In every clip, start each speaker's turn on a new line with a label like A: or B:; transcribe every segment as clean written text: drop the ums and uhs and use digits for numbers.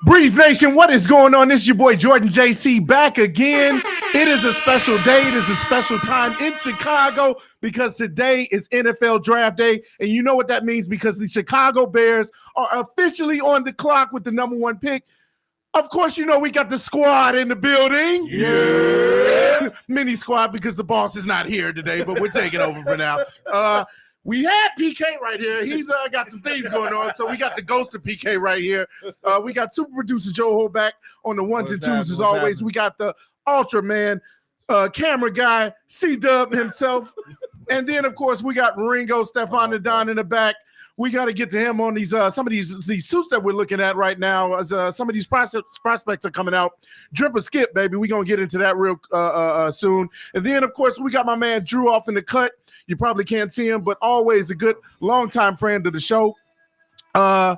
A: Breeze Nation, what is going on? This is your boy Jordan JC back again. It is a special day. It is a special time in Chicago because today is NFL Draft Day. And you know what that means because the Chicago Bears are officially on the clock with the number one pick. Of course, you know we got the squad in the building. Yeah. Mini squad because the boss is not here today, but we're taking over for now. We had PK right here. He's got some things going on, so we got the ghost of PK right here. We got super producer Joe Holback on the ones and twos as always. We got the Ultra Man, camera guy, C-Dub himself. And then, of course, we got Ringo, Stefan the Don in the back. We got to get to him on these some of these suits that we're looking at right now as some of these prospects are coming out. Drip or skip, baby. We're going to get into that real soon. And then, of course, we got my man Drew off in the cut. You probably can't see him, but always a good longtime friend of the show. So,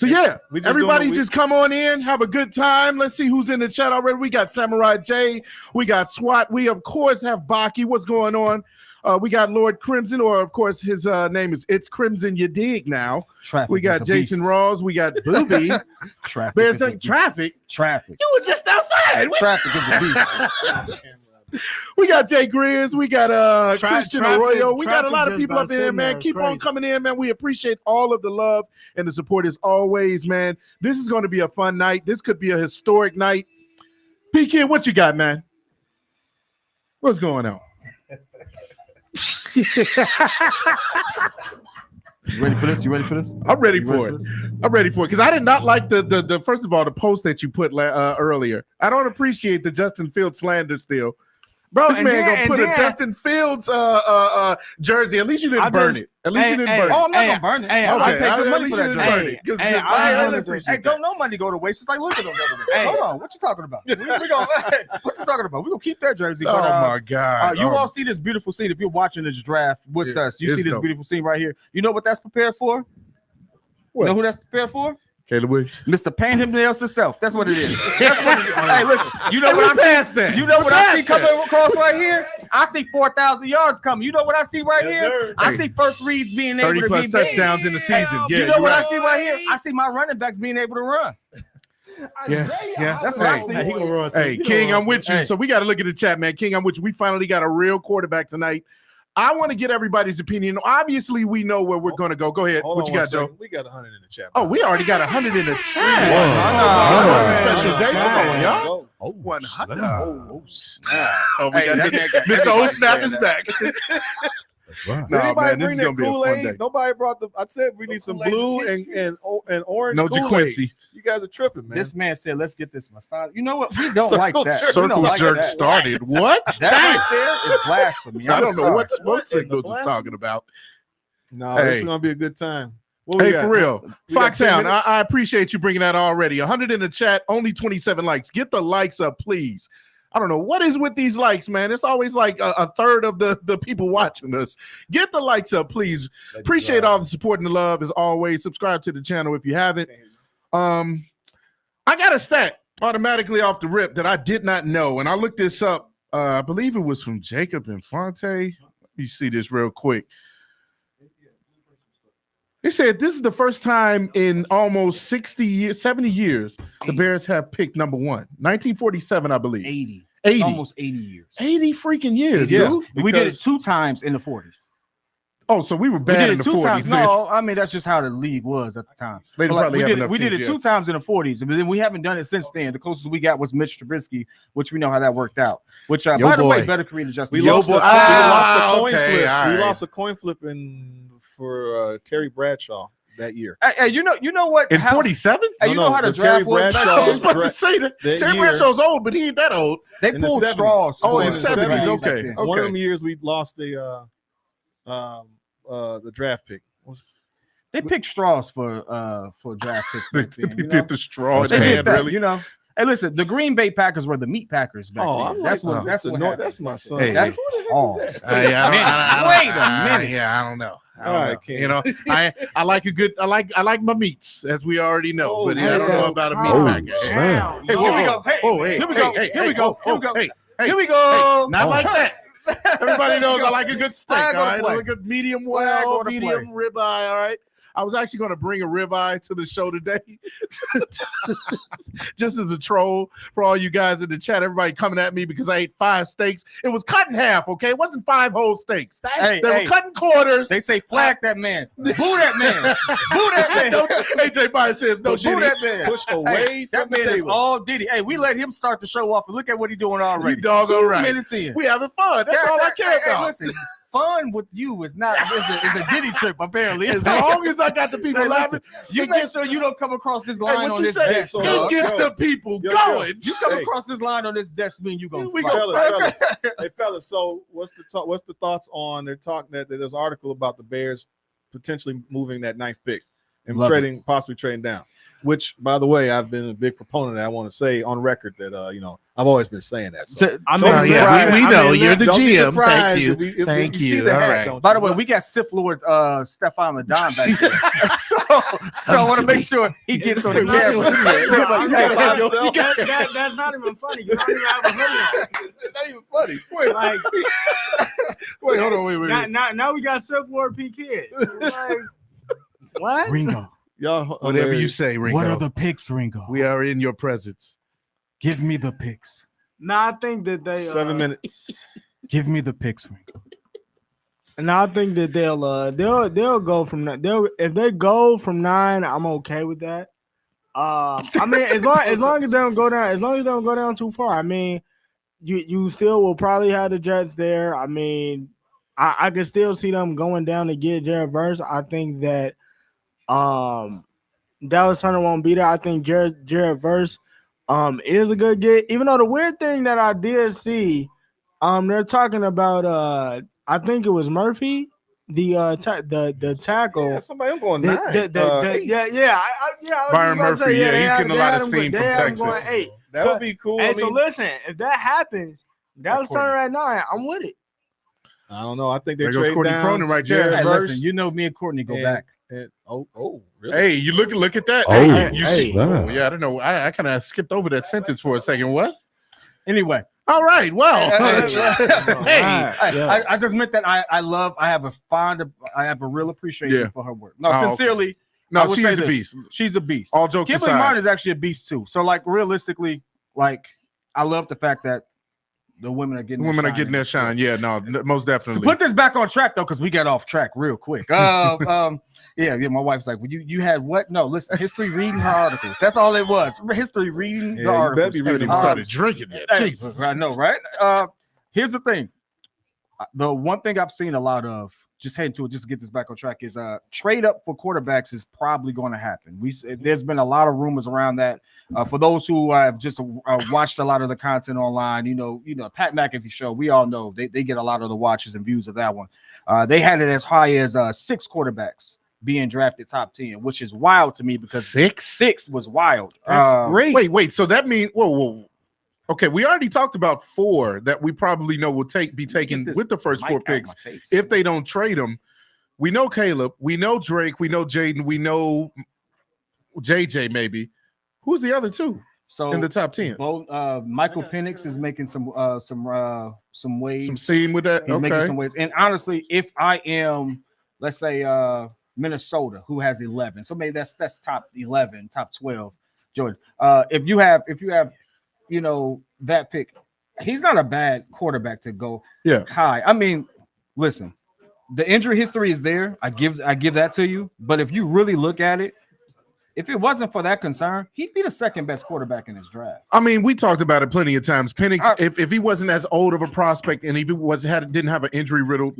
A: yeah, everybody just come on in, have a good time. Let's see who's in the chat already. We got Samurai J. We got SWAT. We, of course, have Baki. What's going on? We got Lord Crimson, or of course his name is It's Crimson. You dig now? Traffic. We got Jason Rawls. We got Booby. Traffic. Traffic. You were just outside. Traffic is a beast. We got Jay Grizz. We got Christian Arroyo. We got a lot of people up in here, man. Keep on coming in, man. We appreciate all of the love and the support as always, man. This is going to be a fun night. This could be a historic night. PK, what you got, man? What's going on?
B: You ready for this?
A: I'm ready for it. I'm ready for it because I did not like the first of all the post that you put earlier. I don't appreciate the Justin Fields slander still. Bro, this man gonna put a Justin Fields jersey. At least you didn't burn it. At least you didn't burn it.
B: Oh, I'm not gonna burn it.
C: I pay good money for that
B: jersey.
C: Hey, don't no money go to waste. It's like, look at them. Hold on, what you talking about? What you talking about? We gonna keep that jersey.
A: Oh my God!
C: You all see this beautiful scene. If you're watching this draft with us, you see this beautiful scene right here. You know what that's prepared for?
A: What?
C: You know who that's prepared for?
A: Caleb Williams.
C: Mr. Pain him nails himself. That's what it is. Hey, listen. You know what I see? You know what I see coming across right here? I see 4,000 yards coming. You know what I see right here? I see first reads being able to be
A: 30+ touchdowns in the season.
C: You know what I see right here? I see my running backs being able to run.
A: Yeah.
C: That's what I see.
A: He gonna run too. Hey, King, I'm with you. So we got to look at the chat, man. King, I'm with you. We finally got a real quarterback tonight. I want to get everybody's opinion. Obviously, we know where we're going to go. Go ahead. What you got, Joe?
D: We got 100 in the chat.
A: Oh, we already got 100 in the chat. That's a special day. Come on, y'all. 100. Oh, snap. Mr. O Snap is back.
D: No, man, this is going to be a fun day. Nobody brought the – I said we need some blue and orange
A: No Jaquincy.
D: You guys are tripping, man.
C: This man said, let's get this massage. You know what? We don't like that.
A: Circle jerk started. What?
C: That right there is blasphemy.
A: I don't know what smoke signals is talking about.
D: No, this is going to be a good time.
A: Hey, for real. Foxhound, I appreciate you bringing that already. 100 in the chat, only 27 likes. Get the likes up, please. I don't know what is with these likes, man. It's always like a third of the people watching us. Get the likes up, please. Appreciate all the support and the love as always. Subscribe to the channel if you haven't. I got a stat automatically off the rip that I did not know, and I looked this up. I believe it was from Jacob Infante. Let me see this real quick. They said this is the first time in almost 60 years, 70 years, the Bears have picked number one. 1947, I believe. 80.
C: Almost 80 years.
A: 80 freaking years,
C: yeah.
A: dude.
C: We did it 2 times in the 40s.
A: Oh, so we were bad in the 40s.
C: Times. No, I mean, that's just how the league was at the time.
A: We
C: did it 2 times in the 40s, but then we haven't done it since then. The closest we got was Mitch Trubisky, which we know how that worked out. Which, by the way, better career than Justin.
D: We lost a coin flip. Right. We lost a coin flip for Terry Bradshaw that year.
C: Hey, you know what?
A: In 47?
C: Hey, you know how the draft was?
A: I was about to say that. Terry Bradshaw's old, but he ain't that old.
C: They pulled straws.
A: Oh, in the 70s. Okay.
D: One of them years we lost the draft pick.
C: They picked straws for draft picks. Back then,
A: they did the straw.
C: They did that, really. You know. Hey, listen, the Green Bay Packers were the meat packers back then. That's
D: my son.
A: Hey,
C: that's what it is.
A: Wait
C: a minute.
A: Yeah, I don't know. You know, I like a good. I like my meats, as we already know. But I don't know about a meat packer.
C: Hey, here we go. Here we go.
A: Not like that. Everybody knows I like a good steak. All right, I like a good medium well, medium ribeye. All right. I was actually going to bring a ribeye to the show today, just as a troll for all you guys in the chat. Everybody coming at me because I ate 5 steaks. It was cut in half. Okay, it wasn't 5 whole steaks. They were cut in quarters.
C: They say flag that man, boo that man, boo that man.
A: AJ Biden says no.
C: Boo that man.
D: Push away
C: that
D: from the
C: man is
D: table.
C: all Diddy. Hey, we let him start the show off, and look at what he's doing already.
A: You doggone right.
C: 2 minutes in.
A: We having fun. That's all I care about.
C: Listen, fun with you is not is a Diddy trip apparently.
A: As long as I got the people laughing,
C: you make sure you don't come across this line on this desk.
A: It gets the people going.
C: You come across this line on this desk, mean you gonna
D: fellas. Hey fellas, so what's the thoughts on their talk that there's an article about the Bears potentially moving that 9th pick and possibly trading down? Which, by the way, I've been a big proponent of. I want to say on record that I've always been saying that. So,
A: we know you're the GM. Thank you.
D: Thank you.
A: All right.
C: By the way, we got Sith Lord Stefan Ladon back there, so I want to make sure he gets on the camera.
E: That's not even funny. You don't even have a hoodie on.
D: It's not even funny.
A: Wait, hold on, wait.
E: Now we got Sith Lord P Kid. Like, what?
C: Ringo.
D: Y'all,
A: whatever you say, Ringo.
C: What are the picks, Ringo?
A: We are in your presence.
C: Give me the picks.
E: I think that they
D: 7 minutes.
C: Give me the picks, Ringo.
E: And I think that they'll go from that. If they go from 9, I'm okay with that. I mean, as long as they don't go down, as long as they don't go down too far. I mean, you still will probably have the Jets there. I mean, I can still see them going down to get Jared Verse. I think that Dallas Turner won't be there. I think Jared Verse is a good get. Even though the weird thing that I did see, they're talking about I think it was Murphy, the tackle.
D: Yeah, somebody I'm going 9.
A: Byron Murphy, he's getting a lot of steam from Texas.
D: That would be cool.
E: Hey, so listen, if that happens, Dallas Turner at 9, I'm with it.
D: I don't know. I think they're
A: there goes
D: trading
A: Courtney
D: down
A: Cronin right there.
C: Hey, listen, you know me and Courtney go back.
D: Really?
A: Hey, you look at that.
D: Wow.
A: Yeah, I don't know. I kind of skipped over that sentence for a second. What?
C: Anyway.
A: All right. Well,
C: I just meant that I have a real appreciation for her work. No, sincerely. Okay.
A: No, she's a beast.
C: She's a beast.
A: All jokes aside.
C: Kimberly Martin is actually a beast too. So like realistically, like I love the fact that the women are getting
A: their shine. Yeah, no, most definitely.
C: To put this back on track though, because we got off track real quick. Yeah. My wife's like, well, you had what? No, listen, history reading her articles. That's all it was. History reading the articles.
A: You better be started drinking yet. Jesus,
C: I know, right? Here's the thing. The one thing I've seen a lot of, just heading to it, just to get this back on track, is trade up for quarterbacks is probably going to happen. There's been a lot of rumors around that. For those who have just watched a lot of the content online, you know, Pat McAfee show, we all know they get a lot of the watches and views of that one. They had it as high as 6 quarterbacks being drafted top 10, which is wild to me because 6 was wild.
A: That's great. Wait. So that means whoa. Okay, we already talked about 4 that we probably know will be taken with the first 4 picks if they don't trade them. We know Caleb, we know Drake, we know Jaden, we know JJ. Maybe who's the other 2? So in the top 10,
C: Michael Penix is making some waves, some
A: steam with that.
C: He's making some waves. And honestly, if I am, let's say, Minnesota, who has 11, so maybe that's top 11, top 12. Jordan, if you have. You know, that pick, he's not a bad quarterback to go high. I mean, listen, the injury history is there. I give that to you. But if you really look at it, if it wasn't for that concern, he'd be the second best quarterback in his draft.
A: I mean, we talked about it plenty of times. Penix, if he wasn't as old of a prospect and if he didn't have an injury riddled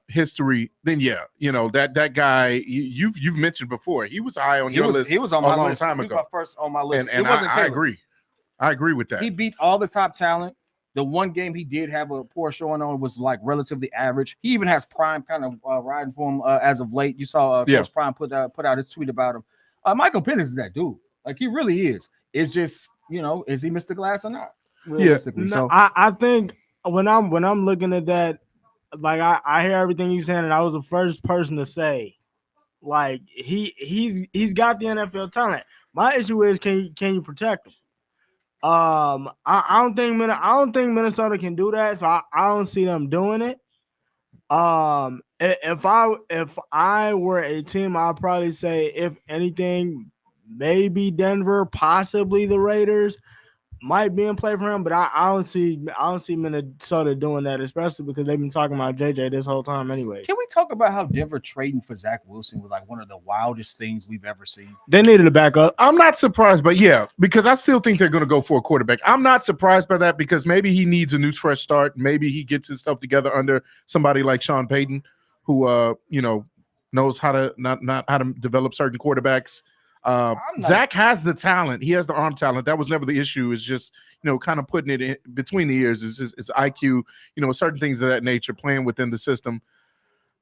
A: history, then that guy you've mentioned before. He was high on your list.
C: He was on my
A: long
C: list.
A: time ago.
C: He was my first on my list.
A: And I agree. I agree with that.
C: He beat all the top talent. The one game he did have a poor showing on was like relatively average. He even has Prime kind of riding for him as of late. You saw Coach Prime put out his tweet about him. Michael Penix is that dude. Like he really is. It's just, is he Mr. Glass or not? Realistically.
E: Yeah. So I think when I'm looking at that, like I hear everything you're saying, and I was the first person to say, like he's got the NFL talent. My issue is can you protect him? I don't think Minnesota can do that, so I don't see them doing it. if I were a team, I'd probably say, if anything, maybe Denver, possibly the Raiders might be in play for him, but I don't see Minnesota doing that, especially because they've been talking about JJ this whole time anyway.
C: Can we talk about how Denver trading for Zach Wilson was like one of the wildest things we've ever seen?
E: They needed a backup.
A: I'm not surprised, but yeah, because I still think they're going to go for a quarterback. I'm not surprised by that because maybe he needs a new fresh start. Maybe he gets his stuff together under somebody like Sean Payton, who knows how to not how to develop certain quarterbacks. Zach has the talent. He has the arm talent. That was never the issue. It's just, kind of putting it in between the ears. It's IQ, certain things of that nature, playing within the system.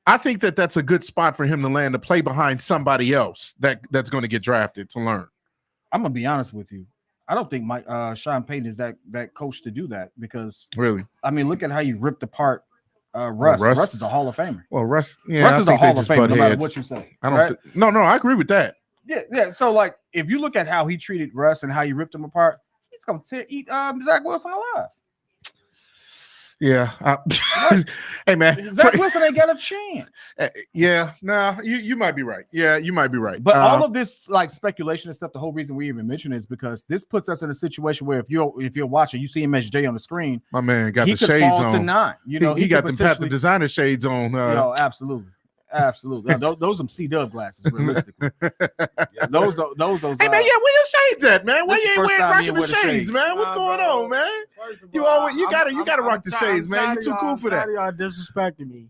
A: I think that's a good spot for him to land, to play behind somebody else that's going to get drafted to learn.
C: I'm going to be honest with you. I don't think Sean Payton is that coach to do that because,
A: really,
C: I mean, look at how you ripped apart Russ. Russ is a Hall of Famer.
A: Well, Russ
C: is a Hall of Famer, no matter what you say.
A: No, I agree with that.
C: Yeah. So, like, if you look at how he treated Russ and how you ripped him apart, he's going to eat Zach Wilson alive.
A: Yeah. Hey, man.
C: Zach Wilson ain't got a chance.
A: Yeah. No, you might be right. Yeah, you might be right.
C: But all of this, like, speculation and stuff, the whole reason we even mention is because this puts us in a situation where if you're watching, you see him as Jay on the screen.
A: My man got the shades on.
C: He could fall to 9.
A: He got the designer shades on.
C: Absolutely. Those are C-Dub glasses, realistically. Those.
A: Hey man, where your shades at, man? Where you ain't rocking the shades, man? What's going on, man? You gotta rock the shades, man. You too cool for that.
E: Y'all disrespecting me.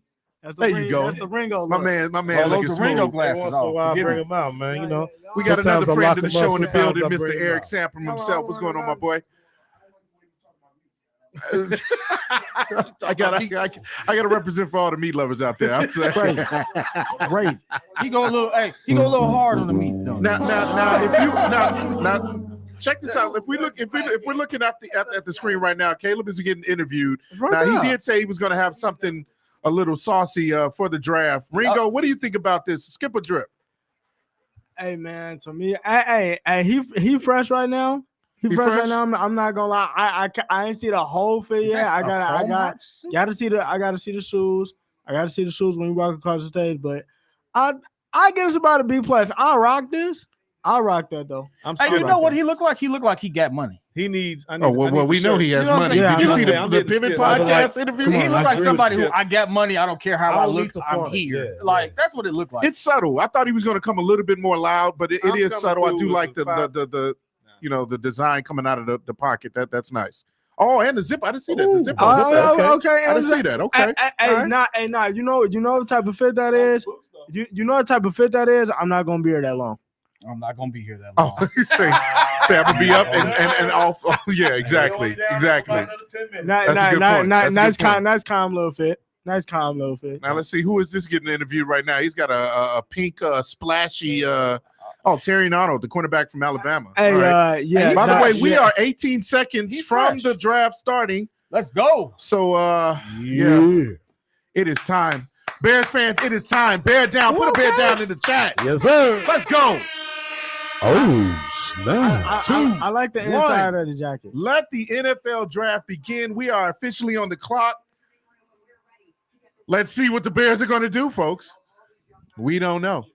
A: There you go.
E: That's the Ringo.
A: My man.
C: Those are Ringo glasses.
B: Once in a while, bring them out, man.
A: We got another friend of the show in the building, Mr. Eric Sampram himself. What's going on, my boy? I gotta represent for all the meat lovers out there. I'm saying.
E: Crazy.
C: He go a little hard on the meat though.
A: Now, if you check this out. If we're looking at the screen right now, Caleb is getting interviewed. He did say he was going to have something a little saucy for the draft. Ringo, what do you think about this? Skip or drip?
E: Hey man, to me, he fresh right now. He fresh right now. I'm not gonna lie. I ain't see the whole fit yet. I gotta see the shoes. I gotta see the shoes when you walk across the stage. But I give us about a B+. I'll rock this. I'll rock that though.
C: Hey, you know what he looked like? He looked like he got money.
D: He needs.
A: We know he has money.
E: Yeah,
A: Did you see the Pivot podcast interview?
C: He looked like somebody who I got money. I don't care how I look. I'm here. Like that's what it looked like.
A: It's subtle. I thought he was going to come a little bit more loud, but it is subtle. I do like the the design coming out of the pocket. That's nice. Oh, and the zip. I didn't see that. The zip.
E: Okay.
A: I didn't see that. Okay.
E: Nah. You know the type of fit that is. You know the type of fit that is. I'm not gonna be here that long.
C: I'm not gonna be here that long.
A: Oh, say I'm gonna be up and off. Oh, yeah, exactly.
E: Nice calm little fit. Now
A: let's see who is this getting interviewed right now. He's got a pink splashy. Terry Arnold, the cornerback from Alabama.
E: Hey,
A: right.
E: yeah.
A: By the way, we are 18 seconds from the draft starting.
C: Let's go.
A: So, it is time. Bears fans, it is time. Bear down. Put a bear down in the chat.
B: Yes, sir.
A: Let's go.
B: Oh, snap.
E: I like the inside of the jacket.
A: Let the NFL draft begin. We are officially on the clock. Let's see what the Bears are going to do, folks. We don't know.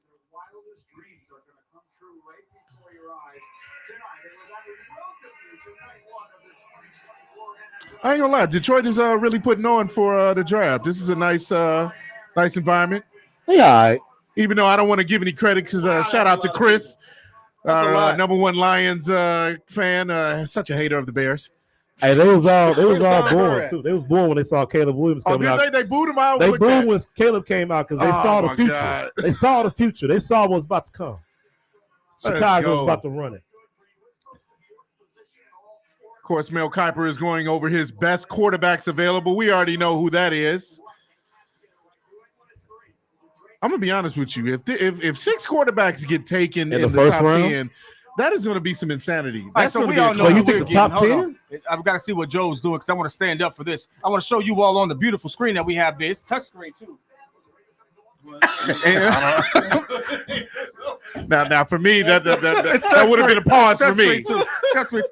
A: I ain't gonna lie, Detroit is really putting on for the draft. This is a nice environment.
B: Yeah, all right.
A: Even though I don't want to give any credit, because shout out to Chris, our number one Lions fan, such a hater of the Bears.
B: Hey, they was all born too. They was born when they saw Caleb Williams coming out.
A: They booed him out.
B: They booed when Caleb came out because they saw the future.
A: God.
B: They saw the future. They saw what was about to come. Chicago was about to run it.
A: Of course, Mel Kiper is going over his best quarterbacks available. We already know who that is. I'm gonna be honest with you. If 6 quarterbacks get taken in the
B: first
A: top
B: round?
A: 10, that is going to be some insanity.
C: All right, so we all know
B: you think the top 10?
C: I've got to see what Joe's doing because I want to stand up for this. I want to show you all on the beautiful screen that we have there. It's touchscreen too.
A: Now for me, that would have been a pause for me.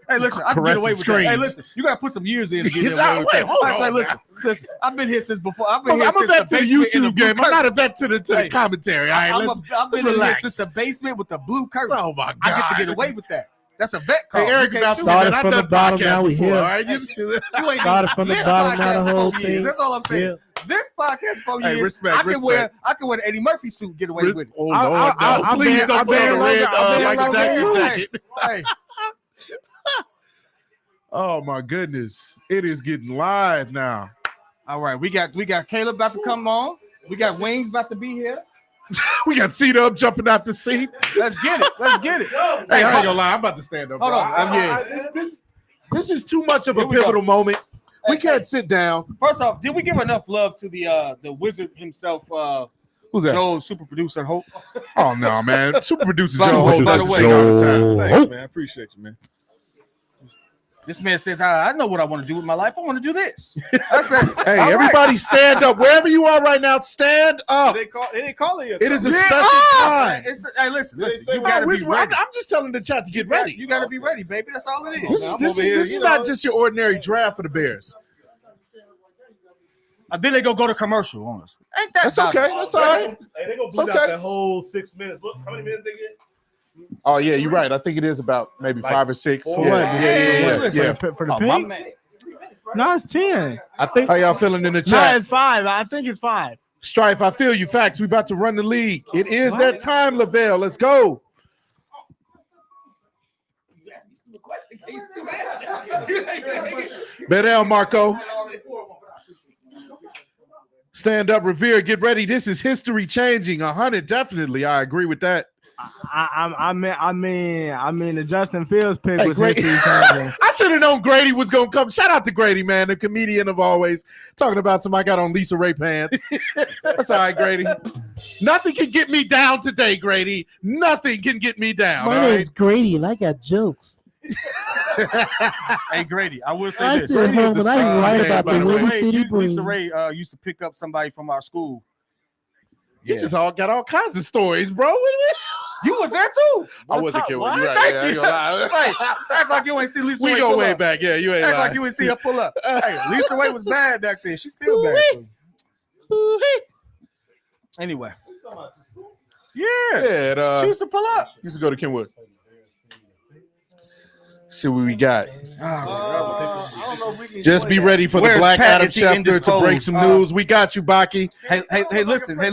C: Hey, listen, I can get away with that. Hey, listen, you gotta put some years in to get away with that.
A: Hold on,
C: listen, I've been here since before.
A: I'm a vet to the YouTube game. I'm not a vet to the commentary.
C: I've been in here since the basement with the blue curtain.
A: Oh my God!
C: I get to get away with that. That's a vet call.
A: Hey, Eric,
B: started from the bottom. Now we here.
C: Started
B: from the bottom. Now the whole team.
C: That's all I'm saying. Yeah. This podcast 4 years,
A: respect.
C: I can wear the Eddie Murphy suit, get away with it.
A: Oh Lord, no! Please don't put on a red Michael Jackson jacket.
C: Hey.
A: Oh my goodness! It is getting live now.
C: All right, we got Caleb about to come on. We got Wings about to be here.
A: We got C-Dub jumping out the seat.
C: Let's get it.
A: Hey, I ain't gonna lie. I'm about to stand up.
C: Hold
A: bro.
C: on.
A: This is too much of a pivotal moment. We can't sit down.
C: First off, did we give enough love to the wizard himself?
A: Who's that?
C: Joe, super producer Hope.
A: Oh no, man. Super producer
C: By the
A: Joe
C: way,
A: Hope.
C: by the way,
D: Thanks, man. I appreciate you, man.
C: This man says, I know what I want to do with my life. I want to do this. I said,
A: hey, everybody stand up. Wherever you are right now, stand up.
D: They didn't call it yet.
A: It is a special time.
C: Hey, listen. You got to be ready.
A: I'm just telling the chat to get ready.
C: You got to be ready, baby. That's all it is.
A: This is not just your ordinary draft for the Bears.
C: Then they go to commercial on us. Ain't that
A: That's okay. That's all right.
B: Hey, they gonna bleed out that whole 6 minutes. Look, how many minutes they get?
A: Oh yeah, you're right. I think it is about maybe 5 or 6.
E: For the pick? No, it's 10.
B: I think.
A: How y'all feeling in the
E: No,
A: chat?
E: it's 5. I think it's 5.
A: Strife, I feel you. Facts. We about to run the league. It is that time, Lavelle. Let's go. Bedell, Marco. Stand up, Revere. Get ready. This is history changing. 100, definitely. I agree with that.
E: I mean, the Justin Fields pick was
A: Grady.
E: history changing.
A: I should have known Grady was gonna come. Shout out to Grady, man, the comedian of always. Talking about somebody got on Lisa Ray pants. That's all right, Grady. Nothing can get me down today, Grady. Nothing can get me down.
B: My name's Grady, and I got jokes.
C: Hey, Grady, I will say this.
B: Lisa
C: Ray used to pick up somebody from our school.
A: You just all got all kinds of stories, bro.
C: You was there too.
A: I wasn't kidding.
C: What?
A: Right.
C: Thank you.
A: Right.
C: Act like you ain't see Lisa Ray.
A: We go way back. Yeah, you ain't
C: act
A: lying.
C: like you ain't see her pull up. Hey, Lisa Ray was bad back then. She's still bad. Anyway. Yeah.
A: She
C: used to pull up.
A: Used to go to Kenwood. See what we got.
C: I don't know if we can
A: Just be ready for the Black Adam Schefter to break some news. We got you, Baki.
C: Hey, listen. I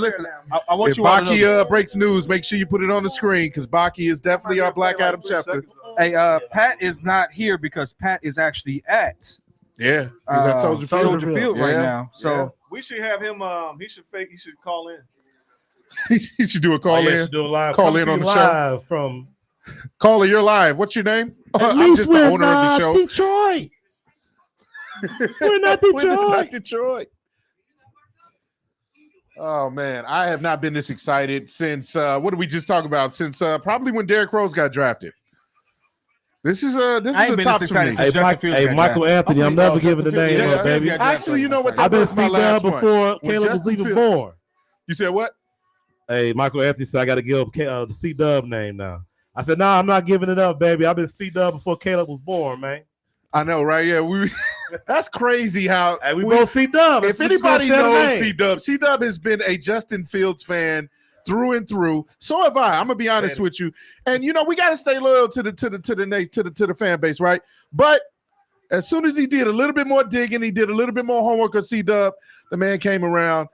C: want
A: if
C: you all to
A: Baki breaks news, make sure you put it on the screen because Baki is definitely our Black Adam Schefter.
C: Hey, Pat is not here because Pat is actually at
A: he's at
C: Soldier Field right now. So
D: we should have him. He should call in.
A: He should do a call in.
B: Do a live.
A: Call in on the show
B: from.
A: Caller, you're live. What's your name? I'm just the owner of the show.
B: Detroit. We're not Detroit.
A: We're not Detroit. Oh man, I have not been this excited since what did we just talk about? Since probably when Derrick Rose got drafted. This is a top for me.
B: Hey, Michael Anthony, I'm never giving the name up, baby.
A: Actually, you know what?
B: I've been C-Dub before Caleb was even born.
A: You said what?
B: Hey, Michael Anthony said I got to give the C-Dub name now. I said, no, I'm not giving it up, baby. I've been C-Dub before Caleb was born, man.
A: I know, right? Yeah, that's crazy how
B: we both C-Dub.
A: If anybody knows C-Dub, C-Dub has been a Justin Fields fan through and through. So have I. I'm gonna be honest with you. And you know, we gotta stay loyal to the fan base, right? But as soon as he did a little bit more digging, he did a little bit more homework on C-Dub, the man came around.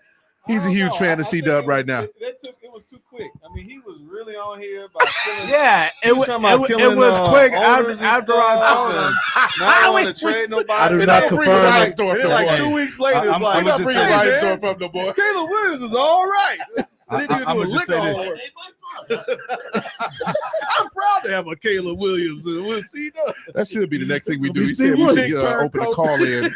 A: He's a huge fan of C-Dub right now.
D: It was too quick. I mean, he was really on here about killing.
E: Yeah, it was quick after I told him.
D: Now I don't want to trade nobody.
B: I do not confirm.
D: Then like 2 weeks later, it's like,
A: I'm not bringing Reinsdorf up no more.
D: Caleb Williams is all right.
C: I'm gonna just say this.
D: I'm proud to have a Caleb Williams. We'll see.
A: That should be the next thing we do. He said we should open a call in.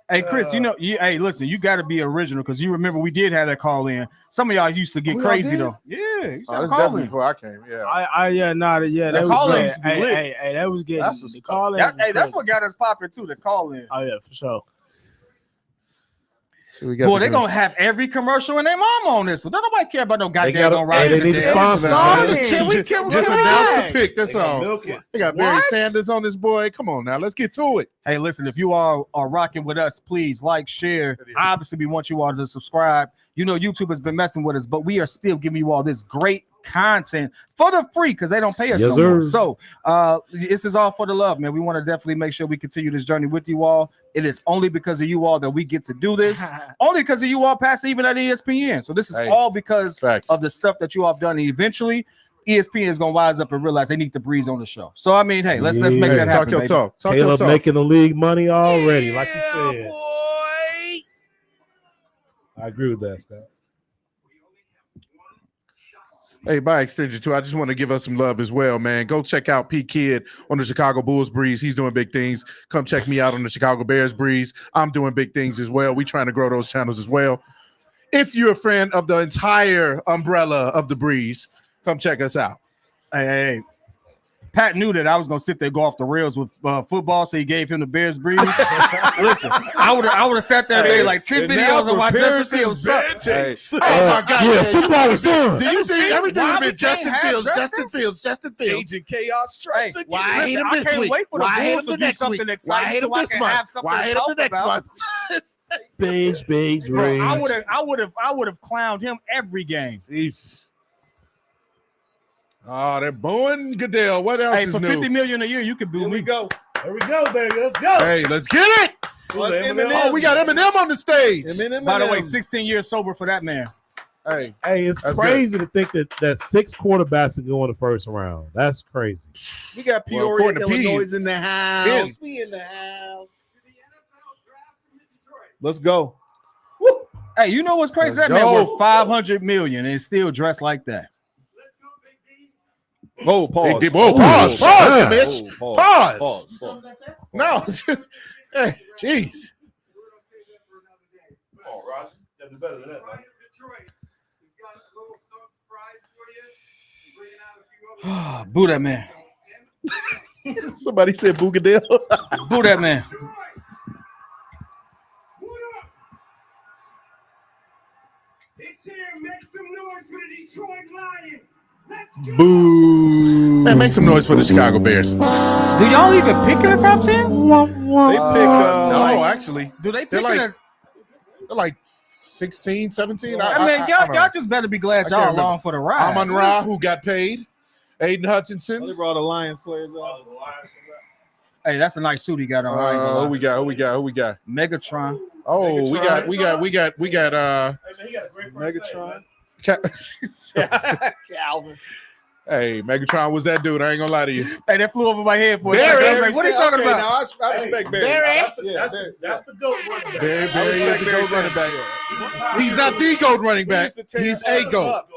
C: Hey, Chris, hey, listen, you got to be original because you remember we did have that call in. Some of y'all used to get crazy though. Yeah, you
A: that's definitely before I came. Yeah,
E: that
C: call in.
E: Hey, that was good.
A: That's what's
C: call in. Hey, that's what got us popping too. The call in.
E: Oh yeah, for sure.
C: Boy, they're gonna have every commercial and their mom on this one. Don't nobody care about no goddamn
B: gotta-
C: ride.
B: they need to sponsor it.
C: Can we
A: Just announce the pick. That's
B: They gonna
A: all.
B: milk it.
A: They got Barry
C: What?
A: Sanders on this boy. Come on now, let's get to it.
C: Hey, listen, if you all are rocking with us, please like, share. Obviously, we want you all to subscribe. You know, YouTube has been messing with us, but we are still giving you all this great content for the free because they don't pay us
B: Yes,
C: no more.
B: sir.
C: So this is all for the love, man. We want to definitely make sure we continue this journey with you all. It is only because of you all that we get to do this. Only because of you all pass even at ESPN. So this is all because
A: Facts.
C: of the stuff that you all have done. And eventually, ESPN is gonna wise up and realize they need the breeze on the show. So I mean, hey, let's make
B: Yeah.
C: that happen.
A: Talk your
C: baby.
A: talk. Talk your
B: Caleb
A: talk.
B: making the league money already, like you said. I agree with that, Scott.
A: Hey, by extension too, I just want to give us some love as well, man. Go check out P Kid on the Chicago Bulls Breeze. He's doing big things. Come check me out on the Chicago Bears Breeze. I'm doing big things as well. We trying to grow those channels as well. If you're a friend of the entire umbrella of the Breeze, come check us out.
C: Hey. Pat knew that I was gonna sit there go off the rails with football, so he gave him the Bears Breeze. Listen, I would have sat there and made like 10 videos on why Justin Fields sucked.
A: Oh my God!
B: Yeah, football was done.
C: Do you see
A: everything
C: why
A: has
C: we
A: been Justin
C: can't have
A: Fields,
C: Justin?
A: Justin Fields, Justin Fields.
D: Agent Chaos strikes again.
A: Why I hate him
C: I
A: this
C: can't
A: week?
C: wait for the
A: Why I hate
C: Bulls
A: him
C: to
A: the
C: do
A: next
C: something
A: week?
C: exciting
A: Why I hate
C: so
A: him
C: I
A: this
C: can
A: month?
C: have something
A: Why I
C: to
A: hate him
C: talk
A: the next
C: about.
A: month?
B: Big
C: Bro,
B: dreams.
C: I would have clowned him every game.
A: Jesus. Oh, they're booing Goodell. What else
C: Hey,
A: is
C: for
A: new?
C: $50 million a year, you could boo
D: Here
C: me.
D: we go.
B: There we go, baby. Let's go.
A: Hey, let's get it.
D: Plus Eminem.
A: Oh, we got Eminem on the stage.
D: Eminem.
C: By the way, 16 years sober for that man.
A: Hey,
B: Hey, it's
A: That's
B: crazy to think that 6 quarterbacks can go in the first round. That's crazy.
D: we got
A: Well,
D: Peoria,
A: according to P,
D: Illinois in the house.
A: 10.
D: We in the house. Let's go.
C: Hey, you know what's crazy?
A: Let's
C: That man
A: go.
C: worth $500 million and still dressed like that.
D: Oh, pause.
A: Whoa, pause,
B: yeah.
A: Mitch.
D: Pause.
A: Pause. No, just, hey, jeez.
B: Oh, Roger. Yeah, do better than that, man.
C: Boo that man.
A: Somebody said Boo Goodell.
C: Boo that man.
A: Boo. Man, make some noise for the Chicago Bears.
C: Do y'all even pick in the top 10?
D: They pick
A: no, actually.
C: Do they
A: They're
C: pick
A: like-
C: in the
A: They're like 16, 17.
C: I mean,
A: don't
C: y'all
A: know.
C: just better be glad
A: I
C: y'all
A: can't remember.
C: along for the ride.
A: Amon Ra, who got paid. Aiden
D: They
A: Hutchinson.
D: brought Alliance players out.
C: Hey, that's a nice suit he got on. I ain't gonna
A: Who
C: lie.
A: we got? Who we got?
C: Megatron.
A: Oh, we got
B: Hey, man, he got a great
D: Megatron.
A: Calvin. Hey, Megatron was that dude. I ain't gonna lie to you.
C: Hey, that flew over my head for a
A: Barry,
C: second. I was like, what are you talking
D: Okay,
C: about?
D: now I respect Barry.
B: That's the GOAT running back.
A: Barry
D: I
A: is
D: respect
A: the
D: Barry
A: GOAT running back.
D: Sanders.
A: He's not the GOAT running
D: He
A: back.
D: used to tear
A: He's
D: us
A: a GOAT.
D: up.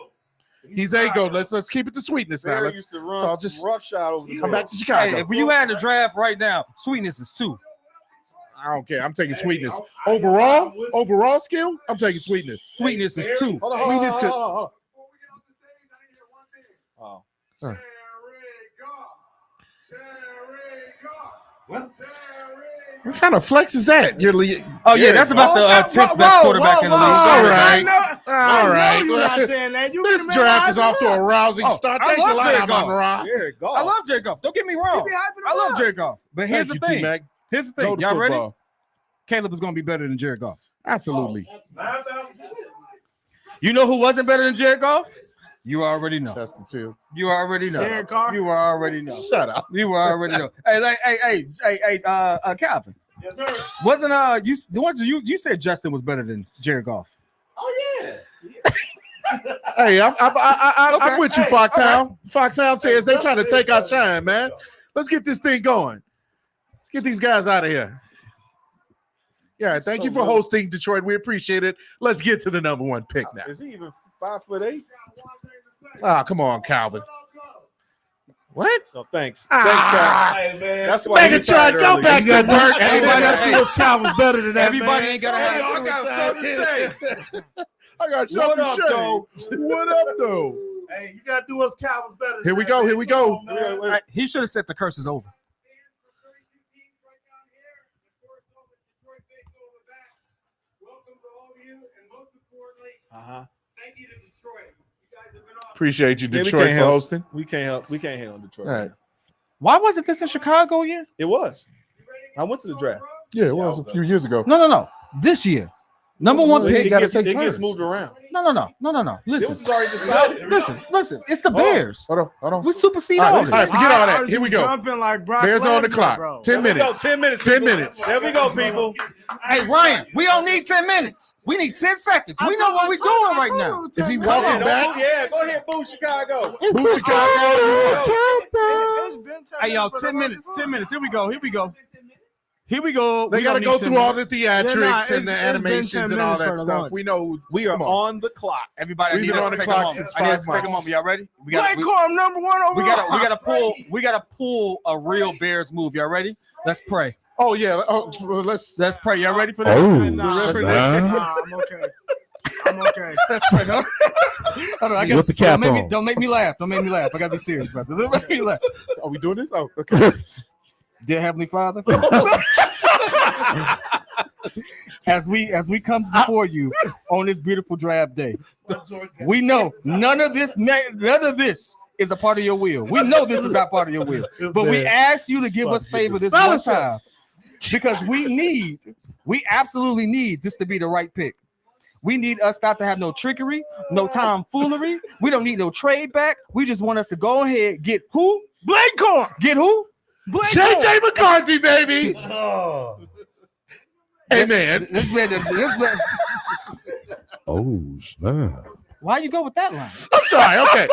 A: He's a GOAT. Let's keep it to sweetness now.
D: Barry
A: Let's
D: used to
A: so
D: run
A: I'll just
D: roughshod over the
A: come back to
C: Hey,
A: Chicago.
C: if you had the draft right now, Sweetness is 2.
A: I don't care. I'm taking sweetness. Overall skill, I'm taking sweetness.
C: Sweetness is 2.
D: Hold on. Oh.
A: Huh. What kind of flex is that? You're
C: Oh, yeah, that's about the 10th best quarterback in the league.
A: All right.
E: I
A: All
E: know
A: right.
E: you're not saying that. You
A: This
E: could've been
A: draft is
E: hyping
A: off to
E: up.
A: a rousing
C: Oh,
A: start.
C: I
A: Thanks a
C: love
A: lot,
C: Jared
A: Amon
C: Goff.
A: Ra.
D: Here, go.
C: I love Jared Goff. Don't get me wrong.
E: You be hyping him
C: I love
E: up.
C: Jared Goff. But here's
A: Thank
C: the
A: you,
C: thing.
A: T-Mac.
C: Here's the
A: Go
C: thing.
A: to
C: Y'all ready?
A: football.
C: Caleb is going to be better than Jared Goff.
A: Absolutely.
C: You know who wasn't better than Jared Goff? You already know.
A: Justin Fields.
C: You already know.
E: Derek Carr?
C: You already know.
A: Shut up.
C: You already know. Hey, Calvin.
B: Yes, sir.
C: Wasn't you said Justin was better than Jared Goff?
B: Oh, yeah.
A: Hey, I'm with you,
C: Hey,
A: Foxhound. Foxhound says they trying to take our shine, man. Let's get this thing going. Let's get these guys out of here. Yeah, thank you for hosting Detroit. We appreciate it. Let's get to the number 1 pick now.
D: Is he even 5'8"?
A: Ah, come on, Calvin. What?
D: No, thanks.
A: Ah.
D: Thanks, Cal.
B: Hey, man.
D: That's why he
A: Megatron,
D: retired
A: go
D: early.
A: back to work.
B: Everybody got to do his Calvin's better than that,
C: Everybody
B: man.
C: ain't got to
D: Hey,
C: have.
D: I got something to say.
A: I got
D: What
A: something
D: up,
A: to say.
D: though?
A: What up, though?
B: Hey, you got to do his Calvin's better than
A: Here we
B: that,
A: go,
B: man.
A: here we go.
B: Come on, man.
C: He should have said the curse is over.
A: Appreciate you,
D: Yeah, we
A: Detroit,
D: can't
A: for
D: help.
A: hosting.
D: We can't help. We can't hate on Detroit.
A: All right.
C: Why wasn't this in Chicago yet?
D: It was. I went to the draft.
A: Yeah, it was a few years ago.
C: No. This year. Number one
A: Well,
C: pick.
A: you gotta
D: It
A: take
D: gets
A: turns.
D: moved around.
C: No.
D: This
C: Listen.
D: was already decided.
C: Listen. It's the Bears.
A: Hold on.
C: We supersede
A: All right,
C: all
A: all
C: this.
A: right, forget all that. Here we go.
E: Jumping like Brock
A: Bears on the
E: Lesnar,
A: clock.
E: bro.
A: 10
D: There we go.
A: minutes.
D: 10 minutes.
A: 10
D: people.
A: minutes.
D: There we go, people.
C: Hey, Ryan, we don't need 10 minutes. We need 10 seconds. We know what we're doing right now.
A: Is he
D: Yeah,
A: walking back?
D: go ahead, boo Chicago.
A: Boo Chicago.
C: Hey, y'all, 10 minutes. 10 minutes. Here we go. Here we go.
A: They
C: We
A: got to
C: don't
A: go
C: need 10
A: through all the
C: minutes.
A: theatrics
E: Yeah,
A: and the
E: it's been 10
A: animations and all
E: minutes
A: that
E: for the
A: stuff.
E: lunch.
A: We know.
D: We are
A: Come
D: on the clock.
C: Everybody,
A: We've
C: need
A: been
C: us
A: on
C: to
A: the
C: take a
A: clock
C: moment.
A: since
C: I need us
A: 5
C: to take a moment. Y'all ready? We
E: Blake Corum, number one overall.
C: gotta pull a real Bears move. Y'all ready? Let's pray.
A: Oh, yeah. Oh, let's.
C: Let's pray. Y'all ready for this?
E: Nah,
B: Nah.
E: I'm okay. I'm okay.
C: Let's pray. Hold on, I
B: With the cap on.
C: Don't make me laugh. Don't make me laugh. I gotta be serious, brother. Don't make me laugh.
A: Are we doing this? Oh, okay.
C: Dear Heavenly Father, as we come before you on this beautiful draft day, we know none of this is a part of your will. We know this is not part of your will, but we ask you to give us favor this one time because we absolutely need this to be the right pick. We need us not to have no trickery, no tomfoolery. We don't need no trade back. We just want us to go ahead, get who?
E: Blake Corum.
C: Get who?
A: JJ McCarthy, baby. Hey, man.
C: This man.
B: Oh, snap.
C: Why you go with that line?
A: I'm sorry. Okay.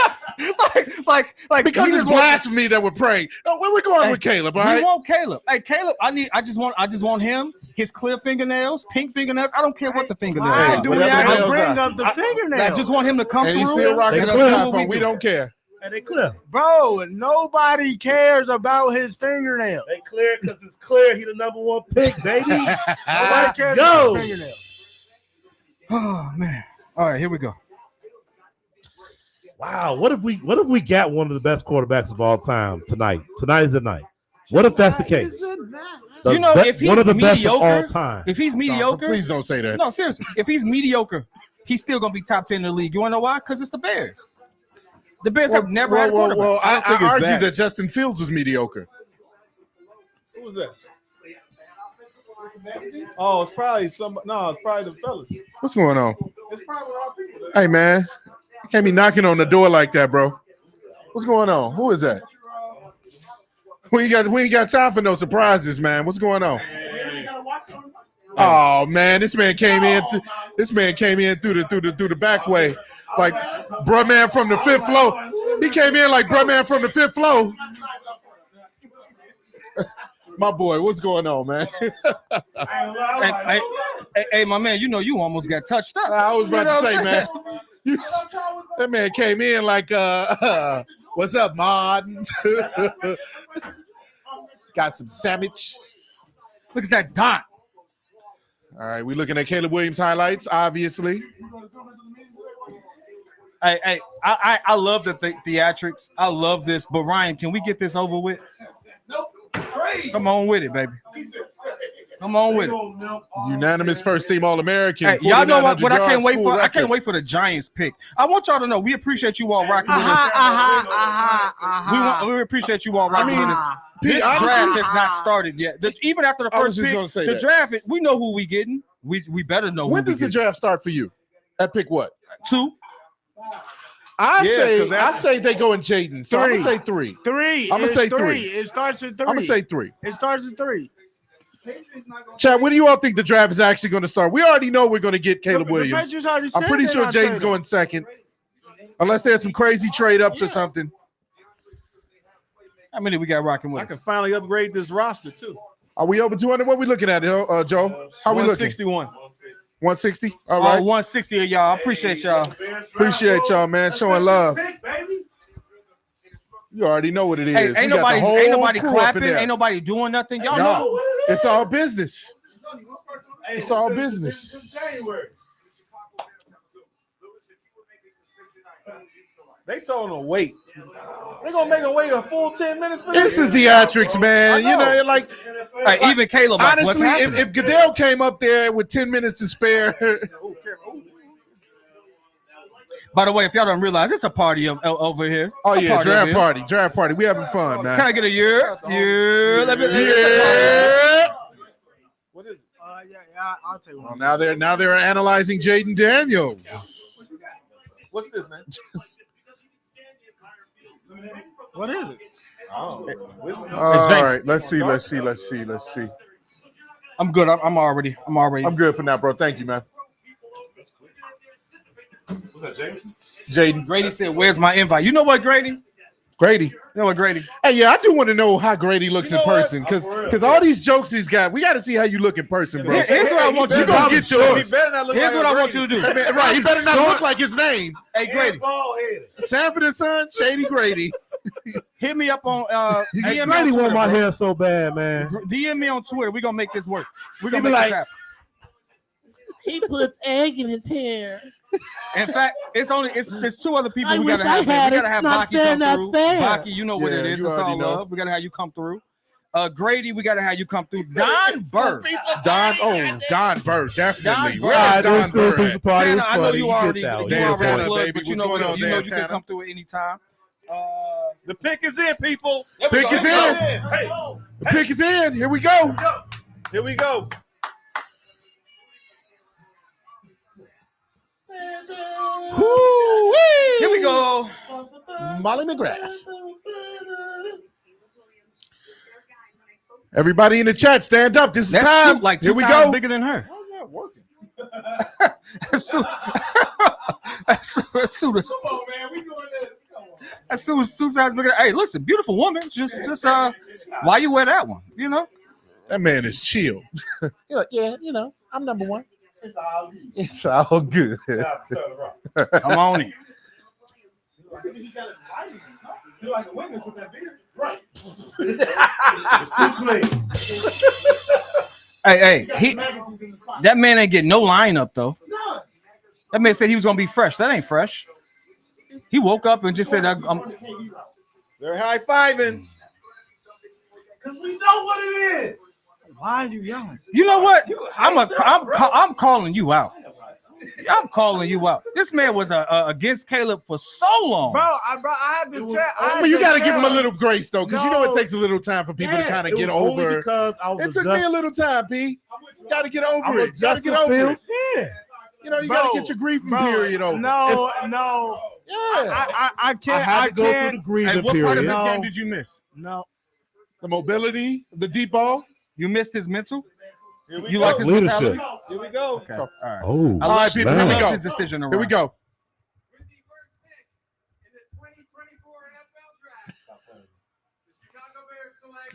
C: like
A: Because
C: we
A: it's
C: just want-
A: blasphemy that we're praying. Oh, where we going with Caleb, all
C: We
A: right?
C: want Caleb. Hey, Caleb, I just want him, his clear fingernails, pink fingernails. I don't care what the fingernails
E: Why
C: are.
E: do we
A: Whatever
E: have
A: the
E: to
A: nails
E: bring
A: are.
E: up the fingernails?
C: I just want him to come
A: And
C: through.
A: he's still rocking
C: and
A: the
C: do what
A: iPhone.
C: we
A: We
C: do.
A: don't care.
B: And they clear.
E: Bro, nobody cares about his fingernails.
B: They clear because it's clear he the number one pick, baby.
E: Nobody cares
B: go.
E: about his fingernails.
C: Oh man. All right, here we go.
B: Wow, what if we got one of the best quarterbacks of all time tonight? Tonight is the night. What if that's the case?
C: You know, if he's
B: one of the best of all
C: mediocre,
B: time.
C: if he's mediocre,
A: Please don't say that.
C: no, seriously, if he's mediocre, he's still gonna be top 10 in the league. You wanna know why? Because it's the Bears. The Bears have never had a quarterback.
A: Well,
D: I don't think
A: I
D: it's
A: argue
D: that.
A: that Justin Fields was mediocre.
D: Who was that? Oh, it's probably some. No, it's probably the fellas.
A: What's going on?
D: It's probably our people.
A: Hey, man. You can't be knocking on the door like that, bro. What's going on? Who is that? We ain't got time for no surprises, man. What's going on? Oh man, this man came in. This man came in through the back way, like bruh man from the fifth floor. He came in like bruh man from the fifth floor. My boy, what's going on, man?
C: Hey, my man, you know you almost got touched up.
A: I was about
C: You know
A: to say,
C: what I'm
A: man.
C: saying?
A: That man came in like, what's up, Mod? Got some sandwich.
C: Look at that dot.
A: All right, we're looking at Caleb Williams highlights, obviously.
C: Hey, I love the theatrics. I love this, but Ryan, can we get this over with? Come on with it, baby. Come on with it.
A: Unanimous first team All-American.
C: Hey, y'all know what I can't wait
A: school
C: for? I
A: record.
C: can't wait for the Giants pick. I want y'all to know we appreciate you all rocking with us. We appreciate you all rocking with us. This
A: honestly,
C: draft has not started yet. Even after the
A: I was
C: first
A: just
C: pick,
A: gonna say
C: the
A: that.
C: draft, we know who we getting. We better know
A: When
C: who we
A: does the
C: getting.
A: draft start for you? At pick what?
C: 2.
A: I say they go in Jaden. So I'm gonna say 3.
E: 3.
A: I'ma
E: It's
A: say 3.
E: It starts at 3.
A: I'm gonna say 3.
E: It starts at 3.
A: Chad, when do you all think the draft is actually going to start? We already know we're going to get Caleb
E: The
A: Williams.
E: Patriots already
A: I'm
E: said
A: pretty
E: they're
A: sure
E: not
A: Jaden's
E: trading.
A: going second, unless there's some crazy trade ups or something.
C: How many we got rocking with
D: I
C: us?
D: can finally upgrade this roster too.
A: Are we over 200? What we looking at, Joe? How we looking?
D: 161.
A: 160. All
C: All
A: right.
C: 160 of y'all. I appreciate y'all.
A: Appreciate y'all, man, showing love. You already know what it is.
C: Hey,
A: We
C: ain't
A: got the
C: nobody
A: whole crew up in
C: clapping.
A: there.
C: Ain't nobody doing nothing. Y'all
A: No,
C: know.
A: it's all business. It's all business.
D: They told him to wait. They gonna make him wait a full 10 minutes for this.
A: It's the theatrics, man. You know, like
C: Hey, even Caleb. Like, what's
A: honestly,
C: happening?
A: if Goodell came up there with 10 minutes to spare,
C: By the way, if y'all don't realize, it's a party over here.
A: Oh
C: It's a
A: yeah,
C: party over here.
A: draft party. We having fun, man.
C: Can I get a year? Let me.
A: Yeah.
D: What is it?
E: Yeah, I'll take one.
A: Well, now they're analyzing Jaden Daniels.
D: What's this, man?
E: What is it?
A: All
C: James.
A: right, let's see.
C: I'm good. I'm already.
A: I'm good for now, bro. Thank you, man.
B: Was that Jameson?
A: Jaden
C: Grady said, "Where's my invite?" You know what, Grady?
A: Grady.
C: You know what, Grady?
A: Hey, yeah, I do want to know how Grady looks in person because all these jokes he's got, we got to see how you look in person, bro.
C: Here's what I want you
A: You
C: to
A: gonna
C: do.
A: get yours.
D: He better not look
C: Here's
D: like
C: what
D: a
C: I want
D: Brady.
C: you to do.
A: Right, he better not look like his name.
C: Hey, Grady,
A: Sanford and Son, Shady Grady.
C: hit me up on DM me
B: Grady
C: on
B: want
C: Twitter,
B: my
C: bro.
B: hair so bad, man.
C: DM me on Twitter. We're gonna make this work. We're
B: He
C: gonna
B: be
C: make
B: like-
C: this happen.
B: He puts egg in his hair.
C: In fact, it's two other people
B: I
C: we
B: wish
C: gotta
B: I
C: have. Man.
B: had
C: We
B: it.
C: gotta have
B: Not
C: Baki
B: fair,
C: come
B: not
C: through.
B: fair.
C: Baki, you know what
A: Yeah,
C: it is.
A: you
C: It's all
A: already know.
C: love. We gotta have you come through. Grady, we gotta have you come through. Don Burr.
A: Don Burr, definitely.
C: Don Burr.
A: Where's Don
B: This
A: Burr
B: pizza
A: at?
B: party
C: Tanner,
B: was
C: I know
B: funny.
C: you
B: get
C: already
B: that one.
A: Yeah, Tanner,
C: plugged,
A: baby.
C: but you
A: What's
C: know
A: going on
C: you
A: there,
C: can
A: Tanner?
C: come through at any time.
D: The pick is in, people.
A: Pick is in. The pick is in. Here we go.
D: Here we go.
A: Woo-wee.
C: Here we go.
A: Molly McGrath. Everybody in the chat, stand up. This is
C: That
A: time.
C: suit like
A: Here
C: two
A: we
C: times
A: go.
C: bigger than her.
D: How's that working?
C: That suit is. That suit is 2 times bigger. Hey, listen, beautiful woman. Just why you wear that one? You know.
A: That man is chill. Yeah, you know, I'm number one. It's all good.
C: Come on in. Hey, that man ain't getting no lineup though. That man said he was gonna be fresh. That ain't fresh. He woke up and just said,
D: They're high fiving.
E: Why are you yelling?
C: "You know what? I'm calling you out. I'm calling you out. This man was against Caleb for so long,
E: Bro, I had to tell.
A: But you got to give him a little grace, though, because you know it takes a little time for people to kind of get over.
B: Because I was
A: It took me a little time, P. You got to get over it. You got to get over it.
B: Yeah.
A: You know, you got to get your grieving period over.
E: No.
A: Yeah.
E: I can't.
B: I had to go through the
E: can't.
C: Hey,
B: grieving
C: what part of
B: period.
C: this
E: No.
C: game did you miss?
E: No.
A: The mobility, the deep ball.
C: You missed his mental.
D: Here we
C: You
D: go.
C: like his
B: Leadership.
C: mentality?
D: Here we go.
C: Okay. All right.
B: Oh,
C: I
A: All right,
C: love,
A: people,
C: I
A: here we
C: love
A: go.
C: his decision to
A: Here we
C: run.
A: go.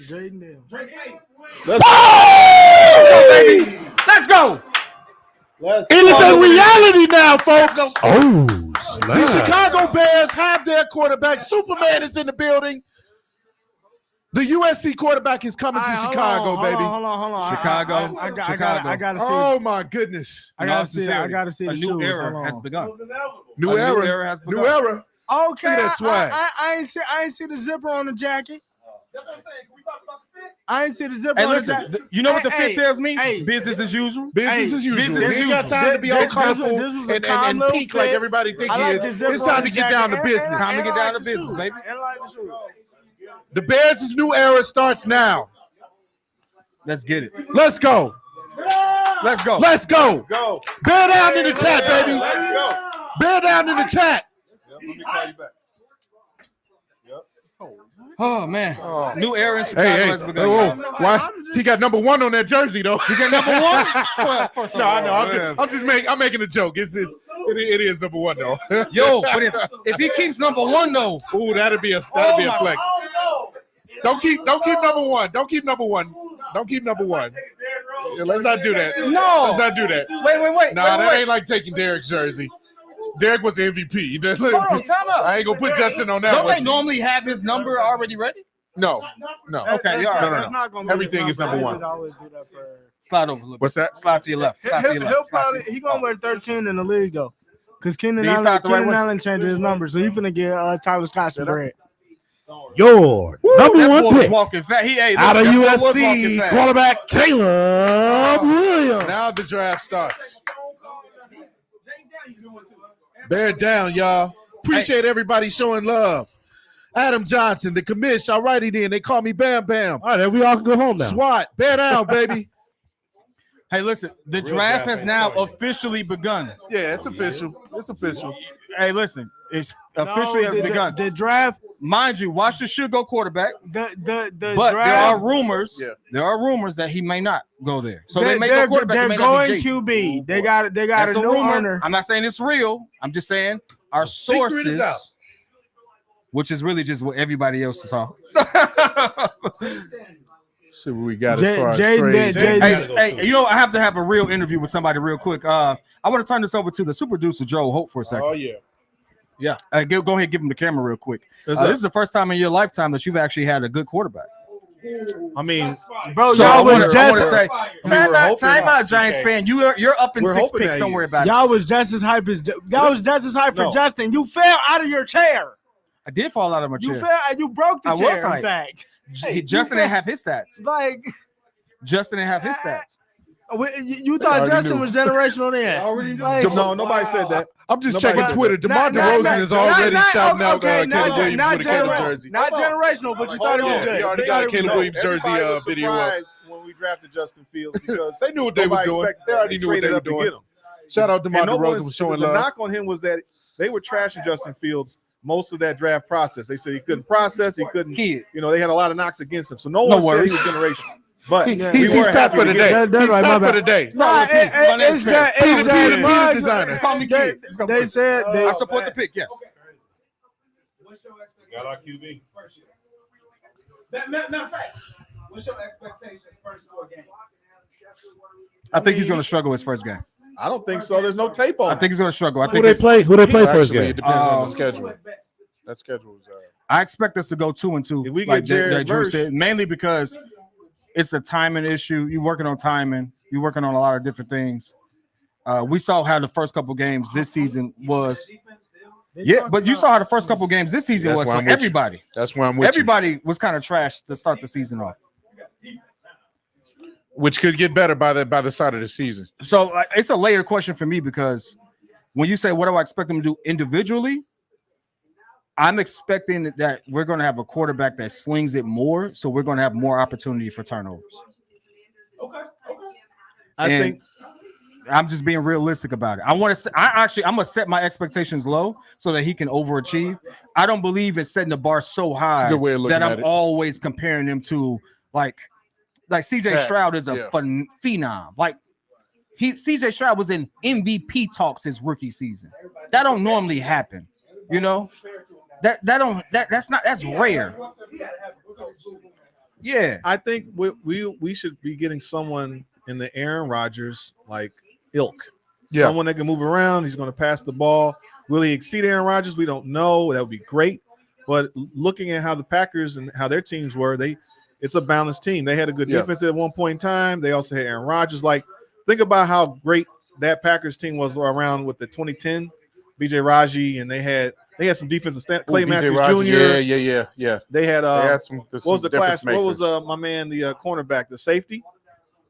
E: Jaden Dale.
C: Let's go.
A: It is a reality now, folks.
B: oh,
A: The
B: snap.
A: Chicago Bears have their quarterback. Superman is in the building. The USC quarterback is coming to Chicago, baby.
E: Hold on.
C: Chicago.
E: I gotta see.
A: Oh my goodness.
E: I gotta see. I gotta see
C: A
E: the
C: new
E: shoes.
C: era
E: Hold
C: has
E: on.
C: begun.
A: New
C: A
A: era.
C: new era has begun.
A: New era.
E: Okay,
A: Look at that swag.
E: I ain't see the zipper on the jacket. I ain't see the zipper
C: Hey,
E: on the
C: listen.
E: jacket.
C: You know what the
E: Hey,
C: fit tells me?
E: hey.
C: Business as usual.
A: Business as usual.
C: business as
A: We ain't got time to be all
E: This was-
A: colorful
E: this was a
A: and
E: calm little
A: peak like
E: fit.
A: everybody think
E: I
A: it
E: like the
A: is.
E: zipper
A: It's
E: on
A: time
E: the
A: to get down to
E: jacket.
A: business.
C: Time to get
E: And
C: down
E: I
C: to
E: like the
C: business,
E: shoes.
C: baby.
E: And I like the shoes.
A: The Bears' new era starts now.
C: Let's get it.
A: Let's go.
C: Let's go.
A: Let's go.
D: Go.
A: Bear down in the chat, baby.
D: Let's go.
A: Bear down in the chat.
D: Yep, let me call you back.
C: Oh man.
A: Oh.
C: New era in Chicago
A: Hey,
C: has begun.
A: whoa.
C: y'all.
A: Why? He got number 1 on that jersey, though.
C: You get number one? Well, first of
A: No,
C: all,
A: I know. I'm making a joke. It is number 1 though.
C: Yo, but if he keeps number one though,
A: Ooh, that'd be a flex. Don't keep number 1. Don't keep number 1. Don't keep number 1. Yeah, let's not do that.
C: No.
A: Let's not do that.
C: wait.
A: Nah, that ain't like taking Derek's jersey. Derek was the MVP.
C: Hold on, time out.
A: I ain't gonna put Justin on that
C: Don't they
A: one.
C: normally have his number already ready?
A: No.
C: Okay, all right.
A: No.
E: That's not gonna be
A: Everything
E: his
A: is number
E: number.
A: 1.
E: They always do that for.
C: Slide over a little bit.
A: What's that?
C: Slide to your left. Slide to your
E: He'll
C: left. Slide to
E: probably
C: your-
E: he gonna wear 13 in the league though, because Keenan
C: Did he start the right way?
E: Allen changed his number, so he finna get Tyler Scott some bread.
B: Your
C: That
B: number
C: boy
B: 1
C: was
B: pick
C: walking fast.
B: out of
C: That boy was walking
B: USC
C: fast.
B: quarterback Caleb Williams.
A: Now the draft starts. Bear down, y'all. Appreciate everybody showing love. Adam Johnson, the commish. All righty then. They call me Bam Bam.
B: All right, then we all can go home now.
A: SWAT. Bear down, baby.
C: Hey, listen, the draft has now officially begun.
A: Yeah, it's official. It's official.
C: Hey, listen, it's officially has begun.
E: The draft,
C: Mind you, Washington should go quarterback,
E: the
C: but
E: draft,
C: there are rumors.
A: Yeah.
C: There are rumors that he may not go there. So they may
E: they're,
C: go quarterback.
E: they're
C: They may not
E: going
C: be Jake.
E: QB. They got
C: That's
E: a
C: a
E: new
C: rumor.
E: owner.
C: I'm not saying it's real. I'm just saying our sources, which is really just what everybody else saw.
A: See what we got as far as
E: Jaden-
A: trades.
E: Jaden-
C: Hey, you know, I have to have a real interview with somebody real quick. I want to turn this over to the super producer, Joe Hope, for a second.
A: Oh, yeah.
C: Go ahead and give him the camera real quick. This is the first time in your lifetime that you've actually had a good quarterback.
D: I mean,
E: Bro,
C: So
E: y'all
C: I want
E: was
C: to say,
E: just
C: time out, Giants fan. You're up in
D: We're
C: 6
D: hoping
C: picks.
D: that
C: Don't
D: he
C: worry
D: is.
C: about it.
E: y'all was just as hype as for
D: No.
E: Justin. You fell out of your chair.
C: I did fall out of my
E: You
C: chair.
E: fell and you broke the
C: I was
E: chair.
C: hype.
E: In fact,
C: Justin didn't have his stats.
E: like
C: Justin didn't have his stats.
E: you thought
A: Already
E: Justin
A: knew.
E: was generational then. Like,
D: no, nobody said that.
A: I'm just
D: Nobody
A: checking
D: said
A: Twitter.
D: that.
A: DeMar DeRozan is already shouting out Caleb Williams
E: not
A: with a Caleb
E: generational,
A: jersey.
E: not generational, but you thought it was
A: on.
E: good.
A: He already
E: You
A: got
E: thought
A: a
E: it was
A: Caleb
E: good.
A: Williams jersey
D: Everybody was
A: video up.
D: surprised when we drafted Justin Fields because
A: They knew what they was
D: nobody
A: doing.
D: expected
A: They
D: that.
A: already knew what
D: traded
A: they were
D: up to
A: doing.
D: get him.
A: Shout out DeMar
D: And no
A: DeRozan
D: one's-
A: for showing
D: the
A: love.
D: knock on him was that they were trashing Justin Fields most of that draft process. They said he couldn't process, he couldn't.
C: Kid.
D: You know, they had a lot of knocks against him, so no one said he
C: worries.
D: was generational. But
E: Yeah.
D: we
A: He's
D: were
A: back
D: happy
A: for
D: to
A: the
D: get
A: day.
D: him.
E: That's
A: He's
E: right, my
A: back for
E: bad.
A: the day.
E: Nah,
C: Pete. My name's
E: it's
C: Trey.
E: just
A: Peter the
E: mugs.
A: designer.
C: Call me Kid.
E: They said they.
C: I support the pick. Yes.
B: Got our QB.
F: What's your expectations first 4 games?
C: I think he's going to struggle his first game.
D: I don't think so. There's no tape on.
C: I think he's going to struggle. I
B: Who
C: think
B: they
C: it's-
B: play? Who they play first
A: Actually, it
B: game?
A: depends on the
C: Um,
A: schedule. That schedule is.
C: I expect us to go 2-2.
D: If we
C: like
D: get Jared
C: Drew
D: Verse-
C: said, mainly because it's a timing issue. You're working on timing. You're working on a lot of different things. We saw how the first couple games this season was. Yeah, but you saw how the first couple games this season
A: That's
C: was
A: why
C: for
A: I'm with you.
C: everybody.
A: That's where I'm with
C: Everybody was kind of trash to start the season off.
A: you. Which could get better by the side of the season.
C: So it's a layered question for me because when you say what do I expect them to do individually, I'm expecting that we're going to have a quarterback that slings it more, so we're going to have more opportunity for turnovers.
D: I
C: And
D: think
C: I'm just being realistic about it. I'm gonna set my expectations low so that he can overachieve. I don't believe in setting the bar so high
A: good way of looking
C: that
A: at
C: I'm
A: it.
C: always comparing him to like CJ Stroud is a
A: Yeah.
C: phenom. Like CJ Stroud was in MVP talks his rookie season. That don't normally happen, you know. That's rare. Yeah.
D: I think we should be getting someone in the Aaron Rodgers like ilk.
A: Yeah.
D: Someone that can move around. He's going to pass the ball. Will he exceed Aaron Rodgers? We don't know. That would be great. But looking at how the Packers and how their teams were, it's a balanced team. They had a good defense at one point in time. They also had Aaron Rodgers. Like, think about how great that Packers team was around with the 2010 BJ Raji, and they had some defensive Clay Matthews Jr.
A: Yeah.
D: They had
A: some.
D: what was the class? What was my man, the cornerback, the safety?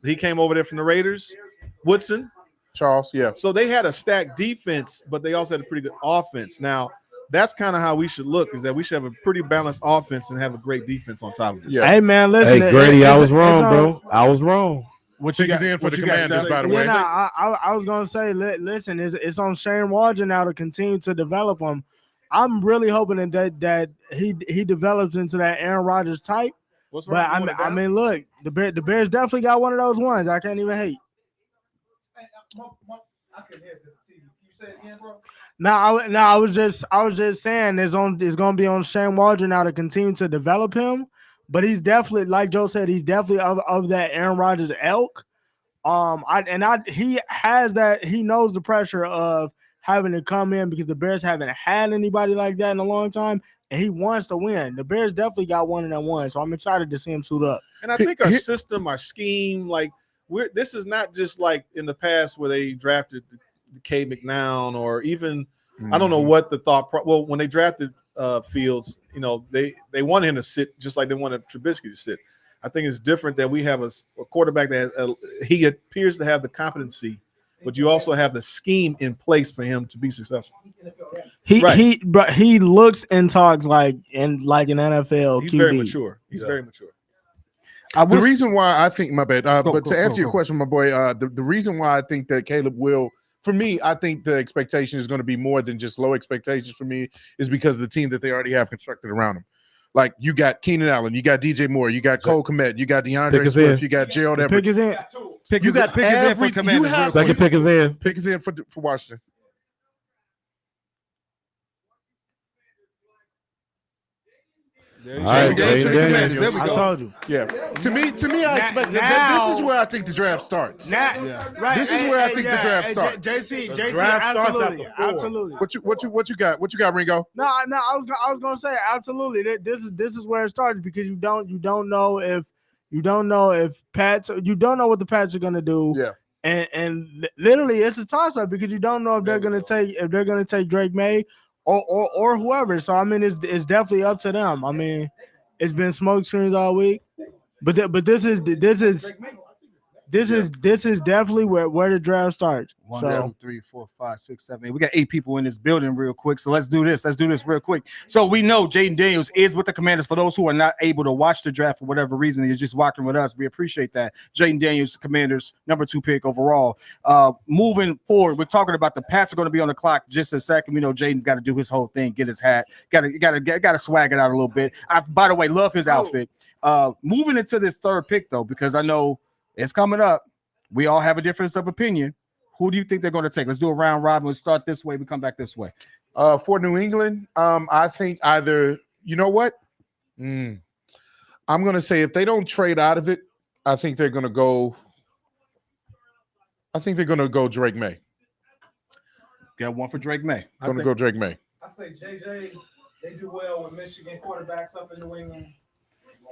D: He came over there from the Raiders. Woodson.
A: Charles? Yeah.
D: So they had a stacked defense, but they also had a pretty good offense. Now, that's kind of how we should look, is that we should have a pretty balanced offense and have a great defense on top of it.
A: Yeah.
E: Hey man, listen.
B: Hey, Grady, I was wrong,
E: it's on-
B: bro. I was wrong.
C: What
A: Pick is in for the Commanders, by the way.
E: Yeah, I was gonna say, listen, it's on Shane Waldron now to continue to develop him. I'm really hoping that he develops into that Aaron Rodgers type.
D: What's
E: But
D: wrong?
E: I mean, look, the Bears definitely got one of those ones. I can't even hate.
F: I can hear this. You say it again, bro?
E: I was just saying it's gonna be on Shane Waldron now to continue to develop him. But he's definitely, like Joe said, he's definitely of that Aaron Rodgers ilk. He has that. He knows the pressure of having to come in because the Bears haven't had anybody like that in a long time, and he wants to win. The Bears definitely got one and one, so I'm excited to see him suit up.
D: And I think our system, our scheme, like this is not just like in the past where they drafted K. McNown or even I don't know what the thought. Well, when they drafted Fields, you know, they wanted him to sit just like they wanted Trubisky to sit. I think it's different that we have a quarterback that he appears to have the competency but you also have the scheme in place for him to be successful.
E: He looks and talks like an NFL
D: He's
E: QB.
D: very mature. He's very mature.
A: The reason why I think, my bad,
C: Go,
A: to answer your question, my boy, the reason why I think that Caleb will, for me, I think the expectation is going to be more than just low expectations for me, is because of the team that they already have constructed around him. Like, you got Keenan Allen, you got DJ Moore, you got Cole Kmet, you got DeAndre Swift, you got Gerald Everett.
E: Pick is in.
C: Pick
A: You
C: is
A: got
C: in for Commanders.
A: have-
B: Second pick is in.
A: Pick is in for Washington.
D: There you
B: All right,
D: go.
B: Jaden Daniels.
C: There we
E: I
C: go.
E: told you.
A: Yeah. To me, I expect that.
E: now-
A: This is where I think the draft starts.
E: Right.
A: This is where I think the draft starts.
E: JC,
B: draft starts
E: absolutely,
B: after 4.
E: absolutely.
A: What you got? What you got, Ringo?
E: No, I was gonna say absolutely. This is where it starts because you don't know if Pats, you don't know what the Pats are gonna do.
A: Yeah.
E: And literally it's a toss up because you don't know if they're gonna take Drake May or whoever. So I mean it's definitely up to them. I mean it's been smoke screens all week, but this is definitely where the draft starts.
C: 1, 2, 3, 4, 5, 6, 7, 8. We got 8 people in this building real quick. So let's do this. Let's do this real quick. So we know Jaden Daniels is with the Commanders. For those who are not able to watch the draft for whatever reason, he's just walking with us. We appreciate that. Jaden Daniels, Commanders, number 2 pick overall. Moving forward, we're talking about the Pats are going to be on the clock just a second. We know Jaden's got to do his whole thing, get his hat, got to swag it out a little bit. I, by the way, love his outfit. Moving into this 3rd pick though, because I know it's coming up. We all have a difference of opinion. Who do you think they're going to take? Let's do a round robin. We'll start this way. We come back this way.
A: For New England, I think either, you know what? I'm going to say if they don't trade out of it, I think they're going to go Drake May.
C: Got one for Drake May.
A: Going to go Drake May.
F: I say JJ, they do well with Michigan quarterbacks up in New England.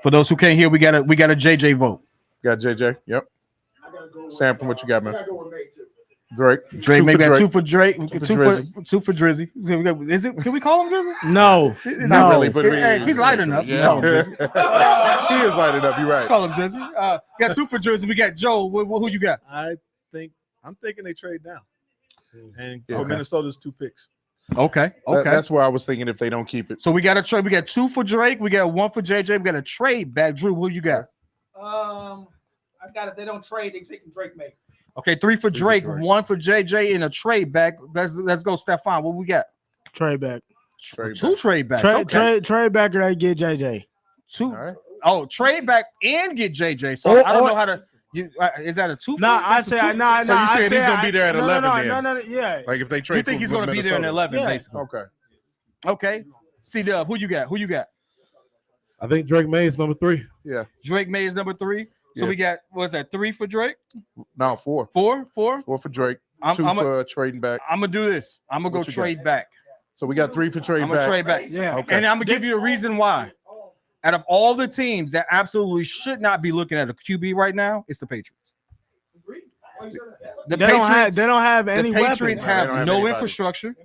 C: For those who can't hear, we got a JJ vote.
A: Got JJ. Yep.
F: I gotta go with
A: Sample, what you got, man?
F: I gotta go with May too.
A: Drake.
C: Drake maybe got 2 for Drake,
A: for
C: 2 for Drizzy. Is it? Can we call him Drizzy?
E: No,
C: Is
A: Not
C: it-
A: really, but
C: Hey, he's light enough.
A: Yeah.
C: Call him Drizzy.
A: He is light enough. You're right.
C: Call him Drizzy. Got 2 for Drizzy. We got Joe. Who you got?
D: I'm thinking they trade down. And for
A: Okay.
D: Minnesota's 2 picks.
C: Okay.
A: That's where I was thinking if they don't keep it.
C: So we got a trade. We got 2 for Drake. We got 1 for JJ. We got a trade back. Drew, who you got?
F: I got if they don't trade, they taking Drake May.
C: Okay, 3 for Drake,
D: Drake.
C: 1 for JJ, and a trade back. Let's go, Stefan. What we got?
E: trade back.
A: Trade
C: 2
A: back.
C: trade backs. Okay.
E: Trade back or they get JJ.
C: 2.
A: All right.
C: Oh, trade back and get JJ. So I don't know how to. Is that a 2?
E: Nah, I said nah.
A: So you
E: I
A: saying he's gonna be there at 11
E: No,
A: then?
E: yeah.
A: Like if they trade,
C: You think he's going to be there in 11,
E: Yeah.
C: basically?
A: Okay.
C: Okay. C-Dub, who you got?
B: I think Drake May is number 3.
C: Drake May is number 3. So
A: Yeah.
C: we got, what's that, 3 for Drake?
A: No, 4.
C: 4?
A: 4 for Drake. 2 for trading back.
C: I'm going to do this. I'm going to go
A: What you got?
C: trade back.
A: So we got 3 for trading
C: I'm going
A: back.
C: to trade back.
E: Yeah.
A: Okay.
C: And I'm going to give you a reason why. Out of all the teams that absolutely should not be looking at a QB right now, it's the Patriots. The
E: They don't have any
C: the Patriots
E: weapons.
A: They don't
C: have
A: have
C: no
A: anybody.
C: infrastructure.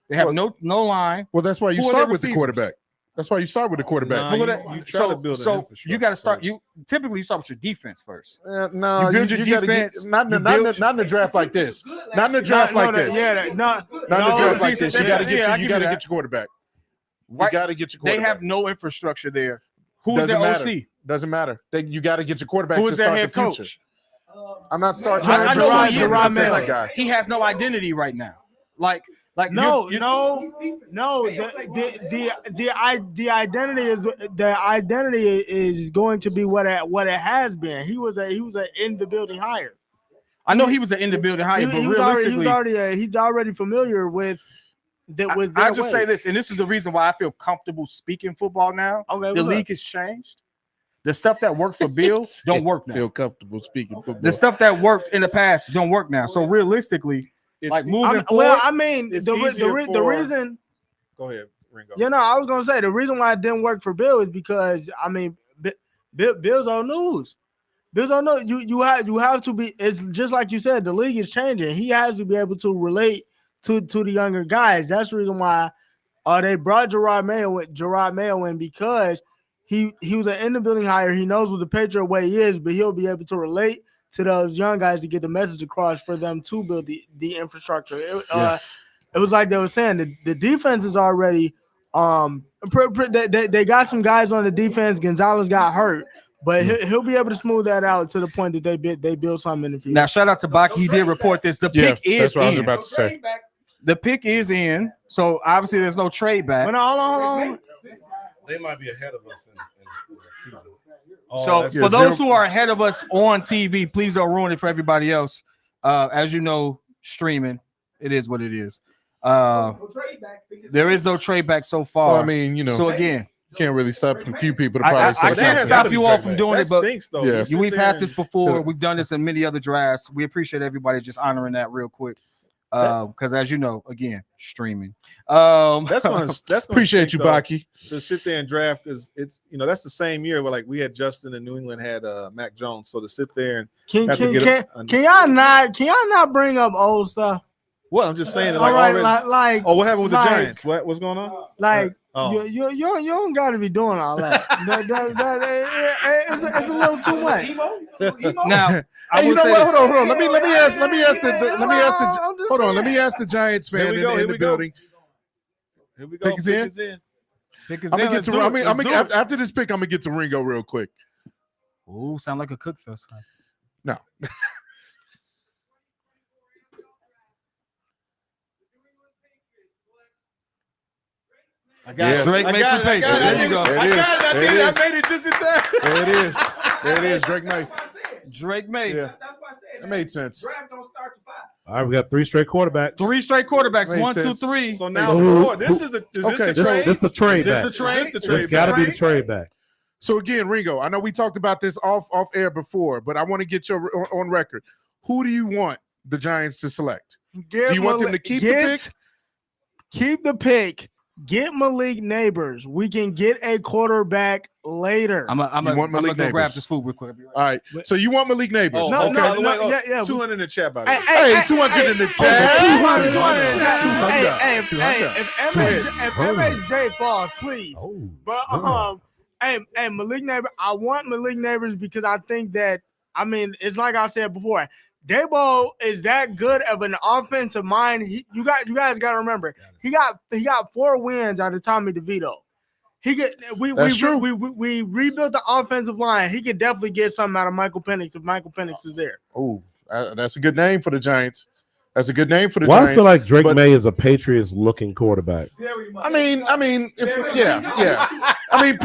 C: They have no line.
A: Well, that's why you
C: Who are
A: start
C: their
A: with the
C: receivers?
A: quarterback. That's why you start with the quarterback.
D: Nah,
C: Look at
D: you
C: that.
D: try to build an
C: so
D: infrastructure
C: you got to start.
D: first.
C: You typically start with your defense first.
A: No,
C: You build your
A: gotta
C: defense,
A: not in
C: you build-
A: not in a draft like this. Not in a draft like this.
E: Yeah,
A: Not in a draft like this. You got to
C: yeah, I
A: get
C: give
A: your
C: you that.
A: quarterback. You
C: Right.
A: got to get your
C: They
A: quarterback.
C: have no infrastructure there. Who's
A: Doesn't
C: their
A: matter.
C: OC?
A: Doesn't matter. You got to get your quarterback
C: Who
A: to
C: is their
A: start
C: head
A: the future.
C: coach?
A: I'm not starting.
C: I know who he is, but I'm saying,
A: Gerard
C: like,
A: guy.
C: he has no identity right now. Like
E: No.
C: you-
E: The identity is going to be what it has been. He was an in the building hire.
C: I know he was an in the building hire, but realistically,
E: he's already familiar with with.
C: I
E: their
C: just
E: way.
C: say this, and this is the reason why I feel comfortable speaking football now.
E: Okay,
C: The
E: what's
C: league
E: up?
C: has changed. The stuff that worked for Bill don't work now.
A: Feel comfortable speaking football.
C: The stuff that worked in the past don't work now. So realistically, like moving forward,
E: Well, I mean,
D: it's
E: the
D: easier
E: the
D: for-
E: reason.
D: Go ahead, Ringo.
E: You know, I was gonna say the reason why it didn't work for Bill is because I mean, Bill's on news. Bill's on news. You have to be. It's just like you said. The league is changing. He has to be able to relate to the younger guys. That's the reason why they brought Gerard Mayo in because he was an in the building hire. He knows what the Patriot way is, but he'll be able to relate to those young guys to get the message across for them to build the infrastructure. It was like they were saying the defense is already they got some guys on the defense. Gonzalez got hurt, but he'll be able to smooth that out to the point that they build something in the future.
C: Now, shout out to Baki. He did report this. The pick is
B: that's what I was
C: in.
B: about to say.
C: The pick is in. So obviously there's no trade back.
E: But hold on.
B: They might be ahead of us in the season.
C: So for those who are ahead of us on TV, please don't ruin it for everybody else. As you know, streaming, it is what it is. There is no trade back so far.
A: Well, I mean, you know,
C: so again,
A: you can't really stop a few people to
C: I
A: probably
C: can't
A: say
C: stop you all from doing it, but
D: stinks, though.
C: we've had this before. We've done this in many other drafts. We appreciate everybody just honoring that real quick. Because as you know, again, streaming.
D: That's gonna
A: appreciate you, Baki.
D: To sit there and draft, because it's that's the same year where like we had Justin and New England had Mac Jones. So to sit there and
E: can y'all not bring up old stuff?
D: What I'm just saying,
E: All
D: like,
E: right,
D: already, what happened with the Giants? What's going on?
E: Like you don't got to be doing all that. It's a little too much.
C: Now,
A: Hey, you know what? Hold on. Let me ask the Giants fan in the building.
D: Here we go.
A: Pick is in. After this pick, I'm gonna get to Ringo real quick.
C: Ooh, sound like a cook fest.
A: No.
D: I got it.
C: Drake made the Patriots. There you go.
D: I got it. I made it just in time.
A: There it is.
C: Drake made.
A: Yeah. That made sense.
F: Draft don't start to 5.
B: All right, we got 3 straight quarterbacks.
C: 3 straight quarterbacks.
A: Makes
C: 1, 2,
A: sense.
C: 3.
D: So now this is the trade.
B: This the trade back.
D: It's
B: got to be the trade back.
A: So again, Ringo, I know we talked about this off air before, but I want to get your on record. Who do you want the Giants to select? Do you want them to keep the pick?
E: Keep the pick. Get Malik Neighbors. We can get a quarterback later.
C: I'm gonna go grab this food real quick.
A: All right. So you want Malik Neighbors?
E: Yeah.
D: 200 in the chat, by the way.
A: Hey, 200 in the chat.
E: 200 if MHJ falls, please. But hey, Malik Neighbors. I want Malik Neighbors because I think that it's like I said before. Dabo is that good of an offensive mind. You guys got to remember, he got 4 wins out of Tommy DeVito. We rebuilt the offensive line. He could definitely get something out of Michael Penix if Michael Penix is there.
A: Oh, that's a good name for the Giants. That's a good name for the
B: Well,
A: Giants.
B: I feel like Drake May is a Patriots-looking quarterback.
A: I mean, yeah. Let's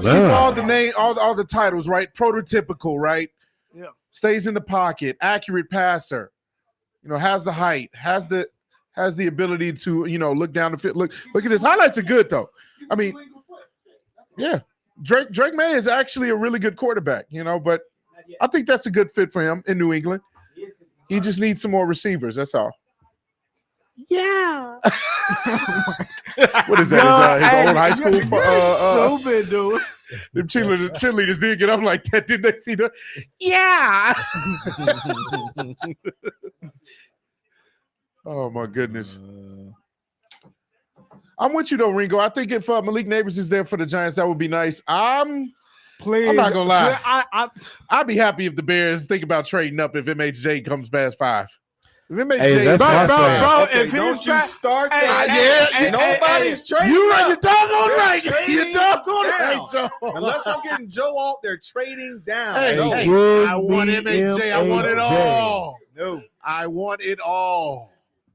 A: keep all the name, all the titles, right? Prototypical, right?
E: Yeah.
A: Stays in the pocket, accurate passer. Has the height, has the ability to look down the field. Look at this. Highlights are good though. I mean, yeah. Drake May is actually a really good quarterback, but I think that's a good fit for him in New England. He just needs some more receivers. That's all.
E: Yeah.
A: What is that? His old high school?
E: Stupid, dude.
A: The cheerleaders did get up like that, didn't they? See the? Yeah. Oh my goodness. I'm with you though, Ringo. I think if Malik Neighbors is there for the Giants, that would be nice.
E: Please,
A: I'm not gonna lie. I'd be happy if the Bears think about trading up if MHJ comes past 5. If MHJ,
E: bro,
D: if don't you start that? Nobody's trading.
A: You're doggone right. You're doggone right, Joe.
D: Unless I'm getting Joe out there trading down.
A: Hey, I want MHJ. I want it all.
D: No,
A: I want it all.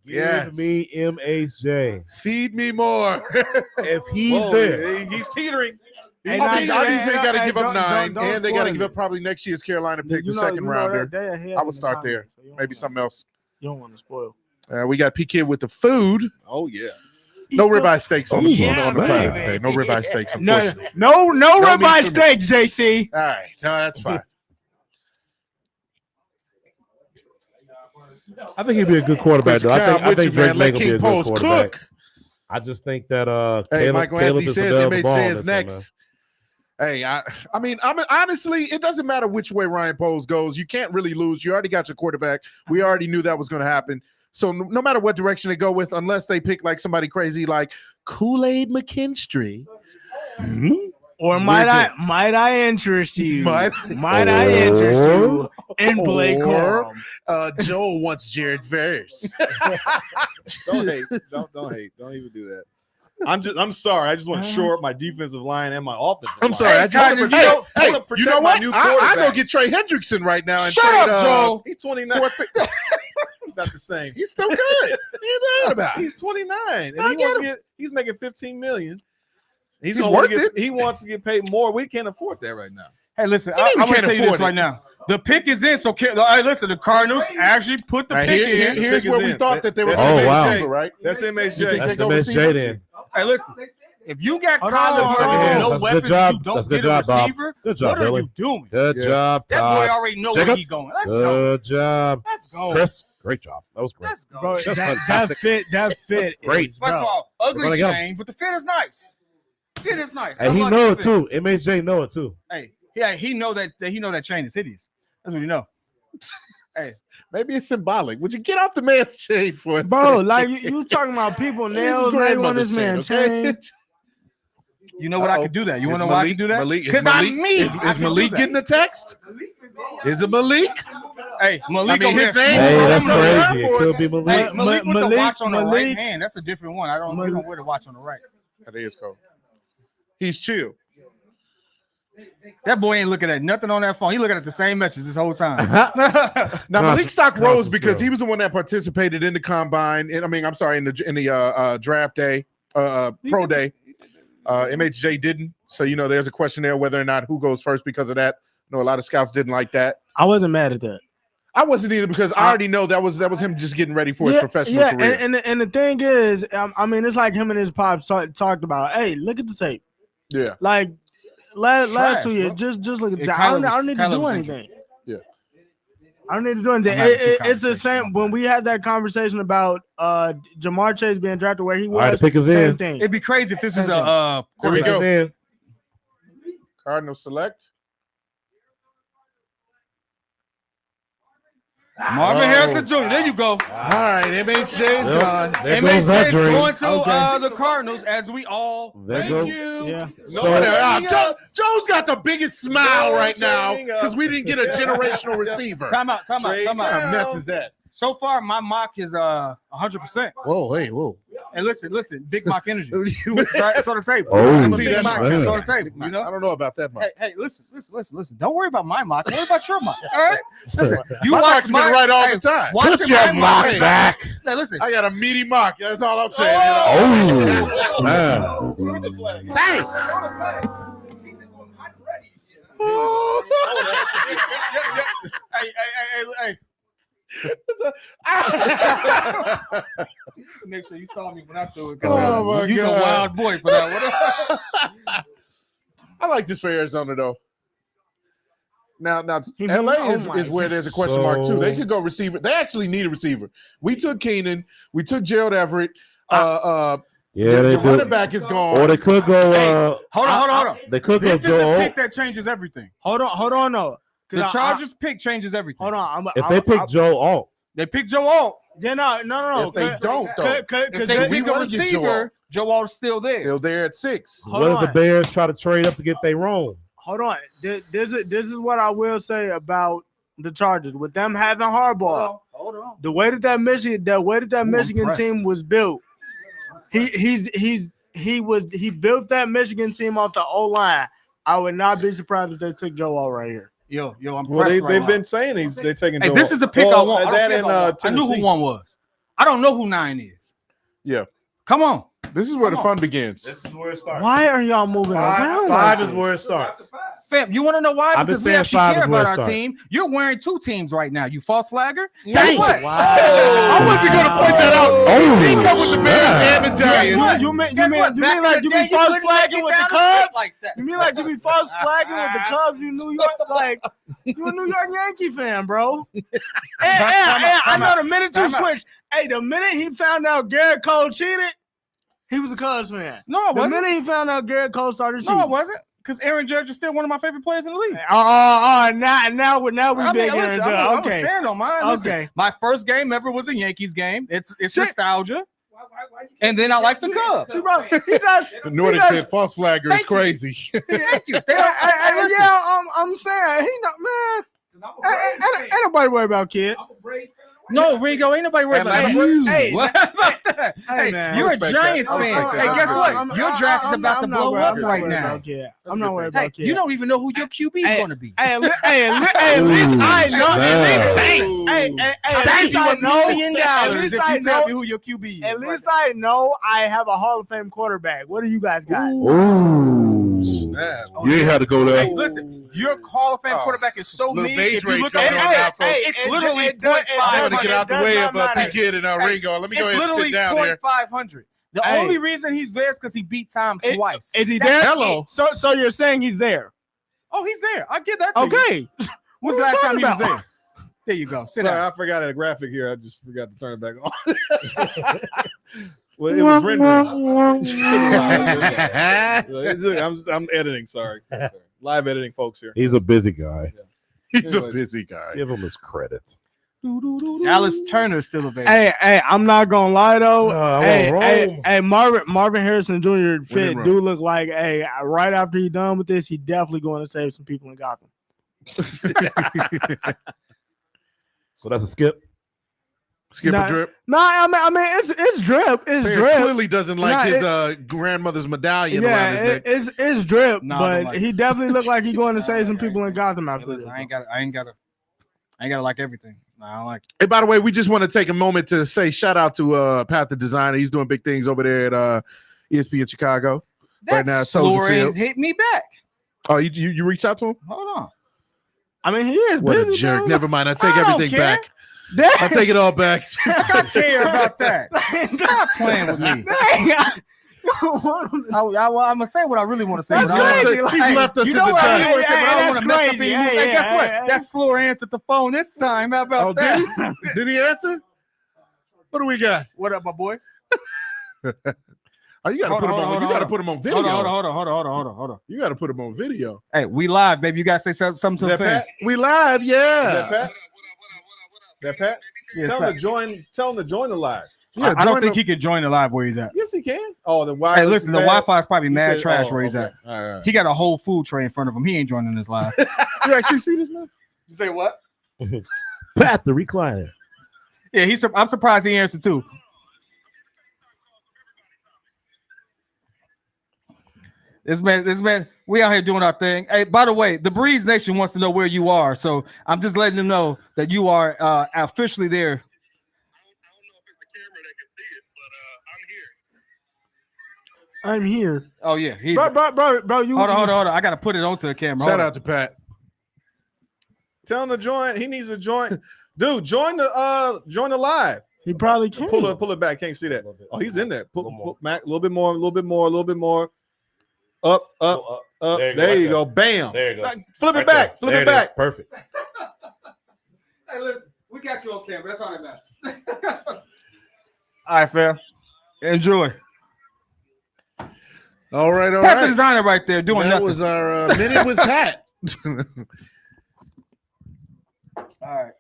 B: Give me MHJ.
A: Feed me more.
B: If he's there.
D: He's teetering.
A: Obviously, they got to give up 9, and they got to give up probably next year's Carolina pick, the second rounder. I would start there. Maybe something else.
E: You don't want to spoil.
A: We got PK with the food.
D: Oh yeah.
A: No ribeye steaks on the platter. Okay, no ribeye steaks. Unfortunately.
E: No ribeye steaks, JC.
A: All right, no, that's fine.
B: I think he'd be a good quarterback, though. I think Drake May will be a good quarterback.
A: Cook.
B: I just think that
A: Michael
B: Caleb
A: Anthony
B: is
A: says
B: above the ball
A: MHJ is next. Hey, honestly, it doesn't matter which way Ryan Poles goes. You can't really lose. You already got your quarterback. We already knew that was going to happen. So no matter what direction they go with, unless they pick like somebody crazy like Kool-Aid McKinstry,
E: Or might I interest you? Might I interest you in Blake Corum?
A: Joel wants Jared Verse.
D: Don't hate. Don't hate. Don't even do that. I'm sorry. I just want to shore up my defensive line and my offensive line.
A: I'm sorry.
D: I want to protect
A: you know
D: my
A: what?
D: new
A: I
D: quarterback.
A: go get Trey Hendrickson right now. And
C: Shut
A: trade,
C: up, Joe.
D: He's 29. He's not the same.
A: He's still good. What are you talking about?
D: He's 29, and he's making $15 million. He wants to get paid more. We can't afford that right now.
C: Hey, listen, I'm going to tell you this right now. The pick is in, so hey, listen, the Cardinals actually put the pick in.
A: Here's where we thought that they were
D: going
A: to
D: receiver,
A: receiver, right?
D: That's MHJ.
B: That's MHJ then.
C: Hey, listen, if you got Kyler Murray and no
B: That's
C: weapons, you don't get a receiver,
B: Good job,
C: what are
B: Billy.
C: you doing?
B: Good job,
C: That
B: Todd.
C: boy already know where he's going. Let's go.
B: Good job.
C: Let's go.
B: Chris, great job. That was great.
C: Let's go.
E: Bro,
B: That's
E: that
B: fantastic.
E: fit
B: That's great.
E: is,
C: First of
E: bro.
C: all,
B: We're
C: ugly
B: gonna get
C: chain, but the fit is nice. Fit is nice.
B: And he know it too. MHJ know it too.
C: Hey, yeah, he know that chain is hideous. That's what he know. Hey,
A: maybe it's symbolic. Would you get off the man's chain for a
E: Bro,
A: second?
E: like you talking about people nails
A: His
E: nail on this man chain.
C: you know what I could do that? You want to know why I can do that?
A: Because
C: I'm me.
A: Is Malik getting a text? Is it Malik?
C: Hey, Malik over
A: his
C: there.
A: name-
B: Hey, that's
A: on the
B: crazy. It
A: reports.
B: could be Malik.
C: Hey, Malik with the watch on the
E: Malik-
C: right hand. That's a different one. You don't wear the watch on the right.
A: That is cool. He's chill.
C: That boy ain't looking at nothing on that phone. He looking at the same message this whole time.
A: Now Malik stock
B: Constant
A: rose because
B: chill.
A: he was the one that participated in the combine. In the draft day, pro day. MHJ didn't. So there's a question there whether or not who goes first because of that. I know a lot of scouts didn't like that.
E: I wasn't mad at that.
A: I wasn't either because I already know that was him just getting ready for his professional career.
E: And the thing is, I mean, it's like him and his pops talked about. Hey, look at the tape.
A: Yeah.
E: Like last
C: Trash,
E: 2 years,
C: bro.
E: just look at the
C: Yeah,
E: tape. I don't
C: Kyler
E: need to
C: was
E: do
C: injured.
E: anything.
A: Yeah.
E: I don't need to do anything.
C: I'm having two
E: It's the
C: conversations
E: same when we had that conversation about Jamar Chase being drafted where he
B: All right,
E: was.
B: the pick is
E: Same
B: in.
E: thing.
C: It'd be crazy if this was a
A: Here we
C: quarterback.
A: go.
B: Man,
A: Cardinals select.
C: Marvin Harrison Jr. There you go.
A: All right, MHJ's gone.
B: There goes that
C: MHJ is
B: dream.
C: going to
E: Okay.
C: the Cardinals as we all
B: There
C: thank
B: go-
C: you.
E: Yeah.
B: So-
A: Joe's got the biggest smile right now
D: trading up.
A: because we didn't get a generational receiver.
C: Time out.
A: What mess is that?
C: So far, my mock is 100%.
A: Whoa, hey, whoa.
C: And listen, big mock energy. It's on the table.
B: Oh,
C: I'm a
A: see
C: big
A: that
C: mock.
A: mock.
C: It's on the table. You know.
A: I don't know about that much.
C: Hey, listen. Don't worry about my mock. Worry about your mock. All right. Listen, you
A: My
C: watch
A: mock's been right all the time.
C: Watch
B: Put your mock back.
C: Hey, listen.
A: I got a meaty mock. That's all I'm saying.
B: Oh, man.
C: Hey. Make sure you saw me when I threw it.
A: Oh, my
C: You's a
A: God.
C: wild boy for that one.
A: I like this for Arizona though. Now,
E: He
A: LA
E: moved- oh
A: is where there's a question mark too. They could go receiver. They actually need a receiver. We took Keenan. We took Gerald Everett.
B: Yeah,
A: the
B: they
A: running
B: could.
A: back is
B: Or
A: gone.
B: they could go.
C: Hold on.
B: They could go
C: This is the
B: Joe.
C: pick that changes everything.
E: Hold on, no.
C: The Chargers pick changes everything.
E: Hold on.
B: If they pick Joe Alt,
C: They pick Joe Alt.
E: Yeah, no.
A: If they don't, though,
C: If they
A: we
C: pick a
A: wanna get Joe
C: receiver, Joe Alt's still there.
A: still there at 6.
E: Hold
B: what if
E: on.
B: the Bears try to trade up to get their own?
E: Hold on. This is what I will say about the Chargers. With them having Harbaugh,
C: Hold on.
E: the way that Michigan
C: impressed.
E: team was built, he built that Michigan team off the O-line. I would not be surprised if they took Joe Alt right here.
C: Yo, I'm
D: Well,
C: pressed right
D: they've
C: now.
D: been saying they're taking.
C: Hey,
D: Joe.
C: this is the pick I want. I,
D: That
C: don't care
D: in
C: about one. I knew
D: Tennessee.
C: who one was. I don't know who 9 is.
A: Yeah.
C: Come on.
A: This is where the
C: Come
A: fun begins.
B: This is where it starts.
E: Why are y'all moving around?
B: Five
E: like
B: is where it starts.
C: Fam, you want to know why?
B: I've been
C: Because we
B: saying
C: actually
B: 5
C: care
B: is where
C: about
B: it
C: our
B: starts.
C: team. You're wearing 2 teams right now. You false flagger?
A: Dang.
C: Guess what?
E: Wow.
A: I wasn't gonna point that out.
B: Oh,
A: He come with the Bears and the
C: Guess
A: Giants.
C: what?
E: You mean
C: Guess what?
E: you
C: Back
E: mean
C: in
E: like
C: the
E: you
C: day,
E: be false
C: couldn't
E: flagging
C: get
E: with the
C: down street
E: Cubs?
C: like that.
E: You mean like you be false flagging with the Cubs? You New York, like you a New York Yankee fan, bro. I know the minute you
C: Time out.
E: switch. Hey, the minute he found out Garrett Cole cheated, he was a Cubs fan.
C: No, I
E: The
C: wasn't.
E: minute he found out Garrett Cole started cheating.
C: No, I wasn't. Because Aaron Judge is still one of my favorite players in the league.
E: Now we
C: I
E: big
C: mean,
E: Aaron
C: listen,
E: Judge.
C: I'm gonna
E: Okay.
C: stand on mine. Listen,
E: Okay.
C: my first game ever was a Yankees game. It's
E: Shit.
C: nostalgia. And then I like the Cubs.
E: He does.
A: Nordic said false flagger is crazy.
C: Thank you. Listen.
E: Yeah, I'm saying he not man. Ain't nobody worry about kid.
C: No, Ringo, ain't nobody worried about you.
E: Hey,
C: What about that? Hey,
E: man.
C: you're a
A: Respect
C: Giants
A: that. I
C: fan.
A: respect
C: Hey,
A: that.
C: guess what?
E: I'm-
C: Your draft is about to
E: I'm not
C: blow
E: worried-
C: up
E: I'm not
C: right
E: worried
C: now.
E: about kid.
A: That's
E: I'm not
A: good
E: worried
C: Hey,
E: about kid.
C: you don't even know who your QB is going to be.
E: Hey, at least I know. Hey, at least I know.
C: $1 million
E: At
C: if
E: least
C: you
E: I
C: tell
E: know.
C: me who your QB is.
E: At least I know I have a Hall of Fame quarterback. What do you guys got?
B: Ooh.
D: Snap.
B: You ain't had to go there.
C: Hey, listen, your Hall of Fame quarterback is so
A: Little
C: mean.
A: beige
C: If you
A: race
C: look
A: going
C: at
A: on now,
C: it,
A: folks.
C: it's literally
E: it does-
C: .500.
A: I'm gonna get out the
E: It
A: way
E: does
A: of
E: not matter.
A: P-Kid and Ringo. Let me go
C: It's
A: ahead and
C: literally
A: sit down here.
C: .500. The
E: Hey.
C: only reason he's there is because he beat Tom twice.
E: Is he there?
A: Hello.
E: So you're saying he's there?
C: Oh, he's there. I get that. To you.
E: Okay.
C: When's the
E: What are
C: last
E: you
C: time he was
E: talking
C: there? There you go. Sit
D: Sorry,
C: down.
D: I forgot a graphic here. I just forgot to turn it back on. Well, it was rendering. I'm editing. Sorry. Live editing, folks here.
B: He's a busy guy.
A: He's a busy guy.
B: Give him his credit.
C: Alice Turner is still available.
E: Hey, I'm not gonna lie though.
B: I want Rome.
E: Marvin Harrison Jr. fit
A: Rome.
E: do look like right after he done with this, he definitely going to save some people in Gotham.
B: So that's a skip.
A: Skip
E: Nah,
A: a drip.
E: No, I mean it's drip. It's
A: Parrish
E: drip.
A: clearly doesn't like
E: Nah,
A: his grandmother's medallion around his neck.
E: it's drip,
C: No, I
E: but
C: don't like
E: he definitely look like he's going to save some people in Gotham
C: Hey,
E: after this.
C: listen, I ain't gotta like everything. No, I don't like it.
A: Hey, by the way, we just want to take a moment to say shout out to Pat the designer. He's doing big things over there at ESPN Chicago. Right now, Soldier
C: Florian's
A: Field.
C: hit me back.
A: Oh, you reached out to him?
C: Hold on.
E: I mean, he is
A: What a
E: busy,
A: jerk.
E: bro.
A: Never mind. I take
C: I don't
A: everything
C: care.
A: back. I take it all back.
C: I care about that. Stop playing with me. I'm gonna say what I really want to say.
E: That's
C: but I don't
E: crazy.
C: wanna-
A: He's
C: Hey,
A: left us
C: you
A: in
C: know
A: the
C: what I
A: dust.
C: really want to say, but I don't want to
E: Hey,
C: mess
E: that's
C: up any
E: crazy.
C: mood. Hey,
E: Hey,
C: guess what?
E: hey,
C: That slower answered the phone this time. How about
A: Oh,
C: that?
A: did he answer? What do we got?
C: What up, my boy?
A: Oh, you gotta
C: Hold
A: put him
C: on,
A: on.
C: hold
A: You
C: on,
A: gotta
C: hold
A: put him on video.
C: Hold on.
A: You gotta put him on video.
C: Hey, we live, baby. You gotta say something to
D: Is
C: the
D: that Pat?
C: fans.
A: We live,
D: Is
A: yeah.
D: that Pat? That Pat?
C: Yes,
D: Tell him
C: Pat.
D: to join. Tell him to join the live.
A: Yeah,
C: I don't
A: join
C: think
A: the-
C: he could join the live where he's at.
D: Yes, he can. Oh, the wireless.
C: Hey, listen, the
D: bad?
C: Wi-Fi is probably
D: You
C: mad
D: said-
C: trash
D: oh,
C: where he's
D: okay.
C: at.
D: All right.
C: He got a whole food tray in front of him. He ain't joining this live.
A: You actually see this, man?
C: You say what?
B: Pat the recliner.
C: Yeah, I'm surprised he answered too. This man, we out here doing our thing. Hey, by the way, the Breeze Nation wants to know where you are, so I'm just letting them know that you are officially there.
E: I'm here.
C: Oh yeah, he's
E: Bro, you
C: hold on. I gotta put it onto the camera.
A: Shout
C: Hold on.
A: out to Pat.
D: Tell him to join. He needs to join. Dude, join the live.
E: He probably can.
D: Pull it back. Can't see that. Oh, he's in there. Pull Mac a little bit more. Up. There you go. Bam.
B: There you go.
D: Flip it back. Flip it back.
B: Perfect.
C: Hey, listen, we got you on camera. That's all that matters. All right, fam. Enjoy.
A: All right.
C: Pat the designer right there doing
A: that
C: nothing.
A: was our minute with Pat.
C: All right.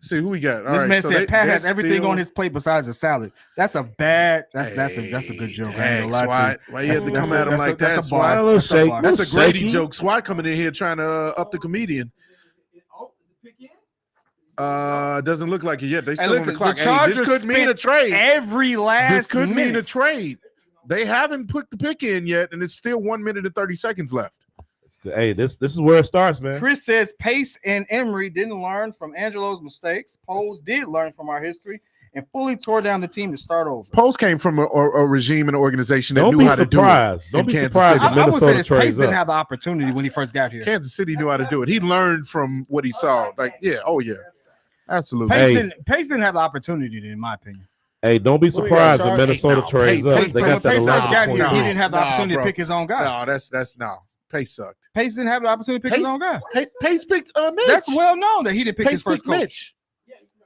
A: See who we got. All
C: This
A: right,
C: man
A: so
C: said Pat
A: they're
C: has everything
A: still-
C: on his plate besides a salad. That's a bad. That's a good joke. I ain't gonna lie to you.
A: SWAT. Why you have to come at him like that?
C: That's a
A: SWAT?
C: bar.
B: A little
C: That's a
B: shake.
C: bar.
A: That's a Grady
B: Shaky.
A: joke. SWAT coming in here trying to up the comedian. Doesn't look like it yet. They still on
C: listen,
A: the clock.
C: the
A: Hey,
C: Chargers
A: this could mean a
C: spent
A: trade.
C: Every last
A: This could mean a
C: minute.
A: trade. They haven't put the pick in yet, and it's still 1 minute and 30 seconds left.
B: Hey, this is where it starts, man.
C: Chris says Pace and Emery didn't learn from Angelo's mistakes. Poles did learn from our history and fully tore down the team to start over.
A: Post came from a regime and an organization that
B: Don't
A: knew
B: be
A: how to do it.
B: surprised. Don't
A: in
B: be
A: Kansas
B: surprised
A: City.
B: if
C: I would say
B: Minnesota
C: this Pace
B: trades
C: didn't
B: up.
C: have the opportunity when he first got here.
A: Kansas City knew how to do it. He learned from what he saw. Like, yeah, oh yeah, absolutely.
C: Pace,
B: Hey.
C: Pace didn't have the opportunity, in my opinion.
B: Hey, don't be
D: Who we got,
B: surprised if
D: Charles?
B: Minnesota
A: Hey,
B: trades
A: no,
B: up.
A: Pace-
B: They
C: When
B: got that
C: Pace first got
B: 11
C: here, he
B: point
C: didn't have the
A: Nah,
C: opportunity
A: bro.
C: to pick his own guy.
A: No, that's no. Pace sucked.
C: Pace didn't have the opportunity to pick his
A: Pace-
C: own guy.
A: Pace picked Mitch.
C: That's well known that he didn't pick
A: Pace
C: his first
A: picked
C: coach.
A: Mitch.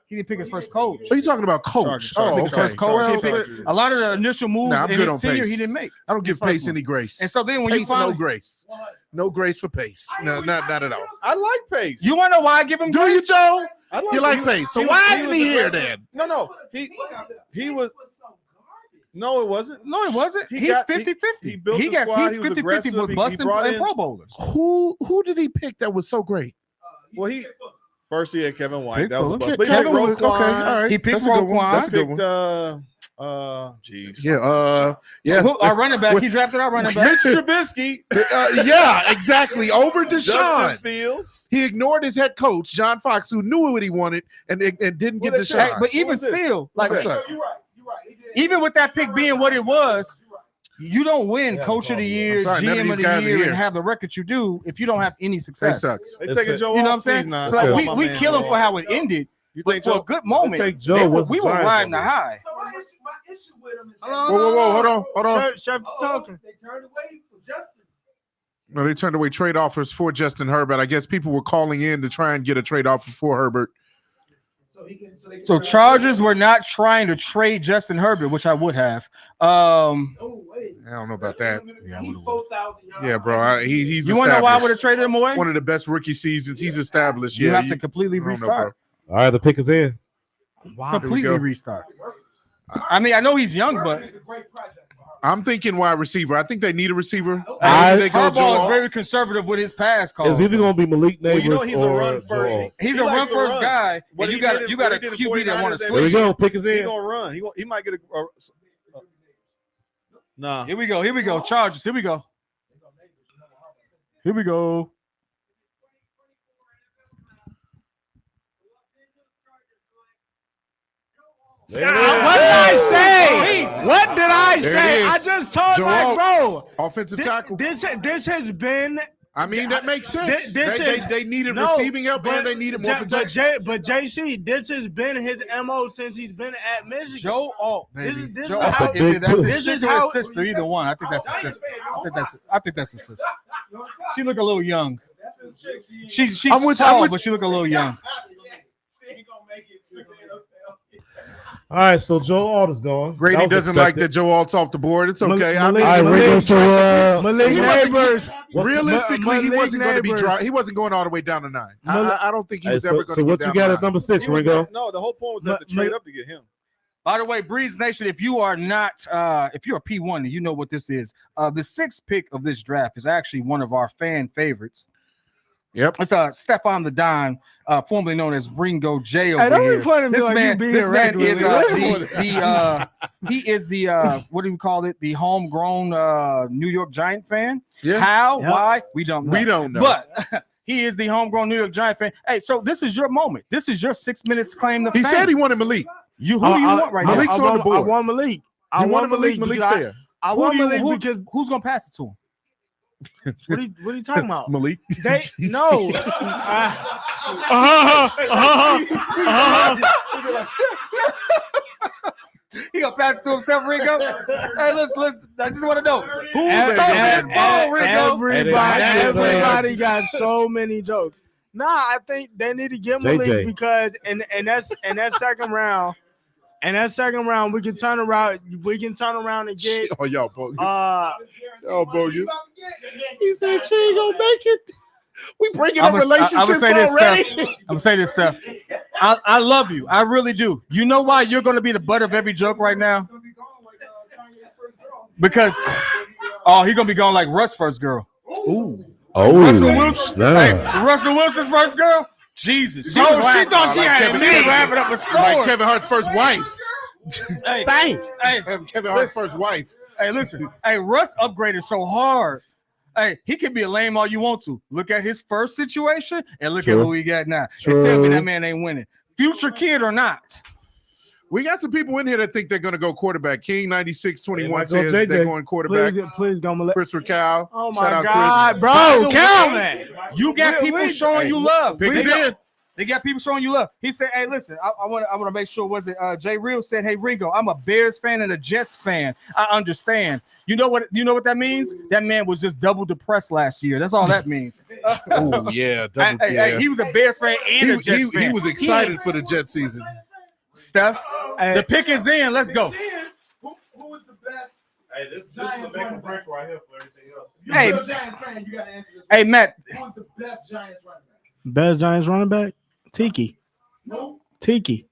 C: He didn't pick his first coach.
A: What are you talking about, coach?
D: Chargers.
A: Oh,
D: Pick
A: okay.
C: First coach.
A: Well,
C: He didn't pick- A lot of the initial moves
A: Nah, I'm
C: in
A: good
C: his
A: on
C: tenure
A: Pace.
C: he didn't make.
A: I don't give
C: His first
A: Pace
C: one.
A: any grace.
C: And so then when you
A: Pace,
C: finally
A: no grace. No grace for Pace. No, not at all.
D: I like Pace.
C: you want to know why I give him
A: Do you,
C: grace?
A: Joe?
D: I
A: You like Pace. So why isn't he here then?
D: No. He was No, it wasn't.
C: No, it wasn't.
D: He's
C: He's
D: 50-50.
C: 50-50.
D: He built the squad.
C: He's
D: He was
C: 50-50
D: aggressive.
C: with
D: He
C: busting
D: brought
C: and
D: in-
C: Pro Bowlers.
A: Who did he pick that was so great?
D: Well, first he had Kevin White.
C: Pick
D: That was a
C: Fuller.
D: bust. But he
A: Kevin
D: picked
A: was- okay, all right.
C: He picked
A: That's a good one.
C: Roquan.
A: That's a good
D: Picked
A: one.
D: Jeez.
A: Yeah.
C: Our running back. He drafted our running back.
D: Mitch Trubisky.
A: Yeah, exactly. Over
D: Justin
A: Deshaun.
D: Fields.
A: He ignored his head coach, John Fox, who knew what he wanted and didn't get
D: What they
A: Deshaun.
C: Hey, but even
D: was this?
C: still, like
A: What's up?
F: You're right. He did.
C: even with that pick being what it was, you don't win Coach of the Year,
A: I'm sorry, none of
C: GM of
A: these
C: the
A: guys are
C: Year,
A: here.
C: and have the record you do if you don't have any
A: That
C: success.
A: sucks.
D: They
B: It's
D: taking
B: a-
D: Joe
C: You know what
D: off?
C: I'm saying?
D: Please not.
C: So like
D: Come
C: we
D: on, my man,
C: kill him
D: Joe.
C: for how it ended,
D: You
C: but
D: think
C: for a
D: Joe?
C: good moment,
B: take Joe. What's
C: we
B: the
C: were
B: Giants
C: riding the
B: gonna do?
C: high.
F: So my issue with him is that
A: Whoa, hold on.
E: Chef talking.
F: they turned away from Justin.
A: No, they turned away trade offers for Justin Herbert. I guess people were calling in to try and get a trade offer for Herbert.
C: So Chargers were not trying to trade Justin Herbert, which I would have.
A: I don't know about that. Yeah, bro. He's
C: You want to know why I would have
A: established.
C: traded him away?
A: One of the best rookie seasons. He's established.
C: You
A: Yeah,
C: have to completely
A: I don't know,
C: restart.
B: All right, the pick is in.
C: Completely
A: go.
C: restart. I mean, I know he's young, but
A: I'm thinking wide receiver. I think they need a receiver. I think they go
C: Harbaugh
A: Joe.
C: is very conservative with his pass calls.
B: It's either going to be Malik
D: Well,
B: Neighbors
D: you know he's a
B: or
D: run first.
B: Joel.
C: He's
D: He
C: a
D: likes
C: run
D: to
C: first
D: run.
C: guy,
D: What
C: and
D: he
C: you got
D: did
C: a
D: what he did in
C: QB that want to
D: 49ers,
B: There we
C: switch.
B: go. Pick is
D: He
B: in.
D: gonna run. He might get a. Nah.
C: Here we go. Chargers. Here we go.
B: There it
E: What
B: is.
E: did I say?
C: Jesus.
E: What did I
A: There it
E: say?
A: is.
E: I just told
A: Joel,
E: my bro.
A: Offensive tackle.
E: This has been
A: I mean, that makes sense.
E: This is-
A: They needed
E: no,
A: receiving help and they needed more protection.
E: But JC, this has been his MO since he's been at Michigan.
C: Joe Alt, baby.
E: This is
C: Joe
E: how-
C: Alt.
B: That's a big
C: That's
B: push.
C: his
E: This is
C: sister or
E: how-
C: sister, either one. I think that's a sister. I think that's a sister. She look a little young. She's
A: I'm with-
C: tall,
A: I'm with-
C: but she look a little young.
B: All right, so Joe Alt is gone.
A: Grady
B: That was
A: doesn't like that
B: expected.
A: Joe Alt's off the board. It's okay. I mean,
B: All right, Ringo, so
E: Malik
A: he wasn't-
E: Neighbors.
A: realistically, he
E: Malik
A: wasn't going to be
E: Neighbors.
A: dry. He wasn't going all the way down to 9. I don't think he
B: Hey,
A: was ever
B: so
A: going to
B: what
A: get
B: you
A: down
B: got
A: to
B: at
A: 9.
B: number 6, Ringo?
D: No, the whole point was that to trade up to get him.
C: By the way, Breeze Nation, if you are not, if you're a P1, you know what this is. The 6th pick of this draft is actually one of our fan favorites.
A: Yep.
C: It's Stephon the Dime, formerly known as Ringo J. Over
E: Hey, don't
C: here.
E: be pointing at me
C: This
E: like
C: man,
E: you being
C: this man
E: regular,
C: is
E: man.
C: he is the what do we call it? The homegrown New York Giant fan.
A: Yeah.
C: How?
E: Yep.
C: Why? We don't know.
A: We don't know.
C: But he is the homegrown New York Giant fan. Hey, so this is your moment. This is your 6 minutes claim to
A: He
C: fame.
A: said he wanted Malik.
C: Who do you want right now?
A: Malik's on the board.
E: I want Malik.
A: I want Malik. Malik's
E: because
A: there.
E: I
C: Who
E: want
C: do you-
E: Malik
C: who-
E: because
C: who's gonna pass it to him?
E: what are you talking about?
A: Malik.
E: They no.
C: He gonna pass it to himself, Ringo. Hey, listen. I just want to know who's
E: Every-
C: throwing this ball, Ringo.
E: Everybody got so many jokes. Nah, I think they need to give Malik
B: JJ.
E: because in that second round, we can turn around and get
A: Oh, y'all bogus.
E: y'all
A: bogus. He said she ain't gonna make it. We breaking up
C: I'ma
A: relationships
C: say this
A: already.
C: stuff. I'm gonna say this stuff. I love you. I really do. You know why you're gonna be the butt of every joke right now? Because he's gonna be going like Russ' first girl.
A: Ooh.
B: Oh,
C: Russell Wilson.
B: snap.
C: Hey, Russell Wilson's first girl. Jesus. She
E: Oh,
C: was
E: she
C: laughing.
E: thought she
A: Like
E: had
A: Kevin
C: She was
A: Hart.
C: laughing up a
A: Like
C: storm.
A: Kevin Hart's first wife.
C: Hey,
E: Thanks.
C: hey,
A: Kevin Hart's first wife.
C: hey, listen. Hey, Russ upgraded so hard. Hey, he can be a lame all you want to. Look at his first situation and look at
B: True.
C: who he got now.
B: True.
C: And tell me that man ain't winning. Future kid or not.
A: We got some people in here that think they're going to go quarterback. King 9621
B: They might go
A: says
B: JJ.
A: they're going quarterback.
E: Please go Malik.
A: Chris Racal.
E: Oh
A: Shout
E: my
A: out
E: God,
A: Chris.
C: By
E: bro,
C: the
E: Calvin.
C: way, You got people
E: we-
C: showing you love.
A: Pick it in.
C: They got people showing you love. He said, "Hey, listen, I want to make sure. Was it Jay Real said, "Hey, Ringo, I'm a Bears fan and a Jets fan. I understand. You know what that means? That man was just double depressed last year. That's all that means.
A: Oh, yeah.
C: Hey, he was a Bears fan and a Jets fan.
A: He was excited for the Jet season.
C: Steph, the pick is in. Let's go.
F: Who is the best?
B: Hey, this is a make or break right here for everything else.
F: You're
C: Hey.
F: a Giants fan. You got to answer this.
C: Hey, Matt.
F: Who is the best Giants running back?
E: Best Giants running back? Tiki.
F: Who?
E: Tiki.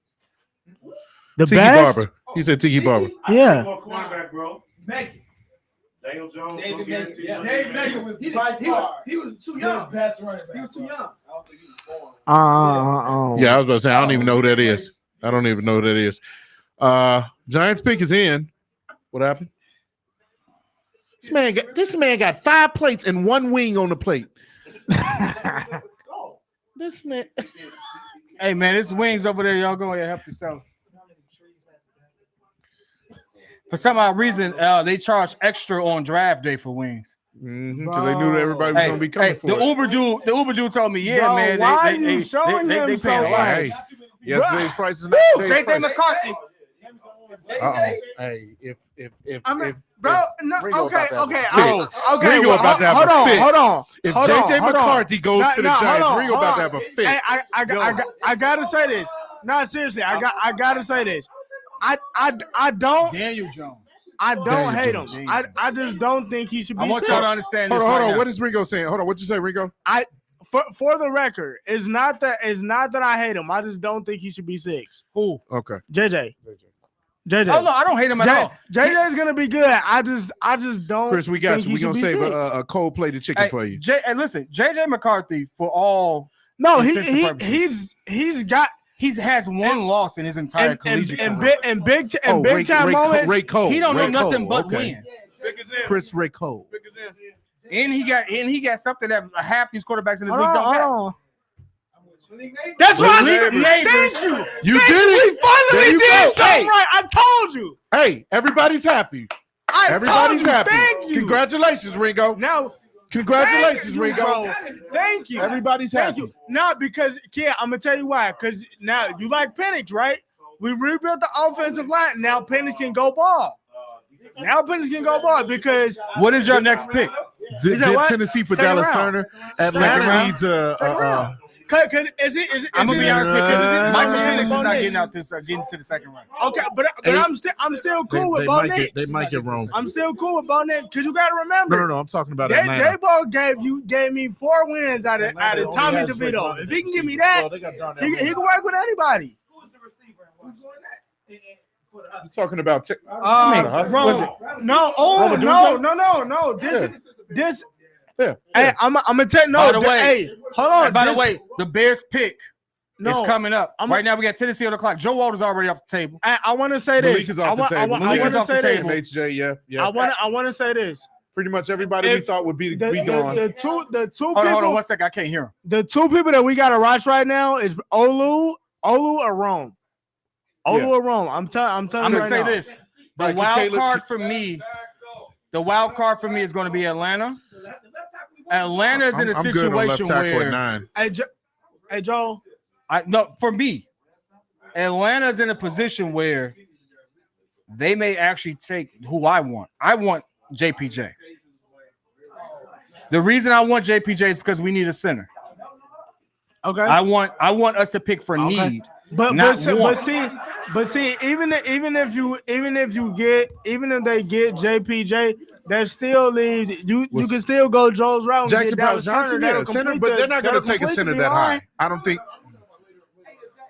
E: The
A: Tiki
E: best?
A: Barber. He said Tiki Barber.
E: Yeah.
B: Quarterback, bro. Daniel Jones.
F: He was too young. He was too young.
A: Yeah, I was about to say, I don't even know who that is. I don't even know who that is. Giants pick is in. What happened? This man got 5 plates and 1 wing on the plate. This man.
C: Hey man, it's wings over there. Y'all go ahead, help yourself. For some odd reason, they charge extra on draft day for wings.
A: Because they knew that everybody was gonna be coming for
C: the
A: it.
C: Uber dude told me, yeah,
E: Bro,
C: man.
E: why are you showing
C: they
E: him
C: paying a
E: so
C: lot.
E: much?
A: Hey, yesterday's price is not today's
C: JJ
A: price.
C: McCarthy.
A: Hey, if
E: Bro, no,
A: Ringo
E: okay.
A: Ringo about to have
E: Hold
A: a
E: on,
A: fit.
E: hold on.
A: If
E: Hold
A: JJ
E: on, hold on.
A: McCarthy goes to the
E: hold
A: Giants,
E: on,
A: Ringo
E: hold
A: about to
E: on.
A: have a fit.
E: Hey, I gotta say this. No, seriously, I gotta say this. I don't
C: Daniel Jones.
E: I don't
A: Daniel
E: hate
A: Jones.
E: him. I just don't think he should be.
C: I want
E: sick.
C: y'all to understand this.
A: Hold
C: right
A: on.
C: now.
A: What is Ringo saying? Hold on. What'd you say, Ringo?
E: For the record, it's not that I hate him. I just don't think he should be 6.
C: Who?
A: Okay.
E: JJ.
C: Oh no, I don't hate him at all.
E: JJ's gonna be good. I just don't.
A: Chris, we got
E: think
A: you.
E: he
A: We're gonna
E: should be
A: save
E: 6.
A: a cold plate of chicken for you.
C: Hey, listen, JJ McCarthy for all.
E: No,
C: intents and purposes.
E: he's got
C: He has one loss in his entire collegiate career.
E: big time moments.
A: Ray Cole.
C: He don't
A: Ray
C: know nothing
A: Cole.
C: but
A: Okay.
C: win.
A: Chris Ray Cole.
C: And he got something that half these quarterbacks in this
E: Hold
C: league don't
E: on,
C: have.
E: hold on. That's right.
C: Neighbors.
E: Thank you.
A: You
E: Thank
A: did
E: you.
A: it.
E: We finally
A: There you
E: did
A: go.
E: something
A: Hey.
E: right. I told you.
A: Hey, everybody's happy. Everybody's happy.
E: Thank you.
A: Congratulations, Ringo.
E: Now,
A: Congratulations,
E: thank you,
A: Ringo.
E: bro. Thank you.
A: Everybody's
E: Thank
A: happy.
E: you. Not because, Kid, I'm gonna tell you why. Because now you like Penix, right? We rebuilt the offensive line. Now Penix can go ball. Because
C: What is your next pick?
A: Did
E: what?
A: Tennessee for
E: Second
A: Dallas
E: round.
A: Turner?
C: Second
A: Atlanta
C: round.
A: needs
E: second round.
C: I'm gonna be honest with you. Michael Penix is not
E: Bo
C: getting
E: Nix?
C: out this getting to the second round.
E: Okay, but
A: Hey,
E: I'm still cool with Bo Nix.
A: They might get wrong.
E: I'm still cool with Bo Nix because you got to remember.
A: No. I'm talking about
E: They
A: Atlanta.
E: both gave me 4 wins out of Tommy DeVito. If he can give me that, he can work with anybody.
A: I'm talking about.
E: No. This.
A: Yeah.
E: Hey, I'm gonna tell no.
C: By the way-
E: hey, hold on.
C: And by the way, the Bears pick is
E: No,
C: coming up.
E: I'm-
C: Right now, we got Tennessee on the clock. Joe Walter's already off the table.
E: I want to say
A: Malik
E: this.
A: is off the table.
E: I
C: Malik
E: want
C: is
E: to
C: off the
E: say
C: table.
E: this.
A: HJ, yeah.
E: I want to say this.
A: Pretty much everybody we
E: If
A: thought would be
E: The
A: gone.
E: two
C: Hold on
E: people.
C: 1 second. I can't hear him.
E: The 2 people that we got to watch right now is Olu or Rome. Olu or Rome. I'm telling
C: I'm
E: you
C: gonna
E: right
C: say
E: now.
C: this: the
A: Right, 'cause
C: wild
A: Caleb-
C: card for me. The wild card for me is going to be Atlanta. Atlanta's in a
A: I'm good on left
C: situation
A: tackle at
C: where
A: 9.
E: Hey, Joe.
C: for me, Atlanta's in a position where they may actually take who I want. I want JPJ. The reason I want JPJ is because we need a center.
E: Okay.
C: I want us to pick for need.
E: But
C: not
E: see,
C: want.
E: even if they get JPJ, that still leaves you can still go Joe's route. And
A: Jackson
E: get Dallas
A: Johnson,
E: Turner.
A: yeah,
E: That'll
A: center,
E: complete
A: but they're not going to take a
E: complete
A: center
E: the
A: that
E: line.
A: high. I don't think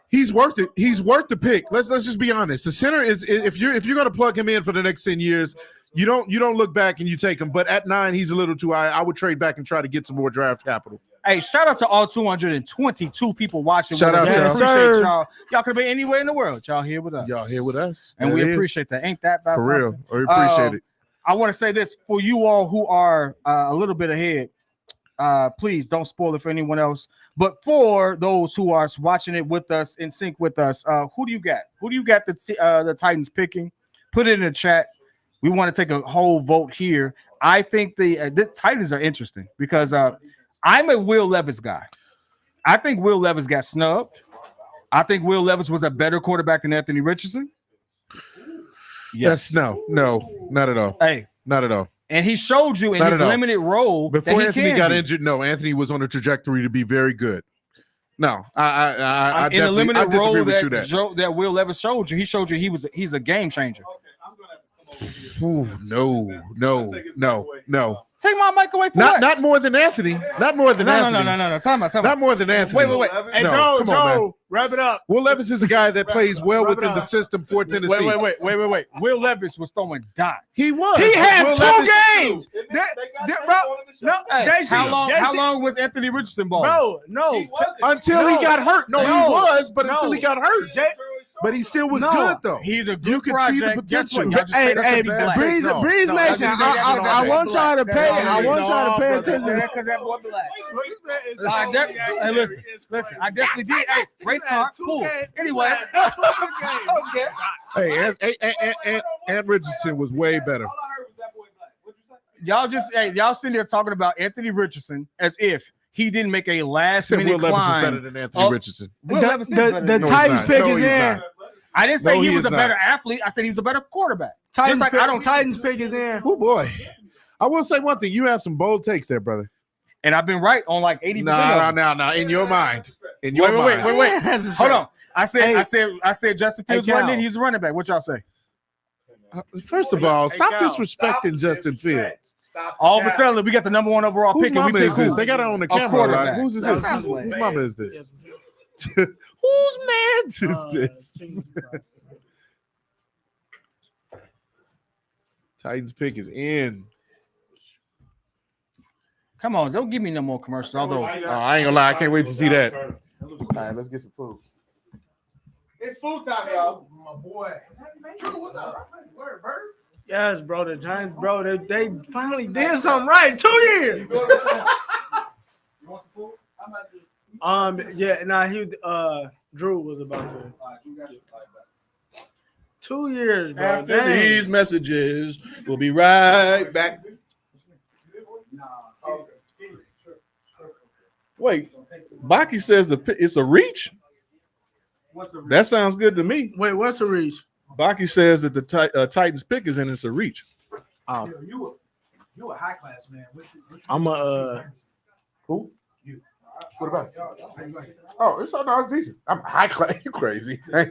A: he's worth it. He's worth the pick. Let's just be honest. The center is if you're going to plug him in for the next 10 years, you don't look back and you take him. But at 9, he's a little too high. I would trade back and try to get some more draft capital.
C: Hey, shout out to all 222 people watching.
A: Shout
C: with
A: out
C: us.
A: to
C: We
A: y'all.
C: appreciate y'all. Y'all could be anywhere in the world. Y'all here with us.
A: Y'all here with us.
C: And
A: There
C: we
A: it is.
C: appreciate that. Ain't that about
A: For
C: something?
A: real. We appreciate it.
C: I want to say this for you all who are a little bit ahead. Please don't spoil it for anyone else. But for those who are watching it with us, in sync with us, who do you got? Who do you got the Titans picking? Put it in the chat. We want to take a whole vote here. I think the Titans are interesting because I'm a Will Levis guy. I think Will Levis got snubbed. I think Will Levis was a better quarterback than Anthony Richardson.
A: Yes. No, not at all.
C: Hey,
A: not at all.
C: And he showed you in his limited role
A: before Anthony got injured. No, Anthony was on a trajectory to be very good. No, I
C: in the limited role
A: that
C: Will Levis showed you. He showed you he's a game changer.
A: Ooh, no.
C: Take my mic away from
A: not more than Anthony. Not more than Anthony.
C: No. Time out.
A: Not more than Anthony.
C: Wait.
E: Hey,
A: no,
E: Joe,
A: come on, man.
E: Wrap it up.
A: Will Levis is a guy that plays well within the system for Tennessee.
C: Wait. Will Levis was throwing dots.
A: He was.
E: He had
A: Will
E: 2
A: Levis-
E: games.
C: How long was Anthony Richardson balling?
E: No.
A: Until he got hurt. No, he was, but
E: No.
A: until he got hurt. But he still was good, though.
C: He's a
A: You
C: good
A: could
C: project.
A: see the
C: Guess what?
A: potential.
C: Y'all just say that's
E: Hey,
C: because he black.
E: Breeze
A: No,
E: Nation.
A: no,
E: I
A: that's
E: want y'all to pay. I want y'all to pay attention.
C: Because that boy black. Hey, listen. I definitely did. Hey, race car, cool. Anyway, okay.
A: Hey, and Richardson was way better.
C: Y'all sitting there talking about Anthony Richardson as if he didn't make a last
A: Said Will
C: minute
A: Levis is
C: climb.
A: better than Anthony Richardson.
C: Will Levis is better
E: The
C: than
A: No, he's
E: Titans
A: not.
E: pick
A: No,
E: is
A: he's
E: in.
A: not.
C: I didn't say
A: No,
C: he
A: he
C: was
A: is
C: a better
A: not.
C: athlete. I said he was a better quarterback.
E: Titans
C: Just like I don't.
E: Titans pick is in.
A: Oh boy, I will say one thing. You have some bold takes there, brother.
C: And I've been right on like 80%.
A: No. In your mind. In your mind.
C: Wait. Hold on. I said Justin Fields
E: Cal.
C: wasn't in. He's a running back. What y'all say?
A: First of all, stop
E: Cal.
A: disrespecting Justin Fields.
C: All of a sudden, we got the number 1 overall
A: Whose
C: pick. And we
A: mama
C: pick
A: is this?
C: who?
A: They got it on the
C: A
A: camera.
C: quarterback.
A: Right? Whose is
C: That's
A: this?
C: not
A: Whose
C: right.
A: mama is this? Whose man's is this? Titans pick is in.
C: Come on, don't give me no more commercials. Although
A: I ain't gonna lie, I can't wait to see that. All right, let's get some food.
F: It's food time, y'all.
E: My boy. Yes, bro. The Giants, bro. They finally did something right. 2 years.
F: You want some food?
E: Yeah. Drew was about to. 2 years, bro.
D: After
E: Dang.
D: these messages, we'll be right back. Wait, Baki says it's a reach. That sounds good to me.
E: Wait, what's the reach?
D: Baki says that the Titans pick is in. It's a reach.
E: Oh,
F: You a high class man.
E: I'm a.
A: Who? What about? Oh, it's decent. I'm high class. You crazy? I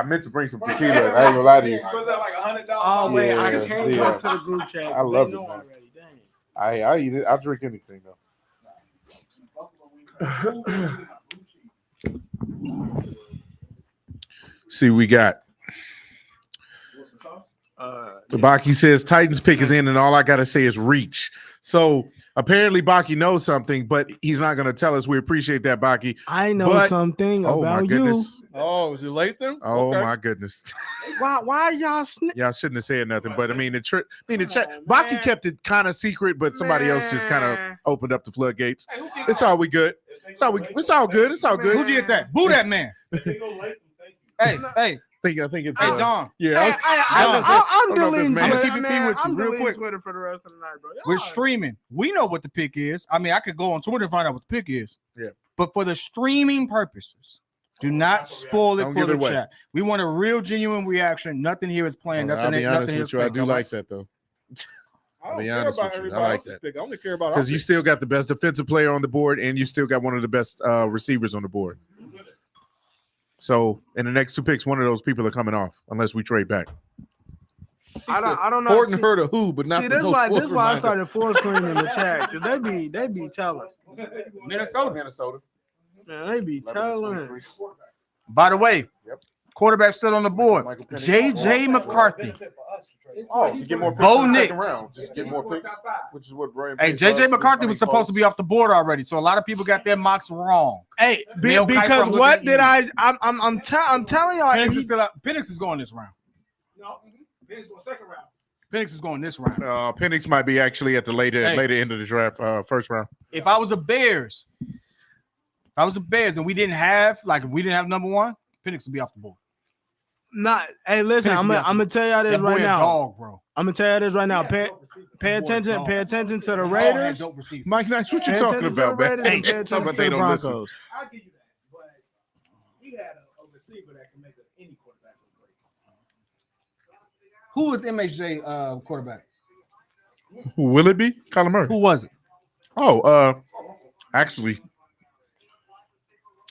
A: meant to bring some tequila. I ain't gonna lie to you.
F: Was that like $100?
E: Oh wait, I
A: Yeah,
E: can't
A: yeah.
E: go to the group chat.
A: I love
E: They
A: it,
E: know
A: man.
E: already. Dang.
A: I eat it. I'll drink anything though. See, we got Baki says Titans pick is in, and all I gotta say is reach. So apparently Baki knows something, but he's not gonna tell us. We appreciate that, Baki.
E: I know
A: But-
E: something
A: Oh my
E: about you.
A: goodness.
D: Oh, is it Latham?
A: Oh
D: Okay.
A: my goodness.
E: Why y'all
A: Y'all shouldn't have said nothing, but I mean the Baki
E: man.
A: kept it kind of secret, but somebody else just kind of opened up the floodgates. It's all we good. It's all good. It's all good.
C: who did that? Boo that man. Hey,
A: I think it's
C: hey, Don.
A: yeah.
E: I'm
A: I don't know if
E: deleting
A: this
C: I'ma
E: Twitter.
C: keep it
E: man.
C: with you
E: I'm
C: real
E: deleting
C: quick.
E: Twitter for the rest of the night, bro.
C: We're streaming. We know what the pick is. I mean, I could go on Twitter and find out what the pick is.
A: Yeah.
C: But for the streaming purposes, do not spoil it
A: Don't
C: for
A: give
C: the
A: it away.
C: chat. We want a real, genuine reaction. Nothing here is planned.
A: I'll be honest with you. I do like that though,
D: I don't
A: be
D: care
A: honest
D: about
A: with you. I
D: everybody
A: like
D: else's
A: that.
D: pick. I only care about
A: because
D: our
A: you
D: pick.
A: still got the best defensive player on the board, and you still got one of the best receivers on the board. So in the next 2 picks, one of those people are coming off unless we trade back.
E: I don't know.
D: Horton
E: See-
D: heard a who, but not
E: See,
D: for
E: this
D: no
E: why
D: sports
E: I
D: reminder.
E: started full screen in the chat. 'Cause they be telling.
A: Minnesota.
E: Man, they be telling.
C: By the way,
A: Yep.
C: quarterback still on the board.
A: Michael Penix.
C: J.J. McCarthy.
A: Oh, to get more picks
C: Bo
A: in the second
C: Nix.
A: round, just get more picks, which is what Brian.
C: Hey, J.J. McCarthy was supposed to be off the board already, so a lot of people got their mocks wrong.
E: Hey,
C: Neil Kiper,
E: because
C: I'm
E: what
C: looking at
E: did
C: you.
E: I'm telling y'all.
C: Penix
E: he-
C: is still out. Penix is going this round.
F: No, Ben's going second round.
C: Penix is going this round.
A: Penix might be actually at the later
C: Hey.
A: end of the draft, first round.
C: If I was a Bears, and we didn't have number 1, Penix would be off the board.
E: Not. Hey, listen.
C: Penix
E: I'm
C: be out
E: gonna tell y'all this
C: That boy
E: right
C: a
E: now.
C: dog, bro.
E: I'm gonna tell you this right now. Pay attention. Pay attention to the Raiders.
A: Mike Knox, what you
E: Pay
A: talking
E: attention to the
A: about, man?
E: Raiders and pay
A: Talking
E: attention
A: about
E: to
A: they
E: the
A: don't listen.
E: Broncos.
F: I'll give you that. But we had a receiver that can make any quarterback look great.
C: Who was MHJ quarterback?
A: Who will it be? Kyler Murray.
C: Who was it?
A: Oh, actually,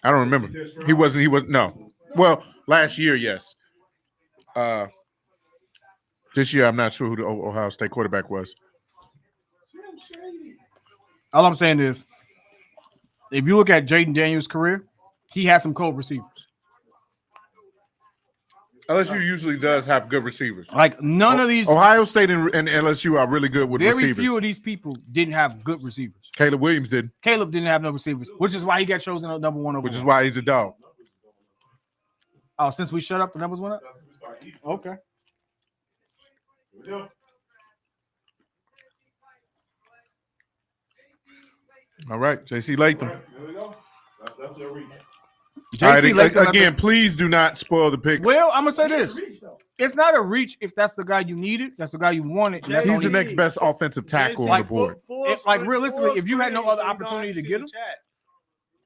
A: I don't remember. He wasn't. No. Well, last year, yes. This year, I'm not sure who the Ohio State quarterback was.
C: All I'm saying is,
G: if you look at Jaden Daniels' career, he has some cold receivers.
A: LSU usually does have good receivers.
G: Like none of these.
A: Ohio State and LSU are really good with
G: very
A: receivers.
G: few of these people didn't have good receivers.
A: Caleb Williams did,
G: Caleb didn't have no receivers, which is why he got chosen at number 1 overall.
A: which is why he's a dog.
G: Oh, since we shut up, the numbers went up? Okay.
A: All right, J.C. Latham.
G: JC Latham
A: again, please do not spoil the picks.
G: Well, I'm gonna say this: it's not a reach if that's the guy you needed, that's the guy you wanted. That's
A: He's
G: all
A: the
G: you
A: next
G: need.
A: best offensive tackle on the board.
G: If, like realistically, if you had no other opportunity to get him,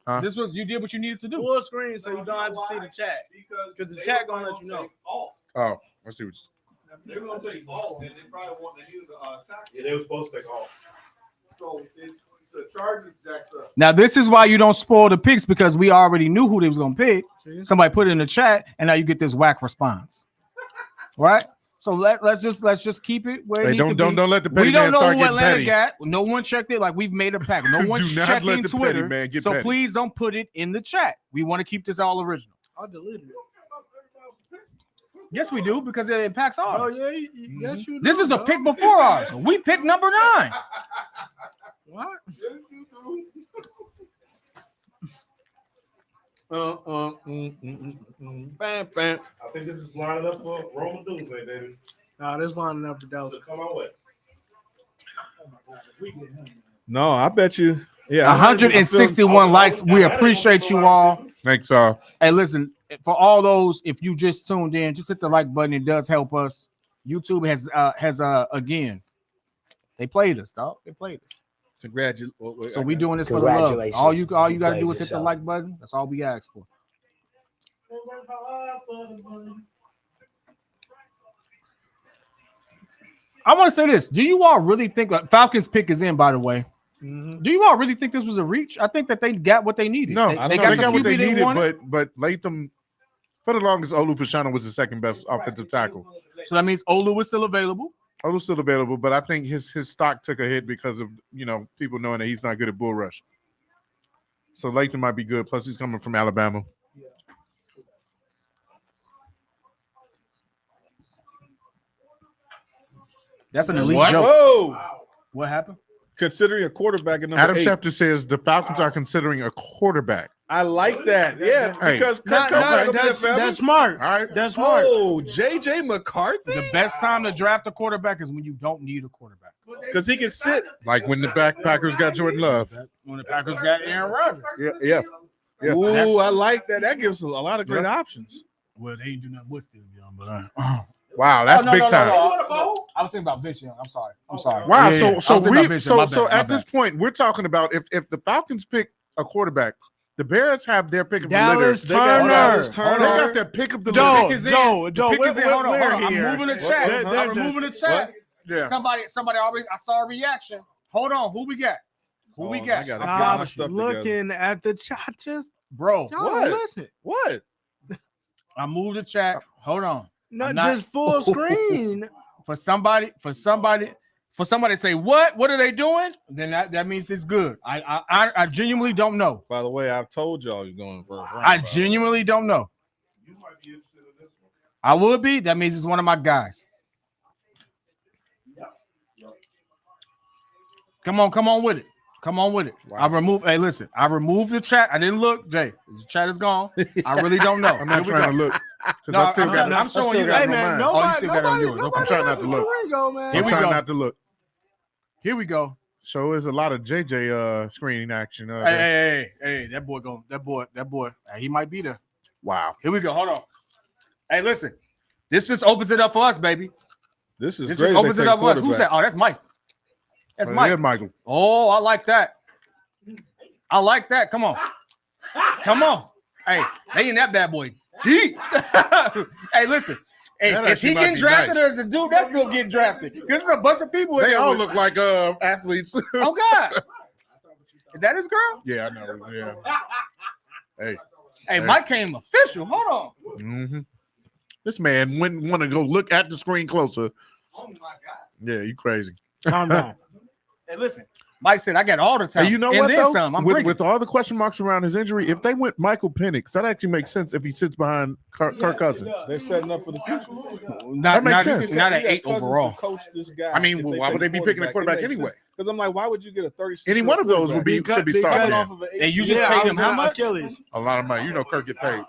A: Huh?
G: this was you did what you needed to do.
E: Full screen so you don't have to see the chat. Because the chat gonna let you know.
A: Oh, let's see what.
D: They're gonna take off, and they probably want to use the tackle.
B: Yeah, they were supposed to take off.
D: So it's the Chargers jacked up.
G: Now this is why you don't spoil the picks because we already knew who they was gonna pick. Somebody put it in the chat, and now you get this whack response, right? So let's just keep it where it
A: Hey,
G: needs to
A: don't
G: be.
A: let the petty
G: We don't
A: man
G: know
A: start
G: who
A: getting
G: Atlanta
A: petty.
G: got. No one checked it. Like we've made a pack. No
A: Do
G: one's
A: not
G: checking
A: let the petty
G: Twitter.
A: man get
G: So
A: petty.
G: please don't put it in the chat. We want to keep this all original.
E: I'll delete it.
G: Yes, we do because it impacts
E: Oh
G: ours.
E: yeah, yes you do.
G: This is a
E: dog.
G: pick before ours. We picked number 9.
E: What?
D: Bam, bam.
B: I think this is lining up for Roman Doomsday, baby.
E: Nah, this lining up for Dallas.
B: So come on with.
D: No, I bet you. Yeah,
G: 161 likes. We appreciate you all.
A: Thanks,
G: Hey, listen, for all those, if you just tuned in, just hit the like button. It does help us. YouTube has again, they played us, dog. They played us.
D: Congratulations.
G: So we doing this for the love.
H: Congratulations.
G: All you got to
H: played
G: do is hit the
H: yourself.
G: like button. That's all we ask for. I want to say this. Do you all really think Falcons pick is in, by the way? Do you all really think this was a reach? I think that they got what they needed.
A: No,
G: they
A: they
G: got,
A: got what they needed,
G: wanted.
A: but Latham, for the longest, Olu Fashanu was the second best offensive tackle.
G: So that means Olu is still available.
A: Olu's still available, but I think his stock took a hit because of people knowing that he's not good at bull rush. So Latham might be good. Plus, he's coming from Alabama.
G: That's an elite
A: What?
G: joke.
D: Whoa!
G: What happened?
D: Considering a quarterback at number
A: Adam
D: 8.
A: Schefter says the Falcons are considering a quarterback.
D: I like that. Yeah,
A: Hey.
D: because
E: Nah, that's smart.
A: All right.
E: That's smart.
D: Oh, JJ McCarthy.
G: The best time to draft a quarterback is when you don't need a quarterback.
D: Because he can sit.
A: Like when the Packers got Jordan Love.
G: When the Packers got Aaron Rodgers.
A: Yeah. Yeah.
D: Ooh, I like that. That gives us a lot of great options.
G: Well, they ain't do nothing with Steve Young, but
A: Wow, that's big time.
G: I was thinking about Vince Young. I'm sorry.
A: Wow.
G: Yeah, yeah.
A: So
G: I was thinking about Vince Young. My
A: so
G: bad, my
A: at this
G: bad.
A: point, we're talking about if the Falcons pick a quarterback, the Bears have their pick of the litter.
E: Dallas
A: They got
E: Turner.
A: Dallas Turner. They got their pick of the
E: Joe,
A: litter.
E: Joe,
G: Pick is in. Hold on.
E: we're
G: I'm
E: here.
G: moving the chat.
E: They're
G: I'm
E: just-
G: removing the chat.
A: Yeah.
G: Somebody already. I saw a reaction. Hold on. Who we got? Who we
D: Oh,
G: got?
D: I gotta get my
E: Stop
D: stuff
E: looking at the chat. Just
G: Bro,
E: y'all
D: What?
E: listen.
D: What?
G: I moved the chat. Hold on.
E: Not
G: not-
E: just full screen.
G: For somebody to say what are they doing? Then that means it's good. I genuinely don't know.
D: By the way, I've told y'all you're going first round.
G: I genuinely don't know.
B: You might be interested in this one.
G: I would be. That means it's one of my guys. Come on with it. Come on with it.
A: Wow.
G: Hey, listen, I removed the chat. I didn't look, Jay. The chat is gone. I really don't know.
A: I'm not trying to look.
G: No,
A: I still got
G: I'm showing you
A: got
G: that.
E: Hey
A: no
E: man,
A: mind.
G: Oh, you
E: nobody,
G: still got it on
E: nobody,
G: yours. Okay.
E: nobody
A: I'm trying not
E: lets
A: to
E: the
A: look.
E: screen go, man.
G: Here
A: I'm
G: we
A: trying
G: go.
A: not to look.
G: Here we go.
A: So there's a lot of JJ screening action.
G: Hey, that boy. He might be there.
A: Wow.
G: Here we go. Hold on. Hey, listen. This just opens it up for us, baby.
D: This is
G: This
D: great.
G: just opens it up for us. Who's that? Oh, that's Mike. That's
A: Yeah,
G: Mike.
A: Michael.
G: Oh, I like that. I like that. Come on. Come on. Hey, they in that bad boy deep. Hey, listen. Hey,
A: That
G: is he
A: actually might
G: getting
A: be
G: drafted
A: nice.
G: or is the dude that's still getting drafted? Because there's a bunch of people in
A: They
G: there
A: all
G: with-
A: look like athletes.
G: Oh, God. Is that his girl?
A: Yeah, I know. Yeah. Hey.
G: Hey, Mike came official. Hold on.
A: Mm-hmm. This man wouldn't want to go look at the screen closer.
G: Oh, my God.
A: Yeah, you crazy.
E: Calm down.
G: Hey, listen. Mike said, I got all the time.
A: And you know
G: and
A: what,
G: then
A: though?
G: some. I'm
A: With all the question marks around his injury, if they went Michael Penix, that actually makes sense if he sits behind Kirk Cousins.
D: They're setting up for the future.
A: That makes sense.
G: Not at 8 overall.
D: Coach this guy.
A: I mean, why would they be picking a quarterback anyway?
D: Because I'm like, why would you get a 36?
A: Any one of those should be starting.
G: And you just paid him how much?
E: Achilles.
A: A lot of money. You know, Kirk get paid.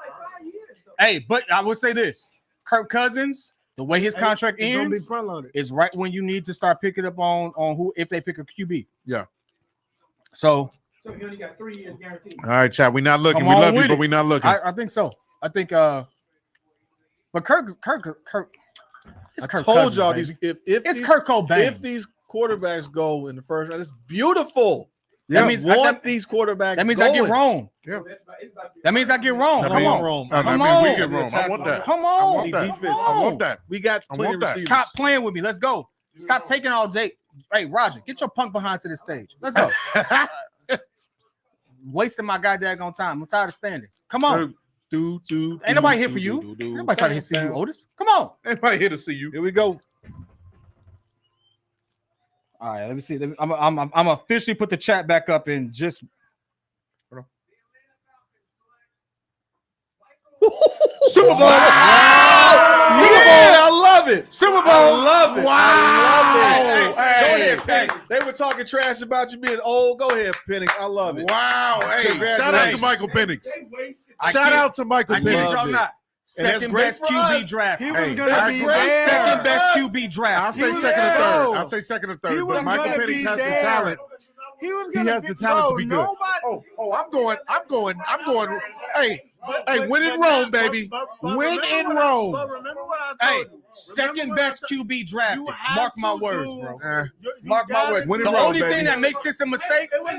G: Hey, but I would say this: Kirk Cousins, the way his contract
E: It's gonna be
G: ends,
E: front-loaded.
G: is right when you need to start picking up on who if they pick a QB.
A: Yeah.
G: So
F: So he only got 3 years guaranteed.
A: All right, Chad. We're not looking.
G: Come
A: We
G: on
A: love you,
G: with
A: but
G: it.
A: we're not looking.
G: I think so. I think but Kirk it's
D: I
G: Kirk
D: told
G: Cousins,
D: y'all
G: baby.
D: if
G: It's
D: these,
G: Kirk Cobain.
D: if these quarterbacks go in the first round, it's beautiful.
G: That means
D: these quarterbacks.
G: that means I get
D: going.
G: wrong.
A: Yeah.
G: That means I get wrong.
A: That
G: Come
A: means-
G: on.
D: Rome.
A: That
G: Come
A: means we
G: on.
A: get wrong. I want that.
G: Come
A: I
G: on.
A: want that.
D: Defense.
A: I want that.
D: We got
A: I
D: plenty
A: want
D: of
A: that.
D: receivers.
G: Stop playing with me. Let's go. Stop taking all day. Hey, Roger, get your punk behind to the stage. Let's go. Wasting my goddamn time. I'm tired of standing. Come on. Ain't nobody here for you. Ain't nobody trying to see you, Otis. Come on.
A: Anybody here to see you?
D: Here we go.
G: All right, let me see. I'm officially put the chat back up and just.
A: Super Bowl.
D: Yeah, I love it.
G: Super Bowl.
D: I love it.
A: Wow.
D: I love it.
A: Hey,
D: Go ahead,
A: hey.
D: Penix. They were talking trash about you being old. Go ahead, Penix. I love it.
A: Wow. Hey, shout out to
D: Congratulations.
A: Michael Penix.
G: I
A: Shout
G: kid-
A: out to Michael
G: I kid
A: Penix.
G: y'all not.
D: And that's
G: Second
D: great
G: best
D: for
G: QB
D: us.
G: draft.
E: He
A: Hey,
E: was gonna
A: that's
E: be
A: great.
E: there.
G: Second best QB
A: I'll
G: draft.
A: say
E: was
A: second or
E: there.
A: third. I'll say second or
E: He
A: third.
E: was
A: But Michael
E: gonna
A: Penix
E: be
A: has the
E: there.
A: talent.
E: He was
A: He
E: gonna
A: has the talent to be good.
E: Nobody.
A: I'm going. Hey, win in Rome, baby. Win in Rome.
E: But remember what I
G: Hey,
E: told you.
G: second best QB draft.
E: You have
G: Mark my
E: to
G: words,
E: do-
G: bro.
E: You
G: Mark my
E: gotta
G: words.
A: Win
G: The
A: in Rome,
G: only
A: baby.
G: thing that makes this a mistake.
E: It was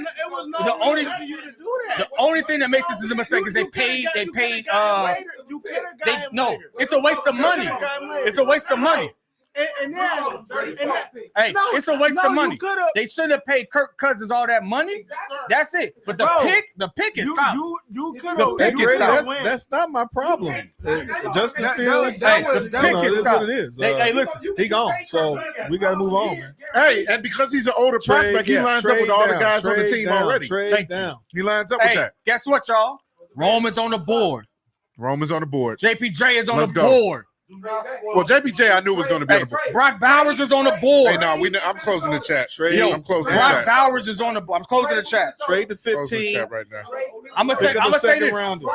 E: no
G: The only-
E: reason for you to do that.
G: The only thing that makes this is a mistake is they paid. No, it's a waste of money. It's a waste of money. Hey, it's a waste of money. They shouldn't have paid Kirk Cousins all that money. That's it. But the pick is solid.
E: You could
G: The
E: have.
G: pick is solid.
D: That's not my problem. Justin Fields.
G: Hey, the pick
D: it
G: is
D: is what
G: solid.
D: it is.
G: Hey, listen.
D: He gone. So we got to move on, man.
A: Hey, and because he's an older prospect, he lines up with all the guys on the team already.
D: Trade down.
A: He lines up with
G: Hey,
A: that.
G: guess what, y'all? Rome is on the board.
A: Roman's on the board.
G: JPJ is on
A: Let's
G: the
A: go.
G: board.
A: Well, JPJ, I knew was going to be on
G: Hey,
A: the board.
G: Brock Bowers is on the board.
A: Hey, no, I'm closing the chat.
D: Trade.
A: I'm closing the
G: Brock
A: chat.
G: Bowers is on the board. I'm closing the chat.
D: Trade the
A: Closing the
D: 15.
A: chat right now.
G: I'm gonna say this.
D: Rounder.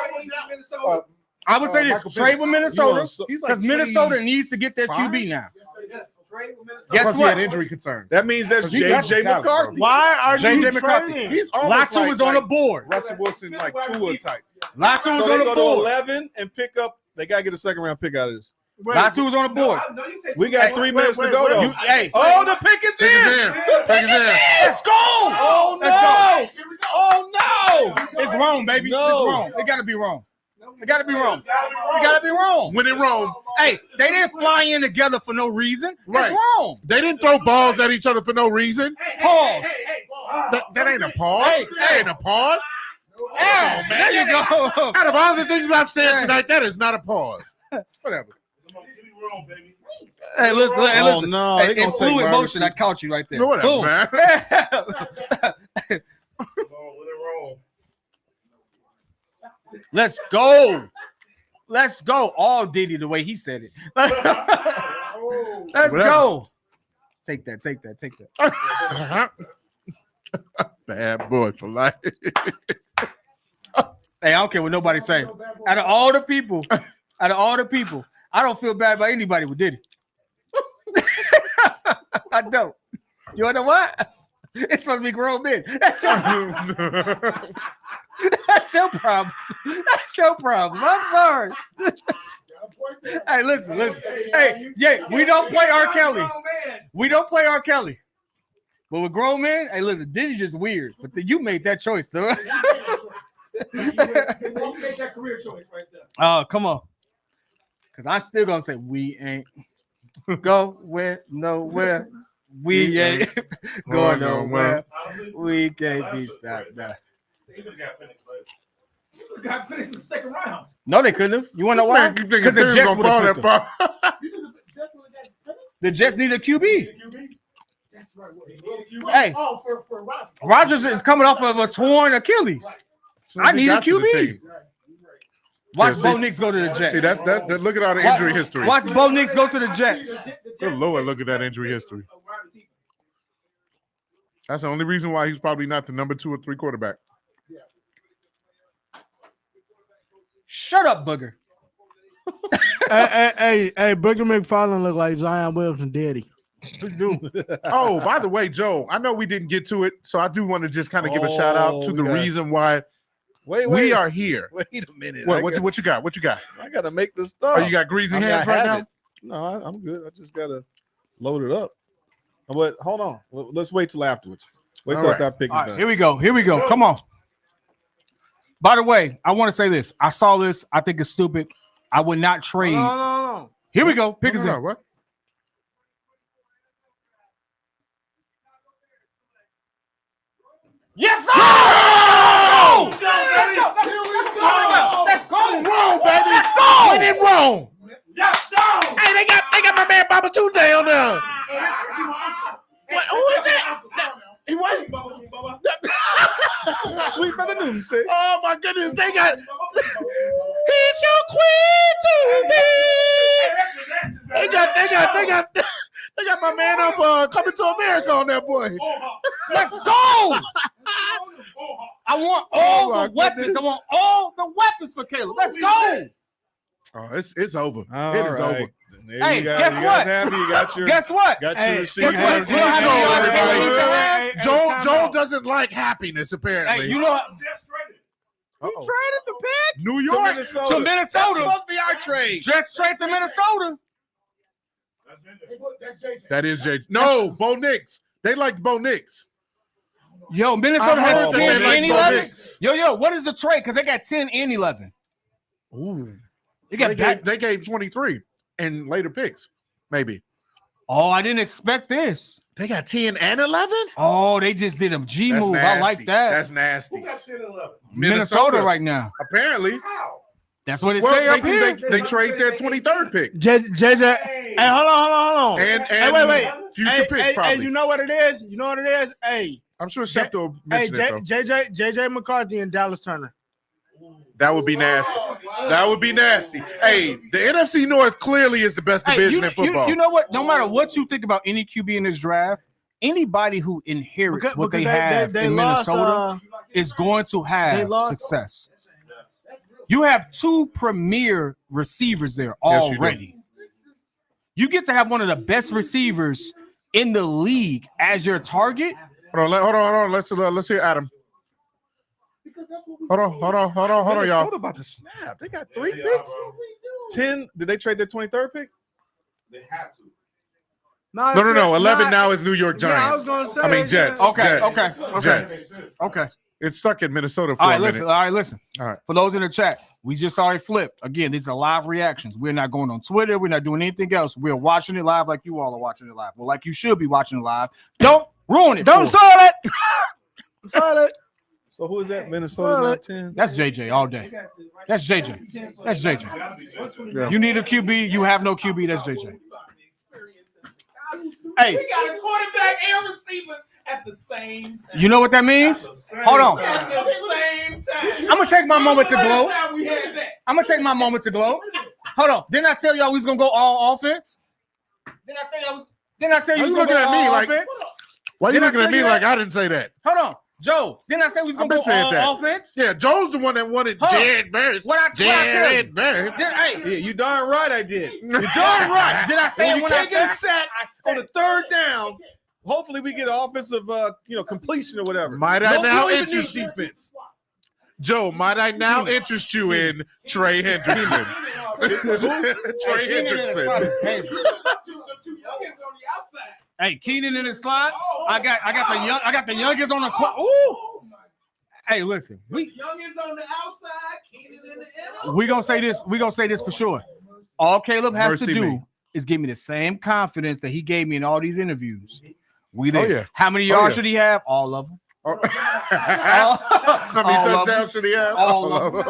G: I would say this.
A: Michael
G: Trade with Minnesota
A: He's like
G: because Minnesota
A: 25.
G: needs to get their QB now.
A: Because
G: Guess
A: he had
G: what?
A: injury concerns.
D: That means that's
A: He got
D: J.J.
A: the talent,
D: McCarthy.
A: bro.
E: Why are
G: J.J.
E: you
G: McCarthy.
E: trading?
A: He's almost
G: Latu is on the board.
A: Russell Wilson, like Tua type.
G: Latu
D: So
G: is
D: they
G: on
D: go
G: the
D: to
G: board.
D: 11 and pick up. They got to get a second round pick out of this.
G: Latu is on the board.
D: We got 3 minutes to go, though.
G: Hey,
D: Oh, the pick is
A: Pick is
D: in.
A: in. Pick is in.
G: let's go.
D: Oh,
G: Let's
D: no. Oh, no.
G: It's wrong, baby.
D: No.
G: It's wrong. It gotta be wrong. It gotta be wrong. It gotta be wrong.
A: Win in Rome.
G: Hey, they didn't fly in together for no reason.
A: Right.
G: It's wrong.
A: They didn't throw balls at each other for no reason.
G: Pause.
A: That ain't a pause. That ain't a pause.
G: Oh, there you go.
A: Out of all the things I've said tonight, that is not a pause. Whatever.
G: Hey, listen. Hey,
D: Oh,
G: listen.
D: no.
G: Hey,
D: They gonna
G: in
D: take
G: fluid
D: wide
G: motion, I
D: receiver.
G: caught you right there.
A: No, whatever,
G: Boom.
A: man.
G: Let's go. Let's go. All Diddy the way he said it. Let's go. Take that.
A: Bad boy for life.
G: Hey, I don't care what nobody say. Out of all the people, I don't feel bad about anybody with Diddy. I don't. You wanna know what? It's supposed to be grown men. That's your problem. That's your problem. That's your problem. I'm sorry. Hey, listen. Hey, yeah, we don't play R. Kelly. We don't play R. Kelly. But with grown men, hey, listen, Diddy's just weird. But you made that choice, though.
F: You make that career choice right there.
G: Oh, come on. Because I'm still going to say, we ain't going nowhere. We ain't going nowhere. We can't be stopped now.
F: You got Penix in the second round.
G: No, they couldn't have. You want to know why? Because the Jets would have picked him. The Jets need a QB.
F: That's right.
G: Hey.
F: Oh, for
G: Rodgers is coming off of a torn Achilles. I need a QB. Watch Bo Nix go to the Jets.
A: See, that's look at all the injury history.
G: Watch Bo Nix go to the Jets.
A: Good Lord, look at that injury history. That's the only reason why he's probably not the number 2 or 3 quarterback.
G: Shut up, Booger.
E: hey, Booger McFarland look like Zion Williamson daddy.
A: Oh, by the way, Joe, I know we didn't get to it, so I do want to just kind of give a shout out to the reason why we are here.
D: Wait a minute.
A: What you got? What you got?
D: I gotta make this stuff.
A: Oh, you got greasy hands right now?
D: No, I'm good. I just gotta load it up. But hold on. Let's wait till afterwards. Wait till that pick is done.
G: Here we go. Come on. By the way, I want to say this. I saw this. I think it's stupid. I would not trade.
E: No.
G: Here we go. Pick us up.
A: What?
G: Yes, sir!
A: Let's go! Wrong, baby. Let's go! When in wrong. Hey, they got my man Baba Two down there. What? Who is that? He what?
D: Sweet brother Newton said.
A: Oh my goodness, they got. He's your queen to be. They got my man up Coming to America on that boy.
G: Let's go! I want all the weapons.
A: goodness.
G: I want all the weapons for Caleb. Let's go!
A: Oh, it's over.
D: All
A: It is
D: right.
A: over.
D: There
G: Hey,
D: you go.
G: guess
D: You
G: what?
D: guys happy? You got your
G: Guess what?
D: got
E: Hey,
D: your
E: guess
D: receipt.
G: what?
D: and
G: You know how many yards
D: everything.
G: they need to have?
A: Joel doesn't like happiness, apparently.
G: Hey, you know
A: Uh-oh.
G: traded the pick
A: New
D: To
A: York.
D: Minnesota.
G: to Minnesota.
D: Supposed to be our trade.
G: Just trade to Minnesota.
A: That is Jay. No, Bo Nix. They like Bo Nix.
G: Yo, Minnesota
A: I
G: has
A: heard
G: 10
A: that they
G: and
A: like Bo
G: 11.
A: Nix.
G: Yo, what is the trade? Because they got 10 and 11.
A: Ooh.
G: They got back.
A: They gave 23 and later picks, maybe.
G: Oh, I didn't expect this.
A: They got 10 and 11?
G: Oh, they just did a G
A: That's
G: move.
A: nasty.
G: I like that.
A: That's nasty.
G: Minnesota right now.
A: Apparently.
G: That's what it
A: Well,
G: say up here.
A: they trade their 23rd pick.
E: JJ, hey, hold on.
A: And
E: Hey, wait.
A: future picks, probably.
E: Hey, you know what it is? Hey,
A: I'm sure Schefter will mention it, though.
E: JJ McCarthy and Dallas Turner.
A: That would be nasty. That would be nasty. Hey, the NFC North clearly is the best division in football.
G: You know what? No matter what you think about any QB in this draft, anybody who inherits what they have in Minnesota is going to have success. You have 2 premier receivers there already. You get to have one of the best receivers in the league as your target.
A: Hold on. Let's hear Adam. Hold on, y'all.
D: Minnesota about to snap. They got 3 picks. 10. Did they trade their 23rd pick?
F: They have to.
A: No. 11 now is New York Giants.
E: I was gonna say,
A: Jets.
G: Okay.
A: Jets.
G: Okay.
A: It's stuck in Minnesota for
G: All
A: a
G: right,
A: minute.
G: listen.
A: All right.
G: For those in the chat, we just saw it flip. Again, these are live reactions. We're not going on Twitter. We're not doing anything else. We're watching it live like you all are watching it live. Well, like you should be watching it live. Don't ruin it.
E: Don't
G: for
E: sell
G: us.
E: it. Sell it.
D: So who is that? Minnesota not 10.
G: That's JJ all day. That's JJ. That's JJ. You need a QB. You have no QB. That's JJ. Hey,
F: We got a quarterback and receivers at the same time.
G: you know what that means? Hold on.
F: At the same time.
G: I'm gonna take my moment to glow.
F: Last time we had that.
G: I'm gonna take my moment to glow. Hold on. Didn't I tell y'all we was gonna go all offense? Didn't I tell you we
A: Why
G: was
A: you
G: gonna
A: looking
G: go
A: at me
G: all
A: like-
G: offense?
A: Why are you
G: Did I
A: looking at
G: tell
A: me
G: you
A: like
G: that?
A: I didn't say that?
G: Hold on. Joe, didn't I say we was gonna
A: I've
G: go
A: been saying
G: all
A: that.
G: offense?
A: Yeah, Joe's the one that wanted
G: Hold on.
A: Jared Barrett.
G: What I tell you?
A: Jared Barrett.
G: Hey,
D: Yeah, you darn right I did.
G: you're darn right. Did I say it
D: You
G: when I
D: can't get
G: said
D: a sack on the 3rd down. Hopefully we get an offensive completion or whatever.
A: Might I
D: No,
A: now
D: we don't even
A: interest
D: need defense.
A: Joe, might I now interest you in Trey Hendrickson? Trey Hendrickson.
G: Hey,
F: The two youngins on the outside.
G: hey, Keenan in the slot. I got the youngest on the court. Ooh. Hey, listen,
F: The youngins on the outside, Keenan in the inner.
G: we gonna say this for sure. All Caleb has
A: Mercy
G: to do
A: me.
G: is give me the same confidence that he gave me in all these interviews. We there.
A: Oh, yeah.
G: How many
A: Oh,
G: yards
A: yeah.
G: should he have? All of them.
A: How many
G: All of them.
A: touchdowns should he have?
G: All of
F: The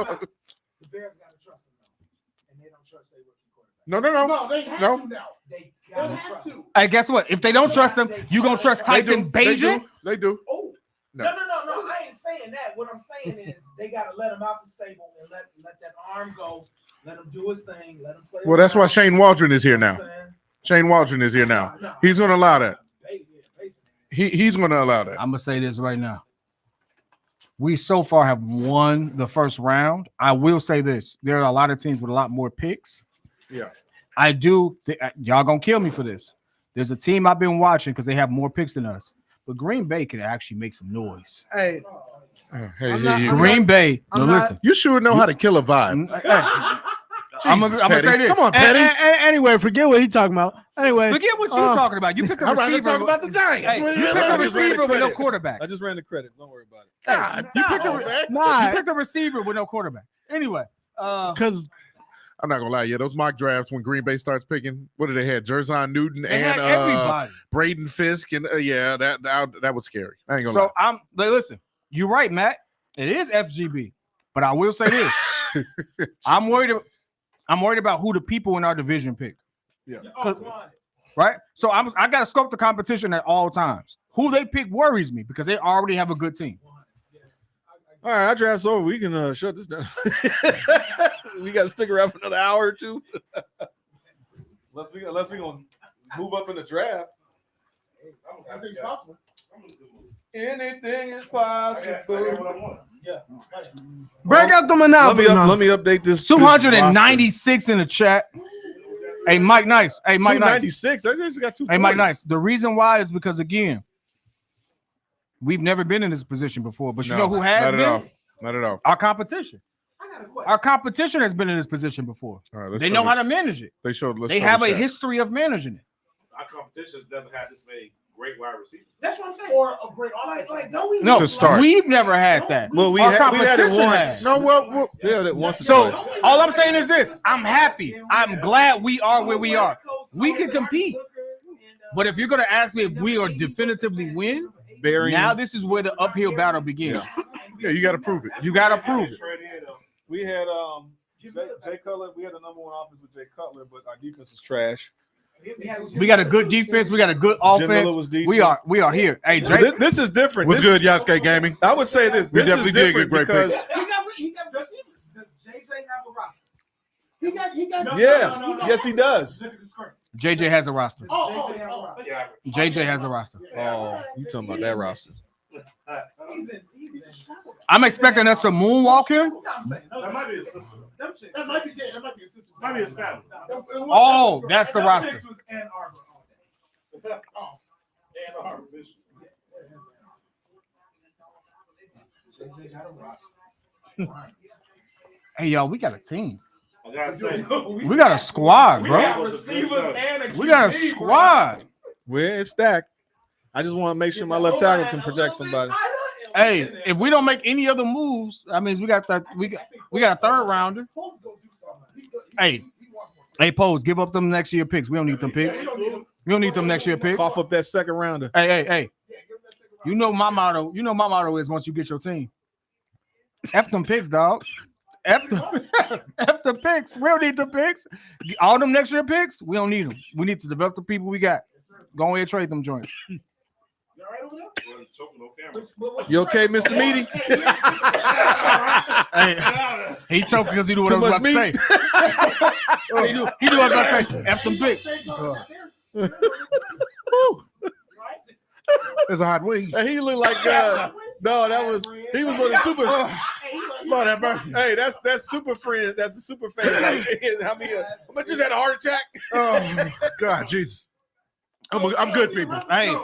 F: Bears got to trust him now, and they don't trust their rookie quarterback.
A: No.
F: They have
A: No.
F: to now. They got to trust him.
G: Hey, guess what? If they don't trust him, you gonna trust Tyson
A: They
G: Bagent?
A: do.
F: Oh, No. I ain't saying that. What I'm saying is they gotta let him out the stable and let that arm go. Let him do his thing. Let him play.
A: Well, that's why Shane Waldron is here now.
F: You know what I'm saying?
A: Shane Waldron is here now. He's going to allow that. He's going to allow that.
G: I'm gonna say this right now. We so far have won the first round. I will say this: there are a lot of teams with a lot more picks.
A: Yeah,
G: I do. Y'all gonna kill me for this. There's a team I've been watching because they have more picks than us. But Green Bay can actually make some noise.
E: Hey,
G: Green Bay. No, listen.
A: You sure know how to kill a vibe.
G: I'm gonna say this.
A: Come on, Petty.
E: Anyway, forget what he's talking about. Anyway,
G: Forget what you're talking about. You picked a
A: All right,
G: receiver.
A: let's talk about the Giants.
G: Hey, you picked a receiver with no quarterback.
D: I just ran the credits. Don't worry about it.
A: God,
G: You picked
E: Nah.
G: you picked a receiver with no quarterback. Anyway,
E: because
A: I'm not gonna lie, yeah, those mock drafts when Green Bay starts picking, what did they have? Jerzon Newton
G: they
A: and
G: had everybody.
A: Braden Fisk, and yeah, that was scary. I ain't gonna lie.
G: Listen, you're right, Matt. It is FGB, but I will say this: I'm worried about who the people in our division pick.
A: Yeah.
G: Right. So I got to scope the competition at all times. Who they pick worries me because they already have a good team.
D: All right, our draft's over. We can shut this down. We got to stick around for another hour or two. unless we gonna move up in the draft.
A: I think it's possible.
D: Anything is possible.
E: break out the monopoly.
D: Let me update this.
G: 296 in the chat. Hey, Mike Nice. Hey, Mike Nice.
D: 296. I just got 240.
G: Hey, Mike Nice. The reason why is because, again, we've never been in this position before. But you know who has been?
A: Not at all.
G: Our competition. Our competition has been in this position before.
A: All right,
G: They know how to manage it. They have a history of managing it.
B: Our competition's never had this many great wide receivers.
F: That's what I'm saying. Or a great offense. Like, don't we?
G: No,
A: To start.
G: we've never had that.
D: Well, we
G: Our
D: had it
G: competition
D: once.
G: has.
A: No, well,
D: We had it once. or
G: So
D: twice.
G: all I'm saying is this: I'm happy. I'm glad we are where we are. We can compete. But if you're going to ask me if we are definitively win, now this is where the uphill battle begins.
A: yeah, you got to prove it.
G: You got to prove it.
D: We had Jay Cutler. We had the number one offense with Jay Cutler, but our defense is trash.
G: We got a good defense. We got a good
D: Miller
G: offense.
D: was decent.
G: We are here. Hey,
D: So
G: Jay.
D: this is different.
A: What's
D: This-
A: good, Yasuke Gaming?
D: I would say this.
A: We
D: This
A: definitely
D: is
A: did
D: different
A: get great
D: because
F: He got receivers. Does JJ have a roster? He got.
D: yes, he does.
F: Look at the screen.
G: JJ has a roster.
F: Oh.
G: JJ has a roster.
D: Oh, you talking about that roster?
F: He's a struggle.
G: I'm expecting us to moonwalk him.
A: That might be a system. That might be a system. Might be his family.
G: Oh, that's the roster.
F: Ann Arbor.
G: Hey, y'all, we got a team.
B: I gotta say,
G: We got a squad, bro.
F: and
G: We got a squad.
D: We're stacked. I just want to make sure my left tackle can protect somebody.
G: Hey, if we don't make any other moves, that means we got a third rounder. Hey, Pose, give up them next year picks. We don't need them picks. We don't need them next year picks.
D: Cough up that second rounder.
G: Hey. You know my motto. You know my motto is once you get your team. F them picks, dog. F the picks. We don't need the picks. All them next year picks, we don't need them. We need to develop the people we got. Go ahead and trade them joints.
D: You okay, Mr. Meaty?
G: Hey, he choked because he knew what I
D: Too
G: was
D: much
G: about to say. He knew what I was about to say. F them picks.
A: There's a hot wing.
D: And he looked like no, he was one of the super.
A: Lord have mercy.
D: Hey, that's super friend. That's the super fan. Like, how many? I just had a heart attack.
A: Oh God, Jesus. I'm good, people.
G: Hey,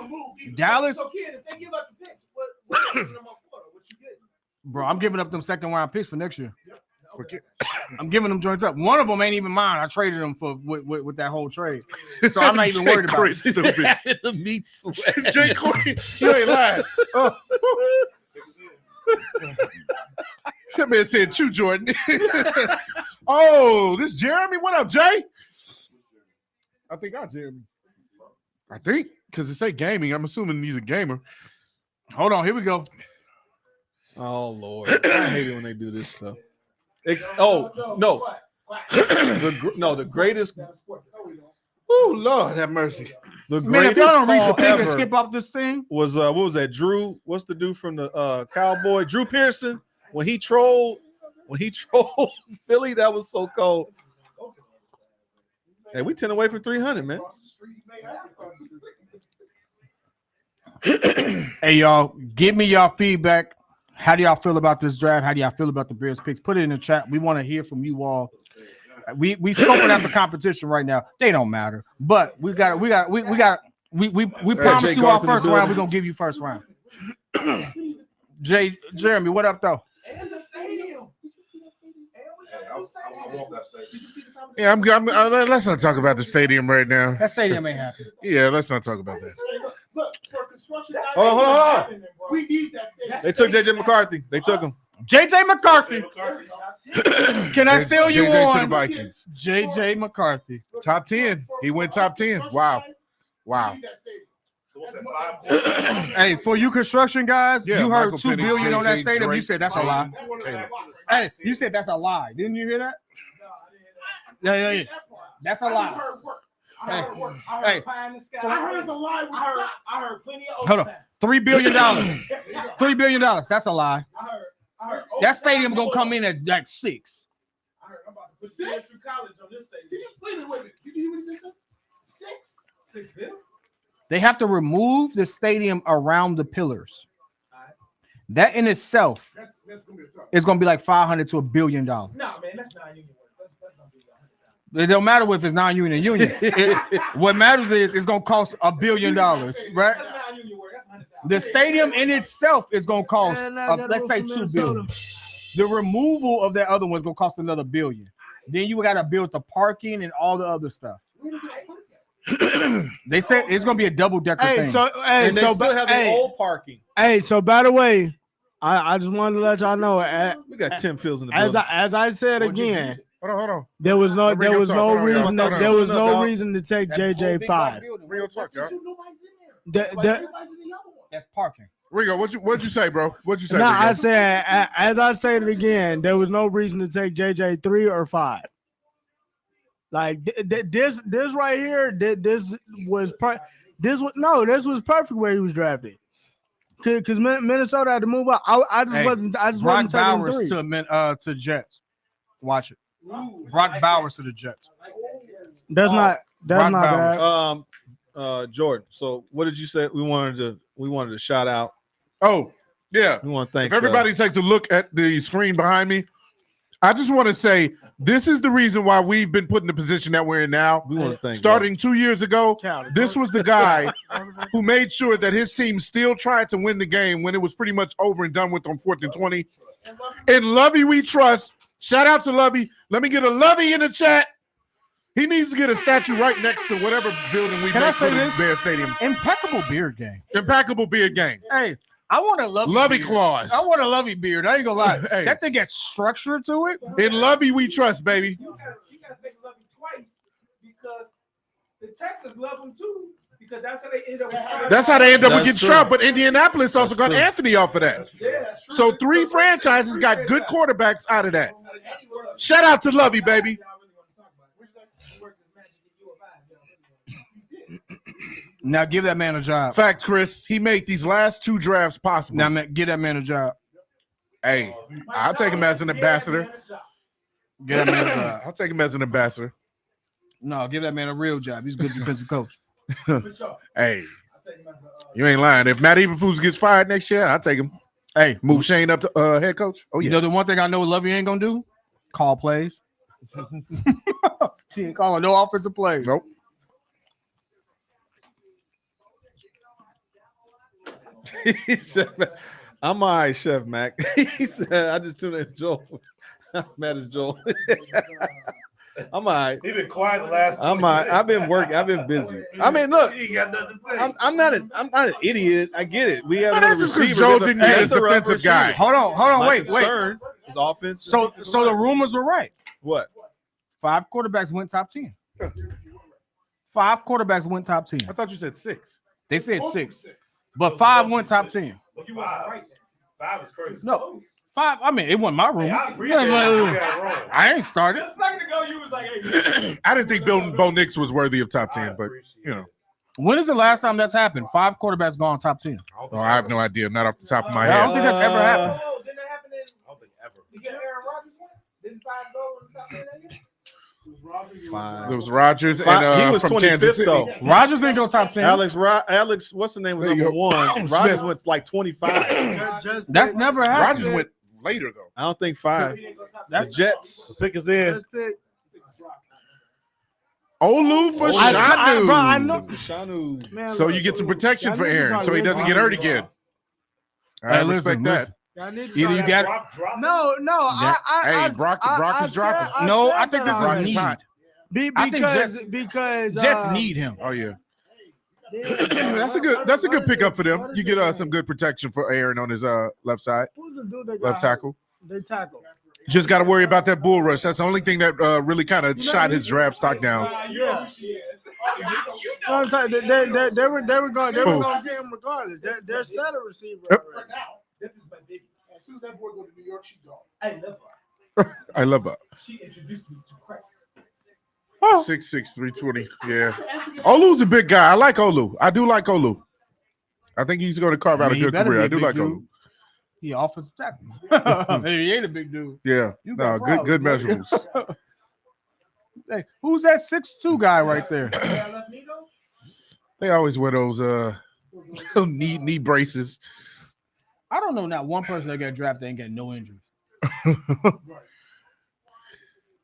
G: Dallas.
F: So, kid, if they give up the picks, what you giving them up for? What you getting?
G: Bro, I'm giving up them second round picks for next year. I'm giving them joints up. One of them ain't even mine. I traded them for with that whole trade, so I'm not even worried about it.
A: The meat sweat. Jay Corey, you ain't lying. That man said, "Chew, Jordan." Oh, this Jeremy. What up, Jay? I think I'm Jeremy. I think because it say gaming. I'm assuming he's a gamer.
G: Hold on, here we go.
D: Oh Lord, I hate it when they do this stuff. The greatest.
A: Oh Lord, have mercy.
D: The
G: Man, if
D: greatest
G: y'all don't read the
D: call
G: pick and
D: ever
G: skip off this thing,
D: was what was that? Drew, what's the dude from the Cowboy? Drew Pearson. When he trolled Philly, that was so cold. Hey, we 10 away from 300, man.
G: hey y'all, give me y'all feedback. How do y'all feel about this draft? How do y'all feel about the Bears picks? Put it in the chat. We want to hear from you all. We scoping out the competition right now. They don't matter, but we promise
D: Jay
G: you our
D: Garth in the
G: first round.
D: building.
G: We're gonna give you first round. Jeremy, what up though?
F: And the stadium.
A: Yeah, let's not talk about the stadium right now.
G: That stadium ain't happening.
A: Yeah, let's not talk about that.
E: Look, for construction,
D: Hold on.
E: we need that stadium.
D: They took JJ McCarthy. They took him.
G: JJ McCarthy. Can I sell you
A: JJ to the
G: on
A: Vikings.
G: JJ McCarthy?
A: Top 10. He went top 10. Wow.
G: Hey, for you construction guys,
A: Yeah,
G: you heard
A: Michael
G: $2
A: Penix,
G: billion on that
A: JJ
G: stadium. You
A: Drake.
G: said that's a lie. Hey, you said that's a lie. Didn't you hear that? Yeah. That's a lie.
F: I heard pie in the sky.
E: I heard it's a lie.
F: I heard plenty of
G: Hold on.
F: overtime.
G: $3 billion. $3 billion. That's a lie.
F: I heard
G: That stadium gonna come in at like 6.
F: I heard I'm about to put kids through college on this stage.
E: Did you wait a minute? Did you hear what he just said? 6.
F: $6 billion?
G: They have to remove the stadium around the pillars. That in itself
E: That's gonna be tough.
G: is gonna be like $500 to $1 billion.
F: No, man, that's not union work. That's not be $100,000.
G: It don't matter if it's non-union or union. What matters is it's gonna cost $1 billion, right?
F: That's not union work. That's $100,000.
G: The stadium in itself is gonna cost, let's say, $2 billion. The removal of that other one is gonna cost another $1 billion. Then you gotta build the parking and all the other stuff. They said it's gonna be a double-decker thing.
D: And they still have the old parking.
E: Hey, so by the way, I just wanted to let y'all know.
D: We got Tim Fields in the
E: As
D: building.
E: I said again,
A: Hold on.
E: there was no
A: Bring him talk. Hold on,
E: reason
A: y'all.
E: that there was
D: Hold on,
E: no
D: dog.
E: reason to take JJ 5.
A: Ringo, talk, y'all.
G: That's parking.
A: Ringo, what'd you say, bro? What'd you say?
E: No,
A: Ringo?
E: I said as I stated again, there was no reason to take JJ 3 or 5. Like this right here, this was perfect where he was drafted. Because Minnesota had to move up. I just wasn't
G: Brock
E: taking
G: Bowers
E: 3.
G: to Jets. Watch it. Brock Bowers to the Jets.
E: That's not
G: Bowers.
E: bad.
D: Jordan. So what did you say? We wanted to shout out.
A: Oh, yeah.
D: We want to thank
A: If everybody takes a look at the screen behind me, I just want to say this is the reason why we've been put in the position that we're in now.
D: we want to thank
A: Starting 2 years ago, this was the guy who made sure that his team still tried to win the game when it was pretty much over and done with on 4th and 20. In Lovey we trust. Shout out to Lovey. Let me get a Lovey in the chat. He needs to get a statue right next to whatever building we
G: Can I
A: make
G: say
A: for the
G: this?
A: Bear Stadium.
G: Impeccable beard game.
A: Impeccable beard game.
G: Hey, I want a
A: Lovey
G: beard.
A: claws.
G: I want a lovey beard. I ain't gonna lie.
A: Hey.
G: That thing got structure to it.
A: In Lovey we trust, baby.
F: You gotta think love him twice because the Texans love him too because that's how they end up.
A: That's how they end up with
D: That's
A: getting
D: true.
A: Stroud, but Indianapolis also
D: That's
A: got
D: true.
A: Anthony off of that.
F: Yeah, that's true.
A: So 3 franchises got good quarterbacks out of that. Shout out to Lovey, baby.
G: Now give that man a job.
A: Facts, Chris. He made these last 2 drafts possible.
G: Now man, give that man a job.
A: Hey, I'll take him as an ambassador.
G: Give that man a job.
A: I'll take him as an ambassador.
G: No, give that man a real job. He's a good defensive coach.
A: Hey, you ain't lying. If Matt Eberflus gets fired next year, I'll take him.
G: Hey,
A: Move Shane up to head coach. Oh,
G: you
A: yeah.
G: know the one thing I know Lovey ain't gonna do? Call plays. She ain't calling no offensive plays.
A: Nope.
D: I'm all right, Chef Mac. He said, I just tuned in as Joel. I'm mad as Joel. I'm all right.
B: He been quiet the last.
D: I'm all right. I've been working. I've been busy. I mean, look,
B: He ain't got nothing to say.
D: I'm not an idiot. I get it. We have
A: But
D: another
A: that's just 'cause
D: receiver.
A: Joe
D: There's a
A: didn't get his
D: plethora of
A: defensive guy.
D: receivers.
G: Hold on,
D: My
G: wait.
D: concern is offense.
G: So the rumors were right.
D: What?
G: 5 quarterbacks went top 10. 5 quarterbacks went top 10.
A: I thought you said 6.
G: They said 6, but 5 went top 10.
B: Five is crazy.
G: No, 5. I mean, it wasn't my room.
B: Hey, I appreciate that. You got it wrong.
G: I ain't started.
F: A second ago, you was like, hey,
A: I didn't think Bo Nix was worthy of top 10, but, you know.
G: When is the last time that's happened? 5 quarterbacks gone top 10.
A: Oh, I have no idea. Not off the top of my
G: I
A: head.
G: don't think that's ever happened.
F: Oh, didn't that happen in? I don't think ever. You get Aaron Rodgers one? Didn't 5 go in the top 10 that year?
A: It was Rodgers and
D: he was
A: from
D: 25th
A: Kansas City.
D: though.
G: Rodgers ain't go top 10.
D: Alex, what's the name? Was
A: There you
D: number
A: go.
D: one. Rodgers went like 25.
G: That's never happened.
A: Rodgers went later though.
D: I don't think 5.
G: That's
D: The Jets.
B: The pick is in.
A: Olu for
E: I know.
A: Shanu.
E: Man,
A: So
E: look,
A: you get some protection
E: y'all
A: for
E: niggas
A: Aaron,
E: gotta
A: so he doesn't get hurt again. I respect that.
E: y'all niggas
G: Either you
E: gotta-
G: got
E: No.
A: Hey, Brock is dropping.
G: No, I think this is
A: Brock
G: a
A: is
G: need.
A: hot.
G: I think
E: because
G: Jets need him.
A: Oh yeah. That's a good pickup for them. You get some good protection for Aaron on his left side,
E: Who's the dude that
A: left
E: got
A: tackle.
E: They tackle.
A: Just got to worry about that bull rush. That's the only thing that really kind of shot his draft stock down.
E: Yeah. No, I'm saying, they were going to get him regardless. They're set a receiver.
A: Yep.
E: already.
F: As soon as that boy go to New York, she gone. I love her.
A: I love her.
F: She introduced me to Christ.
A: 6'6", 320. Yeah. Olu's a big guy. I like Olu. I do like Olu. I think he's going to carve out a
G: He
A: good
G: better
A: career.
G: be
A: I
G: a
A: do
G: big
A: like
G: dude.
A: Olu.
G: He offensive tackle. He ain't a big dude.
A: Yeah.
G: You got
A: No, good
G: problems.
A: measurables.
G: Hey, who's that 6'2" guy right there?
A: They always wear those knee braces.
G: I don't know not one person that got drafted ain't got no injuries.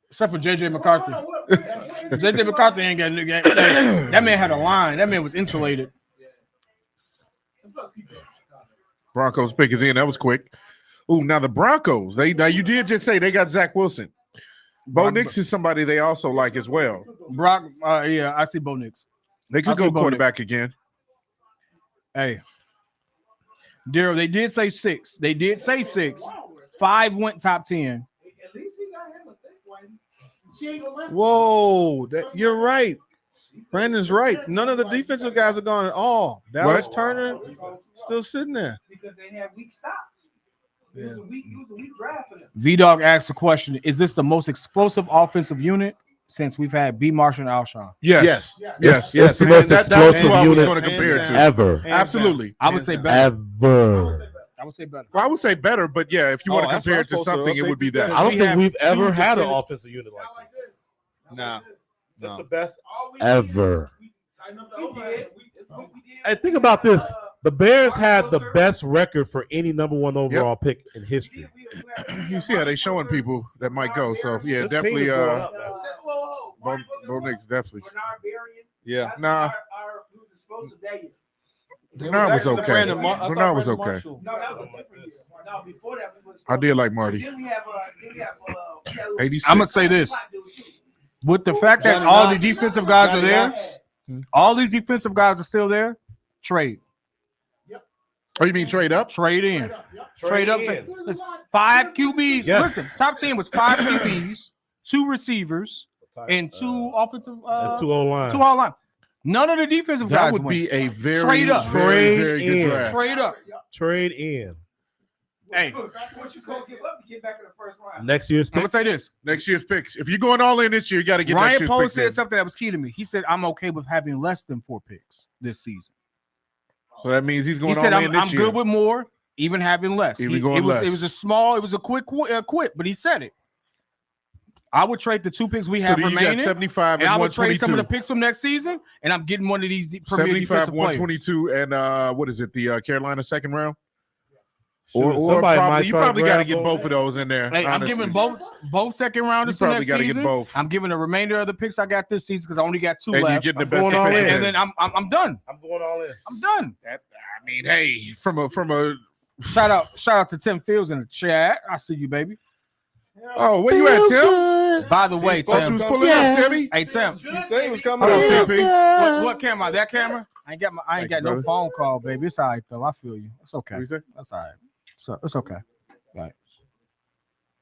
G: Except for JJ McCarthy. JJ McCarthy ain't got no game. That man had a line. That man was insulated.
A: Broncos pick is in. That was quick. Ooh, now the Broncos. Now you did just say they got Zach Wilson. Bo Nix is somebody they also like as well.
G: Brock, yeah, I see Bo Nix.
A: They could
G: I'll
A: go
G: see Bo
A: quarterback again.
G: Hey, Daryl, they did say 6. They did say 6. 5 went top 10.
F: At least he got him a thick one. She ain't gonna last.
D: Whoa, you're right. Brandon's right. None of the defensive guys are gone at all. Dallas Turner still sitting there.
F: Because they had weak stop. It was a weak draft for them.
G: V-Dog asked the question, is this the most explosive offensive unit since we've had B. Marshall and Alshon?
A: Yes.
B: It's the most
A: That's
B: explosive
A: who I was
B: unit
A: going to compare it to.
B: ever.
A: Absolutely.
G: I would say better.
B: Ever.
G: I would say better.
A: Well, I would say better, but yeah, if you want to
D: that's
A: compare
D: what
A: it
D: I'm
A: to
D: supposed to
A: something, it would be
D: update
A: that.
B: I don't
G: We
B: think
G: have
B: we've ever
G: two
B: had an
G: definitive-
B: offensive unit like that.
D: Nah.
B: That's
D: No.
B: the best
F: All we
B: ever.
F: tighten up the O-line. It's what we did.
B: And think about this. The Bears had the best record for any number 1 overall pick in history.
A: You see how they showing people that might go. So yeah,
B: This
A: definitely.
B: team is going up, man.
A: Bo Nix definitely.
F: Bernard Berrien.
A: Yeah,
F: That's
A: nah.
F: He was explosive that year.
A: Bernard was
D: Actually,
A: okay.
D: Brandon I thought
A: Bernard was
D: Brandon
A: okay.
D: Marshall.
F: No, that was a different year. No, before that we was.
A: I did like Marty.
F: Then we have
A: 86.
G: I'm gonna say this. With the fact that
D: Johnny
G: all the
D: Knox.
G: defensive guys are
D: Johnny
G: there,
D: Knox.
G: all these defensive guys are still there, trade.
A: Oh, you mean trade up?
G: Trade in. Trade up. Listen, 5 QBs.
B: Yes.
G: Listen, top 10 was 5 QBs, 2 receivers, and 2 offensive
B: And 2 O-line.
G: 2 all line. None of the defensive
A: That
G: guys
A: would
G: went.
A: be a very,
G: Trade up.
A: very, very
B: Trade
A: good
B: in.
A: draft.
G: Trade up.
B: Trade in.
G: Hey,
F: That's what you call give up to get back in the first round.
B: Next year's
G: I'm gonna
B: pick.
G: say this.
A: Next year's picks. If you're going all in this year, you got to get next
G: Ryan
A: year's
G: Poe
A: picks
G: said
A: in.
G: something that was key to me. He said, I'm okay with having less than 4 picks this season.
A: So that means he's going
G: He said,
A: all in
G: I'm
A: this year.
G: good with more, even having less.
A: Even
G: It
A: going
G: was
A: less.
G: it was a quick quit, but he said it. I would trade the 2 picks we
A: So
G: have
A: do you got
G: remaining,
A: 75
G: and I
A: and
G: would trade some of the
A: 122.
G: picks from next season, and I'm getting one of these premier
A: 75,
G: defensive players.
A: 122, and what is it? The Carolina second round?
B: Or
A: probably,
B: somebody might
A: you
B: try to
A: probably got to
B: grab
A: get
B: Bo
A: both of those in there.
G: Hey, I'm
A: honestly.
G: giving both second rounders
A: You
G: for
A: probably
G: next
A: gotta get
G: season.
A: both.
G: I'm giving the remainder of the picks I got this season because I only got 2
A: And you're
G: left.
A: getting the
B: I'm
A: best
B: going all
A: defensive
B: in.
A: end.
G: And then I'm done.
B: I'm going all in.
G: I'm done.
A: I mean, hey, from a
G: Shout out to Tim Fields in the chat. I see you, baby.
A: oh, where you at, Tim?
G: By the way,
A: Thought you
G: Tim.
A: was pulling up, Timmy.
G: Hey, Tim.
D: He said he was coming
A: Hold on,
D: up.
A: TP.
G: What camera? That camera? I ain't got
A: Thank you,
G: no
A: brother.
G: phone call, baby. It's all right though. I feel you. It's okay.
A: What you say?
G: That's all right. So it's okay.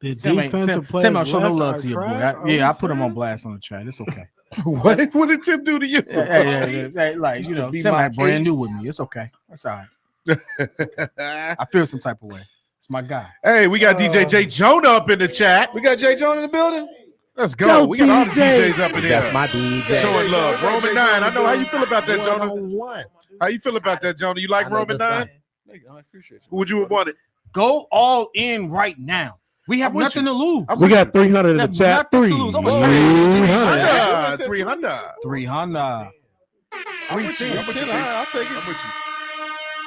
E: The
G: Tim
E: defensive players
G: Tim don't show no
E: left
G: love
E: are
G: to your boy.
E: trash? Are
G: I
E: we
G: put him on
E: serious?
G: blast on the chat. It's okay.
A: What did Tim do to you?
G: Hey, like you know,
A: be
G: Tim
A: my
G: had brand new
A: ace.
G: with me. It's okay. That's all right. I feel some type of way. It's my guy.
A: Hey, we got DJ J. Jonah up in the chat.
D: We got Jay Jones in the building.
A: Let's go. We got all the
B: DJ.
A: DJs up in
B: That's
A: here.
B: my DJ.
A: Showing love. Roman 9. I know how you feel about that, Jonah.
B: One-on-one.
A: How you feel about that, Jonah? You like Roman 9?
D: I appreciate you.
A: Who would you have wanted?
G: Go all in right now. We have
A: I'm with
G: nothing to lose.
B: We got 300 in the
G: That's
B: chat.
G: nothing to lose. Oh my God.
B: 300.
A: 300.
G: 300.
D: I'm with you. I'll take it.
A: I'm with you.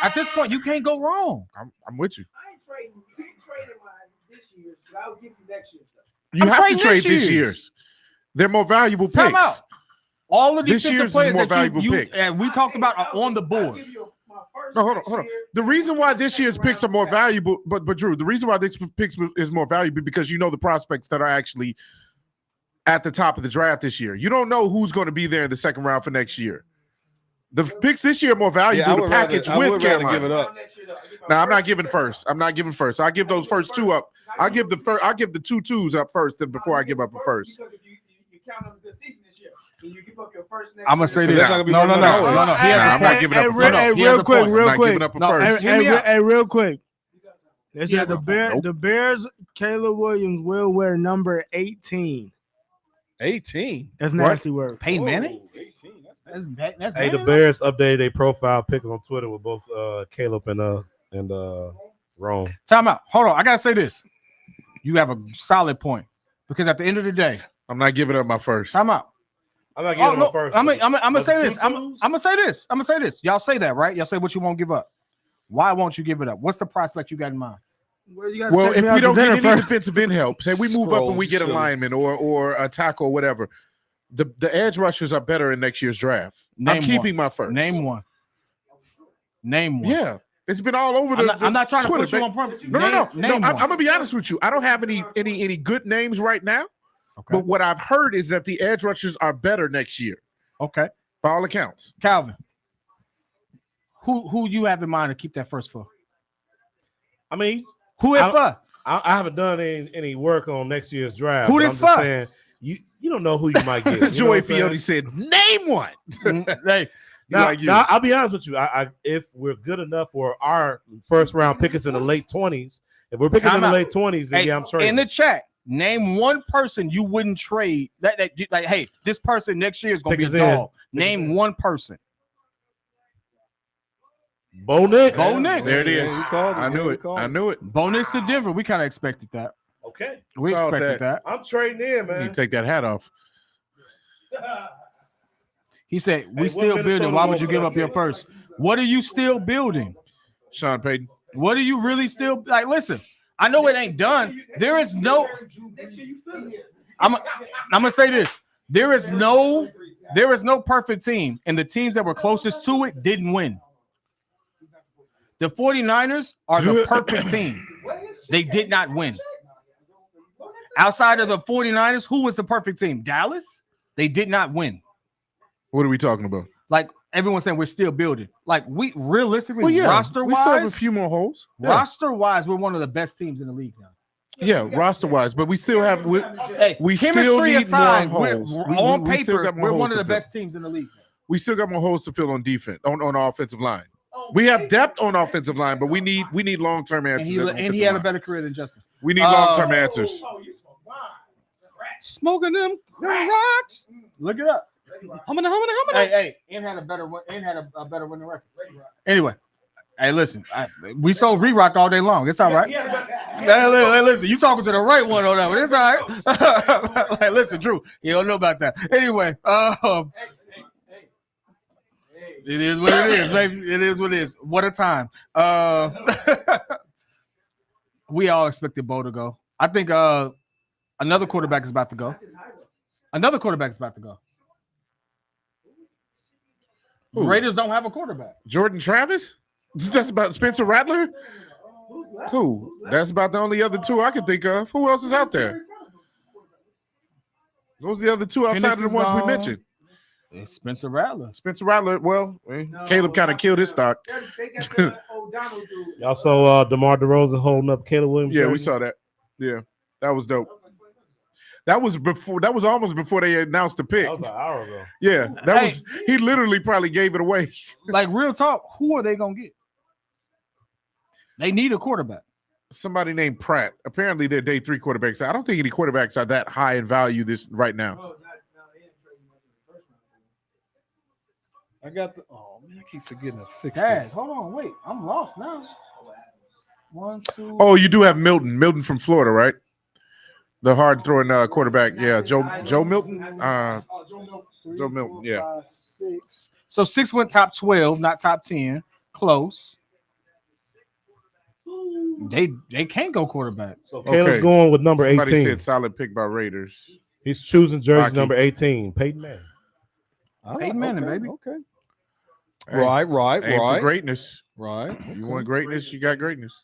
G: At this point, you can't go wrong.
A: I'm with you.
F: I ain't trading mine this year's, but I'll give you next year's stuff.
A: You
G: I'm
A: have to
G: trading
A: trade
G: this
A: this year's. They're more valuable picks.
G: Time out. All of
A: This
G: these
A: year's is
G: players
A: more
G: that
A: valuable
G: you
A: picks.
G: and we talked about are on the
F: I'll
G: board.
F: give you my first
A: No, hold on,
F: next
A: hold on.
F: year.
A: The reason why this year's picks are more valuable, but Drew, the reason why this picks is more valuable because you know the prospects that are actually at the top of the draft this year. You don't know who's going to be there in the second round for next year. The picks this year are more valuable.
D: I
A: The
D: would
A: package
D: rather
A: with
D: give
A: Carolina.
D: it up.
A: No, I'm not giving first. I'm not giving first. I give those first two up. I give the first. I give the 2 2s up first, then before I give up a first.
F: Because if you count on the good season this year, and you give up your first next
G: I'm gonna
F: year,
G: say
D: That's
G: this.
D: not gonna be
G: No.
D: worth nothing.
G: He has
A: Nah,
G: a
A: I'm not
G: point.
A: giving up a
E: Hey,
A: first.
E: hey,
G: He has
E: real
G: a
E: quick,
G: point.
A: I'm
E: real
A: not
E: quick.
A: giving up a
E: No,
A: first.
G: Hear me out.
E: hey, real quick. They
G: He
E: said
G: has
E: the
G: a
A: point.
E: Bears, Caleb Williams will wear number 18.
D: 18.
E: That's nasty work.
G: Peyton Manning.
D: 18.
G: That's bad. That's
B: Hey, the
G: Manning?
B: Bears updated their profile pic on Twitter with both Caleb and Rome.
G: Time out. Hold on. I gotta say this. You have a solid point because at the end of the day,
A: I'm not giving up my first.
G: time out.
B: I'm not
G: Oh,
B: giving
G: no,
B: them first.
G: I'm gonna say
B: the
G: this. I'm
B: 2-2s?
G: gonna say this. I'm gonna say this. Y'all say that, right? Y'all say what you won't give up. Why won't you give it up? What's the prospect you got in mind?
E: Well, you gotta
A: Well,
E: take
A: if
E: me
A: we
E: out to
A: don't get
E: dinner
A: any
E: first.
A: defensive end help, say we move up and we get a
D: Scrolls,
A: lineman or a tackle or whatever, the edge rushers are better in next year's draft.
G: Name
A: I'm keeping my first.
G: Name one. Name one.
A: Yeah, it's been all over the.
G: I'm not trying
A: Twitter,
G: to put you
A: ba-
G: on front.
A: No.
G: Name
A: I'm
G: one.
A: gonna be honest with you. I don't have any good names right now.
G: Okay.
A: But what I've heard is that the edge rushers are better next year,
G: Okay.
A: by all accounts.
G: Calvin. Who you have in mind to keep that first for?
B: I mean,
G: Who it for?
B: I haven't done any work on next year's draft.
G: Who
B: but
G: this
B: I'm just
G: for?
B: saying, you don't know who you might get. You know
A: Joey
B: what I'm saying?
A: Fioti said, "Name one."
G: Hey,
B: Now,
A: Like you.
B: now, I'll be honest with you. If we're good enough for our first round pick is in the late 20s, if we're picking
G: Time
B: in the
G: out.
B: late 20s, then
G: hey,
B: yeah, I'm trading.
G: in the chat, name one person you wouldn't trade. That like, hey, this person next year is gonna
B: Pick
G: be a
B: us in.
G: dog. Name one person.
B: Bo Nix.
G: Bo Nix.
A: There it is.
D: Yeah, you called it.
A: I knew
D: Yeah,
A: it.
D: you called
A: I
D: it.
A: knew it.
G: Bo Nix to Denver. We kind of expected that.
B: Okay,
G: We
A: Called
G: expected that.
B: I'm trading in,
A: You
B: man.
A: take that hat off.
G: He said, "We
B: what
G: still
B: Minnesota
G: building. Why would
B: want
G: you
B: for
G: give
B: that
G: up your
B: pick? first?
G: What are you still building?
A: Sean Payton.
G: What are you really still like? Listen, I know it ain't done. There is no. I'm gonna say this. There is no perfect team, and the teams that were closest to it didn't win. The 49ers are the perfect team. They did not win. Outside of the 49ers, who was the perfect team? Dallas? They did not win.
A: What are we talking about?
G: Like everyone's saying, we're still building. Like we realistically,
A: Well, yeah,
G: roster
A: we still have a
G: wise,
A: few more holes. Yeah,
G: roster wise, we're one of the best teams in the league now.
A: yeah, roster wise, but we still have.
G: Hey,
A: We still
G: chemistry
A: need
G: aside,
A: more
G: we're,
A: holes.
G: we're-
A: We-
G: on
A: we still
G: paper,
A: got more
G: we're
A: holes
G: one of
A: to
G: the
A: fill.
G: best teams in the league.
A: We still got more holes to fill on defense on offensive line. We have depth on offensive line, but we need long term
G: And
A: answers.
G: he,
A: at
G: and he
A: offensive
G: had a
A: line.
G: better career than Justin.
A: We need long term answers.
C: Smoking them rocks.
G: Look it up.
C: Humming.
G: Hey, N had a better win. N had a better winning record. Anyway, hey, listen, we sold re-rock all day long. It's all right. Hey, listen, you talking to the right one on that one. It's all right. Like, listen, Drew, you don't know about that. Anyway, it is what it is, baby. It is what it is. What a time. We all expected Bo to go. I think another quarterback is about to go. Another quarterback is about to go.
A: Who?
G: Raiders don't have a quarterback.
A: Jordan Travis? That's about Spencer Rattler? Who? That's about the only other two I can think of. Who else is out there? Those are the other two outside
G: Penix
A: of the
G: is
A: ones we
G: gone.
A: mentioned.
G: It's Spencer Rattler.
A: Spencer Rattler, well, Caleb kind of killed his stock.
B: Y'all saw DeMar DeRozan holding up Caleb Williams.
A: Yeah, we
B: jersey?
A: saw that. Yeah, that was dope. That was before. That was almost before they announced the pick.
B: That was an hour ago.
A: Yeah, that
G: Hey.
A: was. He literally probably gave it away.
G: Like real talk, who are they gonna get? They need a quarterback.
A: somebody named Pratt. Apparently, they're day 3 quarterbacks. I don't think any quarterbacks are that high in value this right now.
D: I got the. Oh man, I keep forgetting to fix
G: Dad,
D: this.
G: hold on, wait. I'm lost now. 1, 2.
A: Oh, you do have Milton. Milton from Florida, right? The hard throwing quarterback. Yeah, Joe Milton. Joe Milton. Yeah.
G: 5, 6. So 6 went top 12, not top 10. Close. They can't go quarterback.
B: So Caleb's going with number 18.
A: Somebody said solid pick by Raiders.
B: He's choosing jersey
A: Rocky.
B: number 18. Peyton Manning.
G: Peyton Manning, baby.
D: Okay.
A: Hey,
D: Right.
A: aim for greatness.
D: Right.
A: You want greatness, you got greatness.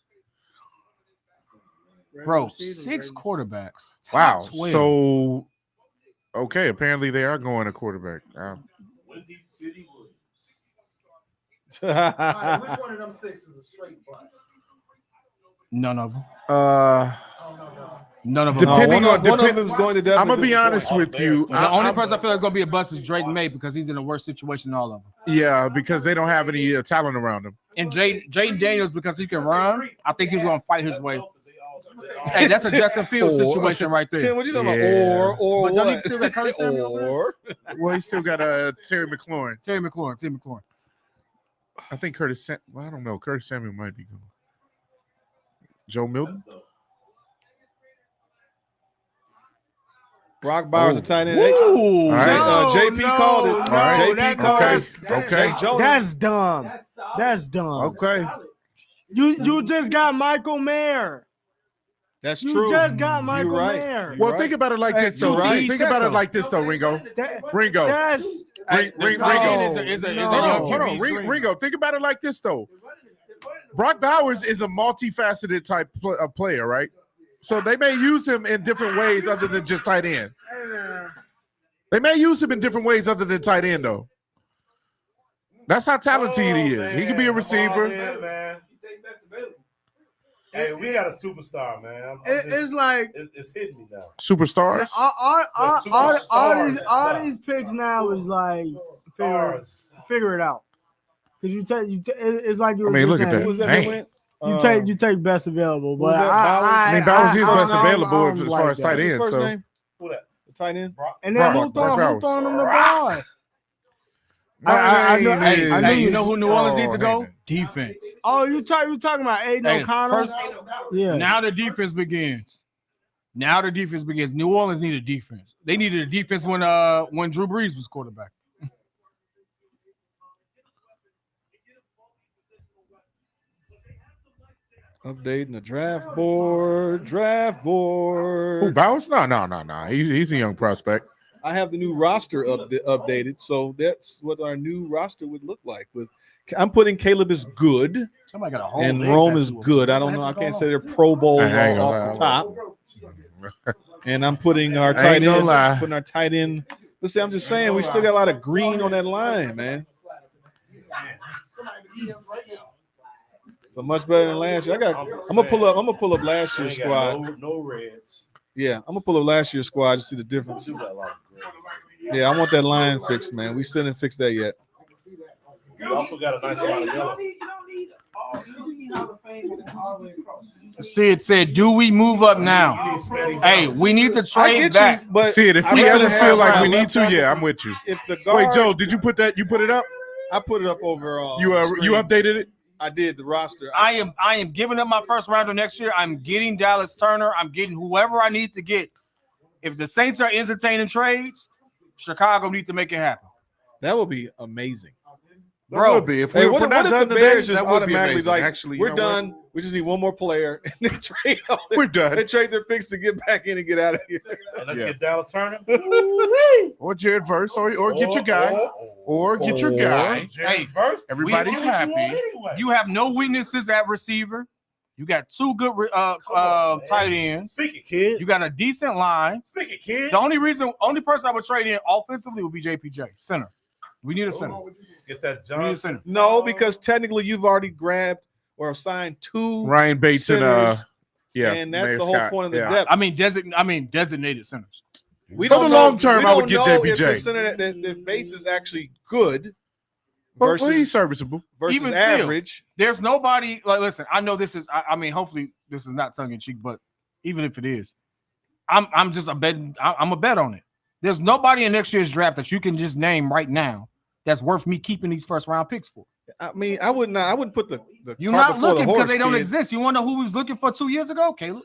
G: Bro, 6 quarterbacks. Top
A: Wow.
G: 12.
A: So, okay, apparently they are going a quarterback.
F: Windy City Williams. All right, which one of them 6 is a straight bust?
G: None of them.
A: Uh,
G: None of them.
A: depending on
D: one of them is going to definitely.
A: I'm gonna be honest with you.
G: The only person I feel like is going to be a bust is Drake May because he's in a worse situation than all of them.
A: Yeah, because they don't have any talent around them.
G: And Jaden Daniels, because he can run, I think he's going to fight his way. Hey, that's a Justin Fields situation right there.
D: Tim, what you talking
A: Yeah.
D: about? Or
G: But don't
D: what?
G: he still got Curtis Samuel?
D: Or
A: Well, he still got Terry McLaurin.
G: Terry McLaurin.
A: I think well, I don't know. Curtis Samuel might be going. Joe Milton.
D: Brock Bowers a tight end.
G: Ooh.
A: All right.
D: JP called it.
A: All right.
D: JP called it.
A: Okay.
E: That's dumb. That's dumb.
A: Okay.
E: You just got Michael Mayer.
D: That's
E: You
D: true.
E: just got Michael
D: You're right.
E: Mayer.
A: Well,
D: Right.
A: think about it like
G: Hey,
A: this, though.
G: right.
A: Think about it like this, though, Ringo. Ringo.
E: That's
A: Ringo.
G: Is a
A: Hold
G: young
A: on.
G: QB's dream.
A: Ringo, think about it like this, though. Brock Bowers is a multifaceted type of player, right? So they may use him in different ways other than just tight end. They may use him in different ways other than tight end, though. That's how talented he is. He can be a receiver.
B: Hey, we got a superstar, man.
E: it's like
B: It's hitting me now.
A: Superstars.
E: all these picks now is like figure it out. Because it's like you were
A: I mean,
E: just
A: look at
E: saying,
A: that.
D: Who's that
A: Dang.
D: went?
E: you take best available,
D: Who's
E: but
D: that, Bowers?
A: I mean, Bowers is best
E: I
A: available
E: don't
A: as
E: like
A: far as
E: that.
A: tight
D: What's his
A: end.
D: first
A: So
D: name?
B: Who that?
D: The tight end.
E: And then who
A: Brock
E: throwing
A: Bowers.
E: him the ball?
A: I know.
G: Hey, you know who New Orleans needs to go?
A: Oh,
G: Defense.
E: Oh, you talking about Aiden
G: Hey,
E: O'Connell?
G: first-
E: Yeah.
G: Now the defense begins. New Orleans needed defense. They needed a defense when Drew Brees was quarterback.
D: Updating the draft board. Draft board.
A: Who, Bowers? No. He's a young prospect.
D: I have the new roster updated, so that's what our new roster would look like. I'm putting Caleb is good
G: Somebody got a whole
D: and
G: leg
D: Rome is
G: tattoo.
D: good. I don't know. I can't say they're Pro Bowl
A: I ain't gonna
D: off the
A: lie.
D: top. And I'm putting our
A: I
D: tight
A: ain't gonna
D: end.
A: lie.
D: Putting our tight end. Let's see. I'm just saying we still got a lot of green on that line, man. So much better than last year. I'm gonna pull up last year's squad.
B: No reds.
D: Yeah, I'm gonna pull up last year's squad to see the difference. Yeah, I want that line fixed, man. We still didn't fix that yet.
B: You also got a nice amount of yellow.
G: See, it said, "Do we move up now?" Hey, we need to
D: I
G: trade
D: get
G: back.
D: you, but
A: See it. If
D: I'd
A: we
D: rather
A: ever
D: have
A: feel like we
D: Brown
A: need
D: left
A: to,
D: tackle.
A: yeah, I'm with you.
D: if the guard,
A: Wait, Joe, did you put that? You put it up?
D: I put it up over.
A: You
D: screen.
A: updated it?
D: I did the roster.
G: I am giving up my first rounder next year. I'm getting Dallas Turner. I'm getting whoever I need to get. If the Saints are entertaining trades, Chicago need to make it happen.
D: That would be amazing.
A: That
G: Bro,
A: would be. If
D: Hey,
A: we're
D: what
A: not
D: if
A: done
D: the
A: today,
D: Bears just
A: that would be
D: automatically
A: amazing.
D: like,
A: Actually, you
D: we're
A: know
D: done. We just need one more player, and they trade all
A: what? We're done.
D: they trade their picks to get back in and get out of here.
B: And let's
A: Yeah.
B: get Dallas Turner.
A: Or Jared Verse, or get your guy, or get your guy.
G: Hey,
B: first.
A: Everybody's happy.
G: You have no weaknesses at receiver. You got 2 good tight ends.
B: Speak it, kid.
G: You got a decent line.
B: Speak it, kid.
G: The only person I would trade in offensively would be JPJ, center. We need a center.
B: Get that
G: We need a
B: John.
G: center.
D: No, because technically you've already grabbed or assigned 2
A: Ryan Bates and
D: centers,
A: yeah,
D: and that's
A: Mayor
D: the whole
A: Scott.
D: point of the
A: Yeah.
D: depth.
G: I mean designated centers.
D: We
A: For
D: don't
A: the
D: know-
A: long term,
D: we
A: I would
D: don't
A: get
D: know
A: JPJ.
D: If the center that Bates is actually good.
A: Well, he's serviceable.
D: versus
G: Even still,
D: average.
G: There's nobody like. Listen, I know this is. I mean, hopefully this is not tongue in cheek, but even if it is, I'm just a bet. I'm a bet on it. There's nobody in next year's draft that you can just name right now that's worth me keeping these first round picks for.
D: I mean, I wouldn't put the
G: You're
D: cart
G: not
D: before the
G: looking
D: horse,
G: because they don't
D: kid.
G: exist. You want to know who we was looking for 2 years ago, Caleb?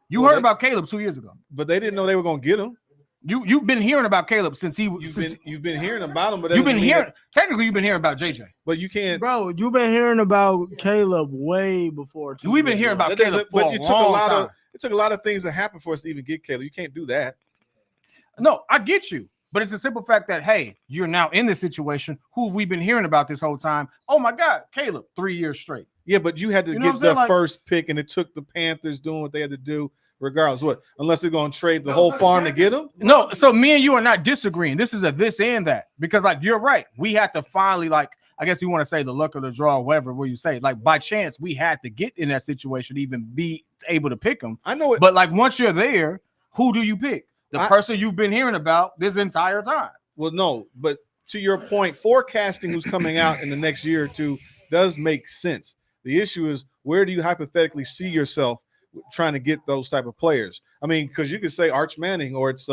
G: You
D: Well,
G: heard about Caleb 2 years ago.
D: But they didn't know they were going to get him.
G: You've been hearing about Caleb since he.
D: You've been hearing about him, but that
G: You've been
D: doesn't mean
G: hearing.
D: that-
G: Technically, you've been hearing about JJ.
D: But you can't.
E: Bro, you've been hearing about Caleb way before.
G: We've been hearing about
D: That
G: Caleb
D: doesn't-
G: for
D: but
G: a
D: it took a
G: long
D: lot
G: time.
D: of it took a lot of things to happen for us to even get Caleb. You can't do that.
G: No, I get you. But it's a simple fact that, hey, you're now in this situation. Who have we been hearing about this whole time? Oh, my God, Caleb, 3 years straight.
D: Yeah, but you had to
G: You know what
D: get
G: I'm saying?
D: the
G: Like-
D: first pick, and it took the Panthers doing what they had to do, regardless. What? Unless they're going to trade the whole farm to get him.
G: No, so me and you are not disagreeing. This is a this and that. Because, like, you're right. We had to finally, like, I guess you want to say the luck of the draw, whatever, what you say. Like, by chance, we had to get in that situation to even be able to pick them.
D: I know it.
G: But, like, once you're there, who do you pick? The
D: I-
G: person you've been hearing about this entire time.
D: Well, no, but to your point, forecasting who's coming out in the next year or two does make sense. The issue is, where do you hypothetically see yourself trying to get those type of players? I mean, because you could say Arch Manning or it's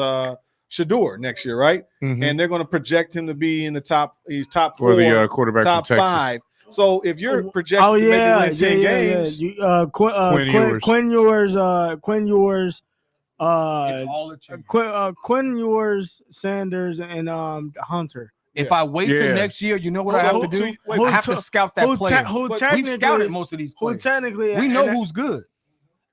D: Shador next year, right?
A: Mhm.
D: And they're going to project him to be in the top. He's top
A: Or
D: 4,
A: the quarterback
D: top
A: from Texas.
D: 5. So if you're projected
E: Oh
D: to maybe
E: yeah,
D: win 10 games,
A: Quinn Ewers.
E: Quinn Ewers,
G: It's all a change.
E: Quinn Ewers, Sanders, and Hunter.
G: If I wait till
A: Yeah.
G: next year, you know what I have to do?
D: wait,
G: I have to scout that player.
E: Who
D: But
G: We've scouted
E: technically,
G: most of these
E: who
G: players.
E: technically,
G: We know
E: and-
G: who's good,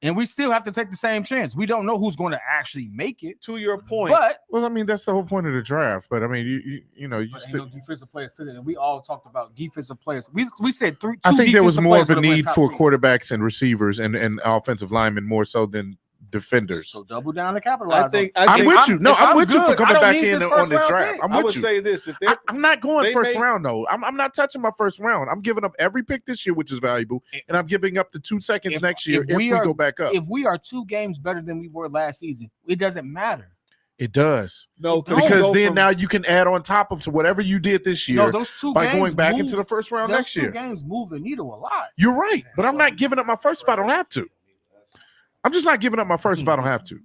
G: and we still have to take the same chance. We don't know who's going to actually make it,
D: to your point,
G: but
A: Well, I mean, that's the whole point of the draft. But I mean, you know, you
G: ain't
A: still.
G: no defensive players today. And we all talked about defensive players. We said two.
A: I think there was
G: defensive
A: more
G: players
A: of a
G: would've went
A: need
G: top
A: for
G: 10.
A: quarterbacks and receivers and offensive linemen more so than defenders.
G: So double down to capitalize.
A: I'm with you. No,
G: if
A: I'm with you for
G: good, I
A: coming
G: don't
A: back
G: need
A: in
G: this
A: on
G: first
A: this
G: round
A: draft.
G: pick.
A: I'm
D: I
A: with
D: would
A: you.
D: say this: if they're
A: I'm not going
D: they
A: first
D: may-
A: round though. I'm not touching my first round. I'm giving up every pick this year, which is valuable, and I'm giving up the 2 seconds
G: If-
A: next year
G: if
A: if
G: we
A: we
G: are-
A: go back up.
G: If we are 2 games better than we were last season, it doesn't matter.
A: It does
D: no,
A: because then now you can add on top of whatever you did this year
G: No, those 2
A: by
G: games
A: going back
G: move,
A: into the first round
G: those
A: next
G: 2
A: year.
G: games move the needle a lot.
A: You're right, but I'm not giving up my first if I don't have to. I'm just not giving up my first if I don't have to.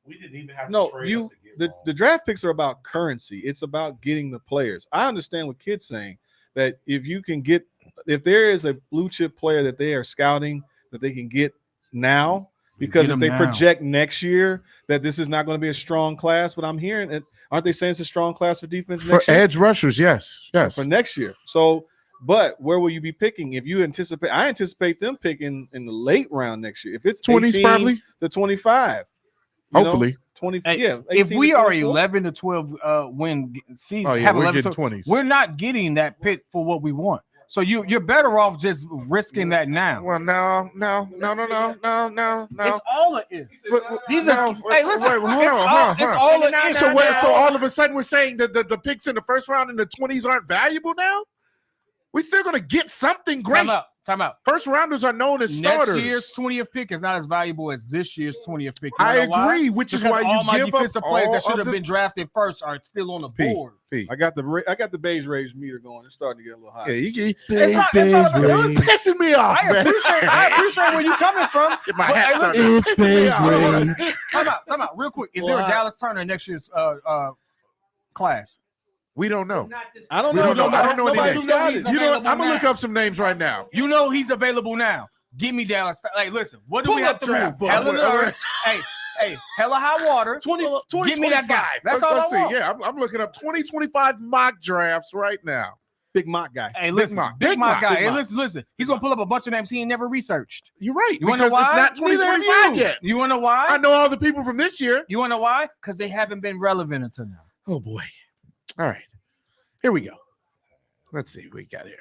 B: We didn't even have to
D: No,
B: trade
D: you
B: up to get
D: the draft picks are about currency. It's about getting the players. I understand what Kid's saying, that if there is a blue chip player that they are scouting that they can get now, because
G: Get
D: if
G: 'em
D: they
G: now.
D: project next year that this is not going to be a strong class, but I'm hearing it, aren't they saying it's a strong class for defense
A: For
D: next year?
A: edge rushers, yes.
D: For next year. So, but where will you be picking? If you anticipate, I anticipate them picking in the late round next year. If it's
A: 20s
D: 18
A: probably.
D: to 25, you know,
A: Hopefully.
D: 20.
G: Hey,
D: Yeah,
G: if
D: 18
G: we
D: to
G: are
D: 24.
G: 11 to 12 win season,
A: Oh yeah,
G: have
A: we're
G: 11
A: getting
G: to
A: 20s.
G: we're not getting that pick for what we want. So you're better off just risking that now.
A: Well, no.
G: It's all it is. These are
A: No,
G: hey, listen.
A: wait, hold
G: it's
A: on,
G: all,
A: hold on,
G: it's
A: hold
G: all
A: on.
G: it is.
A: So all of a sudden we're saying that the picks in the first round and the 20s aren't valuable now? We're still going to get something great.
G: Time out.
A: First rounders are known as
G: Next
A: starters.
G: year's 20th pick is not as valuable as this year's 20th pick.
A: I
G: You know why?
A: agree, which is
G: Because
A: why
G: all
A: you
G: my
A: give up
G: defensive players that
A: all
G: should
A: of
G: have
A: the
G: been drafted first are still on the board.
A: P.
D: I got the beige rage meter going. It's starting to get a little hot.
A: Yeah, you
G: It's not about
A: it's pissing me off,
G: I
A: man.
G: appreciate where you're coming from.
A: Get my
G: But,
A: hat
G: hey,
A: started.
G: listen,
A: It's pissing me off.
G: Time out, real quick. Is there a Dallas Turner in next year's class?
A: We don't know.
D: I don't
A: We
D: know.
A: don't know. I don't know
D: Nobody's
A: anything.
D: got
G: He's
D: it.
A: You know what?
G: available
A: I'm going to
G: now.
A: look up some names right now.
G: You know he's available now. Give me Dallas. Like, listen, what do
A: Pull
G: we have
A: up
G: to
A: draft
G: move?
A: book.
G: Hella nerve. Hey, hella high water.
D: 20,
G: Give me that guy. That's all
A: Let's
G: I want.
A: see. Yeah, I'm looking up 2025 mock drafts right now.
D: Big mock guy.
G: Hey, listen,
A: Mock.
G: big
A: Big
G: Mock
A: Mock.
G: guy.
A: Big
G: Hey,
A: Mock.
G: listen. He's gonna pull up a bunch of names he ain't never researched.
A: You're right.
G: You wanna know
A: because
G: why?
A: it's not
D: Neither have
A: 2025
D: you.
A: yet.
G: You wanna know why?
A: I know all the people from this year.
G: You wanna know why? Because they haven't been relevant until now.
A: Oh boy. All right. Here we go. Let's see what we got here.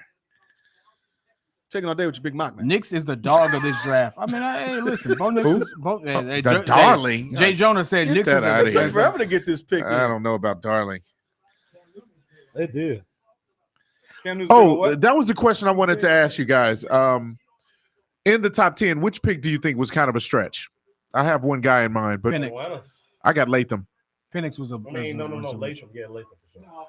D: Taking all day with your big mock, man.
G: Knicks is the dog of this draft. I mean, hey, listen, Bo Nix
A: Who?
G: is
A: The darling.
G: Jay Jonah said
A: Get
G: Knicks
A: that
G: is
A: outta
D: It
A: here.
D: took forever to get this pick.
A: I don't know about darling.
B: They did.
D: Cam Newton's doing
A: Oh,
D: what?
A: that was the question I wanted to ask you guys. In the top 10, which pick do you think was kind of a stretch? I have one guy in mind, but
G: Penix.
A: I got Latham.
G: Penix was a.
B: I mean, no. Latham, yeah, Latham for sure.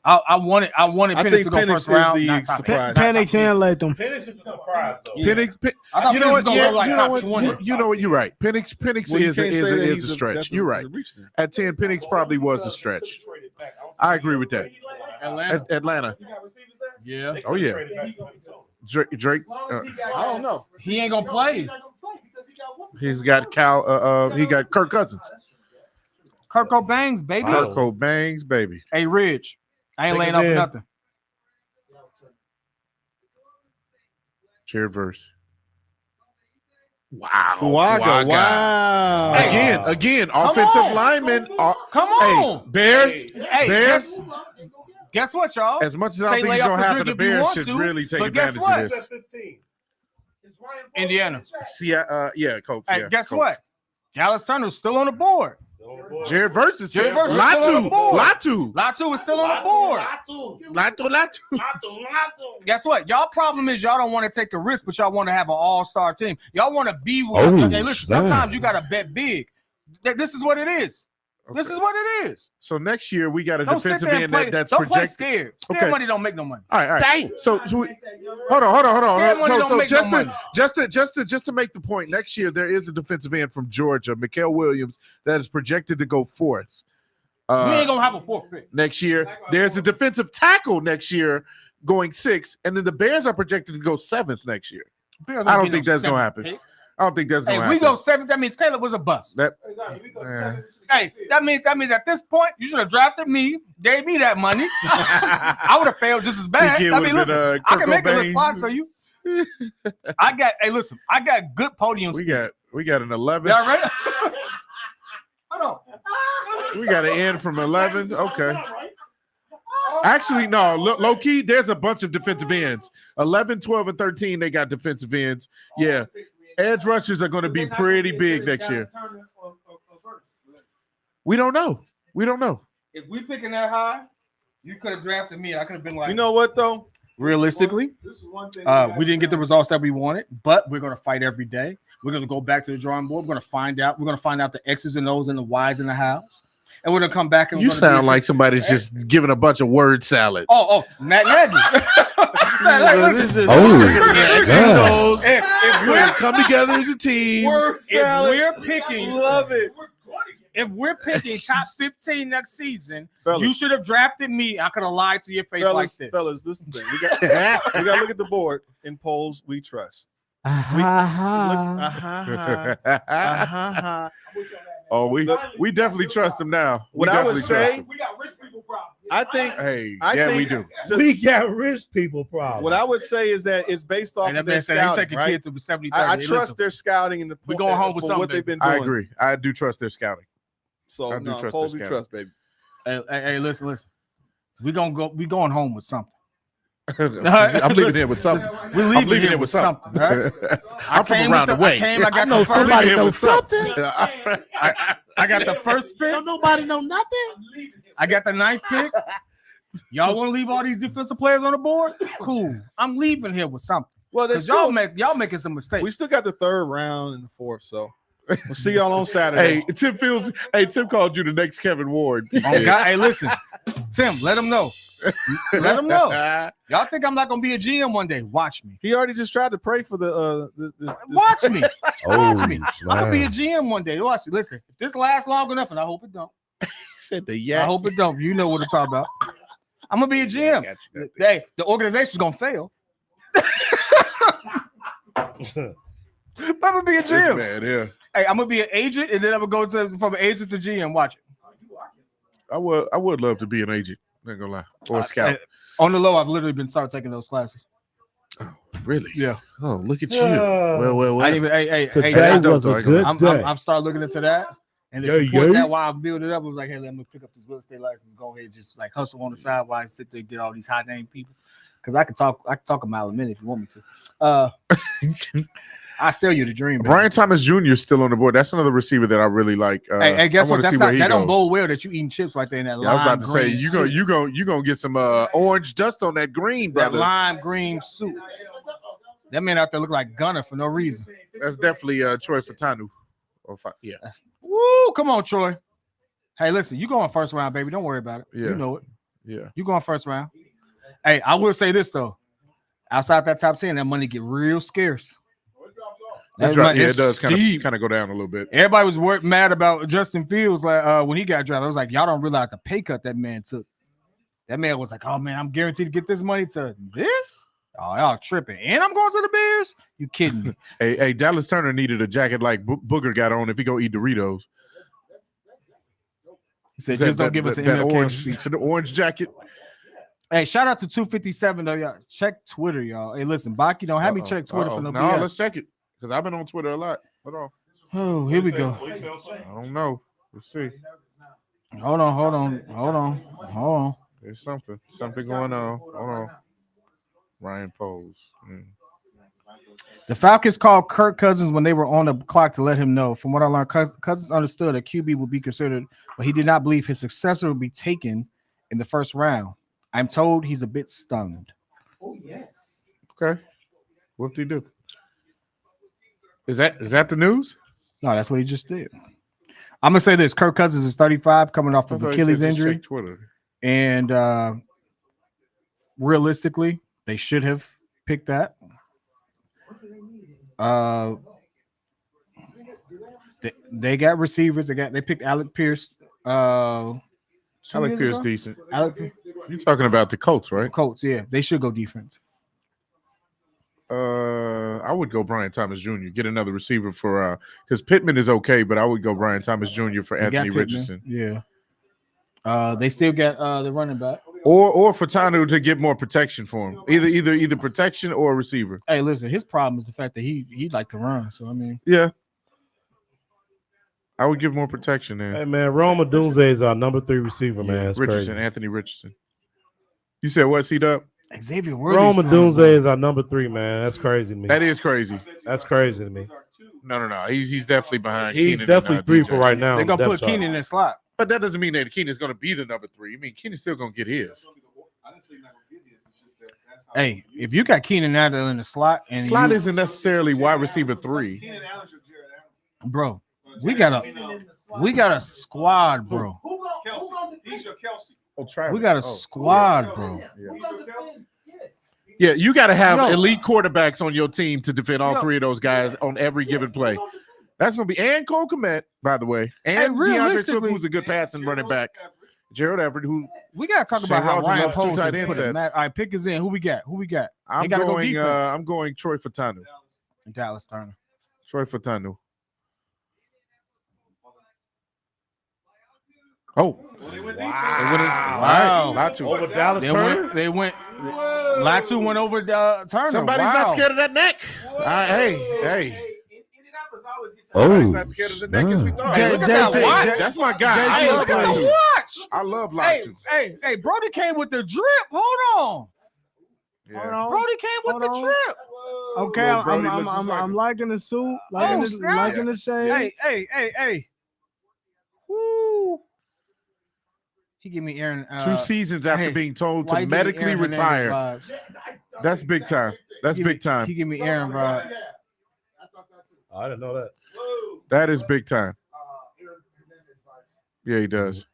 G: I wanted
D: I
G: Penix
D: think
G: to go
D: Penix
G: first
D: is
G: round.
D: the
G: Not top
D: surprise.
E: Penix and Latham.
B: Penix is a surprise though.
G: Yeah. I thought
A: you know
G: Penix
A: what?
G: was gonna go like
A: you know
G: top
A: what?
G: 20.
A: You know what? You're right. Penix
D: Well, you
A: is
D: can't say that
A: a
D: he's
A: stretch.
D: that's
A: You're right.
D: a reach there.
A: At 10, Penix probably was a stretch. I agree with that.
G: Atlanta.
A: Atlanta.
G: Yeah.
A: Oh yeah. Drake.
D: I don't know.
G: He ain't gonna play.
A: He's got he got Kirk Cousins.
G: Kirk Bangs, baby.
B: Wow.
A: Kirk Bangs, baby.
G: Hey, Ridge. I ain't
B: Take
G: laying
B: us
G: off for
B: in.
G: nothing.
A: Jared Verse. Wow.
D: Fuaga. Wow.
A: Again, offensive
G: on.
A: linemen.
G: Come
A: Hey,
G: on.
A: Bears.
G: Hey,
A: Bears.
G: guess what, y'all?
A: As much as I
G: Say
A: think
G: lay
A: it's
G: off
A: going to
G: for
A: happen,
G: Drake
A: the
G: if you
A: Bears
G: want
A: should
G: to,
A: really take
G: but guess
A: advantage of
G: what?
A: this.
G: Indiana.
A: See, yeah, Colts.
G: Hey,
A: yeah,
G: guess
A: Colts.
G: what? Dallas Turner's still on the board.
A: Jared Verse is
G: Jared Verse is still on the board.
A: Latu.
G: Latu is still on the board. Guess what? Y'all problem is y'all don't want to take a risk, but y'all want to have an all-star team. Y'all want to be with.
B: Oh,
G: hey, listen,
B: snap.
G: sometimes you got to bet big. This is what it is. This is what it is.
A: So next year we got a
G: Don't sit
A: defensive
G: there and
A: end
G: play.
A: that's
G: Don't play
A: projected.
G: scared. Scared
A: Okay.
G: money don't make no money.
A: All right. So hold on.
G: Scared money don't
A: So
G: make no money.
A: just to make the point, next year there is a defensive end from Georgia, Mikael Williams, that is projected to go fourth.
G: We ain't gonna have a fourth pick.
A: Next year, there's a defensive tackle next year going sixth, and then the Bears are projected to go seventh next year.
G: Bears
A: I
G: ain't
A: don't
G: getting
A: think
G: no
A: that's gonna
G: seventh
A: happen.
G: pick.
A: I don't think that's
G: Hey,
A: gonna
G: we
A: happen.
G: go seventh. That means Caleb was a bust.
A: That
G: Hey, that means at this point you should have drafted me, gave me that money. I would have failed just as bad.
A: Think it
G: I
A: would've
G: mean, listen,
A: been,
G: I
A: Kirk
G: can make it look
A: Cobain.
G: fine for you. I got good podium.
A: we got an 11.
G: Y'all ready? Hold on.
A: We got an end from 11. Okay. Actually, no, low key, there's a bunch of defensive ends. 11, 12, and 13, they got defensive ends. Yeah. Edge rushers are going to be pretty big next year. We don't know.
G: If we picking that high, you could have drafted me, and I could have been like,
D: You know what though?
G: realistically, we didn't get the results that we wanted, but we're going to fight every day. We're going to go back to the drawing board. We're going to find out. We're going to find out the X's and O's and the Y's and the hows. And we're going to come back and
A: You
G: we're gonna
A: sound
G: be-
A: like somebody's just giving a bunch of word salad.
G: Oh, Matt Nagy. Listen,
B: Oh,
G: if
A: We're gonna come together as a team.
G: we're picking,
D: Love it.
G: if we're picking top 15 next season,
D: Fellas.
G: you should have drafted me. I could have lied to your face like this.
D: Fellas, this is the thing. We got to look at the board in polls we trust.
A: Oh, we definitely trust them now.
D: What
A: We
D: I would
A: definitely
D: say,
A: trust them.
F: We got rich people problems.
D: I think
A: Hey,
D: I
A: yeah,
D: think
A: we do.
B: we got rich people problems.
D: what I would say is that it's based off
G: And
D: of
G: that
D: their
G: man said they
D: scouting,
G: take a
D: right?
G: kid to 70
D: I
G: 30.
D: trust their scouting and the
G: We going home with
D: for
G: something,
D: what they've been
A: I
D: doing.
A: agree. I do trust their scouting.
D: So
A: I do
D: no,
A: trust
D: polls
A: their
D: we
A: scouting.
D: trust, baby.
G: Hey, listen. We going home with something.
A: I'm leaving here with something.
G: We're
A: I'm
G: leaving
A: leaving
G: here
A: here
G: with
A: with
G: something.
A: something.
G: Right?
A: I'm from
G: came
A: around
G: with
A: the way.
G: I got
B: know
G: the first
B: somebody
G: pick.
B: knows something.
G: I got the first pick.
B: Don't nobody know nothing.
G: I got the ninth pick. Y'all want to leave all these defensive players on the board? Cool. I'm leaving here with something.
D: Well,
G: Because y'all making some mistakes.
D: we still got the third round and the fourth, so we'll see y'all on Saturday.
A: Hey, Tim called you the next Kevin Ward.
G: Oh, God. Hey, listen. Tim, let him know. Let him know. Y'all think I'm not going to be a GM one day? Watch me.
D: He already just tried to pray for the
G: Watch me. Watch me.
B: Oh,
G: I'm going to be a GM one day. Watch it. Listen, if this lasts long enough, and I hope it don't.
A: Said the
G: I
A: yak.
G: hope it don't. You know what I'm talking about. I'm going to be a GM. Hey, the organization's going to fail. I'm going to be a
A: This
G: GM.
A: man, yeah.
G: Hey, I'm going to be an agent, and then I'm going to go from agent to GM. Watch it.
A: I would love to be an agent. Not gonna lie, or a scout.
G: On the low, I've literally been started taking those classes.
A: Really?
G: Yeah.
A: Oh, look at you.
B: Yeah.
A: Well.
G: I didn't even. Hey,
B: Today
A: that's dope,
B: was
A: though.
B: a good day.
G: I've started looking into that, and
B: Yeah,
G: it's important
B: yeah.
G: that while I build it up, I was like, hey, let me pick up this real estate license. Go ahead, just like hustle on the side while I sit there and get all these high name people. Because I can talk a mile a minute if you want me to. I sell you the dream. Baby.
A: Brian Thomas Jr. is still on the board. That's another receiver that I really like.
G: Hey, guess
A: I
G: what?
A: wanna
G: That's
A: see
G: not
A: where he
G: that don't
A: goes.
G: bode well that you eating chips right there in that
A: Yeah, I was
G: lime
A: about to say
G: green
A: you gonna get some orange dust on that green,
G: that
A: brother.
G: lime green soup. That man out there look like Gunner for no reason.
A: That's definitely Troy Fatanu. Yeah.
G: Woo! Come on, Troy. Hey, listen, you going first round, baby. Don't worry about it.
A: Yeah.
G: You know it.
D: Yeah.
G: You going first round. Hey, I will say this though. Outside that top 10, that money get real scarce.
D: It does kind of go down a little bit.
G: Everybody was mad about Justin Fields like when he got drafted. I was like, y'all don't realize the pay cut that man took. That man was like, oh man, I'm guaranteed to get this money to this. Oh, y'all tripping. And I'm going to the Bears? You kidding me?
D: Hey, Dallas Turner needed a jacket like Booger got on if he go eat Doritos.
G: He said, just don't give us an MLK speech.
D: The orange jacket.
G: Hey, shout out to 257 though, y'all. Check Twitter, y'all. Hey, listen, Baki, don't have me check Twitter for no BS.
D: Let's check it because I've been on Twitter a lot. Hold on.
G: Oh, here we go.
D: I don't know. Let's see.
G: Hold on.
D: There's something going on. Hold on. Ryan Poles.
G: The Falcons called Kirk Cousins when they were on the clock to let him know. From what I learned, Cousins understood a QB would be considered, but he did not believe his successor would be taken in the first round. I'm told he's a bit stunned.
F: Oh, yes.
D: Okay. What did he do? Is that the news?
G: No, that's what he just did. I'm gonna say this: Kirk Cousins is 35, coming off of Achilles injury, and realistically, they should have picked that. They got receivers. They picked Alec Pierce.
D: Alec Pierce decent. You're talking about the Colts, right?
G: Colts, yeah. They should go defense.
D: I would go Brian Thomas Jr. Get another receiver for because Pittman is okay, but I would go Brian Thomas Jr. for Anthony Richardson.
G: Yeah. They still got the running back.
D: Or for Tanu to get more protection for him. Either protection or a receiver.
G: Hey, listen, his problem is the fact that he'd like to run. So I mean,
D: yeah. I would give more protection there.
B: Hey man, Roma Dunze is our number 3 receiver, man. That's
D: Richardson,
B: crazy.
D: Anthony Richardson. You said what, C-Dub?
G: Xavier Worthy.
B: Roma Dunze is our number 3, man. That's crazy to me.
D: That is crazy.
B: That's crazy to me.
D: No. He's definitely behind.
B: He's
D: Keenan
B: definitely 3 for right now.
G: They're gonna put Keenan in the slot.
D: But that doesn't mean that Keenan's going to be the number 3. I mean, Keenan's still going to get his.
G: Hey, if you got Keenan Allen in the slot, and
D: slot isn't necessarily wide receiver 3.
G: Bro, we got a squad, bro. We got a squad, bro.
D: Yeah, you got to have elite quarterbacks on your team to defend all 3 of those guys on every given play. That's going to be and Cole Kmet, by the way, and DeAndre Swift, who's a good passing running back. Gerald Everett, who
G: we got to talk about how Ryan Poles has put it. All right, pick is in. Who we got?
D: I'm going Troy Fatanu.
G: And Dallas Turner.
D: Troy Fatanu. Oh.
B: Wow.
D: Latu.
B: Over Dallas Turner?
G: They went. Latu went over Turner.
D: Somebody's not scared of that neck. Hey.
B: Somebody's
D: not scared of the neck as we thought. That's my guy. I love Latu.
G: Hey, Brody came with the drip. Hold on.
D: Yeah.
G: Brody came with the drip.
E: Okay, I'm liking the suit, liking the shade.
G: Hey. Woo. He gave me Aaron
D: 2 seasons after being told to medically retire. That's big time.
G: He gave me Aaron vibe.
B: I didn't know that.
D: That is big time. Yeah, he does.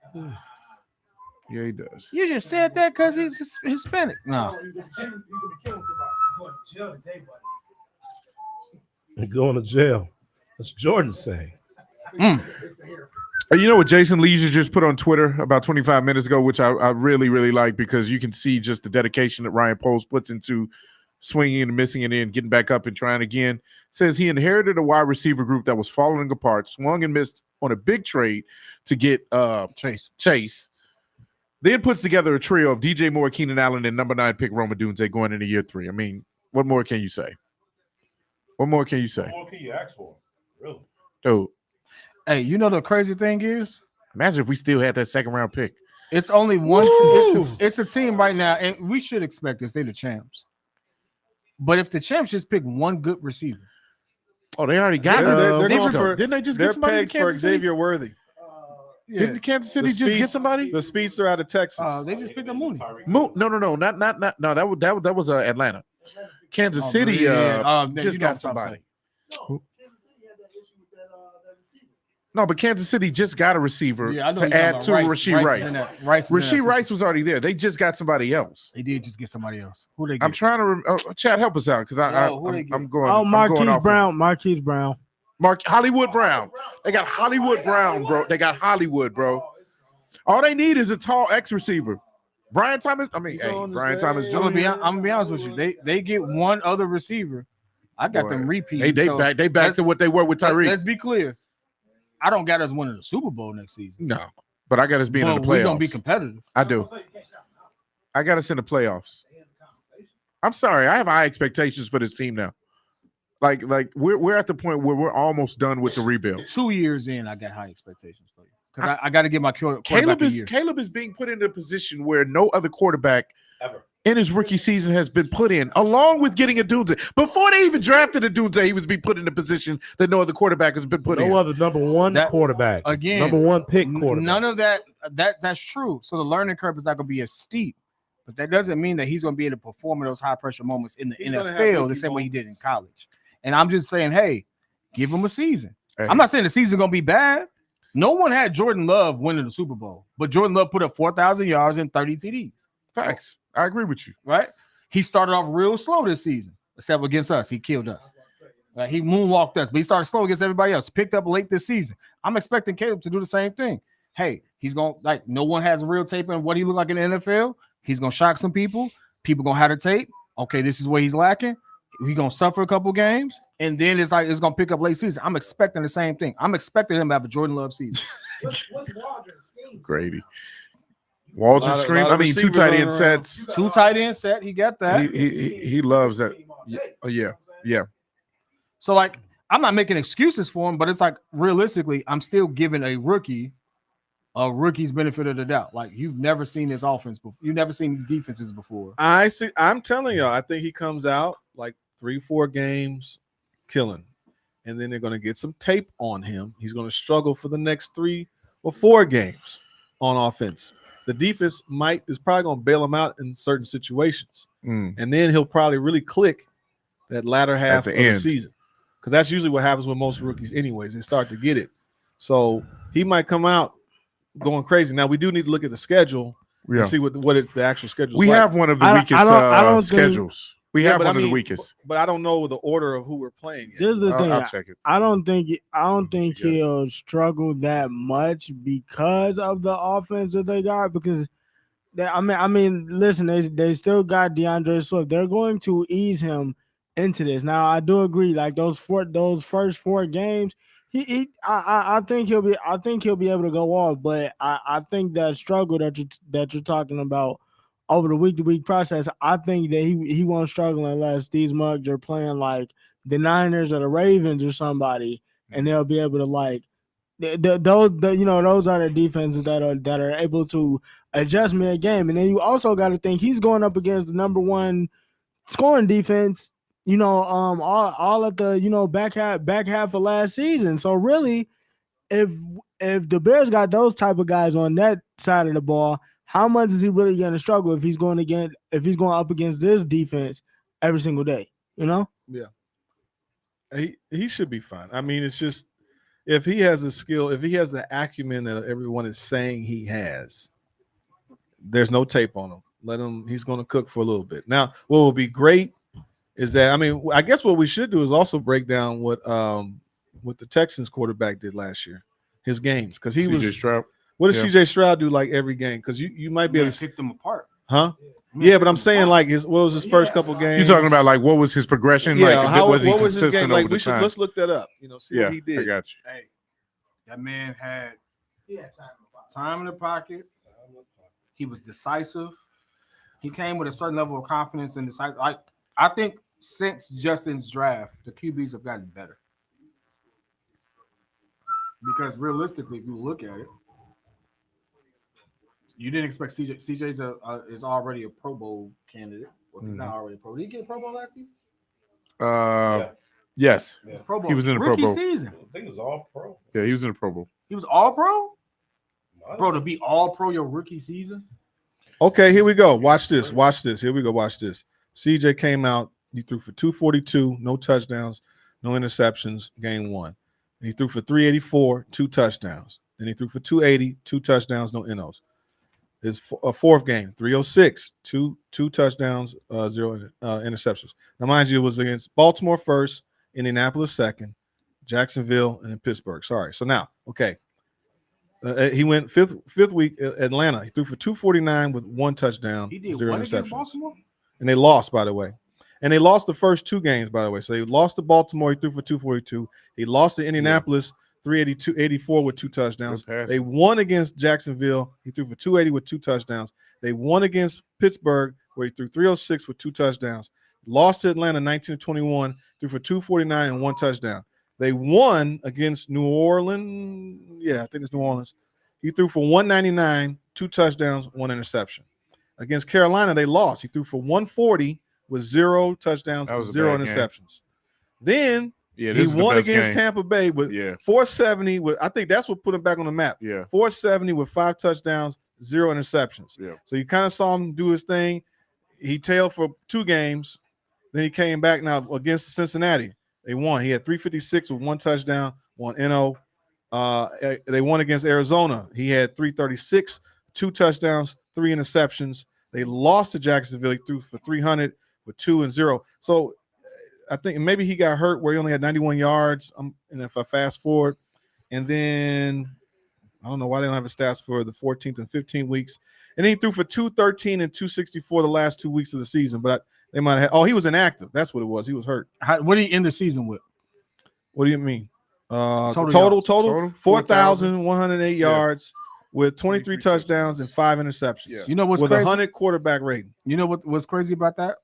G: You just said that because he's Hispanic. No.
B: They're going to jail. That's Jordan saying.
D: You know what Jason Leisure just put on Twitter about 25 minutes ago, which I really, really like because you can see just the dedication that Ryan Poles puts into swinging and missing it in, getting back up and trying again. Says he inherited a wide receiver group that was falling apart, swung and missed on a big trade to get Chase. Then puts together a trio of DJ Moore, Keenan Allen, and number 9 pick Roma Dunze going into year 3. I mean, what more can you say? What more can you ask for? Really? Dude.
G: Hey, you know the crazy thing is?
D: Imagine if we still had that 2nd round pick.
G: It's only one. It's a team right now, and we should expect this. They're the champs. But if the champs just pick one good receiver.
D: Oh, they already got it. Didn't they just get somebody
C: for Xavier Worthy?
D: Didn't Kansas City just get somebody?
C: The speedster out of Texas.
G: They just picked up Mooney.
D: No, not. No, that was Atlanta. Kansas City just got somebody.
A: No, but Kansas City just got a receiver
G: Yeah, I know
A: to
G: you're
A: add
G: talking
A: to
G: about
A: Rasheed Rice. Rasheed Rice was already there. They just got somebody else.
G: They did just get somebody else. Who they get?
A: I'm trying to Chad, help us out because
G: who they get?
A: I'm going.
E: Oh,
A: I'm going
E: Marquise
A: off
E: Brown. Marquise Brown.
A: Hollywood Brown. They got Hollywood Brown, bro. They got Hollywood, bro. All they need is a tall X receiver. Brian Thomas. I mean, Brian Thomas Jr.
G: I'm gonna be honest with you. They get one other receiver. I got them repeating.
A: They back to what they were with Tyreek.
G: Let's be clear. I don't got us winning the Super Bowl next season.
A: No, but I got us being in the playoffs.
G: We're gonna be competitive.
A: I do. I got us in the playoffs. I'm sorry. I have high expectations for this team now. Like we're at the point where we're almost done with the rebuild.
G: 2 years in, I got high expectations for you because I got to get my quarterback
A: Caleb is being put in a position where no other quarterback ever in his rookie season has been put in, along with getting a Dunze. Before they even drafted a Dunze, he was being put in a position that no other quarterback has been put in.
B: No other number one quarterback.
G: Again,
B: number one pick quarterback.
G: None of that's true. So the learning curve is not going to be as steep, but that doesn't mean that he's going to be able to perform in those high pressure moments in the NFL the same way he did in college. And I'm just saying, hey, give him a season. Hey. I'm not saying the season's going to be bad. No one had Jordan Love winning the Super Bowl, but Jordan Love put up 4,000 yards and 30 TDs.
A: Facts. I agree with you.
G: Right? He started off real slow this season, except against us. He killed us. Right? He moonwalked us, but he started slow against everybody else. Picked up late this season. I'm expecting Caleb to do the same thing. Hey, he's going to, like, no one has a real tape on what he looked like in the NFL. He's going to shock some people. People going to have the tape. Okay, this is where he's lacking. He's going to suffer a couple games, and then it's going to pick up late season. I'm expecting the same thing. I'm expecting him to have a Jordan Love season.
F: What's Waldron's scheme?
A: Grady. Waldron screen. I mean, 2 tight end sets.
G: 2 tight end set. He got that.
A: He loves that. Yeah.
G: So, like, I'm not making excuses for him, but it's like, realistically, I'm still giving a rookie's benefit of the doubt. Like, you've never seen this offense before. You've never seen these defenses before.
D: I'm telling y'all, I think he comes out like 3-4 games killing, and then they're going to get some tape on him. He's going to struggle for the next 3 or 4 games on offense. The defense is probably going to bail him out in certain situations, and then he'll probably really click that latter half of the season, because that's usually what happens with most rookies anyways. They start to get it. So he might come out going crazy. Now, we do need to look at the schedule and see what the actual schedule is.
A: We have one of the weakest schedules. We have one of the weakest.
D: But I don't know the order of who we're playing yet.
E: This is the thing.
A: I'll check it.
E: I don't think he'll struggle that much because of the offense that they got. Because listen, they still got DeAndre Swift. They're going to ease him into this. Now, I do agree. Like those first 4 games, I think he'll be able to go off. But I think that struggle that you're talking about over the week-to-week process, I think that he won't struggle unless these mugs are playing like the Niners or the Ravens or somebody, and they'll be able to like those are the defenses that are able to adjust mid-game. And then you also got to think he's going up against the number 1 scoring defense, all at the back half of last season. So really, if the Bears got those type of guys on that side of the ball, how much is he really going to struggle if he's going up against this defense every single day? Yeah,
D: he should be fine. I mean, it's just if he has the skill, if he has the acumen that everyone is saying he has, there's no tape on him. Let him. He's going to cook for a little bit. Now, what will be great is that I guess what we should do is also break down what the Texans quarterback did last year, his games, because he was.
A: Stroud.
D: What does CJ Stroud do like every game? Because you might be able to
G: pick them apart,
D: huh? Yeah, but I'm saying like what was his first couple games?
A: You're talking about like what was his progression?
D: Yeah,
A: like was he
D: what was his
A: consistent
D: game? Like let's look that up. See what he did.
A: I got you.
G: Hey, that man had time in the pocket. He was decisive. He came with a certain level of confidence and decisive. Like I think since Justin's draft, the QBs have gotten better. Because realistically, if you look at it, you didn't expect CJ. CJ's is already a Pro Bowl candidate. Well, he's not already a Pro. Did he get a Pro Bowl last season?
A: Yes.
G: Yeah. Pro Bowl.
A: He was in a Pro Bowl
G: season.
H: I think it was all pro.
A: Yeah, he was in a Pro Bowl.
G: He was all pro? Bro, to be all pro your rookie season?
D: Okay, here we go. Watch this. Here we go. Watch this. CJ came out. He threw for 242, no touchdowns, no interceptions, game 1. He threw for 384, 2 touchdowns. Then he threw for 280, 2 touchdowns, no NOs. His fourth game, 306, two touchdowns, 0 interceptions. Now, mind you, it was against Baltimore first, Indianapolis second, Jacksonville, and then Pittsburgh. Sorry. So now, okay. He went fifth week Atlanta. He threw for 249 with 1 touchdown,
G: He did
D: 0
G: what against
D: interceptions.
G: Baltimore?
D: And they lost, by the way. And they lost the first 2 games, by the way. So they lost to Baltimore. He threw for 242. He lost to Indianapolis, 384 with 2 touchdowns. They won against Jacksonville. He threw for 280 with 2 touchdowns. They won against Pittsburgh, where he threw 306 with 2 touchdowns. Lost to Atlanta 19-21, threw for 249 and 1 touchdown. They won against New Orleans. Yeah, I think it's New Orleans. He threw for 199, 2 touchdowns, 1 interception. Against Carolina, they lost. He threw for 140 with 0 touchdowns, 0 interceptions. Then he won against Tampa Bay with 470. I think that's what put him back on the map. 470 with 5 touchdowns, 0 interceptions. So you kind of saw him do his thing. He tailed for 2 games. Then he came back now against Cincinnati. They won. He had 356 with 1 touchdown, 1 NO. They won against Arizona. He had 336, 2 touchdowns, 3 interceptions. They lost to Jacksonville. He threw for 300 with 2 and 0. So I think maybe he got hurt where he only had 91 yards. And if I fast forward, and then I don't know why they don't have a stats for the 14th and 15th weeks. And then he threw for 213 and 264 the last 2 weeks of the season. But they might have. Oh, he was inactive. That's what it was. He was hurt.
G: What did he end the season with?
D: What do you mean? Total 4,108 yards with 23 touchdowns and 5 interceptions.
G: You know what's
D: with
G: crazy?
D: 100 quarterback rating.
G: You know what's crazy about that?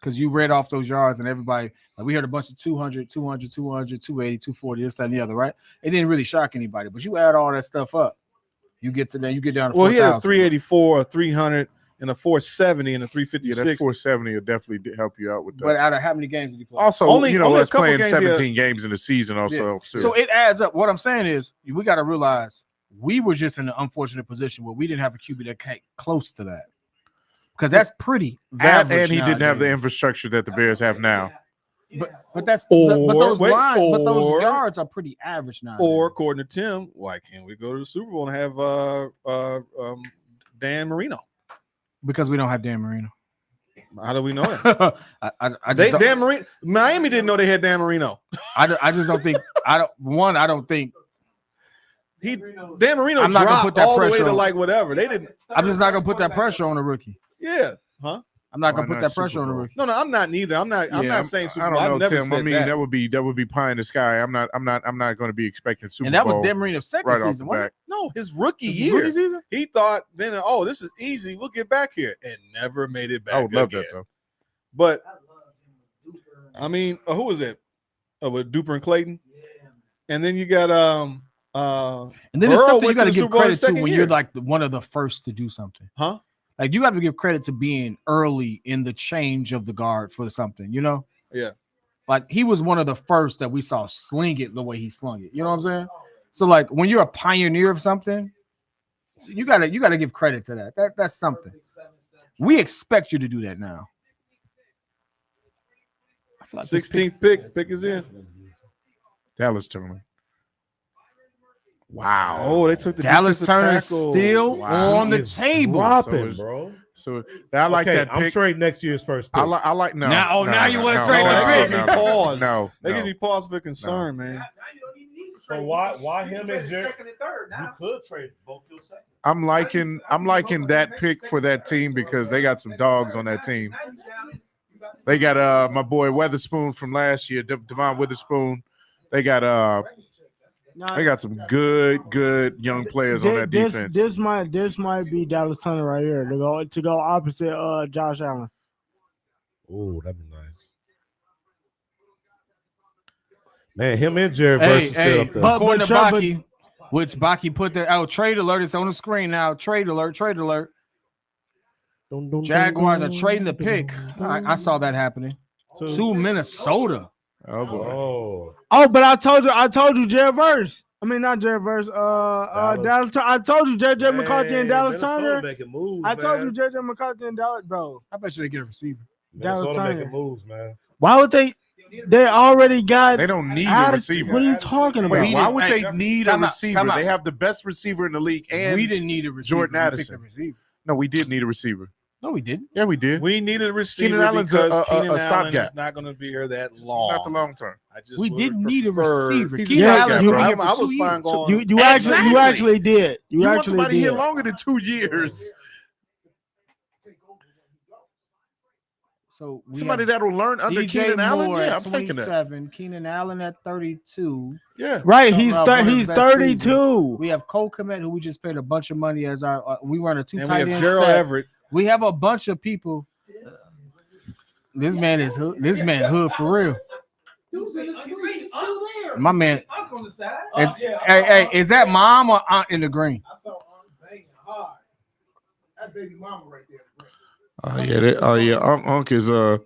G: Because you read off those yards and everybody, like we heard a bunch of 200, 200, 200, 280, 240, this, that, and the other, right? It didn't really shock anybody. But you add all that stuff up, you get down to 4,000.
D: Well, he had a 384, a 300, and a 470 and a 356.
H: Yeah, that 470 will definitely help you out with that.
G: But out of how many games did he play?
H: Also,
D: only
H: let's
D: a couple
H: playing
D: games
H: 17 games in the season also.
G: Yeah. So it adds up. What I'm saying is we got to realize we were just in an unfortunate position where we didn't have a QB that came close to that. Because that's pretty average
H: and he didn't have the
G: nowadays.
H: Infrastructure that the Bears have now.
G: But those yards are pretty average now.
D: Or according to Tim, why can't we go to the Super Bowl and have Dan Marino?
G: Because we don't have Dan Marino.
D: How do we know that? Dan Marino. Miami didn't know they had Dan Marino.
G: I just don't think. I don't think.
D: Dan Marino
G: I'm not gonna
D: dropped
G: put that
D: all the way
G: pressure
D: to
G: on.
D: like whatever. They didn't.
G: I'm just not gonna put that pressure on a rookie.
D: Yeah. Huh?
G: I'm not gonna
H: Why
G: put
H: not
G: that pressure
H: Super
G: on a
H: Bowl?
G: rookie.
D: No, I'm not neither. I'm not saying Super
H: I
D: Bowl.
H: don't know,
D: I've never
H: Tim.
D: said
H: I mean, that would be pie in the sky. I'm not going to be expecting Super Bowl.
G: And that was Dan Marino's second
H: right off
G: season.
H: the back.
D: No, his rookie
G: His
D: year.
G: rookie season?
D: He thought then, oh, this is easy. We'll get back here, and never made it back.
H: I would love
D: again.
H: that though.
D: But I mean, who was it? With Duper and Clayton, and then you got
G: And then there's
D: Burrow
G: something you
D: went
G: got
D: to
G: to
D: the
G: give
D: Super Bowl
G: credit
D: his
G: to
D: second
G: when
D: year.
G: you're like one of the first to do something.
D: Huh?
G: Like you have to give credit to being early in the change of the guard for something, you know?
D: Yeah.
G: Like he was one of the first that we saw sling it the way he slung it. You know what I'm saying? So like when you're a pioneer of something, you gotta give credit to that. That's something. We expect you to do that now. I feel like this
D: 16th pick is in.
H: Dallas Turner.
D: Wow. Oh, they took the
G: Dallas
D: defensive
G: Turner
D: tackle.
G: still
H: Wow.
G: on the
B: He is
G: table.
B: dropping,
H: So
B: bro.
H: So I like
B: Okay,
H: that
B: I'm
H: pick.
B: trading next year's first pick.
H: I like no.
G: Now-
H: no,
G: now
H: no,
G: you
H: no,
G: wanna
H: no,
G: trade
H: no,
G: the
H: no,
G: pick?
H: no,
D: That gives me pause.
H: No,
D: That gives
H: no.
D: me pause for concern, man.
B: So why him and Jerry?
F: Second and third
B: You
F: now.
B: could trade both your second.
H: I'm liking that pick for that team because they got some dogs on that team. They got my boy Weatherspoon from last year, Devon Witherspoon. They got some good young players on that defense.
E: This might be Dallas Turner right here to go opposite Josh Allen.
B: Oh, that'd be nice. Man, him and Jared Verse still up there.
G: According to
E: Trevor-
G: Baki, which Baki put the trade alert is on the screen now. Trade alert. Jaguars are trading the pick. I saw that happening to Minnesota.
H: Oh boy.
E: Oh, but I told you, Jared Verse. I mean, not Jared Verse. Dallas. I told you, JJ McCarthy and Dallas Turner. I told you, JJ McCarthy and Dallas, bro.
G: I bet you they get a receiver.
E: Dallas
B: Minnesota
E: Turner.
B: making moves, man.
E: Why would they? They already got.
H: They don't need a
E: Addison.
H: receiver.
E: What are you talking about?
H: Wait, why would
C: Hey,
H: they need a
C: time out,
H: receiver?
C: time out.
H: They have the best receiver in the league, and
C: we didn't need a receiver.
H: Jordan
C: We picked
H: Addison.
C: a receiver.
H: no, we did need a receiver.
C: No, we didn't.
H: Yeah, we did.
D: We needed a receiver
H: Keenan Allen's
D: because Keenan
H: a
D: Allen
H: stopgap.
D: is not going to be here that
H: It's
D: long.
H: not the long term.
D: I just
C: We
D: would
C: didn't
D: have
C: need a
D: preferred-
C: receiver.
H: He's a
C: Keenan
H: stopgap,
C: Allen's
H: bro.
C: been
D: I
C: here for
D: was
C: 2
D: fine
C: years.
D: going.
E: You actually did.
H: You want
E: actually
H: somebody
E: did.
H: here longer than 2 years.
C: So we
H: Somebody
C: have
H: that'll learn under
C: DJ
H: Keenan Allen.
C: Moore
H: Yeah,
C: at
H: I'm taking that.
C: 27, Keenan Allen at 32.
H: Yeah.
E: Right,
C: Talking
E: he's
C: about one of the
E: he's
C: best
E: 32.
C: We have Cole Kmet, who we just paid a bunch of money as our. We run a two
D: And we
C: tight
D: have
C: end
D: Gerald
C: set.
D: Everett.
C: We have a bunch of people. This man is hood. This man hood for real. My man. Is that mom or aunt in the green?
A: That's baby mama right there.
H: Oh yeah. Unc is Unc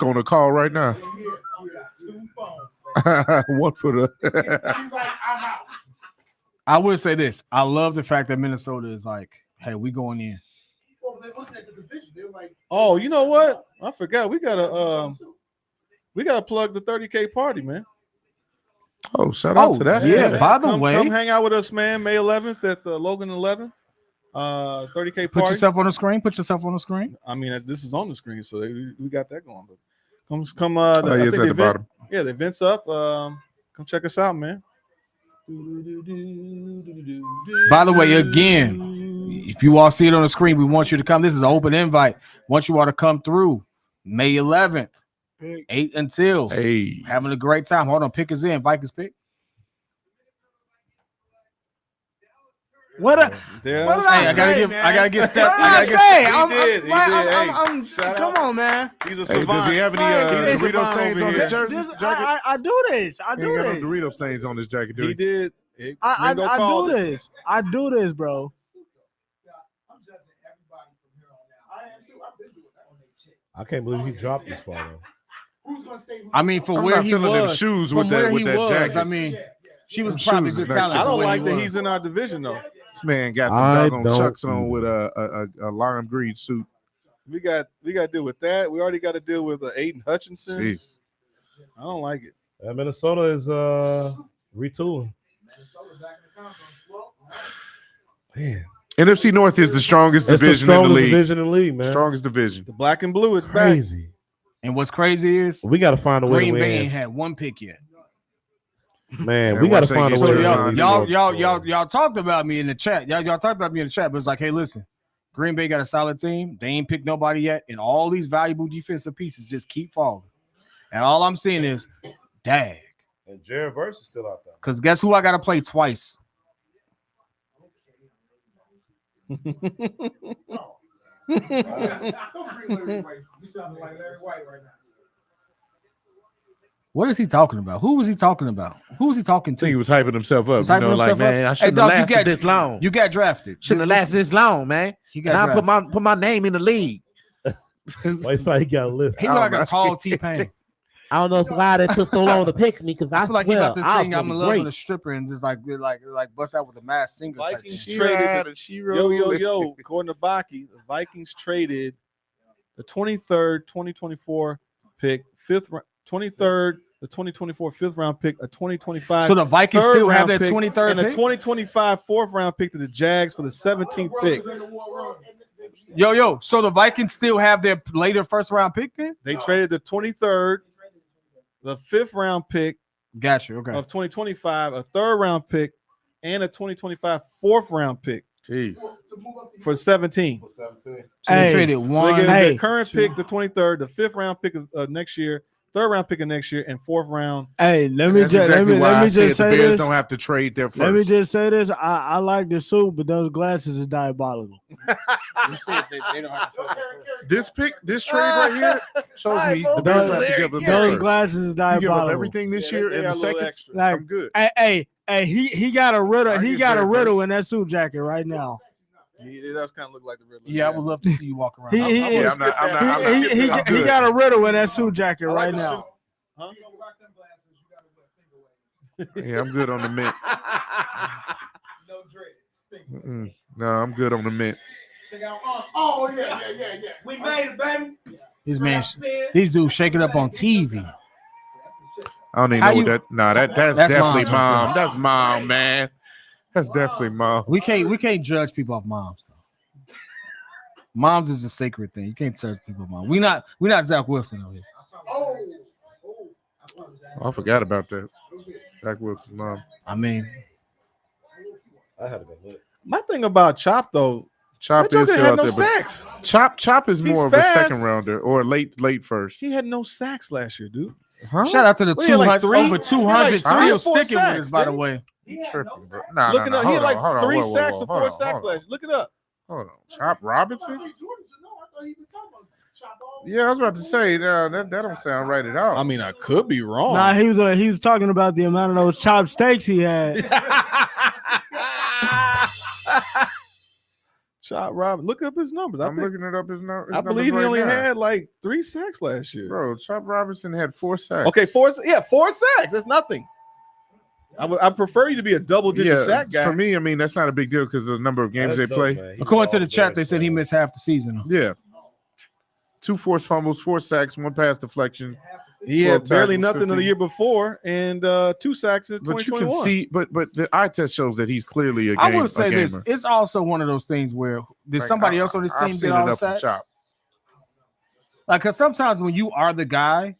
H: on the call right now. One for the.
A: He's like, I'm out.
C: I will say this. I love the fact that Minnesota is like, hey, we going in.
A: Well, they're looking at the division. They're like,
D: Oh, you know what? I forgot. We gotta plug the 30K party, man.
H: Oh, shout out to that.
C: Yeah,
D: man.
C: by the
D: come,
C: way,
D: come hang out with us, man. May 11th at the Logan 11. 30K party.
C: put yourself on the screen. Put yourself on the screen.
D: I mean, this is on the screen, so we got that going. But come.
H: Oh,
D: I
H: yes,
D: think
H: at the bottom.
D: Yeah, the event's up. Come check us out, man.
C: By the way, again, if you all see it on the screen, we want you to come. This is an open invite. Want you all to come through May 11th, 8 until.
H: Hey.
C: Having a great time. Hold on, pick us in. Vikings pick.
E: What?
D: There.
E: What did
C: Hey,
E: I say, man?
C: I gotta get stepped.
E: What did I say?
D: He did. Shout
E: Come
D: out.
E: on, man.
D: He's a
H: Hey,
D: savant.
H: does he have any
D: He's a
H: Dorito
D: savant
H: stains
D: over
H: on
D: here.
H: his jacket?
E: I do this. I
H: He
E: do
H: ain't got no
E: this.
H: Dorito stains on his jacket, do
D: He
H: he?
D: did.
E: I
D: Ringo called
E: do
D: it.
E: this. I do this, bro.
B: I can't believe he dropped this far though.
A: who's gonna stay?
C: I mean, for
H: I'm
C: where
H: not
C: he
H: feeling them
C: was,
H: shoes
C: from
H: with that
C: where
H: with
C: he
H: that
C: was,
H: jacket.
C: I mean, she was
H: Them
C: probably
H: shoes
C: good
H: is
C: talent.
D: I
C: for
D: don't
C: where
D: like
C: he
D: that
C: was.
D: he's in our division though.
H: This man got some
B: I
H: doggone
B: don't
H: chucks on
B: either.
H: with a lime green suit.
D: We got to deal with that. We already got to deal with Aiden Hutchinson.
H: Jeez.
D: I don't like it.
B: Minnesota is retooling. Man,
H: NFC North is the strongest
B: it's the
H: division in the
B: strongest
H: league.
B: division in the league, man.
H: Strongest division.
D: The black and blue, it's back.
B: Crazy.
C: And what's crazy is
B: We got to find a way
C: Green
B: to
C: Bay
B: win.
C: ain't had one pick yet.
B: Man,
H: Yeah,
B: we got to
H: once they
B: find a
H: get
B: way.
C: So
H: to
B: to
H: Jordan,
B: win.
C: y'all talked about me in the chat. Y'all talked about me in the chat, but it's like, hey, listen, Green Bay got a solid team. They ain't picked nobody yet, and all these valuable defensive pieces just keep falling. And all I'm seeing is, dag.
B: And Jared Verse is still out there.
C: Because guess who I got to play twice?
A: Don't bring Larry White. You sound like Larry White right now.
C: What is he talking about? Who was he talking about? Who was he talking
H: I think he
C: to?
H: was hyping himself up.
C: He's hyping
H: like,
C: himself up.
H: man, I
C: Hey,
H: shouldn't
C: dog,
H: have
C: you
H: lasted
C: got-
H: this long.
C: You got drafted.
H: Shouldn't have lasted this long, man.
C: He got
H: And I
C: drafted.
H: put my name in the league.
B: Why it's like he got a list?
C: He look like a tall T-Pain.
I: I don't know why they took so long to pick me because
C: I feel like he about to sing
I: I
C: "I'm in
I: was
C: love
I: great.
C: with a stripper" and just like bust out with a mass singer type
D: Vikings
C: thing.
D: traded.
H: Yo.
D: Yo. According to Baki, the Vikings traded the 23rd, 2024 pick, 23rd, the 2024 5th round pick, a 2025.
C: So the Vikings
D: third
C: still have
D: round
C: that
D: pick,
C: 23rd
D: and a
C: pick?
D: 2025 4th round pick to the Jags for the 17th pick.
C: Yo. So the Vikings still have their later first round pick then?
D: They traded the 23rd, the 5th round pick
C: Gotcha. Okay.
D: of 2025, a 3rd round pick, and a 2025 4th round pick
H: Jeez.
D: for 17.
C: So they traded
D: So
C: one.
D: they get
E: Hey.
D: the current pick, the 23rd, the 5th round pick of next year, 3rd round pick of next year, and 4th round.
E: Hey, let me
H: That's
E: just
H: exactly why
E: let
H: I
E: me
H: said
E: just
H: the
E: say
H: Bears
E: this.
H: don't have to trade their first.
E: Let me just say this. I like the suit, but those glasses is diabolical.
H: this trade right here shows me the Bears have to give them
E: Those
H: first.
E: glasses is
H: You give up
E: diabolical.
H: everything this
D: Yeah,
H: year
D: they
H: and the
D: got a little
H: seconds.
D: extra.
E: Like,
H: I'm good.
E: hey, he got a riddle.
H: I
E: He
H: get
E: got a
H: Jared
E: riddle
H: Verse.
E: in that suit jacket right now.
D: It does kind of look like the Riddler.
C: Yeah, I would love to see you walk around.
E: He
H: Yeah, I'm not. I'm
E: he
H: good.
E: got a riddle in that suit jacket
D: I like
E: right
D: the
E: now.
D: Huh?
H: Yeah, I'm good on the mint.
A: No dreads.
H: No, I'm good on the mint.
A: Check out. Oh yeah.
F: We made it, baby.
G: These dudes shaking up on TV.
H: I don't even
G: How
H: know what
G: you-
H: that. No, that's
G: That's
H: definitely
G: moms right
H: mom. That's mom, man. That's definitely mom.
G: We can't judge people off moms though. Moms is a sacred thing. You can't judge people off moms. We not Zach Wilson over here.
H: I forgot about that. Zach Wilson's mom.
G: I mean,
B: I had it lit.
D: My thing about Chop though,
H: Chop
D: that
H: is
D: joker
H: still
D: had
H: out
D: no
H: there,
D: sacks.
H: but Chop is
D: He's
H: more of
D: fast.
H: a second rounder or late first.
D: He had no sacks last year, dude.
H: Huh?
G: shout out to the
D: Well, he had
G: 200
D: like three-
G: over 200
D: he had like
G: still
D: 3 or 4
G: sticking with
D: sacks,
G: us. By the
D: didn't
G: way,
H: Tripping, bro. Nah,
D: Looking
H: nah,
D: up, he had
H: hold
D: like
H: on, hold on,
D: 3
H: whoa, whoa,
D: sacks
H: whoa,
D: or
H: hold
D: 4
H: on,
D: sacks
H: hold on.
D: last year. Look it up.
H: Hold on, Chop Robinson. Yeah, I was about to say that don't sound right at all.
D: I mean, I could be wrong.
E: Nah, he was talking about the amount of those chopped steaks he had.
D: Chop Rob, look up his numbers.
H: I'm looking it up.
D: I believe he only had like 3 sacks last year.
H: Bro, Chop Robinson had 4 sacks.
D: Okay, 4 sacks. That's nothing. I prefer you to be a double-digit sack guy.
H: For me, I mean, that's not a big deal because of the number of games they play.
G: according to the chat, they said he missed half the season.
H: Yeah. 2 forced fumbles, 4 sacks, 1 pass deflection.
D: He had
H: 12
D: barely
H: tackles,
D: nothing
H: 15.
D: the year before, and 2 sacks in
H: But you
D: 2021.
H: can see, but the eye test shows that he's clearly
G: I will say
H: a
G: this:
H: gamer.
G: it's also one of those things where did
H: Like,
G: somebody else on this
H: I've
G: team
H: seen
G: get all the
H: enough from
G: sacks?
H: Chop.
G: Like, cause sometimes when you are the guy,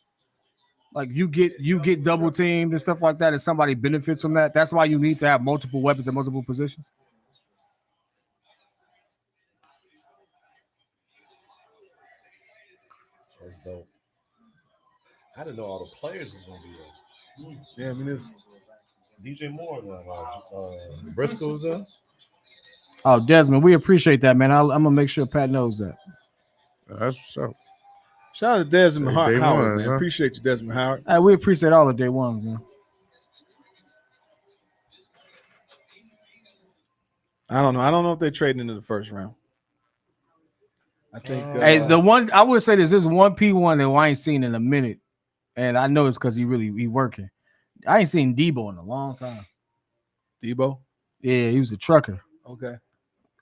G: like you get double teamed and stuff like that, and somebody benefits from that. That's why you need to have multiple weapons at multiple positions.
B: That's dope. I didn't know all the players was gonna be there.
D: Yeah, I mean,
B: DJ Moore, Briscoe was there.
G: Oh, Desmond, we appreciate that, man. I'm gonna make sure Pat knows that.
H: That's what's up.
D: shout out to Desmond
H: Day
D: Howard,
H: ones,
D: man.
H: huh?
D: Appreciate you, Desmond Howard.
G: We appreciate all the day ones, man.
D: I don't know if they're trading into the first round. I think.
G: Hey, the one I would say this one P1 that I ain't seen in a minute, and I know it's because he working. I ain't seen Debo in a long time.
D: Debo.
G: Yeah, he was a trucker.
D: Okay.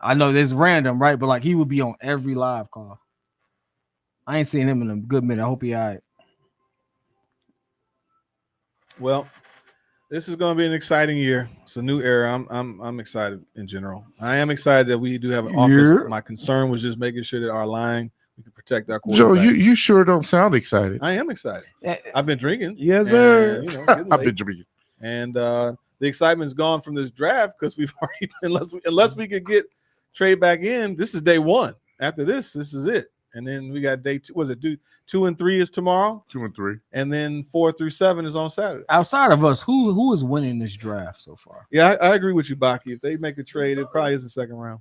G: I know this random, right? But like he would be on every live call. I ain't seen him in a good minute. I hope he all right.
D: Well, this is going to be an exciting year. It's a new era. I'm excited in general. I am excited that we do have an offense.
G: Yeah.
D: My concern was just making sure that our line, we can protect our
H: Joe,
D: quarterback.
H: you sure don't sound excited.
D: I am excited. I've been drinking.
E: Yes, sir.
D: And, getting
H: I've
D: late.
H: been drinking.
D: And the excitement's gone from this draft because we've already unless we could get trade back in. This is day 1. After this is it. And then we got day 2. Was it 2 and 3 is tomorrow?
H: 2 and 3.
D: And then 4 through 7 is on Saturday.
G: Outside of us, who is winning this draft so far?
D: Yeah, I agree with you, Baki. If they make a trade, it probably is the second round.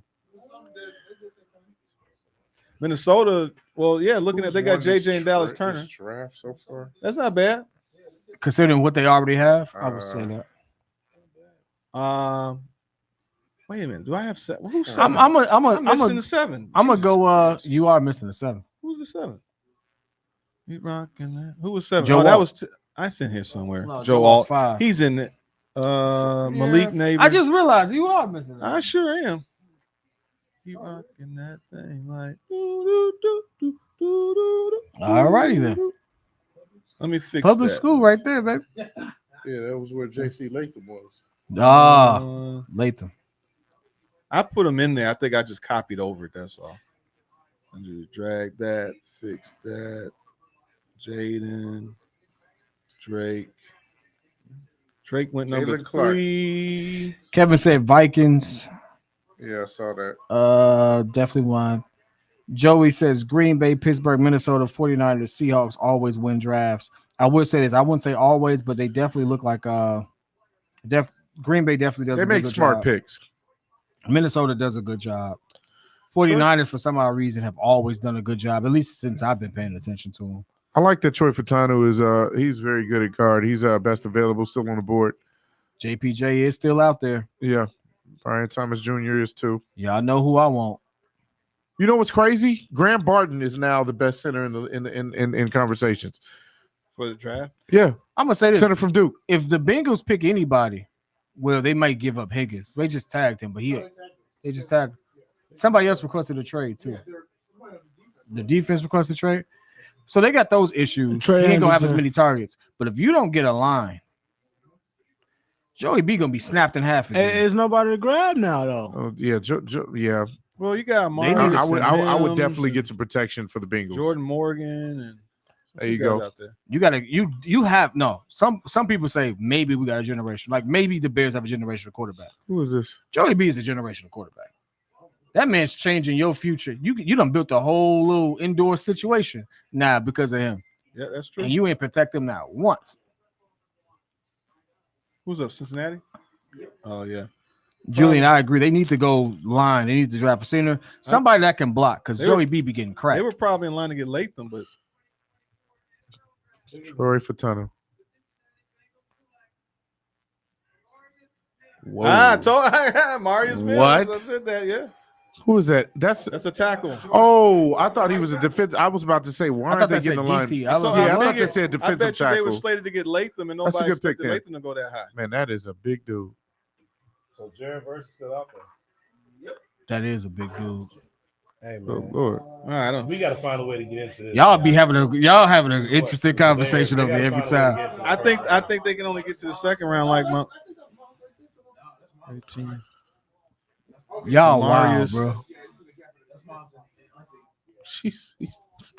D: Minnesota, well, yeah, looking at they got JJ and Dallas Turner.
H: Draft so far.
D: That's not bad.
G: Considering what they already have, I would say that.
D: Wait a minute. Do I have 7? Who's 7?
G: I'm
D: missing the 7.
G: I'm gonna go. You are missing the 7.
D: Who's the 7? You rocking that? Who was 7?
G: Joe
D: Oh, that
G: Alt.
D: was I sent here somewhere.
G: No,
D: Joe
G: Alt's
D: Alt.
G: 5.
D: He's in it. Malik Neighbor.
G: I just realized you are missing.
D: I sure am. Keep rocking that thing like. Doo, doo, doo, doo, doo, doo,
G: All righty then.
D: Let me fix
G: Public
D: that.
G: school right there, baby.
H: Yeah, that was where JC Latham was.
G: Latham.
D: I put them in there. I think I just copied over it. That's all. I just drag that, fix that. Jaden, Drake. Drake went number
H: Jalen Clark.
D: 3.
G: Kevin said Vikings.
H: Yeah, I saw that.
G: Definitely one. Joey says Green Bay, Pittsburgh, Minnesota, 49ers, Seahawks always win drafts. I would say this. I wouldn't say always, but they definitely look like Green Bay definitely does
H: They
G: a
H: make
G: good
H: smart
G: job.
H: picks.
G: Minnesota does a good job. 49ers, for some odd reason, have always done a good job, at least since I've been paying attention to them.
H: I like that Troy Fatano is he's very good at guard. He's best available, still on the board.
G: JPJ is still out there.
H: Yeah. Brian Thomas Jr. is too.
G: Yeah, I know who I want.
H: You know what's crazy? Graham Barton is now the best center in conversations.
D: For the draft?
H: Yeah.
G: I'm gonna say this.
H: Center from Duke.
G: If the Bengals pick anybody, well, they might give up Higgins. They just tagged him, but they just tagged somebody else requested a trade too. The defense requested a trade. So they got those issues.
E: Trey
G: He ain't gonna have as
E: Anderson.
G: many targets. But if you don't get a line, Joey B gonna be snapped in half again.
E: It's nobody to grab now though.
H: Oh, yeah, yeah.
D: Well, you got
G: They
D: Marcus
G: need to
H: I would
D: Mims
H: definitely
D: and
H: get some protection for the Bengals.
D: Jordan Morgan and
H: There you
D: guys
H: go.
D: out there.
G: You gotta you have no. Some people say maybe we got a generation. Like maybe the Bears have a generational quarterback.
H: Who is this?
G: Joey B is a generational quarterback. That man's changing your future. You done built a whole little indoor situation now because of him.
D: Yeah, that's true.
G: And you ain't protect him now once.
D: Who's up? Cincinnati? Oh, yeah.
G: Julian, I agree. They need to go line. They need to draft a center. Somebody that can block because Joey B be getting cracked.
D: They were probably in line to get Latham, but
H: Troy Fatano. Whoa.
D: I told Marius Mills.
H: What?
D: I said that, yeah.
H: Who is that? That's
D: a tackle.
H: Oh, I thought he was a defense. I was about to say, why
G: I
H: aren't
G: thought
H: they
G: that
H: getting the
G: said
H: line?
G: DT.
H: I thought they said
D: I
H: defensive
D: bet you they
H: tackle.
D: were slated to get Latham, and
H: That's a
D: nobody
H: good pick
D: expected
H: there.
D: Latham to go that high.
H: Man, that is a big dude.
B: So Jared Verse is still out there.
G: That is a big dude.
B: Hey
H: Oh,
B: man,
H: Lord.
D: All right,
B: we got to find a way to get into this.
G: Y'all having an interesting conversation over every time.
D: I think they can only get to the second round like month. 18.
G: Y'all
D: Marius.
G: wild, bro.
H: Jeez,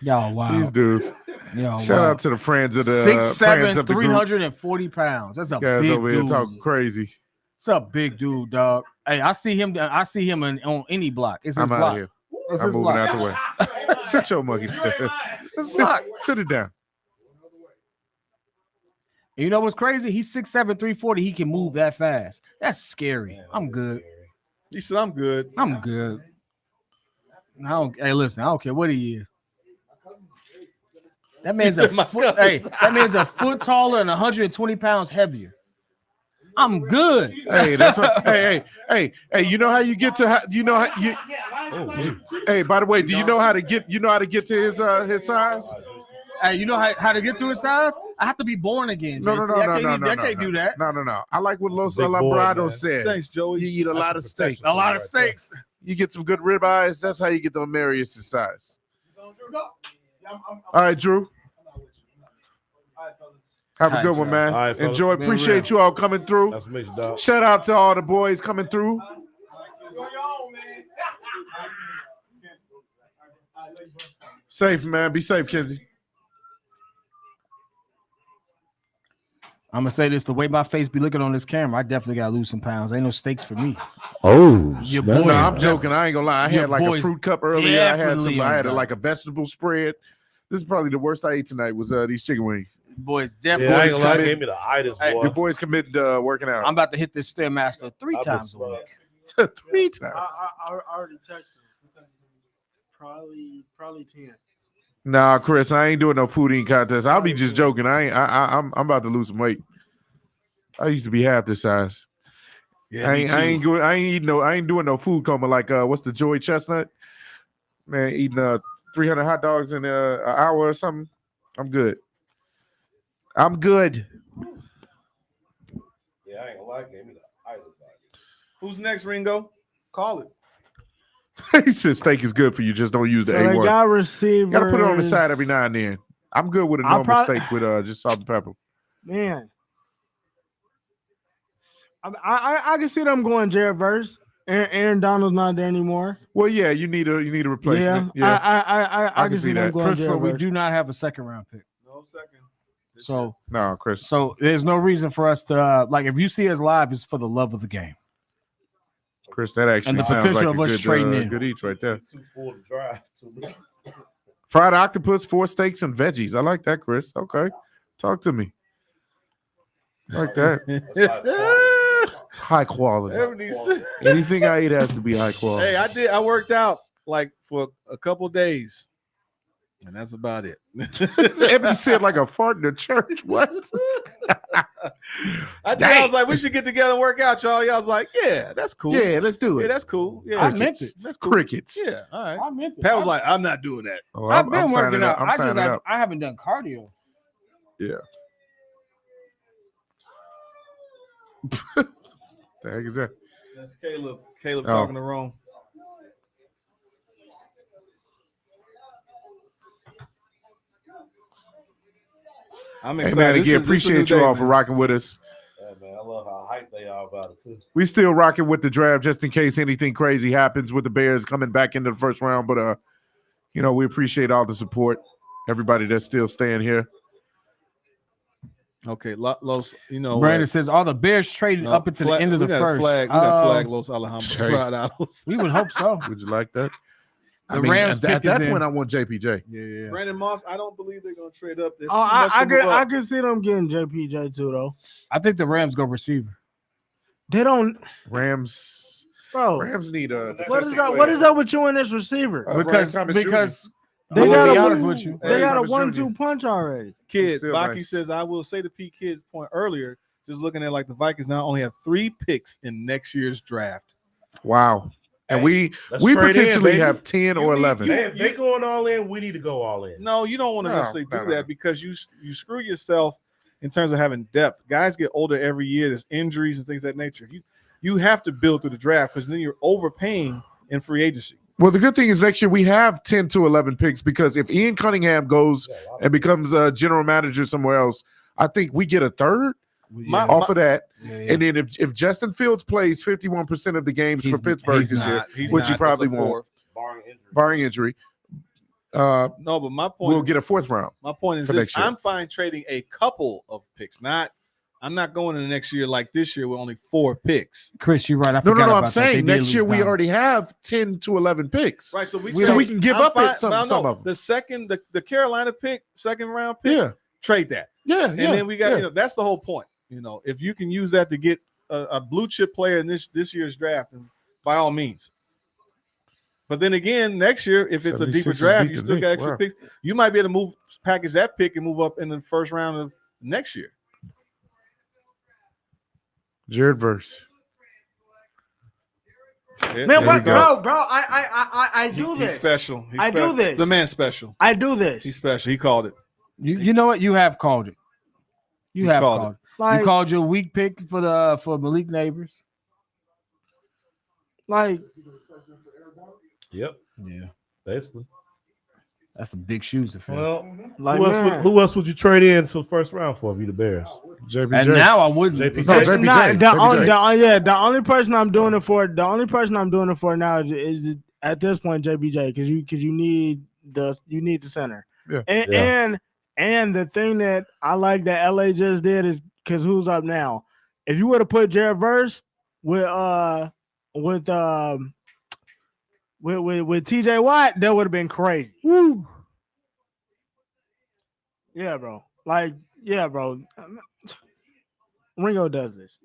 G: Y'all wild.
H: these dudes.
G: Y'all
H: Shout
G: wild.
H: out to the friends of the
G: 6'7",
H: friends of the group.
G: 340 pounds. That's a
H: Guys
G: big
H: over here
G: dude.
H: talking crazy.
G: It's a big dude, dog. Hey, I see him on any block. It's his
H: I'm out
G: block.
H: of here.
G: It's
H: I'm
G: his
H: moving
G: block.
H: out the way. Sit your monkey tail.
G: It's his block.
H: Sit it down.
G: And you know what's crazy? He's 6'7", 340. He can move that fast. That's scary. I'm good.
D: He said, I'm good.
G: I'm good. Hey, listen, I don't care what he is. That man's a foot, hey, that man's a foot taller and 120 pounds heavier. I'm good.
H: Hey, that's what, hey. You know how you get to? You know how you? Hey, by the way, do you know how to get? You know how to get to his size?
G: Hey, you know how to get to his size? I have to be born again.
H: No.
G: I can't do that.
H: No. I like what Los
B: Big boy,
H: Alabrados
B: man.
H: said.
D: Thanks, Joey.
H: You eat a lot of steaks.
G: A lot of steaks.
H: You get some good ribeyes. That's how you get the Marius' size. All right, Drew. Have a
G: All right,
H: good one,
G: Joe.
H: man.
B: All right, fellas.
H: Enjoy.
G: Been
H: Appreciate you all coming through.
B: That's me, dog.
H: Shout out to all the boys coming through. Safe, man. Be safe, Kenzie.
G: I'm gonna say this: the way my face be looking on this camera, I definitely gotta lose some pounds. Ain't no steaks for me.
I: Oh,
G: Your
I: snap.
G: boy
H: No,
G: is
H: I'm joking. I ain't gonna lie. I
G: Your
H: had like a
G: boys
H: fruit cup earlier. I had
G: definitely
H: some. I had
G: on
H: like a vegetable spread. This is probably the worst I ate tonight. Was these chicken wings?
G: Boys
B: Yeah,
G: definitely.
B: I ain't gonna lie,
H: coming.
B: gave me the itis,
G: Hey,
B: boy.
H: Your boys committed to working out
G: I'm about to hit this Stairmaster 3
B: I've been
G: times a
B: smart.
G: week.
H: 3 times.
E: I already texted him. Probably 10.
H: Nah, Chris, I ain't doing no food eating contest. I'll be just joking. I'm about to lose some weight. I used to be half this size.
D: Yeah,
H: I ain't doing no food coma like what's the Joey Chestnut? Man, eating 300 hot dogs in an hour or something. I'm good. I'm good.
B: Yeah, I ain't gonna lie, gave me the itis.
D: Who's next, Ringo? Call it.
H: He said steak is good for you. Just don't use the
E: So they
H: A1.
E: got receivers.
H: Gotta put it on the side every now and then. I'm good with a
E: I'll
H: normal
E: prob-
H: steak with just salt and pepper.
E: Man, I can see them going Jared Verse. Aaron Donald's not there anymore.
H: Well, yeah, you need a replacement. Yeah,
E: I can see them
H: that.
E: going
G: Christopher,
E: Jared
G: we
E: Verse.
G: do not have a second round pick.
D: No second.
H: No, Chris.
G: So there's no reason for us to like if you see us live, it's for the love of the game.
H: Chris, that actually
G: And the
H: sounds
G: potential
H: like
G: of
H: a
G: us
H: good,
G: trading in.
H: good eats right there.
B: Too full to drive.
H: Fried octopus, 4 steaks, and veggies. I like that, Chris. Okay. Talk to me. I like that. It's high quality.
D: 76.
H: Anything I eat has to be high quality.
D: Hey, I worked out like for a couple days, and that's about it.
H: Ebony said like a fart in the church. What?
D: I was like, we should get together and work out, y'all. Y'all was like, yeah, that's cool.
H: Yeah, let's do
D: Yeah,
H: it.
D: that's cool. Yeah,
G: I meant it.
D: That's cool.
H: Crickets.
D: Yeah, all right.
G: I meant it.
D: Pat was like, I'm not doing that.
H: Oh,
G: I've been
H: I'm
G: working
H: signing
G: out.
H: up. I'm signing up.
G: I haven't done cardio.
H: Yeah. The heck is that?
D: That's Caleb. Caleb
H: Oh.
D: talking to Rome. I'm
H: Hey,
D: excited.
H: man,
D: This
H: again,
D: is a
H: appreciate
D: new
H: you
D: day,
H: all for
D: man.
H: rocking with us.
B: Yeah, man, I love how hyped they are about it too.
H: We still rocking with the draft just in case anything crazy happens with the Bears coming back into the first round. But we appreciate all the support. Everybody that's still staying here.
D: Okay, Los,
G: Brandon
D: what?
G: says all the Bears traded
D: No,
G: up until the end of the first.
D: We got flag Los Alejandro.
H: Jay.
G: We would hope so.
H: Would you like that?
G: The Rams
H: at
G: pick
H: that
G: is
H: point,
G: in.
H: I want JPJ.
G: Yeah.
D: Brandon Moss, I don't believe they're going to trade up. There's
E: Oh,
D: too much to move
E: I
D: up.
E: can see them getting JPJ too, though.
G: I think the Rams go receiver.
E: They don't,
H: Rams
E: bro.
H: need a.
E: What is that? What is up with you and this receiver?
G: Because
H: Brian Thomas Jr.
E: They
G: I'm
E: got
G: gonna
E: a
G: be
E: one-
G: honest with you.
E: They got a
H: Thomas
E: 1-2 punch already.
D: Kids,
H: Still
D: Baki
H: nice.
D: says, I will say to P. Kids' point earlier, just looking at like the Vikings now only have 3 picks in next year's draft.
H: Wow. And
B: Hey,
H: we
B: let's trade
H: potentially
B: in, baby.
H: have 10 or 11.
B: If they going all in, we need to go all in.
D: No, you don't want to
H: No,
D: necessarily do
H: no.
D: that because you screw yourself in terms of having depth. Guys get older every year. There's injuries and things of that nature. You have to build through the draft because then you're overpaying in free agency.
H: Well, the good thing is next year we have 10 to 11 picks because if Ian Cunningham goes and becomes a general manager somewhere else, I think we get a third off of that. And then if Justin Fields plays 51% of the games for Pittsburgh this year, which he probably won't, barring injury,
D: No, but my point
H: we'll get a 4th round.
D: My point is
H: for
D: this:
H: next year.
D: I'm fine trading a couple of picks. I'm not going into next year like this year with only 4 picks.
G: Chris, you're right. I
H: No,
G: forgot about
H: I'm
G: that.
H: saying
G: They did
H: next year
G: lose
H: we
G: down.
H: already have 10 to 11 picks.
D: Right, so we
H: can give up some
D: but
H: of them.
D: The second, the Carolina pick, second round pick,
H: Yeah.
D: trade that.
H: Yeah,
D: And then we got that's the whole point. If you can use that to get a blue chip player in this year's draft, then by all means. But then again, next year, if it's a deeper
H: 76ers
D: draft,
H: beat
D: you
H: the
D: still got
H: Knicks.
D: extra
H: Wow.
D: picks. You might be able to package that pick and move up in the first round of next year.
H: Jared Verse.
E: Man, what, bro? I do
D: He's
E: this.
D: special.
E: I do this.
D: The man's special.
E: I do this.
D: He's special. He called it.
G: You know what? You have called it. You
D: He's
G: have
D: called
G: called it.
E: Like,
G: You called your weak pick for Malik Neighbors.
E: like,
B: Yep,
G: Yeah,
B: basically.
G: that's some big shoes to fill.
B: Well,
E: like,
B: who else would you trade in for the first round for if you the Bears?
H: JPJ.
G: And now I wouldn't.
B: JPJ.
H: No,
G: because-
H: JPJ.
E: The only person I'm doing it for now is at this point JPJ because you need the center.
H: Yeah.
E: And the thing that I like that LA just did is because who's up now? If you would have put Jared Verse with TJ Watt, that would have been crazy. Woo. Yeah, bro. Bro. Ringo does this.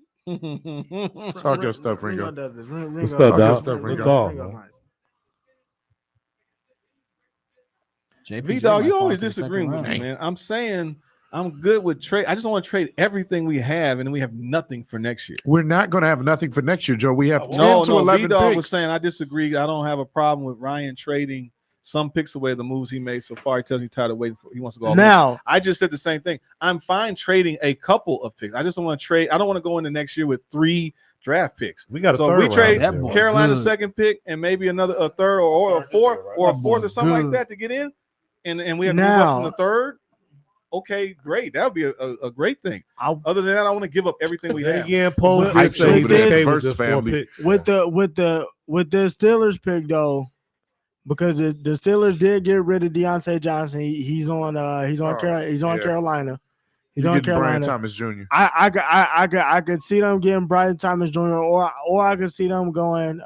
H: Talk your stuff, Ringo.
E: does this.
B: What's
H: Talk
B: up,
H: your
B: dog?
H: stuff,
B: Good
H: Ringo.
B: call,
E: Ringo
B: man.
E: nice.
D: V-Dog, you always
G: might fall to the
D: disagreeing with
G: second
D: me,
G: round.
D: man. I'm saying I'm good with trade. I just want to trade everything we have, and then we have nothing for next year.
H: We're not going to have nothing for next year, Joe. We have 10
D: No,
H: to 11
D: V-Dog
H: picks.
D: was saying I disagree. I don't have a problem with Ryan trading some picks away the moves he made so far. He tells me he's tired of waiting for. He wants to go all in.
E: Now,
D: I just said the same thing. I'm fine trading a couple of picks. I just don't want to trade. I don't want to go into next year with 3 draft picks.
B: We got a
D: So
B: third
D: we
B: round
D: trade
B: there.
G: That boy.
D: Carolina's
G: Good.
D: second pick and maybe a third or a fourth or a
G: That
D: fourth
G: boy
D: or something like
G: good.
D: that to get in, and we have to move up
E: Now-
D: from the third. Okay, great. That would be a great thing.
E: I-
D: Other than that, I want to give up everything we
B: Then
D: have.
B: again, Paul
E: With-
B: did say he's
E: with this
B: okay with
H: first
B: just 4
H: family.
B: picks.
E: with the Steelers pick though, because the Steelers did get rid of Deontay Johnson. He's on
H: yeah.
E: Carolina. He's
H: You
E: on
H: get Brian
E: Carolina.
H: Thomas Jr.
E: I could see them getting Brian Thomas Jr. or I could see them going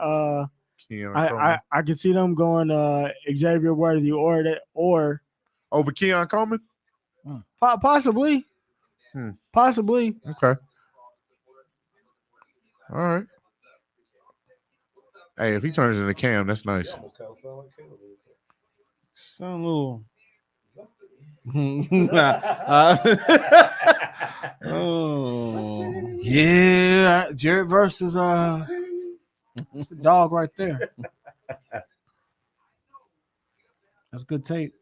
H: Keon
E: I
H: Coleman.
E: could see them going Xavier Worthy or
H: Over Keon Coleman?
E: possibly. Possibly.
H: Okay. All right. Hey, if he turns into Cam, that's nice.
D: Sound a little. Oh.
G: Yeah, Jared versus it's the dog right there. That's good tape.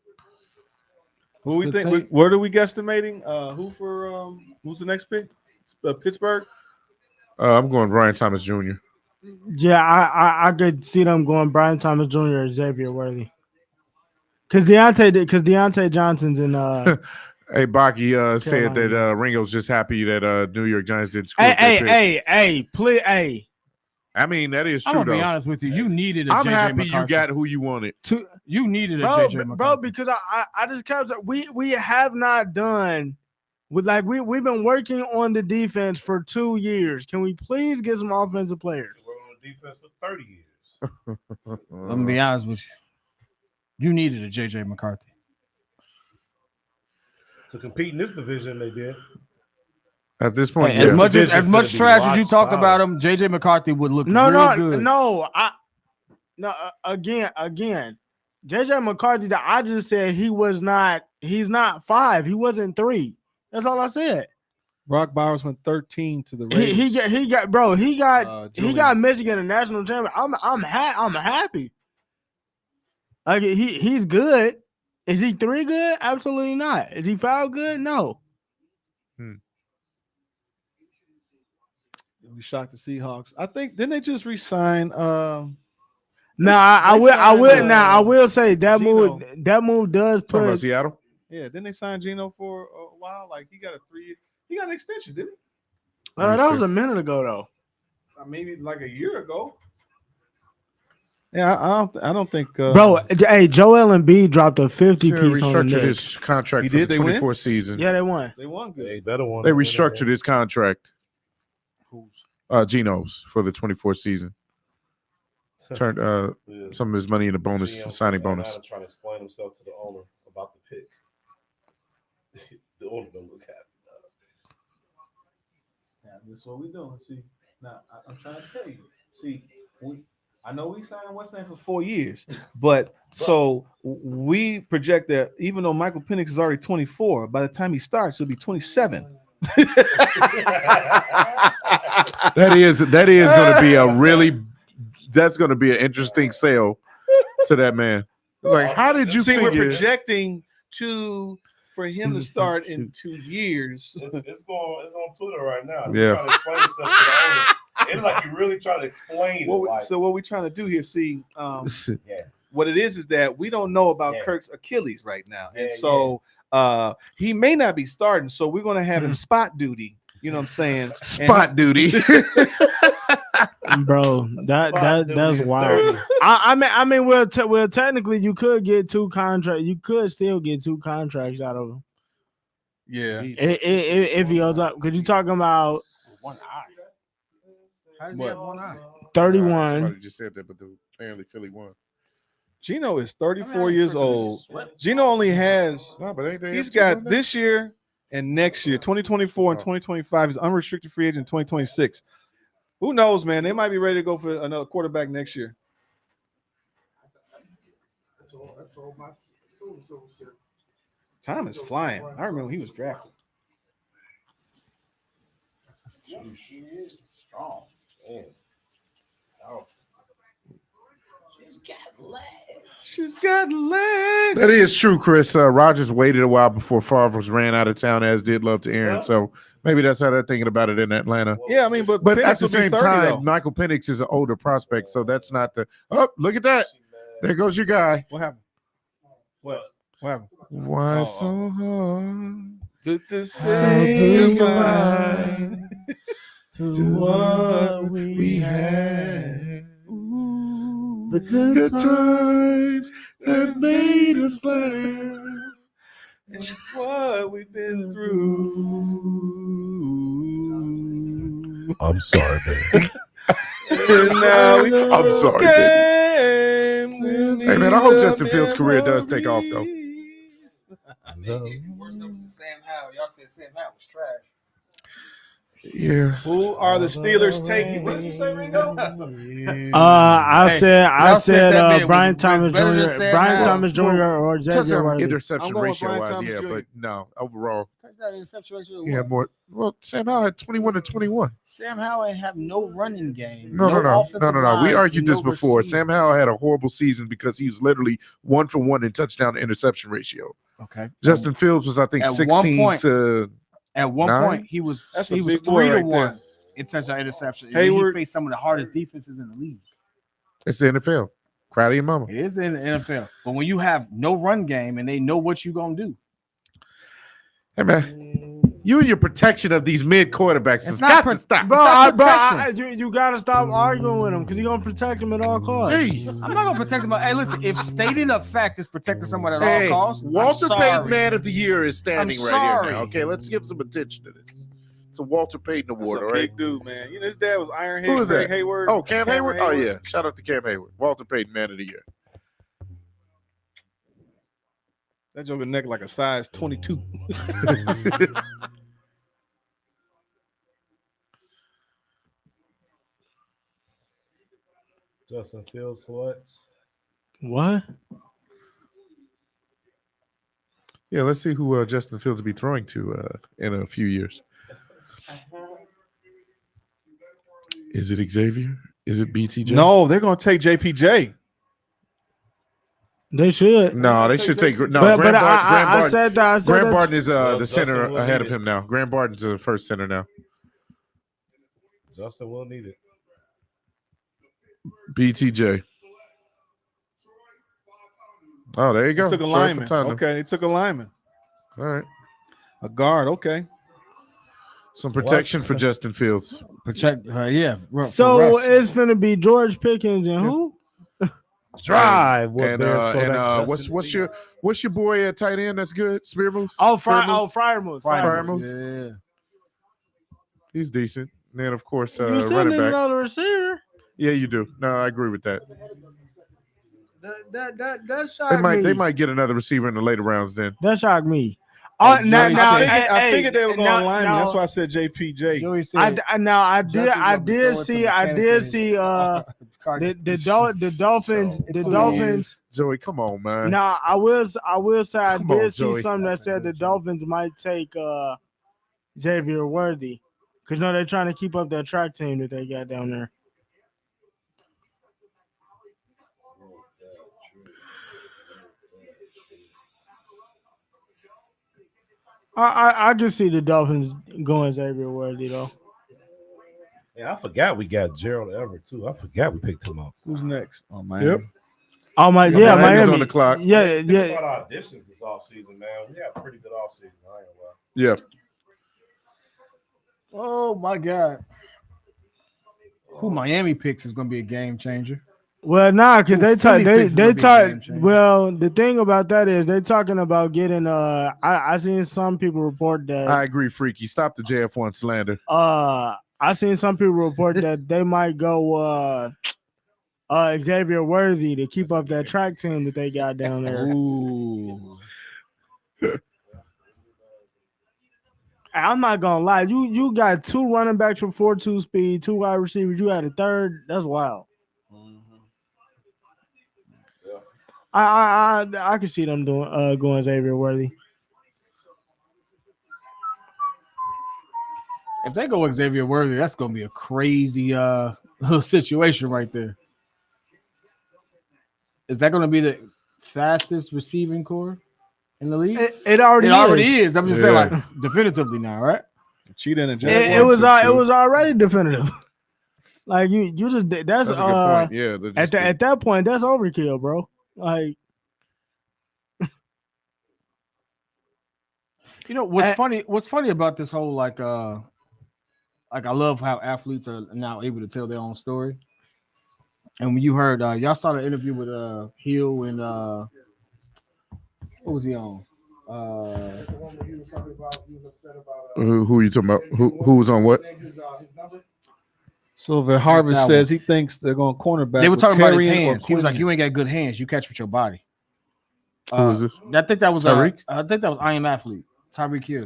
D: Who we
G: That's good
D: think?
G: tape.
D: What are we guesstimating? Who's the next pick? Pittsburgh.
H: I'm going Brian Thomas Jr.
E: Yeah, I could see them going Brian Thomas Jr. or Xavier Worthy. Because Deontay Johnson's in
H: Hey, Baki said that Ringo's just happy that New York Giants didn't score.
E: Hey, please, hey.
H: I mean, that is true,
G: I'm gonna
H: though.
G: be honest with you. You needed a
H: I'm
G: JJ
H: happy
G: McCarthy.
H: you got who you wanted.
G: You needed a
E: bro,
G: JJ McCarthy.
E: bro, because I just kept we have not done with we've been working on the defense for 2 years. Can we please get some offensive players?
B: We're on the defense for 30 years.
G: Let me be honest with you. You needed a JJ McCarthy.
B: To compete in this division, they did.
H: At this point,
G: As much trash as you talked
B: solid.
G: about him, JJ McCarthy would look real good.
E: Again, JJ McCarthy. I just said he's not 5. He wasn't 3. That's all I said.
D: Brock Bowers went 13 to the Raiders.
E: He got Michigan a national champion. I'm happy. Like he's good. Is he 3 good? Absolutely not. Is he 5 good? No.
D: We shocked the Seahawks. I think didn't they just resign?
E: I will say that
D: Geno.
E: move does
H: Talking about
E: put
H: Seattle.
D: Yeah, didn't they sign Geno for a while? Like he got an extension, didn't he?
E: that was a minute ago though.
D: Maybe like a year ago. Yeah, I don't think.
E: Bro, hey, Joel Embiid dropped a 50 piece on the
H: restructured
E: Knicks.
H: his contract
D: He
H: for
D: did?
H: the
D: They win?
H: 24 season.
E: Yeah, they won.
D: They won good.
B: They better one.
H: They restructured his contract. Geno's for the 24 season. Turned some of his money into bonus, signing bonus.
B: Trying to explain himself to the owner about the pick. The owner don't look happy.
D: Now, this is what we're doing. See, now I'm trying to tell you. See, I know we signed what's name for 4 years, but so we project that even though Michael Penix is already 24, by the time he starts, he'll be 27.
H: That is going to be that's going to be an interesting sale to that man. Like, how did you
D: see?
H: figure?
D: We're projecting for him to start in 2 years.
B: It's on Twitter right now.
H: Yeah.
B: Trying to explain himself to the owner. It's like you really trying to explain.
D: So what we're trying to do here, what it is that we don't know about Kirk's Achilles right now, and so he may not be starting. So we're going to have him spot duty. You know what I'm saying?
H: Spot duty.
E: Bro, that's wild. I mean, well, technically, you could get 2 contracts. You could still get 2 contracts out of him.
D: Yeah.
E: If he goes up, because you're talking about
G: 1 eye. How does he have 1 eye?
E: 31.
H: Somebody just said that, but apparently Philly won.
D: Geno is 34 years old. Geno only has. He's got this year and next year, 2024 and 2025. He's unrestricted free agent in 2026. Who knows, man? They might be ready to go for another quarterback next year. Time is flying. I remember he was drafted.
G: Strong.
B: Man.
D: She's got legs.
H: That is true, Chris. Rodgers waited a while before Favre was ran out of town, as did Love to Aaron. So maybe that's how they're thinking about it in Atlanta.
D: Yeah, I mean, but
H: at
D: Penix
H: the
D: will be
H: same
D: 30,
H: time,
D: though.
H: Michael Penix is an older prospect, so that's not the. Oh, look at that! There goes your guy.
D: What happened? What happened?
H: Why so hard
D: To
H: say goodbye to what we had?
I: The
H: Good times that made us laugh.
D: And what we've been through.
B: I'm sorry, man.
D: And now
H: I'm sorry, baby. Hey, man, I hope Justin Fields' career does take off, though.
G: Worst of was Sam Howell. Y'all said Sam Howell was trash.
H: Yeah.
D: Who are the Steelers taking? What did you say, Ringo?
E: I said Brian Thomas
G: better than
E: Jr.
G: Sam
E: Brian
G: Howell.
E: Thomas Jr. or Xavier
H: Touchdown
E: Worthy.
H: interception
D: I'm going with
H: ratio
D: Brian
H: wise,
D: Thomas
H: yeah,
D: Jr.
H: but no, overall,
G: Touchdown interception ratio.
H: he had more. Well, Sam Howell had 21 and 21.
G: Sam Howell ain't have no running game.
H: No.
G: offensive line,
H: We argued
G: no
H: this before.
G: receiver.
H: Sam Howell had a horrible season because he was literally 1 for 1 in touchdown to interception ratio.
G: Okay.
H: Justin Fields was, I think,
G: At one
H: 16
G: point-
H: to.
G: At one
H: 9?
G: point, he was
D: That's a
G: 3
D: big boy
G: to
D: right
G: 1
D: there.
G: in touchdown interception. And
D: Hayward-
G: he faced some of the hardest defenses in the league.
H: It's the NFL. Proud of your mama.
G: It is in the NFL. But when you have no run game and they know what you're gonna do.
H: Hey man, you and your protection of these mid quarterbacks has
C: not
H: got to stop.
E: Bro, you gotta stop arguing with him because you're gonna protect him at all costs.
H: Jeez.
C: I'm not gonna protect him. Hey, listen, if stating a fact is protecting someone at
H: Hey,
C: all costs,
H: Walter
C: I'm
H: Payton
C: sorry.
H: Man of the Year is standing
C: I'm
H: right
C: sorry.
H: here now. Okay, let's give some attention to this. It's a Walter Payton
D: That's
H: Award,
D: a
H: all right?
D: big dude, man. You know, his dad was Ironhead.
H: Who is
D: Greg
H: that?
D: Hayward.
H: Oh, Cam Hayward? Oh,
D: Hayward.
H: yeah. Shout out to Cam Hayward. Walter Payton Man of the Year.
D: That joker neck like a size 22.
B: Justin Fields selects.
E: What?
H: Yeah, let's see who Justin Fields will be throwing to in a few years. Is it Xavier? Is it BTJ?
D: No, they're gonna take JPJ.
E: They should.
H: No, they should take. No,
E: But
H: Graham
E: I said that. I said
H: Graham
E: that.
H: Barton is
B: Well,
H: the
B: Justin
H: center
B: will
H: ahead
B: need
H: of
B: it.
H: him now. Graham Barton's the first center now.
B: Justin will need it.
H: BTJ. Oh, there you go.
D: They took a
H: Troy
D: lineman.
H: Fautano.
D: Okay, they took a lineman.
H: All right.
D: A guard. Okay.
H: Some protection for Justin Fields.
C: Protect, yeah.
E: So it's finna be George Pickens and who?
B: Drive.
H: And what's your boy at tight end that's good? Spearmouth?
E: Freiermuth.
H: Freiermuth.
C: Yeah.
H: He's decent. And then of course
E: You still
H: running
E: need
H: back.
E: another receiver.
H: Yeah, you do. No, I agree with that.
E: That shocked me.
H: They might get another receiver in the later rounds then.
E: That shocked me.
D: I figured they were going lineman. That's why I said JPJ.
G: Joey said,
E: I did see the Dolphins.
H: Joey, come on, man.
E: Now I will say I
H: Come on,
E: did see
H: Joey.
E: something that said the Dolphins might take Xavier Worthy because they're trying to keep up that track team that they got down there. I can see the Dolphins going Xavier Worthy though.
B: Yeah, I forgot we got Gerald Everett too. I forgot we picked him up.
D: Who's next? Oh, man.
H: Yep.
E: Oh my, yeah,
H: Miami's
E: Miami
H: on the clock.
E: Yeah.
B: Think about auditions this offseason, man. We had a pretty good offseason. I ain't gonna lie.
H: Yeah.
G: oh my God. Who Miami picks is going to be a game changer.
E: Well, nah, because they talk.
G: Philly picks is
E: They
G: gonna be a
E: talk.
G: game changer.
E: Well, the thing about that is they're talking about getting. I seen some people report that.
H: I agree, Freaky. Stop the JF1 slander.
E: I seen some people report that they might go Xavier Worthy to keep up that track team that they got down there.
D: Ooh.
E: I'm not gonna lie. You got two running backs for 4.2 speed, two wide receivers. You had a third. That's wild. I can see them doing going Xavier Worthy.
G: If they go with Xavier Worthy, that's going to be a crazy situation right there. Is that going to be the fastest receiving core in the league?
E: It already is.
G: I'm just saying, like, definitively now, right?
D: Cheating and
E: It was already definitive. Like you just that's
H: That's a good point. Yeah.
E: at that point that's overkill, bro. Like
G: You know what's funny? What's funny about this whole like I love how athletes are now able to tell their own story. And when you heard y'all saw the interview with Hill and what was he on?
H: Who are you talking about? Who was on what?
D: Silver Harvest says he thinks they're going cornerback.
G: They were talking about his
D: Carrion or
G: hands. He was like,
D: Quinn.
G: "You ain't got good hands. You catch with your body."
H: Who is this?
G: I think that was
H: Tyreek?
G: I think that was I Am Athlete. Tyreek Hill.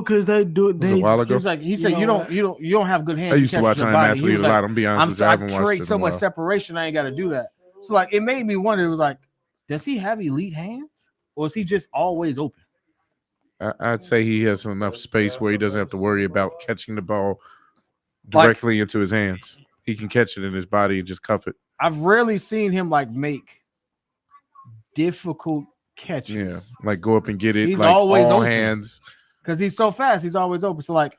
E: because they do
H: Was it a while ago?
G: He said you don't have good hands.
H: I
G: you
H: used to
G: catch
H: watch
G: with your
H: I Am
G: body." He
H: Athlete
G: was
H: a lot.
G: like,
H: I'm be honest with you. I haven't watched
G: create
H: it
G: so
H: in a
G: much
H: while.
G: separation. I ain't got to do that. So like it made me wonder. It was like, does he have elite hands, or is he just always open?
H: I'd say he has enough space where he doesn't have to worry about catching the ball directly into his hands. He can catch it in his body and just cuff it.
G: I've rarely seen him like make difficult catches.
H: Yeah, like go up and get it.
G: He's
H: like
G: always
H: all
G: open.
H: hands.
G: Because he's so fast. He's always open. So like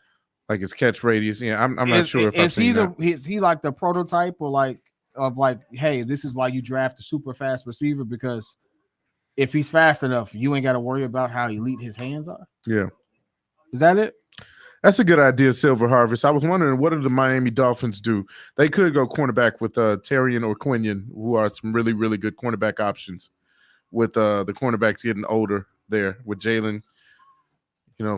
H: Like his catch radius. Yeah, I'm not sure if I've
G: is he
H: seen that.
G: is he like the prototype or like of like, hey, this is why you draft a super fast receiver, because if he's fast enough, you ain't got to worry about how elite his hands are.
H: Yeah.
G: Like,
H: That's a good point. Yeah.
G: I don't know.
H: Yeah.
E: Is that it?
H: That's a good idea, Silver Harvest. I was wondering, what do the Miami Dolphins do? They could go cornerback with Terrian or Quinion, who are some really, really good cornerback options. With the cornerbacks getting older there, with Jalen,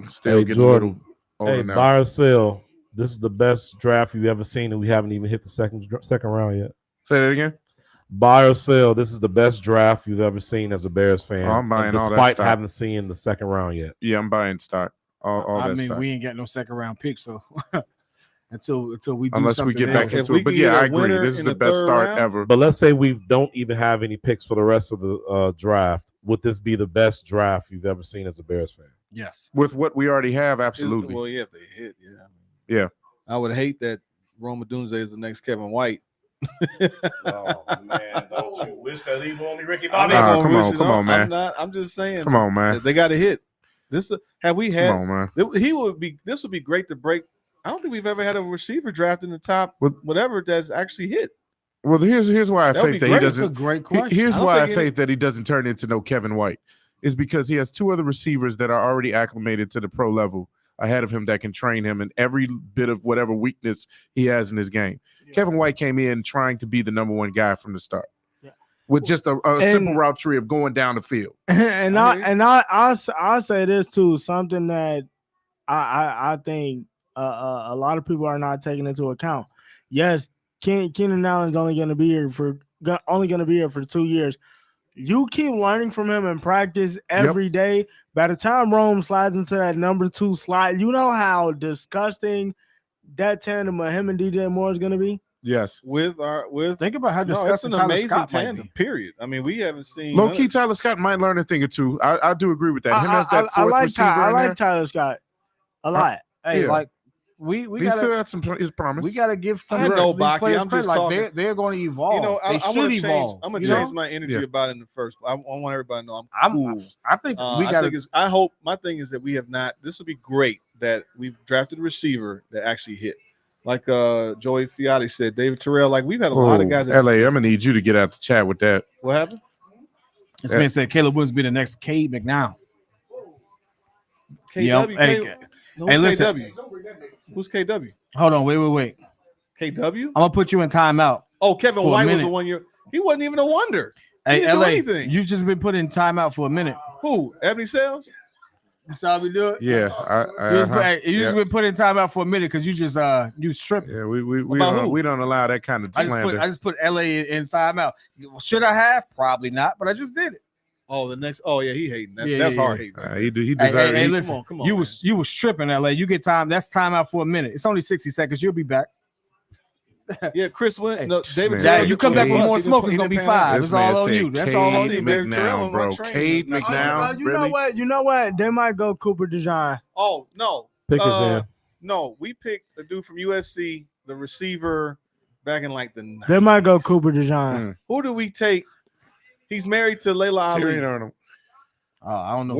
H: still getting
B: Jordan,
H: a little older now.
B: Buy or sell. This is the best draft you've ever seen, and we haven't even hit the second round yet.
H: Say that again.
B: Buy or sell. This is the best draft you've ever seen as a Bears fan.
H: Oh, I'm buying all that
B: despite
H: stock.
B: having seen the second round yet.
H: Yeah, I'm buying stock. All
G: I
H: that
G: mean,
H: stock.
G: we ain't got no second round pick, so until we do
H: Unless
G: something
H: we get back
G: else.
H: into it. But yeah, I agree. This is the best start ever.
B: But let's say we don't even have any picks for the rest of the draft. Would this be the best draft you've ever seen as a Bears fan?
G: Yes.
H: With what we already have, absolutely.
D: Well, yeah, if they hit, yeah.
H: Yeah.
D: I would hate that Rome Odunze is the next Kevin White.
B: Oh man, don't you wish that he was only Ricky
H: Come
B: Bobby?
H: on, man.
D: I'm just saying.
H: Come on, man.
D: They got to hit. This have we had?
H: Come on, man.
D: This would be great to break. I don't think we've ever had a receiver draft in the top whatever that's actually hit.
H: Well, here's why I
D: That would
H: think
D: be
H: that he
D: great.
H: doesn't.
G: That's a great question.
H: Here's
D: I don't
H: why I
D: think
H: think that he doesn't turn into no Kevin White. Is because he has two other receivers that are already acclimated to the pro level ahead of him that can train him in every bit of whatever weakness he has in his game. Yeah. Kevin White came in trying to be the number one guy from the start. With just a simple route tree of going down the field.
E: And I'll say this too, something that I think a lot of people are not taking into account. Yes, Keenan Allen's only going to be here for 2 years. You keep learning from him in practice every day. By the time Rome slides into that number 2 slot, you know how disgusting that tandem of him and DJ Moore is going to be.
H: Yes,
G: think about how disgusting
D: it's an
G: Tyler
D: amazing
G: Scott
D: tandem.
G: might be.
D: Period. I mean, we haven't seen
H: low key. Tyler Scott might learn a thing or two. I do agree with that. Him as that fourth receiver.
E: I like Tyler Scott a lot.
G: Hey, like we
H: he
G: gotta,
H: still had some his promise.
G: we got to give some.
D: I know,
G: these
D: Baki,
G: players
D: I'm just
G: credit.
D: talking.
G: Like they're going to evolve.
D: You know,
G: they
D: I'm
G: should
D: gonna change.
G: evolve.
D: I'm gonna change my energy about it in the first. I want everybody to know I'm cool.
G: I think we got.
D: I hope my thing is that we have not. This would be great that we've drafted a receiver that actually hit. Like Joey Fiati said, David Terrell. Like we've had a lot of guys.
H: LA, I'm gonna need you to get out the chat with that.
D: What happened?
G: This man said Caleb Williams be the next Cade McNown.
D: KW.
G: Hey, listen.
D: KW? Who's KW?
G: Hold on, wait.
D: KW?
G: I'm gonna put you in timeout.
D: Oh, Kevin
G: for a
D: White was
G: minute.
D: the 1 year. He wasn't even a wonder. He
G: Hey,
D: didn't do
G: LA,
D: anything.
G: you just been put in timeout for a minute.
D: Who? Ebony Sales?
G: You saw me do it?
H: Yeah,
G: You just been put in timeout for a minute because you just you was tripping.
H: Yeah, we don't allow that kind of slander.
G: I just put LA in timeout. Should I have? Probably not, but I just did it.
D: Oh, the next. Oh yeah, he hating. That's hard hating.
H: He deserves.
G: Hey, listen,
D: come on,
G: you was tripping, LA. You get time. That's timeout for a minute. It's only 60 seconds. You'll be back.
D: Yeah, Chris went.
G: Hey,
D: no, David.
G: Yeah,
D: Terrell,
G: you come back with more
D: he
G: smoke. It's gonna be 5. It's all on you. That's all on you.
D: David Terrell on my
H: bro.
D: train.
H: Cade McNown.
E: You know what? They might go Cooper DeJean.
D: Oh no.
B: Pick his name.
D: No, we picked a dude from USC, the receiver, back in like the 90s.
E: They might go Cooper DeJean.
D: Who do we take? He's married to Layla Ali.
H: Tyrion Arnold.
G: Oh, I don't know.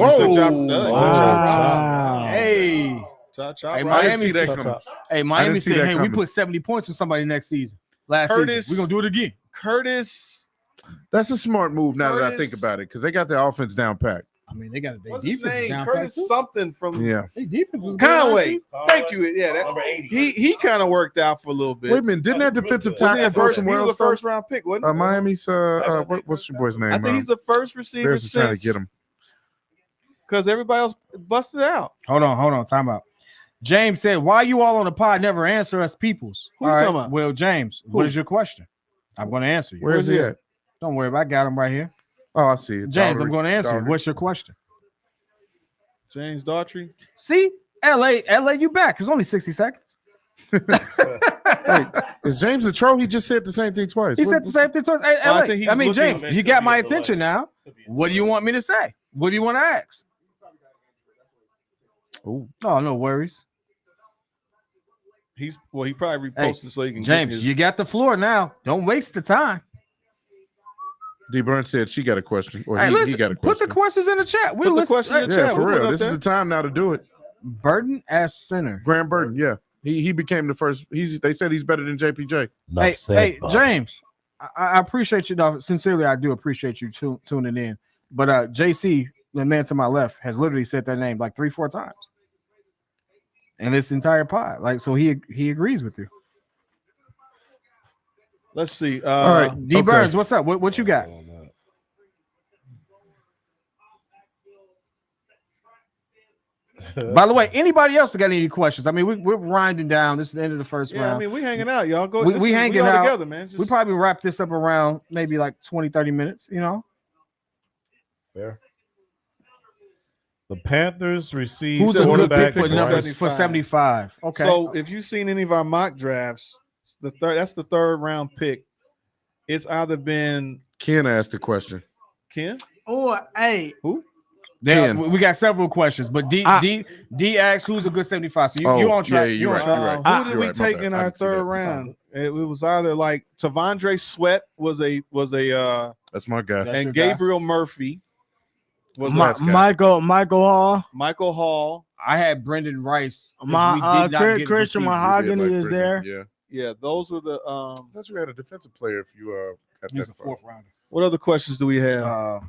E: Wow.
G: Hey,
D: Hey,
G: Miami said,
H: Miami
G: said, hey, we put 70 points for somebody next season. Last season. We're going to do it again.
D: Curtis.
H: That's a smart move now that I think about it because they got the offense down packed.
G: I mean, they got
D: What's
G: their
D: his
G: defense
D: name?
G: down
D: Curtis
G: pat,
D: something from
H: Yeah.
G: Their defense was
D: Conway.
G: good.
D: Thank you. Yeah,
B: Number 80.
D: he kind of worked out for a little bit.
H: Wait a minute, didn't that defensive
D: Wasn't he
H: tackle
D: a
H: go
D: first, he
H: somewhere
D: was a
H: else?
D: first round pick, wasn't he?
H: Miami's what's your boy's name?
D: I think he's the first receiver
H: Bears are trying to
D: since
H: get him.
D: because everybody else busted out.
G: Hold on. Time out. James said, why you all on the pod never answer us peoples?
D: Who you
G: All
D: talking about?
G: Well, James, what is your question? I'm going to answer you.
H: Where's he at?
G: Don't worry about it. I got him right here.
H: Oh, I see it.
G: James, I'm going to answer you. What's your question?
D: James Daughtry.
G: See? LA, you back. It's only 60 seconds.
H: Wait, is James a troll? He just said the same thing twice.
G: He said the same thing twice. Hey,
D: Well, I
G: LA,
D: think he's
G: I mean,
D: looking-
G: James, you got my attention now. What do you want me to say? What do you want to ask?
H: Oh,
G: no worries.
D: He probably reposted so he can
G: James,
D: get his,
G: you got the floor now. Don't waste the time.
H: D. Burns said she got a question, or
G: Hey,
H: he
G: listen,
H: got a
G: put
H: question.
G: the questions in the chat.
D: Put the questions in the
H: Yeah,
D: chat.
H: for
D: We'll put it
H: real.
D: up
H: This is
D: there.
H: the time now to do it.
G: Burton as center.
H: Graham Burton, yeah, he became the first. They said he's better than JPJ.
G: Hey, James, I appreciate you, dog. Sincerely, I do appreciate you tuning in. But JC, the man to my left, has literally said that name like 3-4 times. and this entire pod. Like, so he agrees with you.
D: Let's see.
H: All right.
G: D Burns, what's up? What you got? By the way, anybody else got any questions? I mean, we're winding down. This is the end of the first
D: Yeah,
G: round.
D: I mean, we hanging out, y'all. Go.
G: We hanging
D: all
G: out
D: together, man.
G: We probably wrap this up around maybe like 20, 30 minutes, you know?
B: Fair. The Panthers received
G: Who's a good
B: quarterback
G: pick for
B: Bryce-
G: numbers for 75? Okay.
D: So if you've seen any of our mock drafts, that's the third round pick. It's either been
H: Ken asked the question.
D: Ken.
E: Oh, hey.
D: Who?
G: We got several questions, but D asked who's a good 75. So you on track.
H: Yeah, you're right.
D: Who did we take in our third round? It was either like Tavondre Sweat was a
H: That's my guy.
D: and Gabriel Murphy was
E: Michael Hall.
D: Michael Hall.
G: I had Brendan Rice.
E: Christian Mahogany is there.
H: Yeah.
D: Yeah, those were the
H: I thought you had a defensive player if you got
G: He's
H: that
G: a
H: far.
G: fourth rounder.
D: What other questions do we have?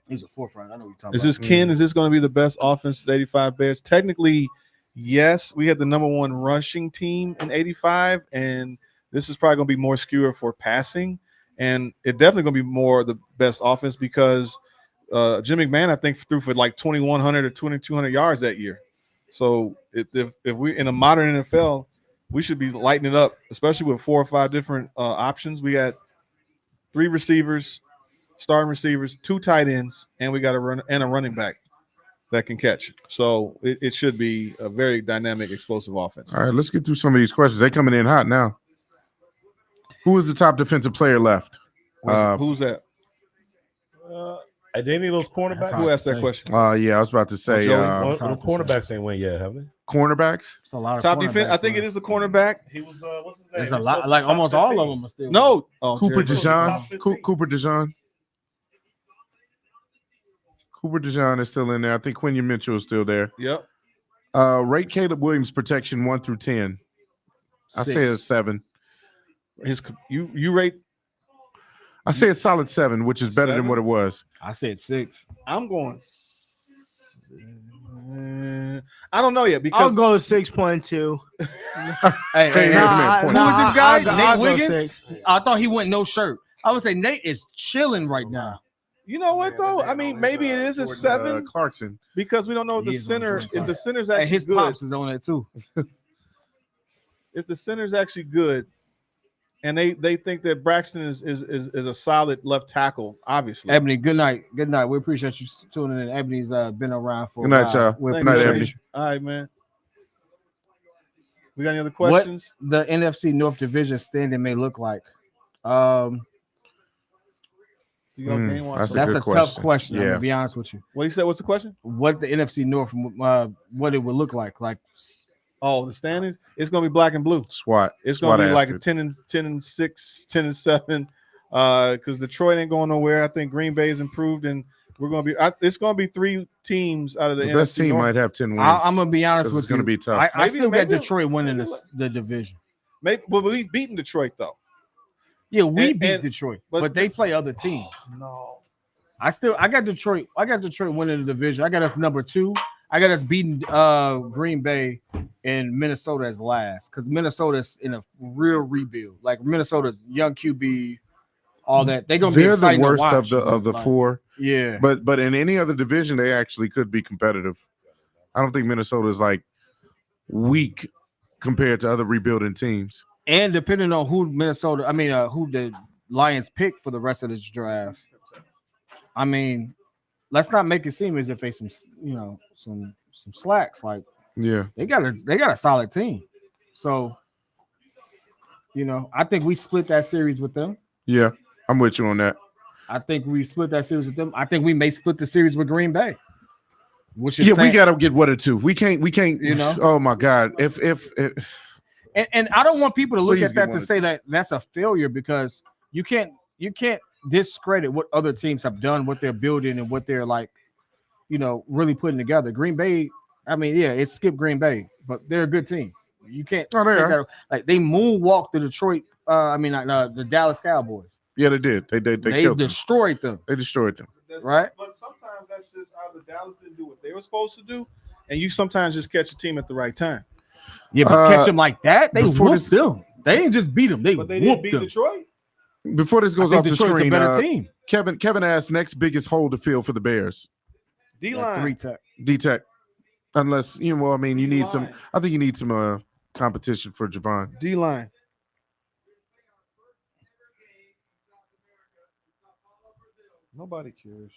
G: He's a fourth rounder. I know what you're talking
D: Is
G: about.
D: this Ken? Is this going to be the best offense at 85 Bears? Technically, yes. We had the number one rushing team in 85, and this is probably going to be more skewer for passing. And it definitely going to be more the best offense because Jim McMahon, I think, threw for like 2,100 or 2,200 yards that year. So if we in a modern NFL, we should be lighting it up, especially with 4 or 5 different options. We got 3 receivers, starting receivers, 2 tight ends, and we got a running back that can catch. So it should be a very dynamic, explosive offense.
H: All right, let's get through some of these questions. They coming in hot now. Who is the top defensive player left?
D: Who's that?
B: Did any of those cornerbacks?
D: Who asked that question?
H: Yeah, I was about to say
B: The cornerbacks ain't win yet, have they?
H: cornerbacks.
G: It's a lot of
D: Top defense. I think it is a cornerback.
B: He was what's his name?
G: There's a lot, like almost all of them are still.
D: No,
H: Cooper
D: Jared.
H: DeJean. Cooper DeJean. Cooper DeJean is still in there. I think Quinion Mitchell is still there.
D: Yep.
H: Rate Caleb Williams protection 1 through 10. I say it's 7.
D: You rate.
H: I say it's solid 7, which is better
D: 7?
H: than what it was.
G: I said 6.
D: I'm going. I don't know yet
E: I'll
D: because
E: go 6.2.
G: Hey,
H: Hey, man,
G: who
H: point.
G: is this guy?
E: I'll
G: Nate
E: go
G: Wiggins?
E: 6.
G: I thought he went no shirt. I would say Nate is chilling right now.
D: you know what though. I mean, maybe it is a 7
H: Clarkson.
D: because we don't know if the
G: He is on
D: center.
G: Jordan
D: If the center's
G: And
D: actually
G: his
D: good,
G: pops is on it too.
D: if the center's actually good, and they think that Braxton is a solid left tackle, obviously.
G: Ebony, good night. Good night. We appreciate you tuning in. Ebony's been around for
H: Good night,
G: a while.
H: y'all.
G: We
D: Thanks,
H: Good night,
G: appreciate
H: Ebony.
G: you.
D: All right, man. We got any other questions?
G: The NFC North Division standing may look like.
D: You got game watch?
H: that's a
G: That's
H: good
G: a tough
H: question.
G: question. I'm
H: Yeah.
G: gonna be honest with you.
D: What you said? What's the question?
G: What the NFC North, what it would look like.
D: Oh, the standings. It's gonna be black and blue.
H: SWAT.
D: It's gonna
H: SWAT
D: be like a
H: asked
D: 10 and 6, 10 and 7. Because Detroit ain't going nowhere. I think Green Bay's improved, and we're gonna be. It's gonna be 3 teams out of the
H: The best
D: NFC
H: team
D: North.
H: might have 10 wins.
G: I'm gonna be honest
H: 'cause
G: with
H: it's
G: you.
H: gonna be tough.
G: I
D: Maybe-
G: still got
D: maybe-
G: Detroit winning
D: maybe-
G: the division.
D: Maybe, but we've beaten Detroit though.
G: Yeah, we
D: And-
G: beat
D: and-
G: Detroit,
D: but-
G: but they play other teams.
D: No.
G: I got Detroit. I got Detroit winning the division. I got us number 2. I got us beating Green Bay and Minnesota as last because Minnesota's in a real rebuild. Like Minnesota's young QB, all that. They're gonna be
H: They're the
G: exciting to
H: worst
G: watch.
H: of the
G: Like,
H: 4.
G: Yeah,
H: But in any other division, they actually could be competitive. I don't think Minnesota is like weak compared to other rebuilding teams.
G: and depending on who who the Lions pick for the rest of this draft. I mean, let's not make it seem as if they some slacks. Like
H: Yeah.
G: they got a solid team. So, I think we split that series with them.
H: Yeah. I'm with you on that.
G: I think we split that series with them. I think we may split the series with Green Bay. Which is
H: Yeah, we
G: saying-
H: got to get 1 or 2. We can't. Oh my God. If
G: and I don't want people to look
H: Please
G: at that
H: get
G: to
H: one.
G: say that that's a failure because you can't discredit what other teams have done, what they're building, and what they're like, really putting together. Green Bay, I mean, yeah, it skipped Green Bay, but they're a good team. You can't
H: Oh, they
G: take
H: are.
G: that. Like they moonwalked the Detroit. The Dallas Cowboys.
H: yeah, they did. They
G: They
H: killed them.
G: destroyed them.
H: They destroyed them.
G: Right.
D: But sometimes that's just either Dallas didn't do what they were supposed to do, and you sometimes just catch a team at the right time.
G: Yeah, but catch them like that, they
H: before
G: whooped them. They didn't just beat them; they
D: But they didn't
G: whooped
D: beat
G: them.
D: Detroit.
H: Before this goes
G: I
H: off
G: think
H: the
G: Detroit's
H: screen,
G: a better team.
H: Kevin asked next biggest hole to fill for the Bears.
D: D-line.
G: 3-tech.
H: D-Tech. Unless, you know, well, I mean, you need some,
D: D-line.
H: I think you need some competition for Javon.
D: D-line. Nobody cares.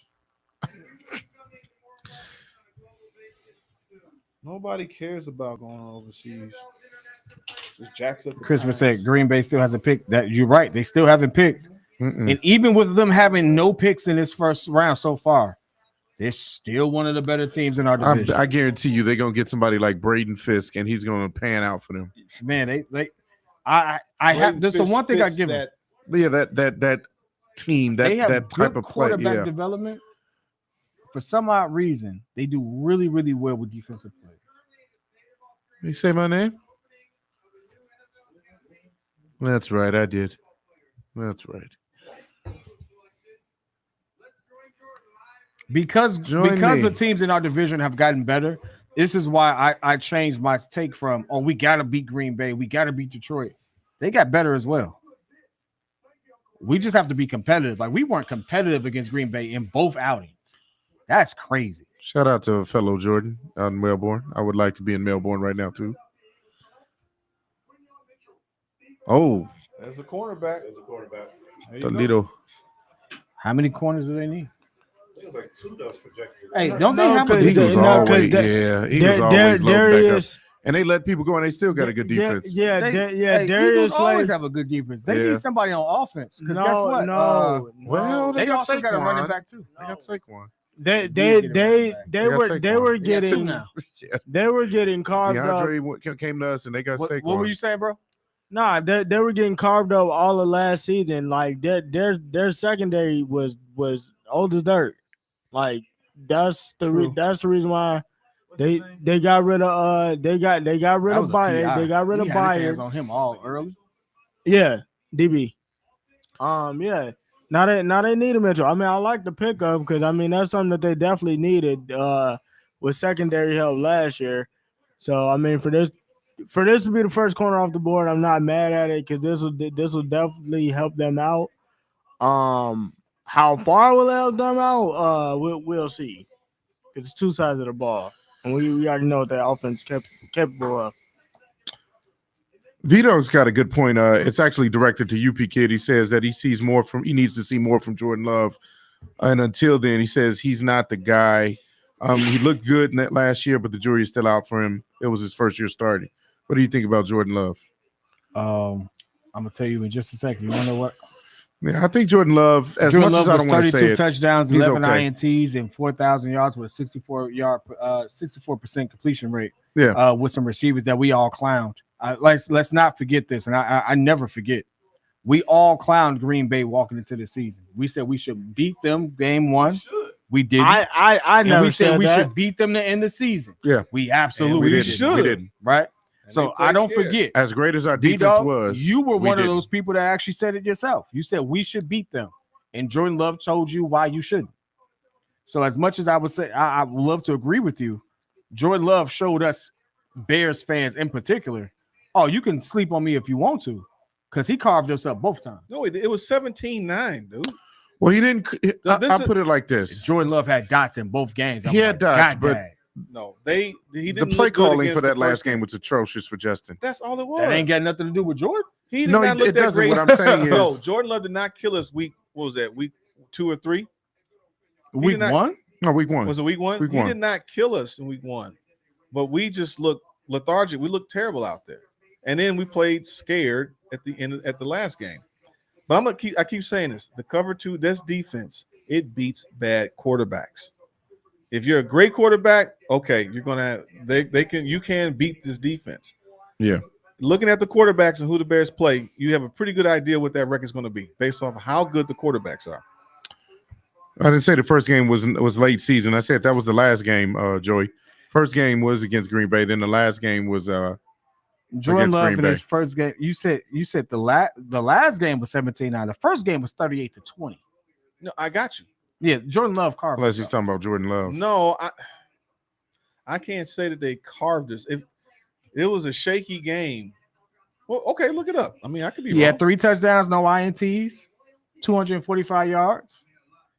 D: Nobody cares about going overseas. Just jacks up.
G: Christopher said Green Bay still hasn't picked. That you're right. They still haven't picked.
H: Mm-mm.
G: And even with them having no picks in this first round so far, they're still one of the better teams in our division.
H: I guarantee you they're going to get somebody like Braden Fisk, and he's going to pan out for them.
G: Man, I have. There's the one thing I give them.
H: Yeah, that team,
G: They have
H: that type
G: good
H: of play.
G: quarterback
H: Yeah.
G: development. For some odd reason, they do really, really well with defensive play.
H: You say my name? That's right, I did. That's right.
G: Because
H: Join
G: the
H: me.
G: teams in our division have gotten better. This is why I changed my take from, we got to beat Green Bay, we got to beat Detroit. They got better as well. We just have to be competitive. Like, we weren't competitive against Green Bay in both outings. That's crazy.
H: Shout out to fellow Jordan out in Melbourne. I would like to be in Melbourne right now, too. Oh,
D: As a cornerback. There you go.
H: Toledo.
G: How many corners do they need?
B: It was like 2 does projected.
G: Hey, don't they
E: No,
G: have a
E: because
H: Eagles
E: no,
H: always,
E: because
H: Eagles always load back up.
E: Darius.
H: And they let people go, and they still got a good defense.
G: Darius
E: Darius
G: always
E: Slay.
G: have a good defense. They
H: Yeah.
G: need somebody on offense. Because
E: No,
G: guess what?
E: no,
H: Well,
G: They
H: got
G: also got a running
H: Saquon.
G: back too.
H: They got Saquon.
E: They
G: got
E: were
H: Saquon.
E: getting
G: now.
H: Yeah.
E: they were getting carved up.
H: DeAndre came to us, and they got Saquon.
G: What were you saying, bro?
E: Nah, they were getting carved up all of last season. Like their secondary was old as dirt. Like that's the reason why they got rid of they got rid of Byard. They got rid of Byard
G: on him all early.
E: Yeah, DB. Yeah. Now they need a Mitchell. I mean, I like the pickup because I mean that's something that they definitely needed with secondary help last year. So I mean for this to be the first corner off the board, I'm not mad at it because this will definitely help them out. How far will it help them out? We'll see. Because it's 2 sides of the ball, and we already know what that offense capable of.
H: Vito's got a good point. It's actually directed to UP Kid. He says that he needs to see more from Jordan Love. And until then, he says he's not the guy. He looked good in that last year, but the jury is still out for him. It was his first year starting. What do you think about Jordan Love?
G: I'm gonna tell you in just a second. You wanna know what?
H: Yeah, I think Jordan Love, as
G: Jordan
H: much as
G: Love
H: I
G: was
H: don't want to say
G: 32
H: it,
G: touchdowns,
H: he's
G: 11
H: okay.
G: INTs, and 4,000 yards with a 64% completion rate.
H: Yeah.
G: With some receivers that we all clowned. Let's not forget this, and I never forget. We all clowned Green Bay walking into the season. We said we should beat them game 1. We didn't.
E: I never
G: we said we
E: that.
G: should beat them to end the season.
H: Yeah.
G: We absolutely
H: we
G: didn't.
H: didn't.
G: Right?
D: And
G: So I don't forget.
H: As great as our defense
G: D-Dog,
H: was,
G: you were
H: we
G: one of
H: didn't.
G: those people that actually said it yourself. You said we should beat them, and Jordan Love told you why you shouldn't. So as much as I would say, I would love to agree with you. Jordan Love showed us Bears fans in particular, you can sleep on me if you want to, because he carved us up both times.
D: No, it was 17-9, dude.
H: Well, he didn't. I put it like this.
G: Jordan Love had dots in both games.
H: He had dots, but
D: no, he didn't.
H: The play
D: look good
H: calling for
D: against
H: that
D: the
H: last
D: first
H: game was atrocious for Justin.
D: That's all it was.
G: That ain't got nothing to do with Jordan.
D: He did
H: No,
D: not
H: it
D: look that
H: doesn't.
D: great.
H: What I'm saying is,
D: no, Jordan Love did not kill us week. What was that? Week 2 or 3?
G: Week 1?
H: No, week 1.
D: Was it week 1?
H: Week
D: He
H: 1.
D: did not kill us in week 1, but we just looked lethargic. We looked terrible out there, and then we played scared at the end at the last game. But I keep saying this: the cover 2, this defense, it beats bad quarterbacks. If you're a great quarterback, okay, you're gonna you can beat this defense.
H: Yeah.
D: Looking at the quarterbacks and who the Bears play, you have a pretty good idea what that record's going to be based off of how good the quarterbacks are.
H: I didn't say the first game was late season. I said that was the last game, Joey. First game was against Green Bay. Then the last game was
G: Jordan Love
H: Green
G: in
H: Bay.
G: his first game. You said the last game was 17-9. The first game was 38-20.
D: No, I got you.
G: Yeah, Jordan Love carved.
H: Unless he's talking about Jordan Love.
D: No, I can't say that they carved us. If It was a shaky game. Well, okay, look it up. I mean, I could be
G: He
D: wrong.
G: had 3 touchdowns, no INTs, 245 yards.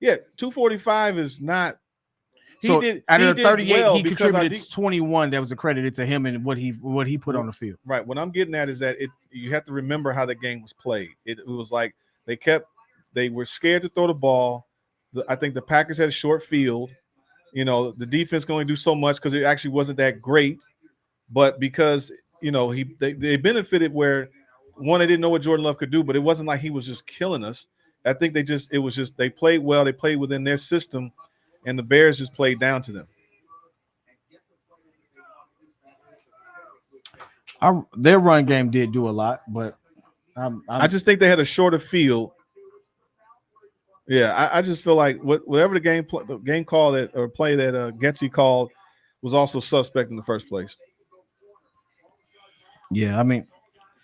D: Yeah, 245 is not.
G: So out of the 38,
D: well
G: he
D: because our
G: contributed 21 that was accredited to him and what he put on the field.
D: Right. What I'm getting at is that you have to remember how the game was played. It was like they were scared to throw the ball. I think the Packers had a short field. You know, the defense can only do so much because it actually wasn't that great. But because, you know, they benefited where, one, they didn't know what Jordan Love could do, but it wasn't like he was just killing us. I think they played well. They played within their system, and the Bears just played down to them.
G: Their run game did do a lot, but
D: I just think they had a shorter field. Yeah, I just feel like whatever the game call that or play that Getsy called was also suspect in the first place.
G: yeah, I mean,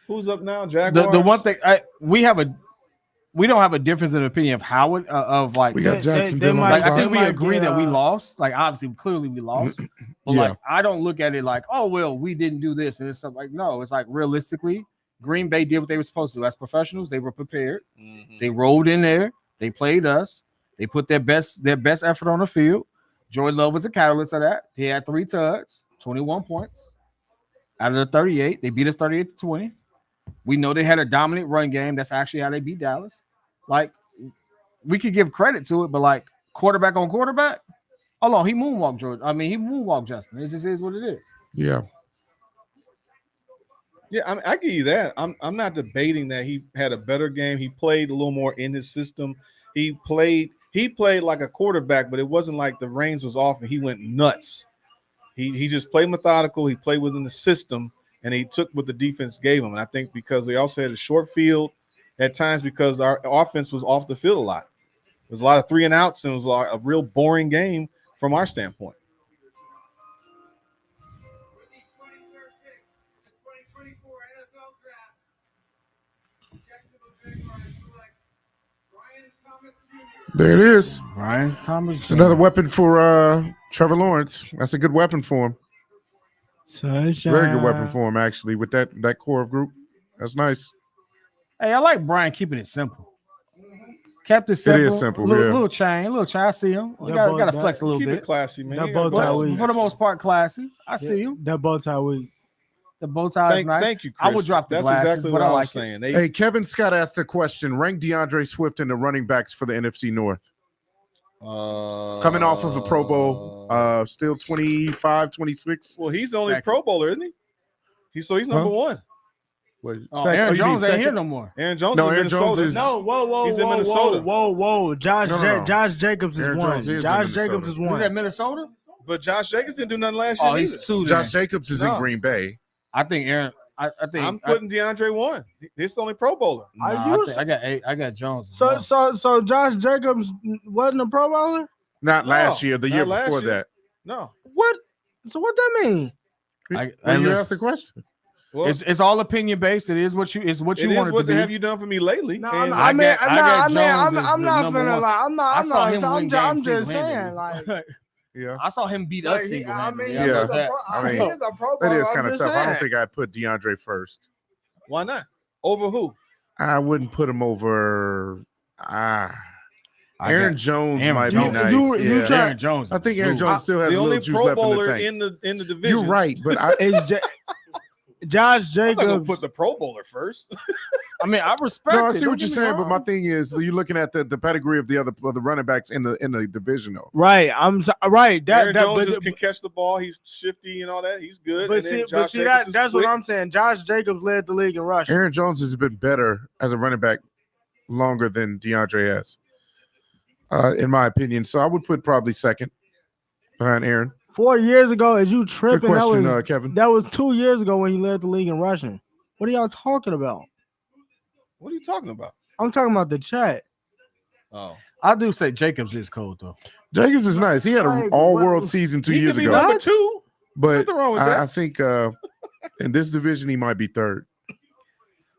D: Who's up now? Jaguars?
G: the one thing we don't have a difference in opinion of how it of like
H: We got Jacksonville.
E: they
H: on
E: might-
G: I
H: the
G: think we
E: might
G: agree
E: get,
G: that we lost. Like obviously, clearly we lost. But
H: Yeah.
G: like I don't look at it like, oh well, we didn't do this and it's stuff like no. It's like realistically, Green Bay did what they were supposed to do. As professionals, they were prepared.
D: Mhm.
G: They rolled in there. They played us. They put their best effort on the field. Jordan Love was a catalyst of that. He had 3 tugs, 21 points out of the 38. They beat us 38-20. We know they had a dominant run game. That's actually how they beat Dallas. Like we could give credit to it, but like quarterback on quarterback, hold on, he moonwalked Jordan. I mean, he moonwalked Justin. It just is what it is.
H: Yeah.
D: Yeah, I give you that. I'm not debating that he had a better game. He played a little more in his system. He played like a quarterback, but it wasn't like the reins was off and he went nuts. He just played methodical. He played within the system, and he took what the defense gave him. And I think because they also had a short field at times because our offense was off the field a lot. There was a lot of 3 and outs, and it was like a real boring game from our standpoint.
H: There it is.
G: Ryan Thomas.
H: It's another weapon for Trevor Lawrence. That's a good weapon for him.
E: Sunshine.
H: Very good weapon for him, actually, with that core of group. That's nice.
G: Hey, I like Brian keeping it simple. Kept it simple.
H: It is simple,
G: Little,
H: yeah.
G: little chain. I see him. You got to flex a little
D: Keep
G: bit.
D: it classy, man.
E: That
D: You gotta
E: bow tie
D: go.
E: week.
G: For the most part, classy. I see him.
E: That bow tie week.
G: The bow tie is nice.
D: Thank you, Chris.
G: I would drop the
D: That's
G: glasses,
D: exactly
G: but
D: what
G: I
D: I
G: like
D: was saying.
H: Hey, Kevin Scott asked a question. Rank DeAndre Swift in the running backs for the NFC North. Coming off of a Pro Bowl, still 25, 26.
D: Well, he's the only
G: Second.
D: Pro Bowler, isn't he? He's number one.
G: Aaron Jones ain't here no more.
D: Aaron Jones
H: No,
D: is in
H: Aaron Jones
D: Minnesota.
H: is-
E: No, whoa.
D: He's in Minnesota.
E: Whoa. Josh
H: No.
E: Josh Jacobs is
H: Aaron
E: one.
H: Jones is in
E: Josh
H: Minnesota.
E: Jacobs is
G: He's at
E: one.
G: Minnesota?
D: But Josh Jacobs didn't do nothing last year.
G: Oh, he's
D: either.
G: 2.
H: Josh Jacobs is in
D: No.
H: Green Bay.
G: I think Aaron. I think
D: I'm putting DeAndre one. He's the only Pro Bowler.
G: I got Jones.
E: So Josh Jacobs wasn't a Pro Bowler?
H: Not last year, the
D: not
H: year
D: last
H: before
D: year.
H: that.
D: No.
E: What? So what that mean?
G: I
H: When you
G: listen,
H: asked the question.
D: Well,
G: it's all opinion based. It is what you
D: it is
G: want it
D: what
G: to be.
D: have you done for me lately?
E: No,
D: And
E: I'm
G: got Jones
E: not
G: as the
E: finna
G: number
E: lie.
G: one.
E: I'm just saying, like,
H: Yeah.
G: I saw him beat us
E: like,
G: single-handedly.
H: Yeah.
E: he's a
G: That.
E: pro-
H: I mean,
E: he's a Pro
H: That
E: Bowler,
H: is
E: I'm
H: kind of
E: just
H: tough. I
E: saying.
H: don't think I'd put DeAndre first.
D: why not? Over who?
H: I wouldn't put him over.
G: I
H: Aaron
G: got
H: Jones
G: Aaron
H: might
G: Jones.
H: be nice.
E: You
H: yeah.
E: try-
G: Aaron Jones.
H: I think Aaron
G: Dude.
H: Jones still has
D: The
H: a
D: only
H: little juice
D: Pro
H: left in the
D: Bowler
H: tank.
D: in the division.
H: You're right, but I
E: It's Josh
D: I'm not gonna
E: Jacobs.
D: put the Pro Bowler first.
G: I mean, I respect.
H: no, I
G: it.
H: see
G: Don't
H: what you're
G: get me
H: saying, but my
G: wrong.
H: thing is, you're looking at the pedigree of the running backs in the division, though.
E: Right, right.
D: Aaron Jones can catch the ball. He's shifty and all that. He's good.
E: But
D: And then
E: see,
D: Josh
E: that's
D: Jacobs is
E: what
D: quick.
E: I'm saying. Josh Jacobs led the league in rushing.
H: Aaron Jones has been better as a running back longer than DeAndre has, in my opinion. So I would put probably second behind Aaron.
E: 4 years ago, is you
H: Good
E: tripping?
H: question, Kevin.
E: That was 2 years ago when he led the league in rushing. What are y'all talking about?
D: What are you talking about?
E: I'm talking about the chat.
D: Oh,
G: I do say Jacobs is cold though.
H: Jacobs is nice. He had an
E: Like,
H: all-world
E: what-
H: season 2
D: he
H: years
D: could be
H: ago.
D: number two.
H: But
D: Nothing wrong with that.
H: I think in this division, he might be third.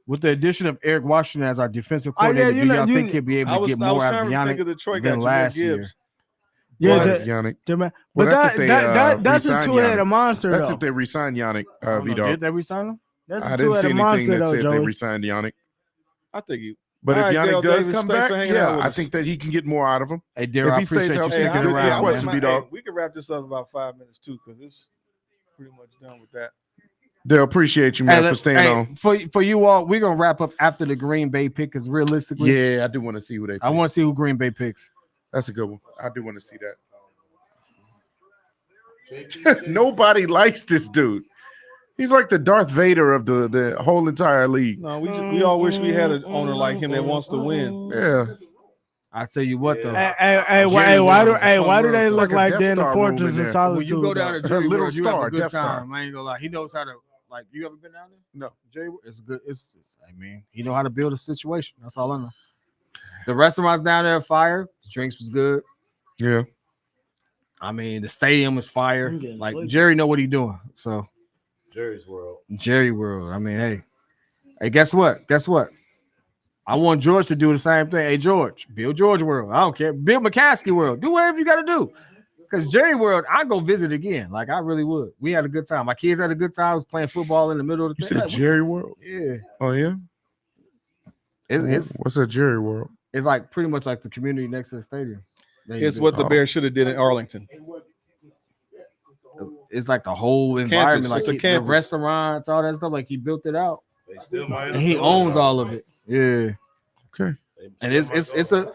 G: With the addition of Eric Washington as our defensive
E: Oh, yeah,
G: coordinator,
E: you
G: do
E: know,
G: y'all
E: you-
G: think he'll be able
D: I
G: to
D: was
G: get more out
D: trying
G: of
D: to think
G: Yannick
D: of Detroit
G: than
D: guy
G: last
D: Jameer
G: year?
D: Gibbs.
E: Yeah,
H: What if Yannick?
E: but
H: Well, that's if they,
E: that's a
H: re-sign
E: two-headed
H: Yannick.
E: monster.
H: That's
E: though.
H: if they resign Yannick,
E: I don't know,
H: Vito.
E: did they resign him? That's
H: I
E: a
H: didn't see
E: two-headed
H: anything
E: monster,
H: that
E: though,
H: said they
E: Joey.
H: re-signed Yannick.
D: I think you.
H: But
D: All
H: if
D: right,
H: Yannick
D: Dale
H: does
D: Davis,
H: come
D: thanks
H: back,
D: for hanging out with
H: I
D: us.
H: think that he can get more out of him.
E: Hey, Daryl, I
H: If he stays
E: appreciate you
H: healthy,
D: Hey,
E: sticking
H: good
E: around,
H: question,
E: man.
H: B-Dog.
D: we can wrap this up in about 5 minutes too, because it's pretty much done with that.
H: Dale, appreciate you, man, for staying on.
G: For you all, we're gonna wrap up after the Green Bay pick, because realistically,
H: Yeah, I do want to see who they pick.
G: I want to see who Green Bay picks.
H: That's a good one. I do want to see that. Nobody likes this dude. He's like the Darth Vader of the whole entire league.
D: No, we all wish we had an owner like him that wants to win.
H: Yeah.
G: I tell you what, though.
E: Why do they
H: It's
E: look
H: like a
E: like
H: Death
E: they're in the
H: Star room
E: Fortress
H: in
E: of
H: there.
E: Solitude?
G: When you go down to
E: though?
G: Jerry
H: Little
G: World, you have
H: Star,
G: a good
H: Death Star.
G: time. I ain't gonna lie. He knows how to, like, you ever been down there?
H: No.
G: Jerry World, it's good. It's I mean, he know how to build a situation. That's all I know. The restaurants down there are fire. The drinks was good.
H: Yeah.
G: I mean, the stadium was fire.
E: I'm getting
G: Like,
E: sleepy.
G: Jerry know what he doing. So,
B: Jerry's World.
G: Jerry World. I mean, hey, guess what? Guess what? I want George to do the same thing. Hey, George, build George World. I don't care. Build McCaskey World. Do whatever you got to do. Because Jerry World, I go visit again. Like, I really would. We had a good time. My kids had a good time. I was playing football in the middle of the
H: You
G: thing.
H: said Jerry World?
G: Yeah.
H: Oh, yeah?
G: It's
H: What's that Jerry World?
G: it's like pretty much like the community next to the stadium.
D: It's what the Bears should have did in Arlington.
G: It's like the whole environment,
D: It's a
G: like the
D: campus.
G: restaurants, all that stuff. Like, he built it out,
B: They still might
G: and he owns all of it. Yeah.
H: Okay.
G: And it's a,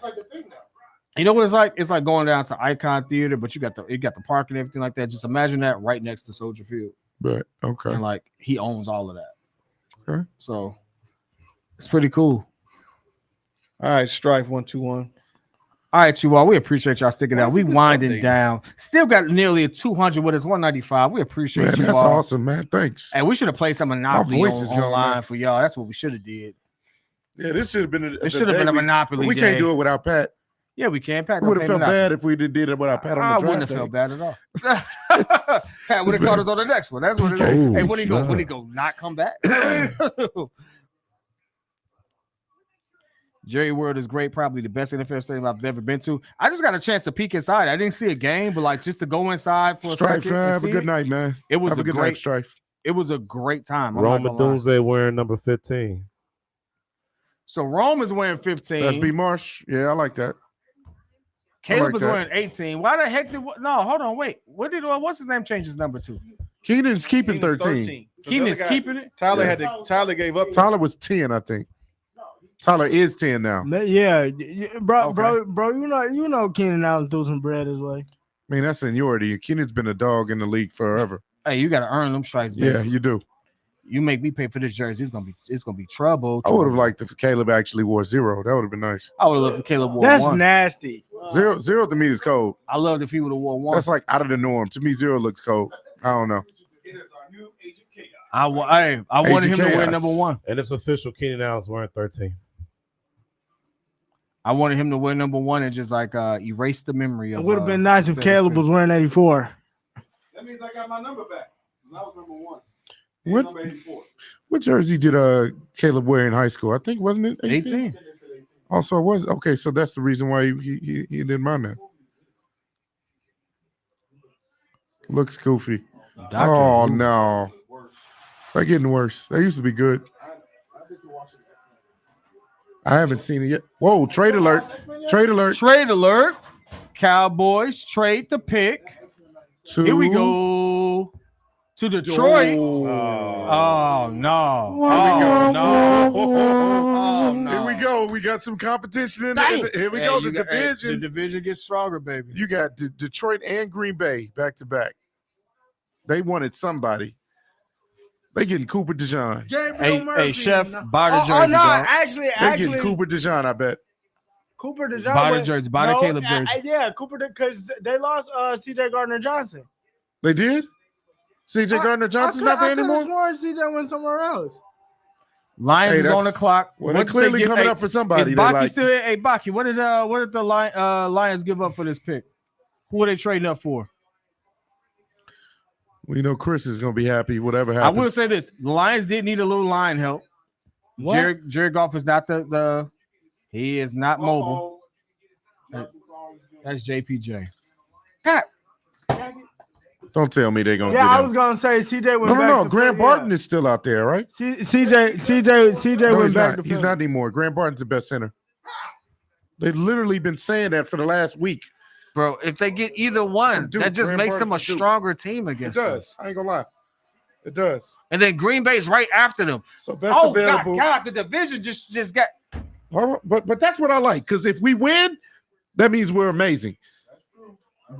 G: you know what it's like? It's like going down to Icon Theater, but you got the park and everything like that. Just imagine that right next to Soldier Field,
H: But, okay.
G: and like he owns all of that.
H: Okay.
G: So it's pretty cool.
D: All right, Strife 121.
G: All right, you all. We appreciate y'all sticking out. We
D: this
G: winding
D: update?
G: down. Still got nearly a 200 with us. 195. We appreciate
H: Man,
G: you
H: that's
G: all.
H: awesome, man. Thanks.
G: And we should have played some Monopoly
H: voice is going
G: online
H: up.
G: for y'all. That's what we should have did.
H: Yeah, this should have been
G: It should have been a Monopoly.
H: We
G: day.
H: can't do it without Pat.
G: Yeah, we can. Pat
H: It would have
G: don't
H: felt
G: pay
H: bad if we did it without Pat on the
G: I
H: draft
G: wouldn't have
H: day.
G: felt bad at all. Pat would have caught us on the next one. That's what it is.
B: Oh,
G: Hey, when he go?
B: snap.
G: When he go? Not come back? Jerry World is great. Probably the best NFL stadium I've ever been to. I just got a chance to peek inside. I didn't see a game, but like just to go inside for a
H: Strife,
G: second. and
H: have a
G: see
H: good
G: it,
H: night, man.
G: It was
H: Have a
G: a
H: good night,
G: great.
H: Strife.
G: It was a great time. I'm not
B: Roma
G: gonna lie.
B: Doomsday wearing number 15.
G: So Rome is wearing 15.
H: That's B. Marsh. Yeah, I like that.
G: Caleb
H: like
G: is
H: that.
G: wearing 18. Why the heck did no? Hold on, wait. What's his name change his number to?
H: Keenan's keeping
D: Keenan's
H: 13.
G: Keenan's keeping it.
D: Tyler
H: Yeah.
D: Tyler gave up.
H: Tyler was 10, I think. Tyler is 10 now.
E: Yeah, bro,
G: Okay.
E: bro. You know, Keenan Allen threw some bread his way.
H: I mean, that's seniority. Keenan's been a dog in the league forever.
G: Hey, you got to earn them stripes, baby.
H: Yeah, you do.
G: You make me pay for this jersey. It's gonna be trouble.
H: I would have liked if Caleb actually wore 0. That would have been nice.
G: I would have loved if Caleb wore
E: That's
G: one.
E: nasty.
H: 0 to me is cold.
G: I loved if he would have wore one.
H: That's like out of the norm. To me, 0 looks cold. I don't know.
G: I wanted him to wear
H: Chaos.
G: number one.
B: And it's official. Keenan Allen's wearing 13.
G: I wanted him to wear number one and just like erase the memory
E: It
G: of.
E: would have been nice if
G: Phillips
E: Caleb was wearing 84.
D: That means I got my number back. I was number 1.
H: What?
D: Number 84.
H: What jersey did Caleb wear in high school? I think, wasn't it
G: 18.
H: Also, it was. Okay, so that's the reason why he didn't mind that. Looks goofy. Oh, no. They're getting worse. They used to be good. I haven't seen it yet. Whoa, trade alert. Trade alert.
G: Trade alert. Cowboys trade the pick. Here we go to Detroit. Oh no. Oh no. Oh no.
H: Here we go. We got some competition in the here we
G: Hey,
H: go.
G: you
H: The
G: got- hey,
H: division.
G: the division gets stronger, baby.
H: You got Detroit and Green Bay back to back. They wanted somebody. They getting Cooper DeJean.
G: Hey, Chef, buy the jersey.
E: Oh no,
G: dog.
H: They getting Cooper DeJean, I bet.
E: Cooper DeJean.
G: Buy the jersey. Buy the Caleb jersey.
E: Yeah, Cooper, because they lost C.J. Gardner-Johnson.
H: They did? C.J. Gardner-Johnson's not there anymore?
E: I sworn C.J. went somewhere else.
G: Lions
H: Hey,
G: is
H: that's-
G: on the clock.
H: Well,
G: What
H: they're
G: did
H: clearly
G: they give-
H: coming
G: hey,
H: up for somebody.
G: Is
H: they
G: Baki
H: like.
G: still here? Hey, Baki, what did the Lions give up for this pick? Who are they trading up for?
H: We know Chris is going to be happy, whatever
G: I
H: happens.
G: will say this: the Lions did need a little line help.
E: What?
G: Jared Goff is not he is not mobile. That's JPJ. God.
H: Don't tell me they're gonna
E: Yeah,
H: get
E: I
H: him.
E: was gonna say CJ went back.
H: No.
E: to
H: Grant
E: yeah.
H: Barton is still out there, right?
E: CJ
H: No,
E: went
H: he's
E: back
H: not.
E: to
H: He's
E: Philly.
H: not anymore. Grant Barton's the best center. They've literally been saying that for the last week.
G: Bro, if they get either one,
H: Duke,
G: that just
H: Grant
G: makes them a
H: Barton from Duke.
G: stronger team
H: It
G: against them.
H: does. I ain't gonna lie. It does.
G: And then Green Bay's right after them.
H: So best
G: Oh
H: available.
G: God, the division just got.
H: Hold on, but that's what I like, because if we win, that means we're amazing.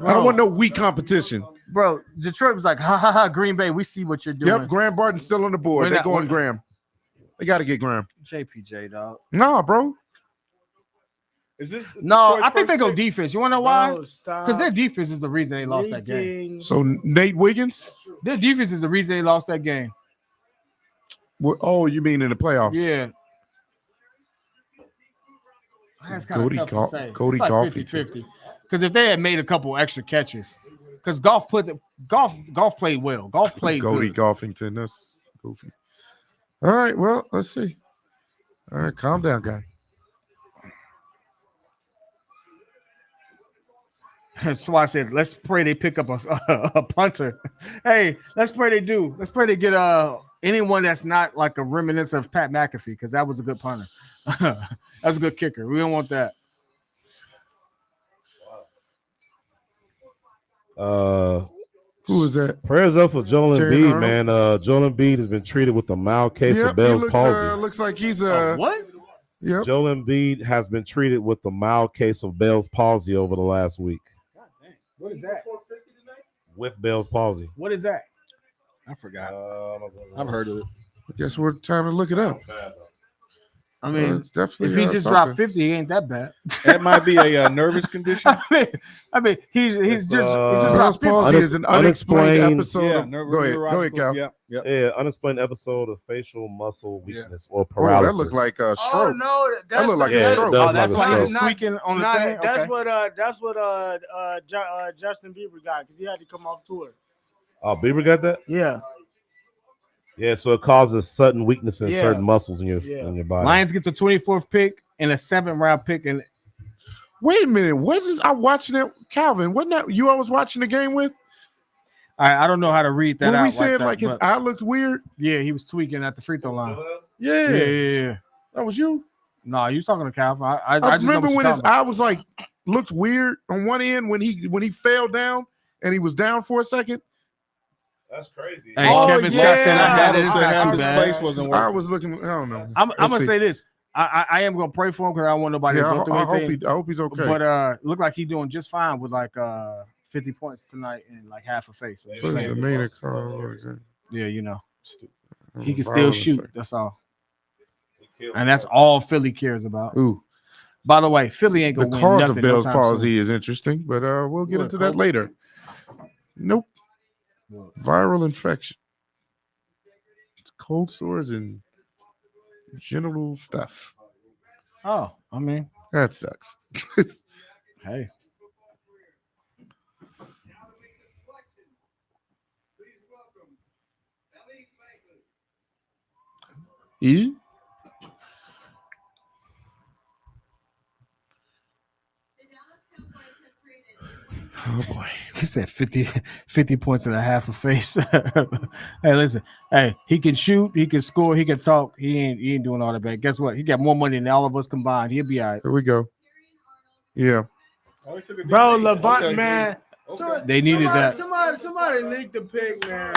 H: I don't want no weak competition.
G: Bro, Detroit was like, ha, Green Bay, we see what you're doing.
H: Yep, Graham Barton's still on the board.
G: We're
H: They're
G: not-
H: going
G: we're-
H: Graham. They got to get Graham.
G: JPJ, dog.
H: Nah, bro.
D: Is this
G: No,
D: Detroit's
G: I think they
D: first
G: go
D: pick?
G: defense. You want to know why?
E: No, stop.
G: Because their defense is the reason they lost that game.
E: Leaking.
H: So Nate Wiggins?
G: Their defense is the reason they lost that game.
H: Oh, you mean in the playoffs?
G: Yeah. That's kind of
H: Cody
G: tough to
H: Gol-
G: say.
H: Cody
G: It's like
H: Golfing.
G: 50-50. Because if they had made a couple extra catches, because golf played well. Golf played
H: Cody
G: good.
H: Golfington. That's goofy. All right, well, let's see. All right, calm down, guy.
G: That's why I said let's pray they pick up a punter. Hey, let's pray they do. Let's pray they get anyone that's not like a remnants of Pat McAfee, because that was a good punter. That was a good kicker. We don't want that.
H: Who is that?
B: Prayers up for Joel
H: Terry
B: Embiid,
H: Arnold?
B: man. Joel Embiid has been treated with a mild case
H: Yep,
B: of Bell's
H: he
B: palsy.
H: looks like he's
G: What?
H: Yep.
B: Joel Embiid has been treated with a mild case of Bell's palsy over the last week.
G: What is that?
B: With Bell's palsy.
G: What is that?
C: I forgot.
B: I've
C: heard of it.
H: I guess we're time to look it up.
G: I mean,
H: It's definitely
G: if he just
H: something.
G: dropped 50, he ain't that bad.
D: That might be a nervous condition.
G: I mean, he's
B: It's,
G: just
H: Bell's
G: dropped 50.
H: palsy is an unexplained
B: unexplained-
H: episode.
D: Yeah,
H: Of, go ahead, Cal.
D: Yep.
B: Yeah, unexplained episode of facial muscle weakness or
H: Oh,
B: paralysis.
H: that looked like a stroke.
E: Oh no, that's
H: look like a
B: Yeah,
H: stroke.
B: it does
G: Oh, that's
B: like a
G: why he was
B: stroke.
G: tweaking on the thing.
E: That's
G: Okay.
E: what Justin Bieber got, because he had to come off tour.
B: Oh, Bieber got that?
E: Yeah.
B: Yeah, so it causes sudden weakness in
E: Yeah.
B: certain muscles in your body.
G: Lions get the 24th pick and a 7th round pick, and
H: Wait a minute. What's this? I'm watching it. Calvin, wasn't that you I was watching the game with?
G: I don't know how to read that
H: When
G: out.
H: we said
G: that,
H: like his
G: but
H: eye looked weird?
G: yeah, he was tweaking at the free throw line.
H: Yeah.
G: Yeah.
H: That was you.
G: No, you talking to Calvin? I
H: I
G: just know
H: remember
G: what
H: when
G: you're
H: his
G: talking about.
H: eye was like looked weird on one end when he fell down and he was down for a second.
B: That's crazy.
G: Hey,
E: Oh,
G: Kevin Scott
E: yeah.
G: said I had it. It's
D: Said
G: not
D: half
G: too
D: his
G: bad.
D: face wasn't
H: His eye
D: working.
H: was looking. I don't know.
G: I'm
H: Let's
G: gonna
H: see.
G: say this. I am gonna pray for him because I don't want nobody
H: Yeah,
G: to go through
H: I hope
G: anything.
H: I hope he's okay.
G: But look like he's doing just fine with like 50 points tonight and like half a face. So just
H: What is
G: saying.
H: the main call?
G: Yeah, you know, he
H: Oh,
G: can still
H: viral
G: shoot.
H: effect.
G: That's all. And that's all Philly cares about.
H: Ooh,
G: By the way, Philly ain't
H: the
G: gonna win
H: cause
G: nothing
H: of Bell's
G: no time soon.
H: palsy is interesting, but we'll get
G: What,
H: into that
G: COVID?
H: later. Nope. Viral infection, cold sores, and genital stuff.
G: Oh, I mean,
H: That sucks.
G: hey.
H: E? Oh boy.
G: He said 50 points and a half a face. Hey, listen. Hey, he can shoot, he can score, he can talk. He ain't doing all that bad. Guess what? He got more money than all of us combined. He'll be all right.
H: Here we go. Yeah.
D: Oh, he took a
E: Bro,
D: deep-
E: Levant,
D: okay.
E: man.
D: Okay.
G: They needed that.
E: Somebody leaked the pick, man.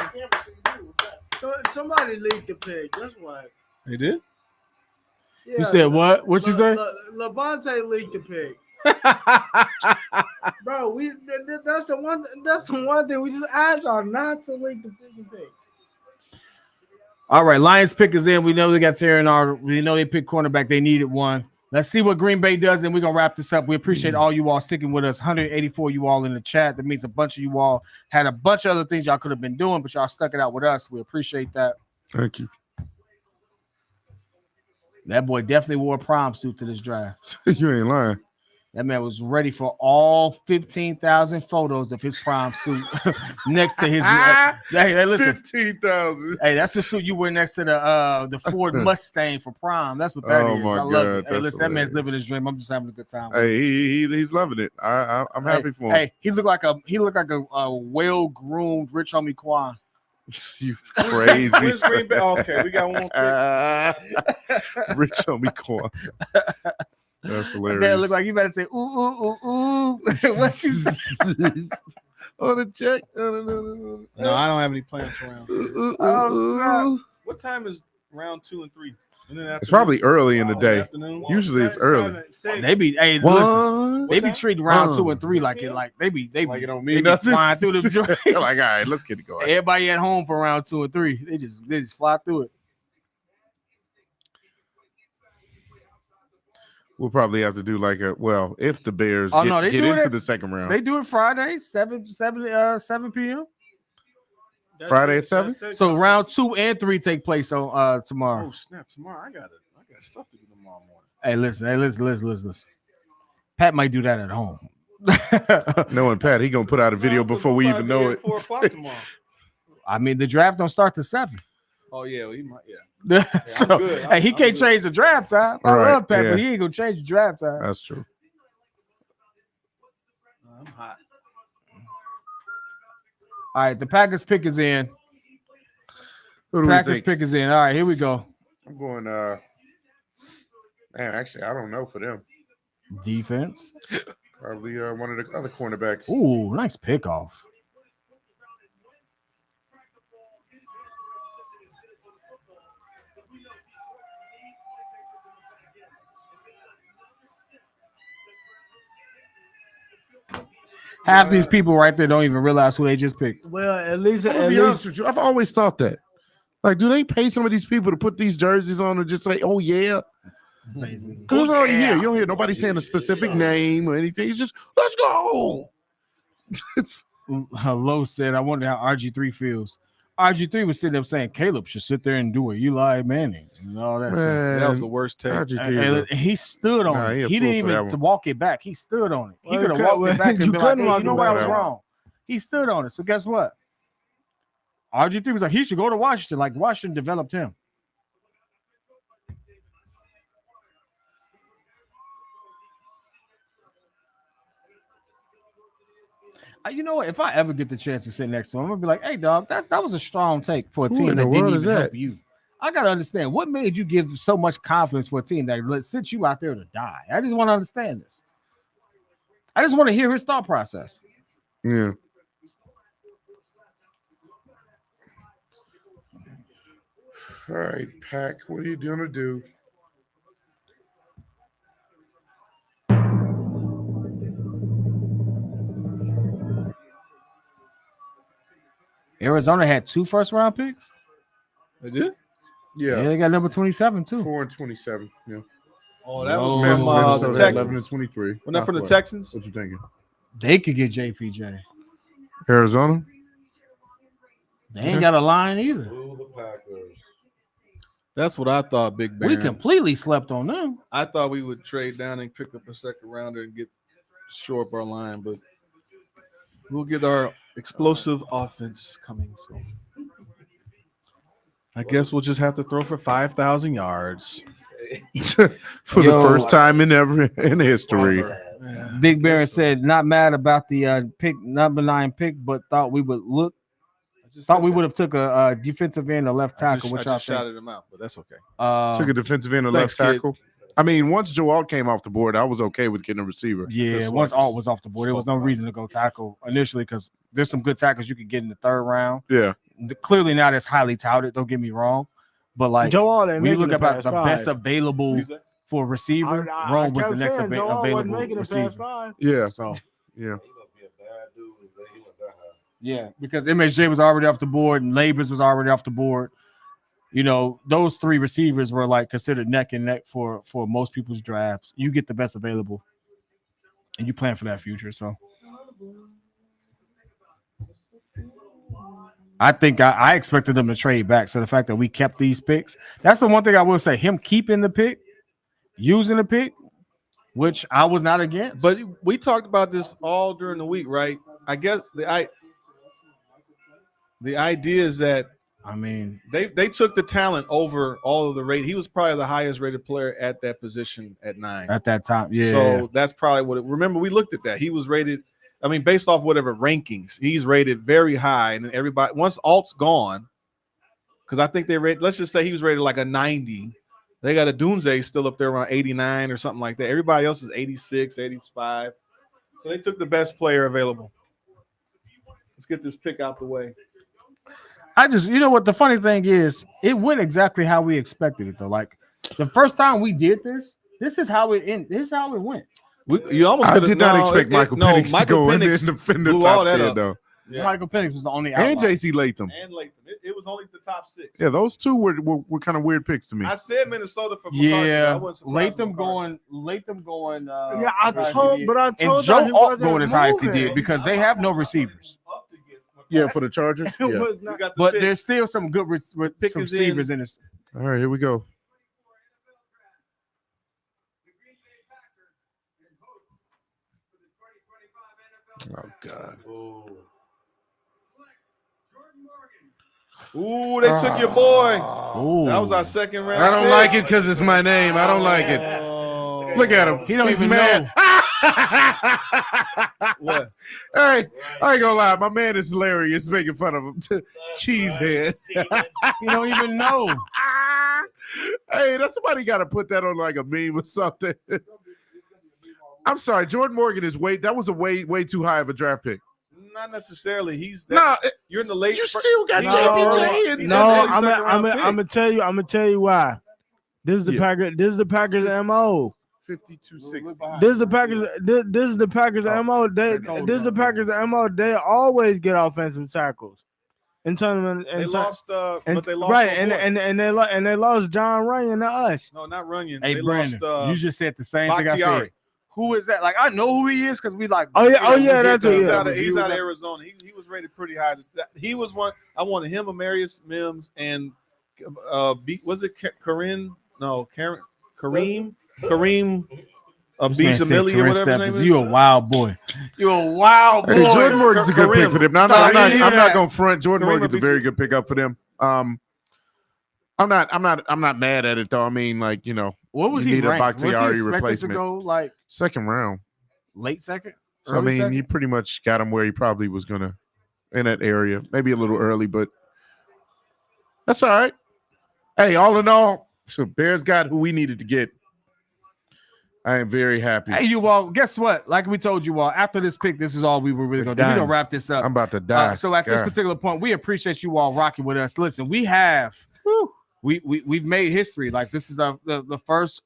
E: Somebody leaked the pick. That's what.
D: He did?
E: Yeah,
G: You said what? What you say?
E: Levante leaked the pick. Bro, that's the one thing we just asked y'all not to leak the freaking pick.
G: All right, Lions pick is in. We know they got Terry Arnold. We know they picked cornerback. They needed one. Let's see what Green Bay does, and we're gonna wrap this up. We appreciate all you all sticking with us. 184 you all in the chat. That means a bunch of you all had a bunch of other things y'all could have been doing, but y'all stuck it out with us. We appreciate that.
H: Thank you.
G: That boy definitely wore a prom suit to this draft.
H: You ain't lying.
G: That man was ready for all 15,000 photos of his prime suit next to his. Hey, listen,
H: 15,000.
G: hey, that's the suit you wear next to the Ford Mustang for prom. That's what that
H: Oh
G: is.
H: my
G: I love
H: God,
G: it. Hey,
H: that's
G: listen, that man's
H: hilarious.
G: living his dream. I'm just having a good time.
H: Hey, he's loving it. I'm happy for him.
G: Hey, he looked like a well-groomed Rich Homie Quan.
H: You crazy.
D: Where's Green Bay? Okay, we got one pick.
H: Rich homie Quan. That's hilarious.
G: That look like you better say ooh ooh ooh ooh. What you say?
H: On the check.
D: No, I don't have any plans for round. What time is round 2 and 3?
H: It's probably early in the day.
D: Afternoon?
H: Usually it's early.
G: They be listen, they be treating round 2 and 3 like they be
H: it don't mean nothing.
G: flying through the joint.
H: Like, all right, let's get it going.
G: Everybody at home for round 2 and 3. They just fly through it.
H: We'll probably have to do like if the Bears get into the second round.
G: They do it Friday, 7 p.m.
H: Friday at 7?
G: So round 2 and 3 take place on tomorrow.
D: Oh snap! Tomorrow I got stuff to do tomorrow morning.
G: Hey, listen. Pat might do that at home.
H: Knowing Pat, he gonna put out a video before we even know it.
D: 4 o'clock tomorrow.
G: I mean, the draft don't start till 7.
D: Oh yeah, well, he might. Yeah.
G: So hey, he can't change the draft time. I
H: Right,
G: love Pat,
H: yeah.
G: but he ain't gonna change the draft time.
H: That's true.
D: I'm hot.
G: All right, the Packers pick is in.
H: Who do we
G: Packers
H: think?
G: pick is in. All right, here we go.
H: I'm going. Man, actually, I don't know for them.
G: Defense.
H: Probably one of the other cornerbacks.
G: Ooh, nice pickoff. Half these people right there don't even realize who they just picked.
E: Well, at least
H: To be honest with you, I've always thought that. Like, do they pay some of these people to put these jerseys on and just say, "Oh yeah"? Because it's all you hear. You don't hear nobody saying a specific name or anything. It's just, "Let's go." It's
G: Lowe said, I wonder how RG3 feels. RG3 was sitting up saying Caleb should sit there and do it. Eli Manning and all that stuff.
D: That was the worst take.
G: And he stood on it. He didn't even walk it back. He stood on it. He could have walked it back and been like, hey, you know what, I was wrong. He stood on it. So guess what? RG3 was like, he should go to Washington. Like Washington developed him. You know what? If I ever get the chance to sit next to him, I'm gonna be like, "Hey, dog, that was a strong take for a team that didn't even help you." I gotta understand what made you give so much confidence for a team that sent you out there to die. I just want to understand this. I just want to hear his thought process.
H: yeah. All right, Pack. What are you gonna do?
G: Arizona had 2 first-round picks.
D: They did?
G: Yeah, they got number 27 too.
H: 4 and 27. Yeah.
D: Oh, that was
H: Man,
D: from
H: Minnesota
D: the
H: had
D: Texans.
H: 11 and 23.
D: Wasn't that from the Texans?
H: What you thinking?
G: They could get JPJ.
H: Arizona.
G: They ain't got a line either.
D: That's what I thought, Big Ben.
G: We completely slept on them.
D: I thought we would trade down and pick up a second rounder and shore up our line, but we'll get our explosive offense coming soon. I guess we'll just have to throw for 5,000 yards.
H: For the first time in history.
G: Big Baron said, not mad about the pick, number 9 pick, but thought we would have took a defensive end or left tackle, which I
D: shouted him out, but that's okay.
H: Took a defensive end or left tackle. I mean, once Joe Alt came off the board, I was okay with getting a receiver.
G: Yeah, once Alt was off the board, there was no reason to go tackle initially because there's some good tackles you could get in the 3rd round.
H: Yeah.
G: Clearly not as highly touted, don't get me wrong. But like
E: Joe Alt
G: when you look about the best available for a receiver, Rome was the next available receiver.
H: Yeah.
G: So
H: yeah.
G: Yeah, because MSJ was already off the board and Labors was already off the board. You know, those 3 receivers were like considered neck and neck for most people's drafts. You get the best available and you plan for that future. So I think I expected them to trade back. So the fact that we kept these picks, that's the one thing I will say. Him keeping the pick, using the pick, which I was not against.
D: But we talked about this all during the week, right? I guess the idea is that
G: I mean,
D: they took the talent over all of the rate. He was probably the highest rated player at that position at 9
G: at that time, yeah.
D: So that's probably what. Remember, we looked at that. He was rated. I mean, based off whatever rankings, he's rated very high. And then everybody, once Alt's gone, because I think they rate. Let's just say he was rated like a 90. They got a Dunze still up there around 89 or something like that. Everybody else is 86, 85. So they took the best player available. Let's get this pick out the way.
G: I just, you know what the funny thing is, it went exactly how we expected it though. Like the first time we did this is how it ended. This is how it went.
D: You almost
H: I did not expect Michael Penix to go in and defend the
D: blew all
H: top
D: that
H: 10
D: up.
H: though.
D: Yeah.
G: Michael Penix was the only
H: And
G: outlier.
H: JC Latham.
D: And Latham. It was only the top 6.
H: Yeah, those two were kind of weird picks to me.
D: I said Minnesota for McCarthy.
G: Yeah,
D: I wasn't surprised
G: Latham
D: with
G: going.
E: Yeah, I
G: as high as he
E: told,
G: did.
E: but I
G: And
E: told
G: Joe
E: y'all he
G: Alt
E: wasn't
G: going as high as he
E: moving.
G: did because they have no receivers.
H: Yeah, for the Chargers.
E: It
H: Yeah.
E: was
D: We
E: not-
D: got the
G: But
D: pick.
G: there's still some good
D: pick
G: some
D: is in.
G: receivers in this.
H: All right, here we go. Oh God.
D: Ooh, they took your boy.
G: Ooh.
D: That was our second round.
H: I don't
D: pick.
H: like it because it's my name. I don't like it.
D: Oh.
H: Look at him.
G: He don't
H: He's
G: even
H: mad.
D: What?
H: Hey, I ain't gonna lie. My man is hilarious making fun of him. Cheesehead.
G: He don't even know.
H: Hey, that's somebody got to put that on like a meme or something. I'm sorry, Jordan Morgan is that was a way too high of a draft pick.
D: Not necessarily. He's
H: Nah,
D: you're in the late.
H: you still got
D: No,
H: JBJ and
D: he's
E: No,
D: an early
E: I'm
D: second-round
E: gonna tell you. I'm gonna tell you why. This is the
H: Yeah.
E: Packers. This is the Packers MO.
H: 5260.
E: This is the Packers. This is the Packers MO. This is the Packers MO. They always get offensive tackles. In tournament,
D: They lost, but they lost.
E: right,
D: one more.
E: and they lost John Runyon to us.
D: No, not Runyon.
G: Hey,
D: they
G: Brandon,
D: lost.
G: you just said the same thing I
D: Bakhtiari.
G: said. Who is that? Like, I know who he is because we like.
E: Oh yeah,
G: we
E: that's
G: get
E: it.
D: He's
E: Yeah.
D: out of Arizona. He was rated pretty high. He was one. I wanted him, Amarius Mims, and was it Kareem? No, Kareem.
G: This man said
D: Bijamili or
G: Corinne
D: whatever his
G: Stephens.
D: name is.
G: You a wild boy. You a wild boy.
H: Hey, Jordan Morgan's a good pick for them. No, I'm not going to front. Jordan
D: Kareem
H: Morgan's a
D: or
H: very good pickup for them. I'm not mad at it though. I mean, like, you know,
G: What was
H: you
G: he
H: need a
G: ranked? Was he
H: Bakhtiari
G: expected
H: replacement.
G: to go like
H: Second round.
G: late second?
H: So, I
G: Early
H: mean,
G: second?
H: you pretty much got him where he probably was gonna in that area. Maybe a little early, but that's all right. Hey, all in all, so Bears got who we needed to get. I am very happy.
G: Hey, you all, guess what? Like we told you all, after this pick, this is all we were really going to do. We're going to wrap this up.
H: I'm about to die.
G: So at this
H: God.
G: particular point, we appreciate you all rocking with us. Listen, we have, we've made history. Like this is the first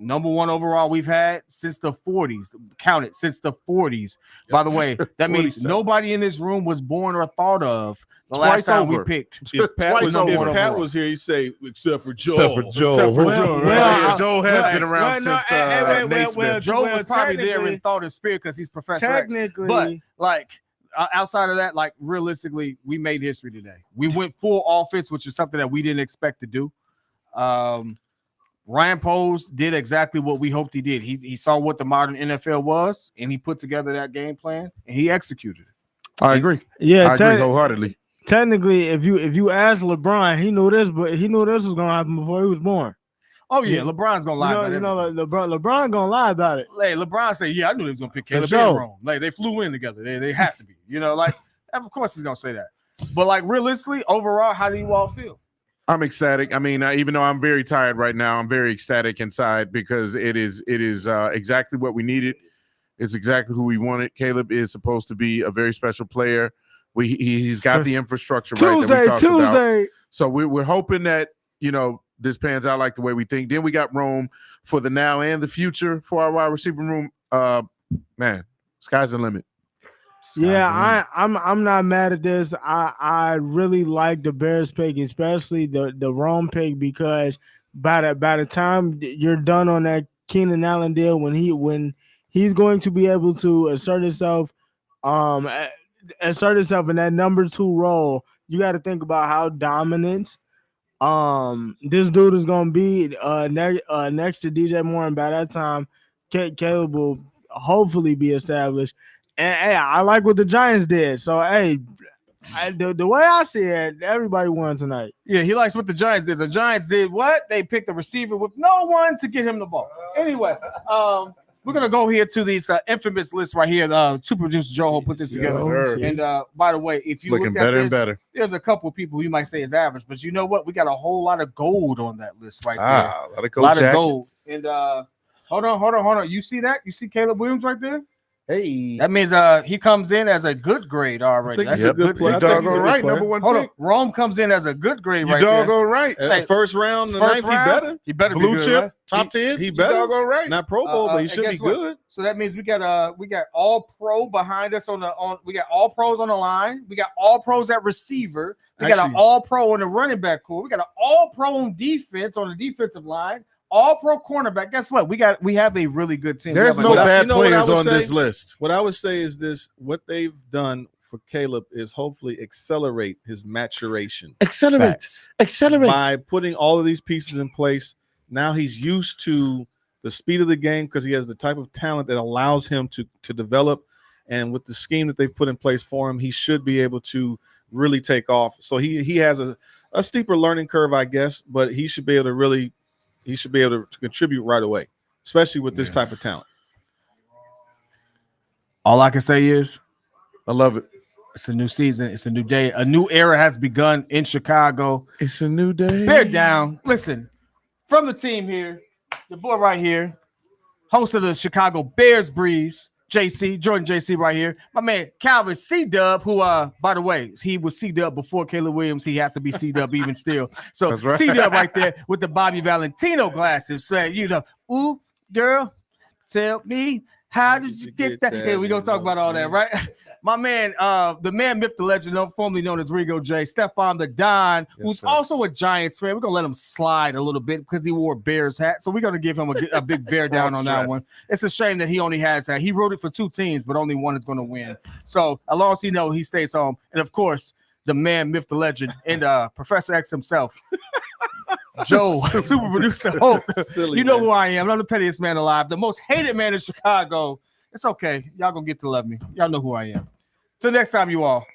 G: number one overall we've had since the 40s. Count it, since the 40s. By the way, that means
H: 47.
G: nobody in this room was born or thought of the
H: Twice
G: last time
H: over.
G: we picked.
D: If Pat was
G: number
D: if
G: one
D: Pat
G: overall.
D: was here, you say except for Joe.
B: Except for Joe.
G: Except for Joe.
H: Yeah, Joe has
E: well,
H: been around
E: well, no,
H: since Naismith.
G: Joe was probably there
E: technically-
G: in thought and spirit because he's Professor X.
E: Technically,
G: But like outside of that, like realistically, we made history today. We went full offense, which is something that we didn't expect to do. Ryan Poles did exactly what we hoped he did. He saw what the modern NFL was, and he put together that game plan and he executed it.
H: I agree.
E: yeah,
H: I agree wholeheartedly.
E: technically, if you ask LeBron, he knew this, but he knew this was gonna happen before he was born.
G: Oh yeah, LeBron's gonna lie.
E: You know,
G: about
E: like LeBron gonna lie about it.
G: Hey, LeBron said, "Yeah, I knew they was gonna pick Caleb
E: sure.
G: Ingram. Like they flew in together. They have to be. You know, like of course he's gonna say that. But like realistically, overall, how do you all feel?
H: I'm ecstatic. I mean, even though I'm very tired right now, I'm very ecstatic inside because it is exactly what we needed. It's exactly who we wanted. Caleb is supposed to be a very special player. He's got the infrastructure right that we talked about.
E: Tuesday.
H: So we're hoping that, you know, this pans out like the way we think. Then we got Rome for the now and the future for our wide receiver room. Man, sky's the limit.
E: Yeah, I'm not mad at this. I really like the Bears pick, especially the Rome pick, because by the time you're done on that Keenan Allen deal, when he's going to be able to assert himself in that number 2 role, you got to think about how dominant this dude is going to be next to DJ Moore, and by that time Caleb will hopefully be established. And hey, I like what the Giants did. So hey, the way I see it, everybody won tonight.
G: Yeah, he likes what the Giants did. The Giants did what? They picked a receiver with no one to get him the ball. Anyway, we're gonna go here to these infamous lists right here. Super producer Joe put this together. And by the way, if you
H: looking
G: look at
H: better
G: this,
H: and better.
G: there's a couple of people you might say is average, but you know what? We got a whole lot of gold on that list right there.
H: A lot of
G: gold. And hold on. You see that? You see Caleb Williams right there?
A: Hey,
G: That means he comes in as a good grade already. That's a good
H: play.
G: play.
H: Doggone right, number one
G: Hold
H: pick.
G: on. Rome comes in as a good grade right there.
H: Doggone right.
G: Hey,
D: First round, the
G: first
D: ninth,
G: round,
D: he better.
G: He better
D: Blue
G: be good,
D: chip,
G: right?
D: top 10. He better.
H: Doggone right.
D: Not Pro Bowl, but he
G: and
D: should be
G: guess what?
D: good.
G: So that means we got all pro behind us we got all pros on the line. We got all pros at receiver. We got an all pro on the running back core. We got an all pro on defense on the defensive line. All pro cornerback. Guess what? We have a really good team.
H: There's no bad players on this list.
D: What I would say is this: what they've done for Caleb is hopefully accelerate his maturation.
H: Accelerate
D: By putting all of these pieces in place. Now he's used to the speed of the game because he has the type of talent that allows him to develop. And with the scheme that they've put in place for him, he should be able to really take off. So he has a steeper learning curve, I guess, but he should be able to contribute right away, especially with this type of talent.
G: All I can say is
H: I love it.
G: it's a new season. It's a new day. A new era has begun in Chicago.
H: It's a new day.
G: Bear down. Listen, from the team here, the boy right here, host of the Chicago Bears Breeze, Jordan JC right here. My man Calvin C-Dub, who by the way, he was C-Dub before Caleb Williams. He has to be C-Dub even still. So
H: That's right.
G: C-Dub right there with the Bobby Valentino glasses. So ooh, girl, tell me how did you get that? Yeah, we're gonna talk about all that, right? My man, the man, myth, the legend, formerly known as Rigo J, Stephon the Don, who's also a Giants fan. We're gonna let him slide a little bit because he wore a Bears hat. So we're gonna give him a big bear down on that one. It's a shame that he only has that. He rooted for two teams, but only one is gonna win. So as long as he knows, he stays home. And of course, the man, myth, the legend, and Professor X himself. Joe, super producer Hope. You know who I am. I'm the pettiest man alive, the most hated man in Chicago. It's okay. Y'all gonna get to love me. Y'all know who I am. Till next time, you all.